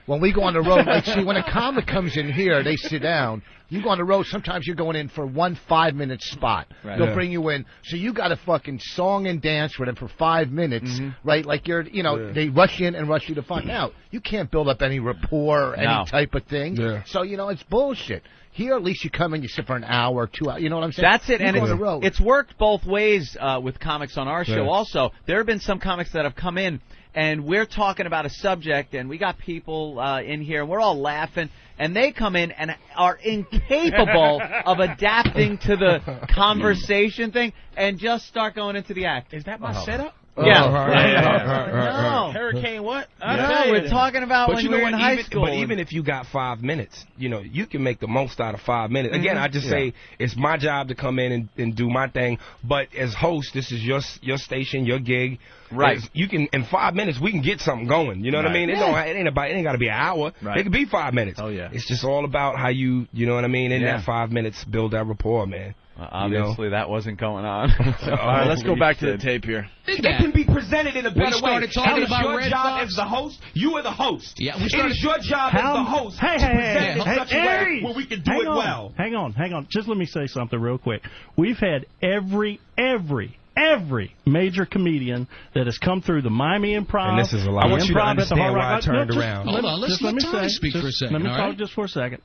Speaker 5: When we go on the road, see, when a comic comes in here, they sit down. You go on the road, sometimes you're going in for 1 5-minute spot. Right. They'll bring you in. So you got to fucking song and dance with them for 5 minutes, right? Like you're, they rush in and rush you the fuck out. You can't build up any rapport or any type of thing. Yeah. So, it's bullshit. Here, at least you come in, you sit for an hour or 2 hours. You know what I'm saying?
Speaker 3: That's it. And it's worked both ways with comics on our show also. There have been some comics that have come in, and we're talking about a subject, and we got people in here, and we're all laughing, and they come in and are incapable of adapting to the conversation thing and just start going into the act.
Speaker 2: Is that my setup?
Speaker 3: Yeah.
Speaker 2: No. Hurricane what?
Speaker 3: No, we're talking about when you were in high school.
Speaker 17: But even if you got 5 minutes, you can make the most out of 5 minutes. Again, I just say it's my job to come in and do my thing. But as host, this is your station, your gig.
Speaker 3: Right.
Speaker 17: You can in 5 minutes we can get something going. You know what I mean? It ain't got to be an hour. Right. It could be 5 minutes.
Speaker 1: Oh yeah.
Speaker 17: It's just all about how you know what I mean. In that 5 minutes, build that rapport, man.
Speaker 3: Obviously, that wasn't going on.
Speaker 1: All right, let's go back to the tape here.
Speaker 17: It can be presented in a better way.
Speaker 19: We started talking about
Speaker 17: your
Speaker 19: Red
Speaker 17: job
Speaker 19: Fox.
Speaker 17: as the host. You are the host.
Speaker 19: Yeah,
Speaker 17: it is your job as the host to present it in such a way where we can do it well.
Speaker 20: Hang on. Just let me say something real quick. We've had every major comedian that has come through the Miami Improv.
Speaker 17: And this is a lot. I want you to understand why I turned around.
Speaker 19: Hold on, let's let Tommy speak for a second.
Speaker 20: Let me talk just for a second.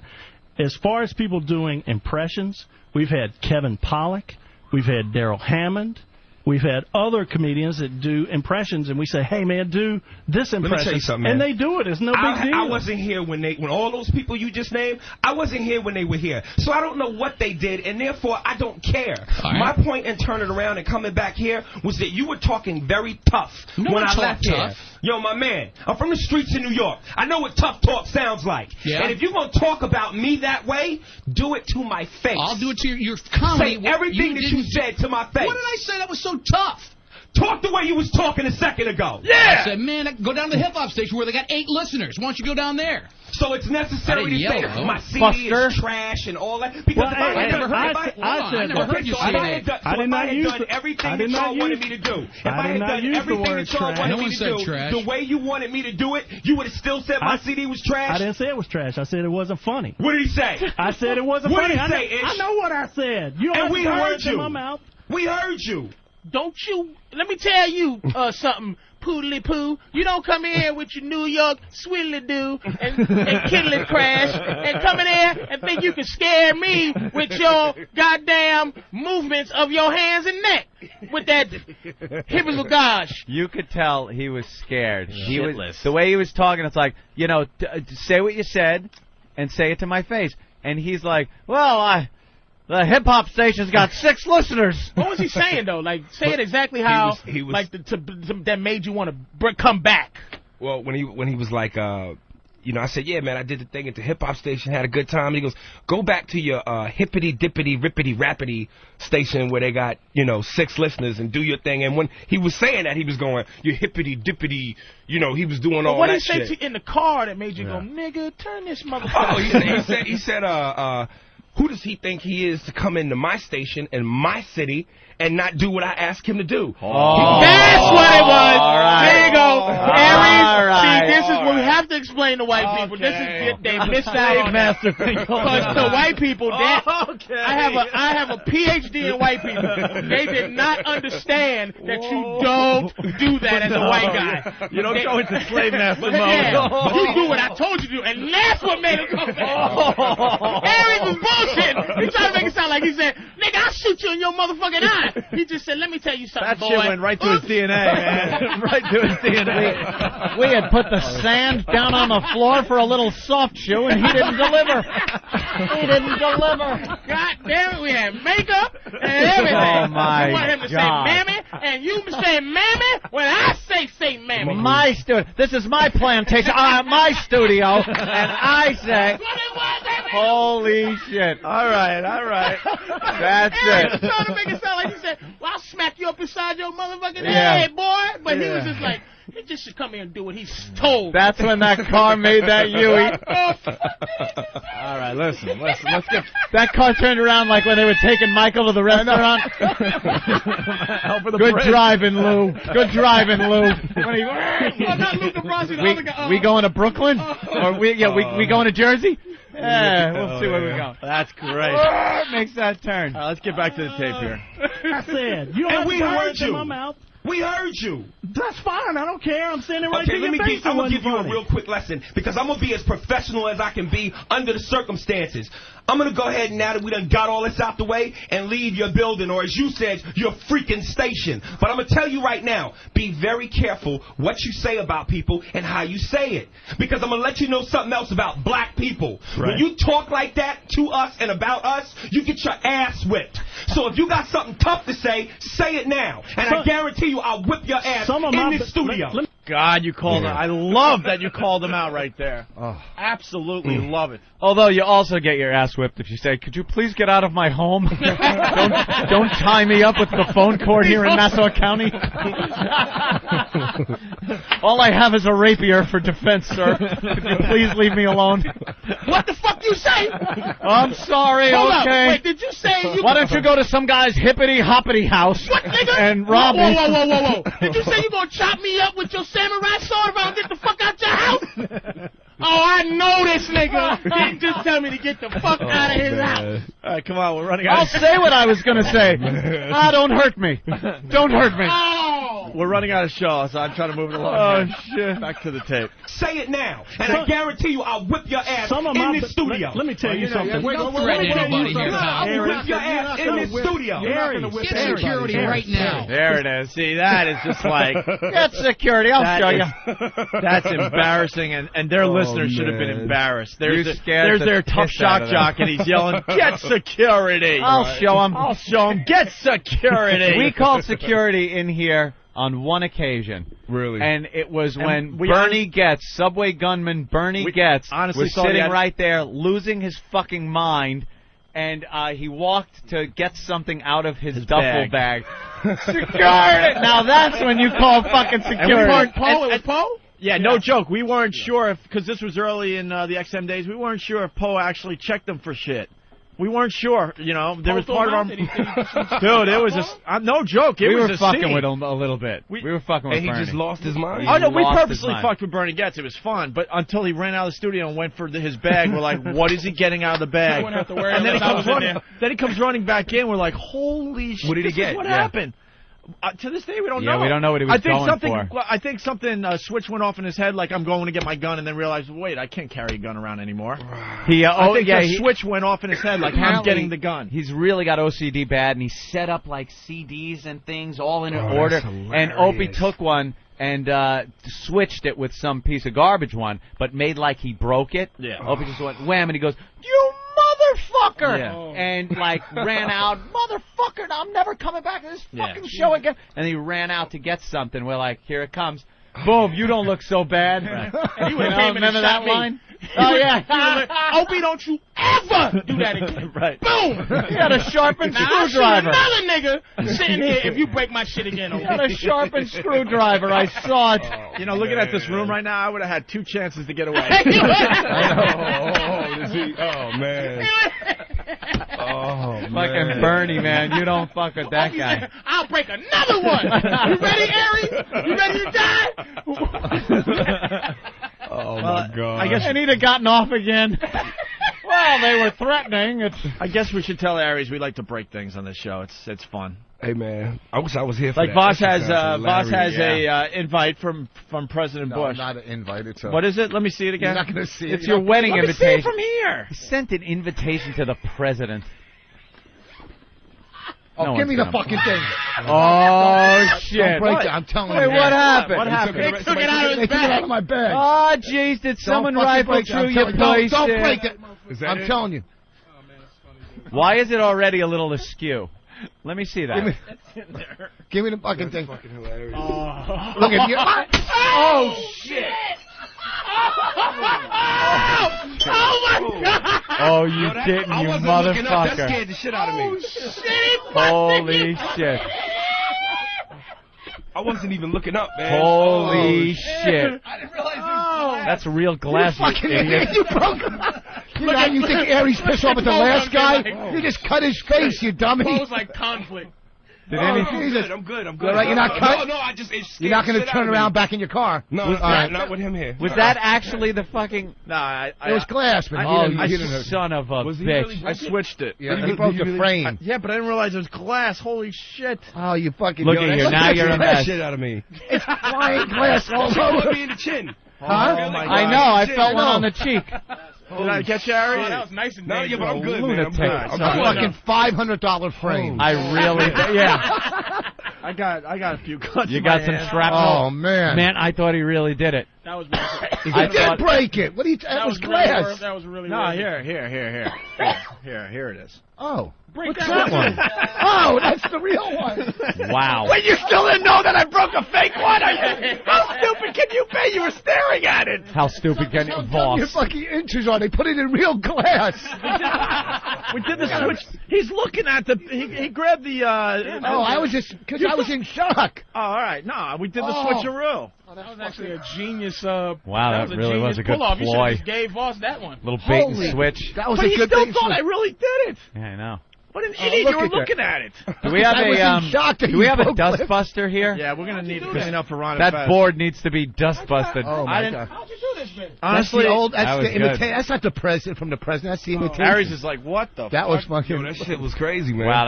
Speaker 20: As far as people doing impressions, we've had Kevin Pollak, we've had Daryl Hammond, We've had other comedians that do impressions, and we say, hey, man, do this impression.
Speaker 17: Let me tell you something, man.
Speaker 20: And they do it. It's no big deal.
Speaker 17: I wasn't here when all those people you just named, I wasn't here when they were here. So I don't know what they did, and therefore I don't care.
Speaker 19: Right.
Speaker 17: My point in turning around and coming back here was that you were talking very tough when I left here. Yo, my man, I'm from the streets of New York. I know what tough talk sounds like.
Speaker 19: Yeah.
Speaker 17: And if you're going to talk about me that way, do it to my face.
Speaker 19: I'll do it to your comedy.
Speaker 17: Say everything that you said to my face.
Speaker 19: What did I say that was so tough?
Speaker 17: Talk the way you was talking a second ago.
Speaker 19: I said, man, go down to the hip-hop station where they got 8 listeners. Why don't you go down there?
Speaker 17: So it's necessary to say
Speaker 19: though.
Speaker 17: my CD is trash and all that? Because
Speaker 20: Well,
Speaker 17: if I had done everything that y'all wanted me to do, if I had done everything that y'all wanted me to do, the way you wanted me to do it, you would have still said my CD was trash?
Speaker 20: I didn't say it was trash. I said it wasn't funny.
Speaker 17: What did he say?
Speaker 20: I said it wasn't
Speaker 17: What
Speaker 20: funny.
Speaker 17: did he say, Ish?
Speaker 20: I know what I said. You don't
Speaker 17: And we
Speaker 20: have to put
Speaker 17: heard
Speaker 20: words in
Speaker 17: you.
Speaker 20: my mouth.
Speaker 17: We heard you.
Speaker 2: Don't you, let me tell you something, poodly poo. You don't come in here with your New York swiddly do and kiddly crash and come in here and think you can scare me with your goddamn movements of your hands and neck with that hippie gosh.
Speaker 3: You could tell he was scared. He was, the way he was talking, it's like, you know, say what you said and say it to my face. And he's like, well, the hip-hop station's got 6 listeners.
Speaker 2: What was he saying, though? Like, say it exactly how,
Speaker 17: he was
Speaker 2: like, that made you want to come back.
Speaker 17: Well, when he was like, you know, I said, yeah, man, I did the thing at the hip-hop station, had a good time. And he goes, go back to your hippity-dippity-rippity-rappity station where they got, you know, 6 listeners and do your thing. And when he was saying that, he was going, you hippity-dippity, you know, he was doing all that shit.
Speaker 2: What did he say in the car that made you go, nigga, turn this motherfucker?
Speaker 17: Oh, he said, who does he think he is to come into my station in my city and not do what I asked him to do?
Speaker 2: Oh. That's what it was.
Speaker 3: All right.
Speaker 2: There you go. Aries,
Speaker 3: right.
Speaker 2: see, this is what we have to explain to white people. This is they miss out on that. Because to white people, I have a PhD in white people. They did not understand that you don't do that as a white guy.
Speaker 1: You don't go into slave master mode.
Speaker 2: Yeah, you do what I told you to do, and that's what made him come back. Aries was bullshitting. He tried to make it sound like he said, nigga, I'll shoot you in your motherfucking eye. He just said, let me tell you something,
Speaker 1: That
Speaker 2: boy.
Speaker 1: shit went right to his DNA, man. Right to his DNA.
Speaker 3: We had put the sand down on the floor for a little soft shoe, and he didn't deliver. He didn't deliver.
Speaker 2: God damn it, we had makeup and everything.
Speaker 3: Oh, my
Speaker 2: You want him to say mammy, and you say mammy when I say mammy.
Speaker 3: My studio. This is my plantation. My studio, and I say, holy shit.
Speaker 1: All right.
Speaker 3: That's
Speaker 2: Eric
Speaker 3: it.
Speaker 2: was trying to make it sound like he said, well, I'll smack you up inside your motherfucking
Speaker 3: Yeah.
Speaker 2: head, boy. But he was just like, he just should come here and do what he's told.
Speaker 3: That's when that car made that Yui.
Speaker 1: All right, listen. Let's get.
Speaker 3: That car turned around like when they were taking Michael to the restaurant. Good driving, Lou. Good driving, Lou.
Speaker 2: Not Lou DeBrasi, the other guy.
Speaker 3: We going to Brooklyn? Or we going to Jersey? Yeah, we'll see where we go.
Speaker 1: That's great.
Speaker 3: Makes that turn.
Speaker 1: All right, let's get back to the tape here.
Speaker 20: I said, you don't have to put words in my mouth.
Speaker 17: We heard you.
Speaker 20: That's fine. I don't care. I'm standing right
Speaker 17: Okay,
Speaker 20: to your face.
Speaker 17: I'm going to give you a real quick lesson because I'm going to be as professional as I can be under the circumstances. I'm going to go ahead now that we done got all this out the way and leave your building, or as you said, your freaking station. But I'm going to tell you right now, be very careful what you say about people and how you say it. Because I'm going to let you know something else about black people.
Speaker 20: Right.
Speaker 17: When you talk like that to us and about us, you get your ass whipped. So if you got something tough to say it now. And I guarantee you I'll whip your ass in this studio.
Speaker 1: God, you called him. I love that you called him out right there. Absolutely love it.
Speaker 3: Although you also get your ass whipped if you say, could you please get out of my home? don't tie me up with the phone cord here in Nassau County. All I have is a rapier for defense, sir. Could you please leave me alone?
Speaker 2: What the fuck you say?
Speaker 3: I'm sorry,
Speaker 2: Hold up.
Speaker 3: okay.
Speaker 2: Wait, did you say you...
Speaker 3: Why don't you go to some guy's hippity-hoppity house and rob me?
Speaker 2: Whoa. Did you say you going to chop me up with your samurai sword if I don't get the fuck out your house? Oh, I know this nigga. He just tell me to get the fuck out of his house.
Speaker 1: All right, come on, we're running out.
Speaker 3: I'll say what I was going to say. Don't hurt me. Don't hurt me.
Speaker 2: Oh.
Speaker 1: We're running out of show, so I'm trying to move it along.
Speaker 3: Oh,
Speaker 1: shit. Back to the tape.
Speaker 4: Say it now, and I guarantee you I'll whip your ass in this studio.
Speaker 20: Let me tell you something.
Speaker 19: Don't threaten anybody here, pal.
Speaker 4: I'll whip your ass in this studio.
Speaker 19: Get security right now.
Speaker 3: There it is.
Speaker 1: See, that is just like...
Speaker 3: Get security. I'll show you.
Speaker 1: That's embarrassing, and their listeners should have been embarrassed. There's their tough shock jock, and he's yelling, "Get security!"
Speaker 3: I'll show him.
Speaker 1: I'll show him. Get security.
Speaker 3: We called security in here on one occasion.
Speaker 17: Really?
Speaker 3: And it was
Speaker 1: And
Speaker 3: when
Speaker 1: we
Speaker 3: Bernie Getz, subway gunman Bernie Getz,
Speaker 1: honestly
Speaker 3: was
Speaker 1: thought he
Speaker 3: sitting
Speaker 1: had-
Speaker 3: right there losing his fucking mind, and he walked to get something out of his duffel bag. Security! Now that's when you call fucking security.
Speaker 1: And we weren't-
Speaker 2: It was Poe?
Speaker 1: Yeah, no joke. We weren't sure if, because this was early in the XM days, we weren't sure if Poe actually checked them for shit. We weren't sure, you know. There was part of our... Dude, it was just... no joke. It
Speaker 3: we
Speaker 1: was
Speaker 3: were
Speaker 1: a
Speaker 3: fucking
Speaker 1: scene.
Speaker 3: with him a little bit. We were fucking with
Speaker 17: And he
Speaker 3: Bernie.
Speaker 17: just lost his mind?
Speaker 1: Oh, no, we
Speaker 3: lost
Speaker 1: purposely
Speaker 3: his mind.
Speaker 1: fucked with Bernie Getz. It was fun. But until he ran out of the studio and went for his bag, we're like, what is he getting out of the bag?
Speaker 2: I wouldn't have to worry
Speaker 1: And then he,
Speaker 2: unless I
Speaker 1: comes
Speaker 2: was in
Speaker 1: running,
Speaker 2: there.
Speaker 1: then he comes running back in. We're like, holy shit.
Speaker 17: What did he
Speaker 1: this
Speaker 17: get?
Speaker 1: is what
Speaker 17: Yeah.
Speaker 1: happened? To this day, we don't know.
Speaker 3: Yeah, we don't know what he was going for.
Speaker 1: Well, I think something switch went off in his head, like I'm going to get my gun, and then realized, wait, I can't carry a gun around anymore. I think the switch went off in his head, like I'm
Speaker 3: Apparently,
Speaker 1: getting the gun.
Speaker 3: He's really got OCD bad, and he set up like CDs and things all in
Speaker 17: Oh,
Speaker 3: order.
Speaker 17: that's
Speaker 3: And
Speaker 17: hilarious.
Speaker 3: Opie took one and switched it with some piece of garbage one, but made like he broke it.
Speaker 1: Yeah.
Speaker 3: Opie just went wham, and he goes, "You motherfucker!"
Speaker 1: Yeah.
Speaker 3: And like ran out, "Motherfucker! I'm never coming back to this fucking show again." And he ran out to get something. We're like, "Here it comes." Boom! You don't look so bad.
Speaker 2: And he would
Speaker 3: You
Speaker 2: have
Speaker 3: know,
Speaker 2: came in and
Speaker 3: remember
Speaker 2: shot
Speaker 3: that
Speaker 2: me.
Speaker 3: line? Oh yeah.
Speaker 2: Opie, don't you ever do that again.
Speaker 1: Right.
Speaker 2: Boom!
Speaker 3: You got a sharpened
Speaker 2: Now, I'll shoot
Speaker 3: screwdriver.
Speaker 2: another nigga sitting here if you break my shit again, Opie.
Speaker 3: You got a sharpened screwdriver. I saw it.
Speaker 1: You know, looking at this room right now, I would have had 2 chances to get away.
Speaker 17: Oh, man. Oh,
Speaker 3: Fucking Bernie, man. You don't fuck with that guy.
Speaker 2: I'll break another one. You ready, Aries? You ready to die?
Speaker 17: Oh, my God.
Speaker 1: I guess
Speaker 3: And he'd have gotten off again. Well, they were threatening.
Speaker 1: I guess we should tell Aries we like to break things on this show. It's fun.
Speaker 17: Hey, man. I wish I was here for
Speaker 1: Like
Speaker 17: that.
Speaker 1: Voss
Speaker 17: That
Speaker 1: has
Speaker 17: shit sounds hilarious.
Speaker 1: a invite from President
Speaker 8: No,
Speaker 1: Bush.
Speaker 8: not an invite. It's a,
Speaker 1: What is it? Let me see it again.
Speaker 8: You're not going to see it.
Speaker 3: It's your wedding
Speaker 1: Let me see
Speaker 3: invitation.
Speaker 1: it from here.
Speaker 3: He sent an invitation to the president.
Speaker 8: Oh,
Speaker 3: No
Speaker 8: give
Speaker 3: one's
Speaker 8: me the
Speaker 3: gonna-
Speaker 8: fucking thing.
Speaker 3: Oh, shit.
Speaker 8: Don't break it. I'm telling
Speaker 3: Wait,
Speaker 8: you.
Speaker 3: what happened?
Speaker 1: What happened?
Speaker 2: They took it out of
Speaker 8: They
Speaker 2: his
Speaker 8: took it out
Speaker 2: bag.
Speaker 8: of my bag.
Speaker 3: Oh, jeez, did someone
Speaker 8: Don't fucking
Speaker 3: rifle
Speaker 8: break it. I'm
Speaker 3: through your
Speaker 8: telling you.
Speaker 3: place?
Speaker 8: Don't
Speaker 3: there?
Speaker 8: break it.
Speaker 17: Is that
Speaker 8: I'm
Speaker 17: it?
Speaker 8: telling you.
Speaker 3: Why is it already a little askew? Let me see that.
Speaker 8: Give me the fucking thing.
Speaker 17: Fucking hilarious.
Speaker 8: Look at you.
Speaker 2: Oh, shit. Oh, my God.
Speaker 3: Oh, you didn't,
Speaker 17: I
Speaker 3: you
Speaker 17: wasn't looking up. That
Speaker 3: motherfucker.
Speaker 17: scared the shit out of me.
Speaker 3: Holy shit.
Speaker 17: I wasn't even looking up, man.
Speaker 3: Holy
Speaker 17: Oh,
Speaker 3: shit.
Speaker 17: I didn't realize it was
Speaker 3: That's real glass, you
Speaker 8: Fucking
Speaker 3: idiot.
Speaker 8: you broke it. You think Aries pissed off at the last guy? You just cut his face, you dummy.
Speaker 2: It was like conflict.
Speaker 3: Did
Speaker 17: I'm
Speaker 3: any...
Speaker 17: good. I'm good. I'm good.
Speaker 8: All right, you're not cut?
Speaker 17: No, I just. It scared
Speaker 8: You're not
Speaker 17: the
Speaker 8: going to
Speaker 17: shit
Speaker 8: turn
Speaker 17: out of
Speaker 8: around
Speaker 17: me.
Speaker 8: back in your car.
Speaker 17: No,
Speaker 8: All right.
Speaker 17: not with him here.
Speaker 3: Was that actually the fucking...
Speaker 1: No, I
Speaker 8: It was glass, but
Speaker 3: Oh,
Speaker 8: he
Speaker 3: you
Speaker 8: didn't hurt.
Speaker 3: son of a
Speaker 17: Was he
Speaker 3: bitch.
Speaker 17: really
Speaker 1: I switched it.
Speaker 8: Yeah, he broke the frame.
Speaker 1: Yeah, but I didn't realize it was glass. Holy shit.
Speaker 8: Oh, you fucking...
Speaker 3: Look at you. Now you're a
Speaker 17: That
Speaker 3: mess.
Speaker 17: shit out of me.
Speaker 8: It's flying glass all
Speaker 17: Put
Speaker 8: over.
Speaker 17: me in the chin.
Speaker 8: Huh?
Speaker 1: Oh, my
Speaker 3: I
Speaker 1: God.
Speaker 3: know. I felt one on the cheek.
Speaker 1: Did I get you,
Speaker 2: Oh,
Speaker 1: Aries?
Speaker 2: that was nice and
Speaker 17: No, yeah, but I'm good, man. I'm
Speaker 3: Lunatic.
Speaker 17: good.
Speaker 8: A
Speaker 17: I'm
Speaker 8: fucking $500 frame.
Speaker 3: I really... Yeah.
Speaker 1: I got a few cuts.
Speaker 3: You
Speaker 1: in
Speaker 3: got
Speaker 1: my
Speaker 3: some
Speaker 1: hand.
Speaker 3: shrapnel.
Speaker 8: Oh, man.
Speaker 3: Man, I thought he really did it.
Speaker 2: That was
Speaker 8: He
Speaker 3: I
Speaker 8: did
Speaker 3: thought-
Speaker 8: break it. What do you... That was glass.
Speaker 2: That was really
Speaker 1: No,
Speaker 2: worth it.
Speaker 1: here it is.
Speaker 8: Oh.
Speaker 2: Break
Speaker 8: What's
Speaker 2: that
Speaker 8: that one? Oh, that's the real one.
Speaker 3: Wow.
Speaker 1: Wait, you still didn't know that I broke a fake one? How stupid can you be? You were staring at it.
Speaker 3: How stupid can you...
Speaker 8: Your
Speaker 3: Voss.
Speaker 8: fucking inches on. They put it in real glass.
Speaker 1: We did the switch. He's looking at the. He grabbed the.
Speaker 8: Oh, I was just... Because I was in shock.
Speaker 1: Oh, all right. No, we did the
Speaker 8: Oh.
Speaker 1: switcheroo.
Speaker 2: That was actually a genius.
Speaker 3: Wow,
Speaker 2: that
Speaker 3: that really was a good
Speaker 2: pull-off. You should
Speaker 3: ploy.
Speaker 2: have just gave Voss that one.
Speaker 3: Little bait
Speaker 8: Holy-
Speaker 3: and switch.
Speaker 8: That was
Speaker 1: But
Speaker 8: a
Speaker 1: he
Speaker 8: good
Speaker 1: still
Speaker 8: thing.
Speaker 1: thought I really did it.
Speaker 3: Yeah, I know.
Speaker 1: What an
Speaker 8: Oh,
Speaker 1: idiot!
Speaker 8: look
Speaker 1: You were
Speaker 8: at that.
Speaker 1: looking at it.
Speaker 3: Do we have
Speaker 8: I was in shock that
Speaker 3: do we
Speaker 8: you
Speaker 3: have a
Speaker 8: broke glass.
Speaker 3: dustbuster here?
Speaker 1: Yeah, we're gonna need to clean up for Ron.
Speaker 3: That board needs to be dust busted.
Speaker 8: Oh, my
Speaker 1: I didn't.
Speaker 8: God.
Speaker 2: How'd you do this?
Speaker 1: Honestly,
Speaker 5: that's not the president from the president. That's the imitation.
Speaker 1: Aries is like, what the
Speaker 5: That
Speaker 1: fuck?
Speaker 5: was fucking...
Speaker 17: That shit was crazy, man.
Speaker 3: Wow,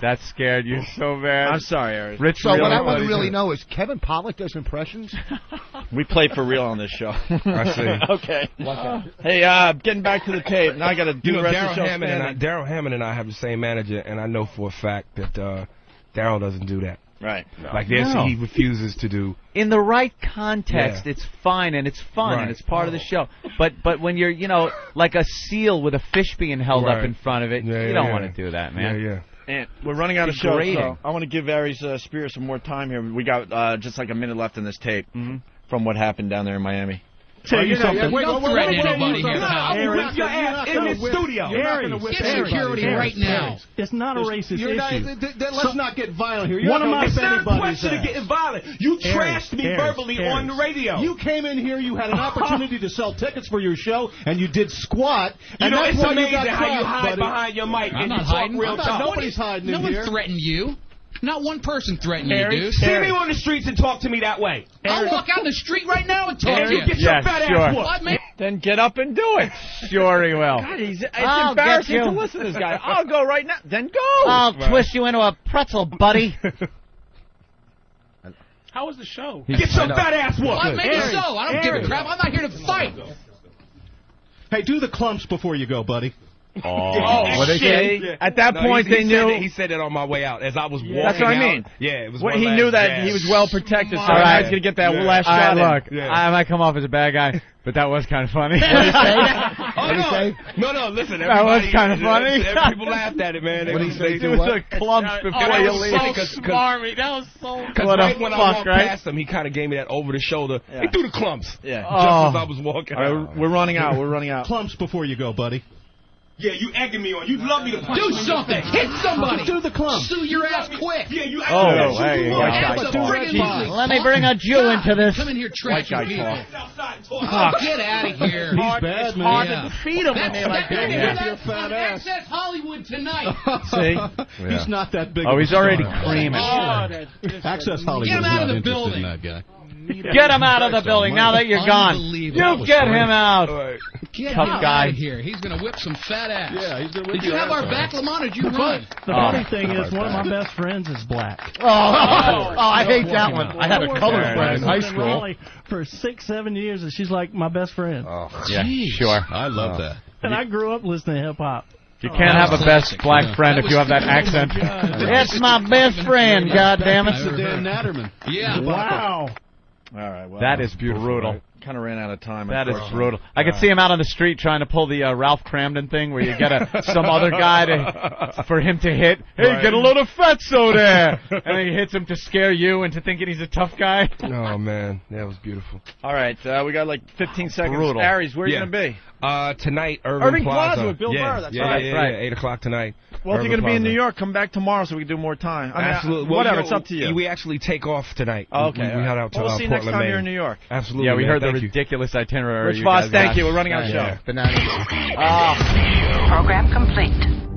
Speaker 3: that scared you so bad.
Speaker 1: I'm sorry, Aries.
Speaker 3: Rich,
Speaker 5: So what I want to really know is Kevin Pollak does impressions?
Speaker 1: We play for real on this show.
Speaker 17: I see.
Speaker 1: Okay. Hey, getting back to the tape. Now I got to do the rest of the show.
Speaker 17: Daryl Hammond and I have the same manager, and I know for a fact that Daryl doesn't do that.
Speaker 1: Right.
Speaker 17: Like he refuses to do.
Speaker 3: In the right context, it's fine and it's fun and it's part of the show. But when you're, like a seal with a fish being held up in front of it, you don't want to do that, man.
Speaker 17: Yeah.
Speaker 1: And we're running out of show, so I want to give Aries Spears some more time here. We got just like a minute left in this tape from what happened down there in Miami.
Speaker 6: Tell you something.
Speaker 19: Don't threaten anybody here.
Speaker 4: I will whip your ass in this studio.
Speaker 19: Get security right now.
Speaker 20: It's not a racist issue.
Speaker 4: Let's not get violent here. It's not a question of getting violent. You trashed me verbally on the radio. You came in here, you had an opportunity to sell tickets for your show, and you did squat. And that's
Speaker 17: it's
Speaker 4: why
Speaker 17: amazing
Speaker 4: you got
Speaker 17: how you
Speaker 4: crushed,
Speaker 17: hide
Speaker 4: buddy.
Speaker 17: behind your mic
Speaker 19: I'm
Speaker 17: and
Speaker 19: not
Speaker 17: you
Speaker 19: hiding.
Speaker 17: talk real talk.
Speaker 4: Nobody's hiding in
Speaker 19: here. No one threatened you. Not one person threatened you, dude.
Speaker 4: See me on the streets and talk to me that way.
Speaker 19: I'll walk out in the street right now and talk to you.
Speaker 4: You get your fat ass whooped.
Speaker 1: Then get up and do it.
Speaker 3: Sure he will.
Speaker 1: God, it's embarrassing to listen to this guy. I'll go right now. Then go.
Speaker 3: I'll twist you into a pretzel, buddy.
Speaker 2: How was the show?
Speaker 4: Get your fat ass whooped.
Speaker 19: Well, maybe so. I don't give a crap. I'm not here to fight.
Speaker 4: Hey, do the clumps before you go, buddy.
Speaker 1: What they say? At that point, they knew.
Speaker 17: He said it on my way out as I was walking.
Speaker 1: That's what I mean.
Speaker 17: Yeah, it was.
Speaker 1: He knew that he was well protected, so I was gonna get that last shot.
Speaker 3: Look, I might come off as a bad guy, but that was kind of funny.
Speaker 17: What did he say? No, listen.
Speaker 3: That was kind of funny.
Speaker 17: People laughed at it, man.
Speaker 5: What did he say?
Speaker 3: Do the clumps before you leave.
Speaker 2: That was so smarmy. That was so.
Speaker 17: Because right when I walked past him, he kind of gave me that over the shoulder. He threw the clumps.
Speaker 1: Yeah.
Speaker 17: Just as I was walking.
Speaker 1: All right, we're running out.
Speaker 4: Clumps before you go, buddy. Yeah, you egging me on. You'd love me to punch
Speaker 19: Do something. Hit somebody.
Speaker 4: Do the clump.
Speaker 19: Sue your ass quick.
Speaker 4: Yeah, you.
Speaker 3: Let me bring a Jew into this.
Speaker 19: Come in here trashing people. Get out of here.
Speaker 4: He's bad, man.
Speaker 20: Hard to defeat him when they like
Speaker 19: that. Access Hollywood tonight.
Speaker 1: See?
Speaker 4: He's not that big.
Speaker 3: Oh, he's already creaming.
Speaker 4: Access Hollywood's not interested in that guy.
Speaker 3: Get him out of the building now that you're gone. You get him out.
Speaker 19: Get
Speaker 3: Tough
Speaker 19: him
Speaker 3: guy.
Speaker 19: out of here. He's going to whip some fat ass.
Speaker 4: Yeah, he's going to whip
Speaker 19: Did you have our back, Lamont, or did you run?
Speaker 20: The funny thing is, one of my best friends is black.
Speaker 5: I hate that one. I had a colored friend in high school.
Speaker 20: Raleigh for 6-7 years, and she's like my best friend.
Speaker 3: Yeah, sure.
Speaker 4: I love that.
Speaker 20: And I grew up listening to hip hop.
Speaker 3: You can't have a best black friend if you have that accent. It's my best friend, goddammit.
Speaker 4: That's the Dan Natterman.
Speaker 19: Yeah.
Speaker 20: Wow.
Speaker 1: All right. Well,
Speaker 3: That is brutal.
Speaker 1: Right. Kind of ran out of time.
Speaker 3: That is brutal. I could see him out on the street trying to pull the Ralph Cramden thing where you get some other guy for him to hit. Hey, get a load of fatso there. And then he hits him to scare you into thinking he's a tough guy.
Speaker 17: Oh, man. That was beautiful.
Speaker 1: All right. We got like 15 seconds.
Speaker 3: Brutal.
Speaker 1: Aries, where are you going to be?
Speaker 17: Tonight, Irving
Speaker 1: Plaza with Bill Burr. That's right.
Speaker 17: Yeah, 8 o'clock tonight.
Speaker 1: Well, if you're going to be in New York, come back tomorrow so we can do more time. I mean,
Speaker 17: absolutely.
Speaker 1: Whatever, it's up to you.
Speaker 17: We actually take off tonight.
Speaker 1: Oh, okay.
Speaker 17: We head out to
Speaker 1: we'll see you
Speaker 17: Portland,
Speaker 1: next time
Speaker 17: Maine.
Speaker 1: you're in New York.
Speaker 17: Absolutely.
Speaker 3: Yeah, we heard the
Speaker 17: Thank you.
Speaker 3: ridiculous itinerary.
Speaker 1: Rich Voss, thank you. We're running out of show.
Speaker 5: Bananas.
Speaker 13: Program complete.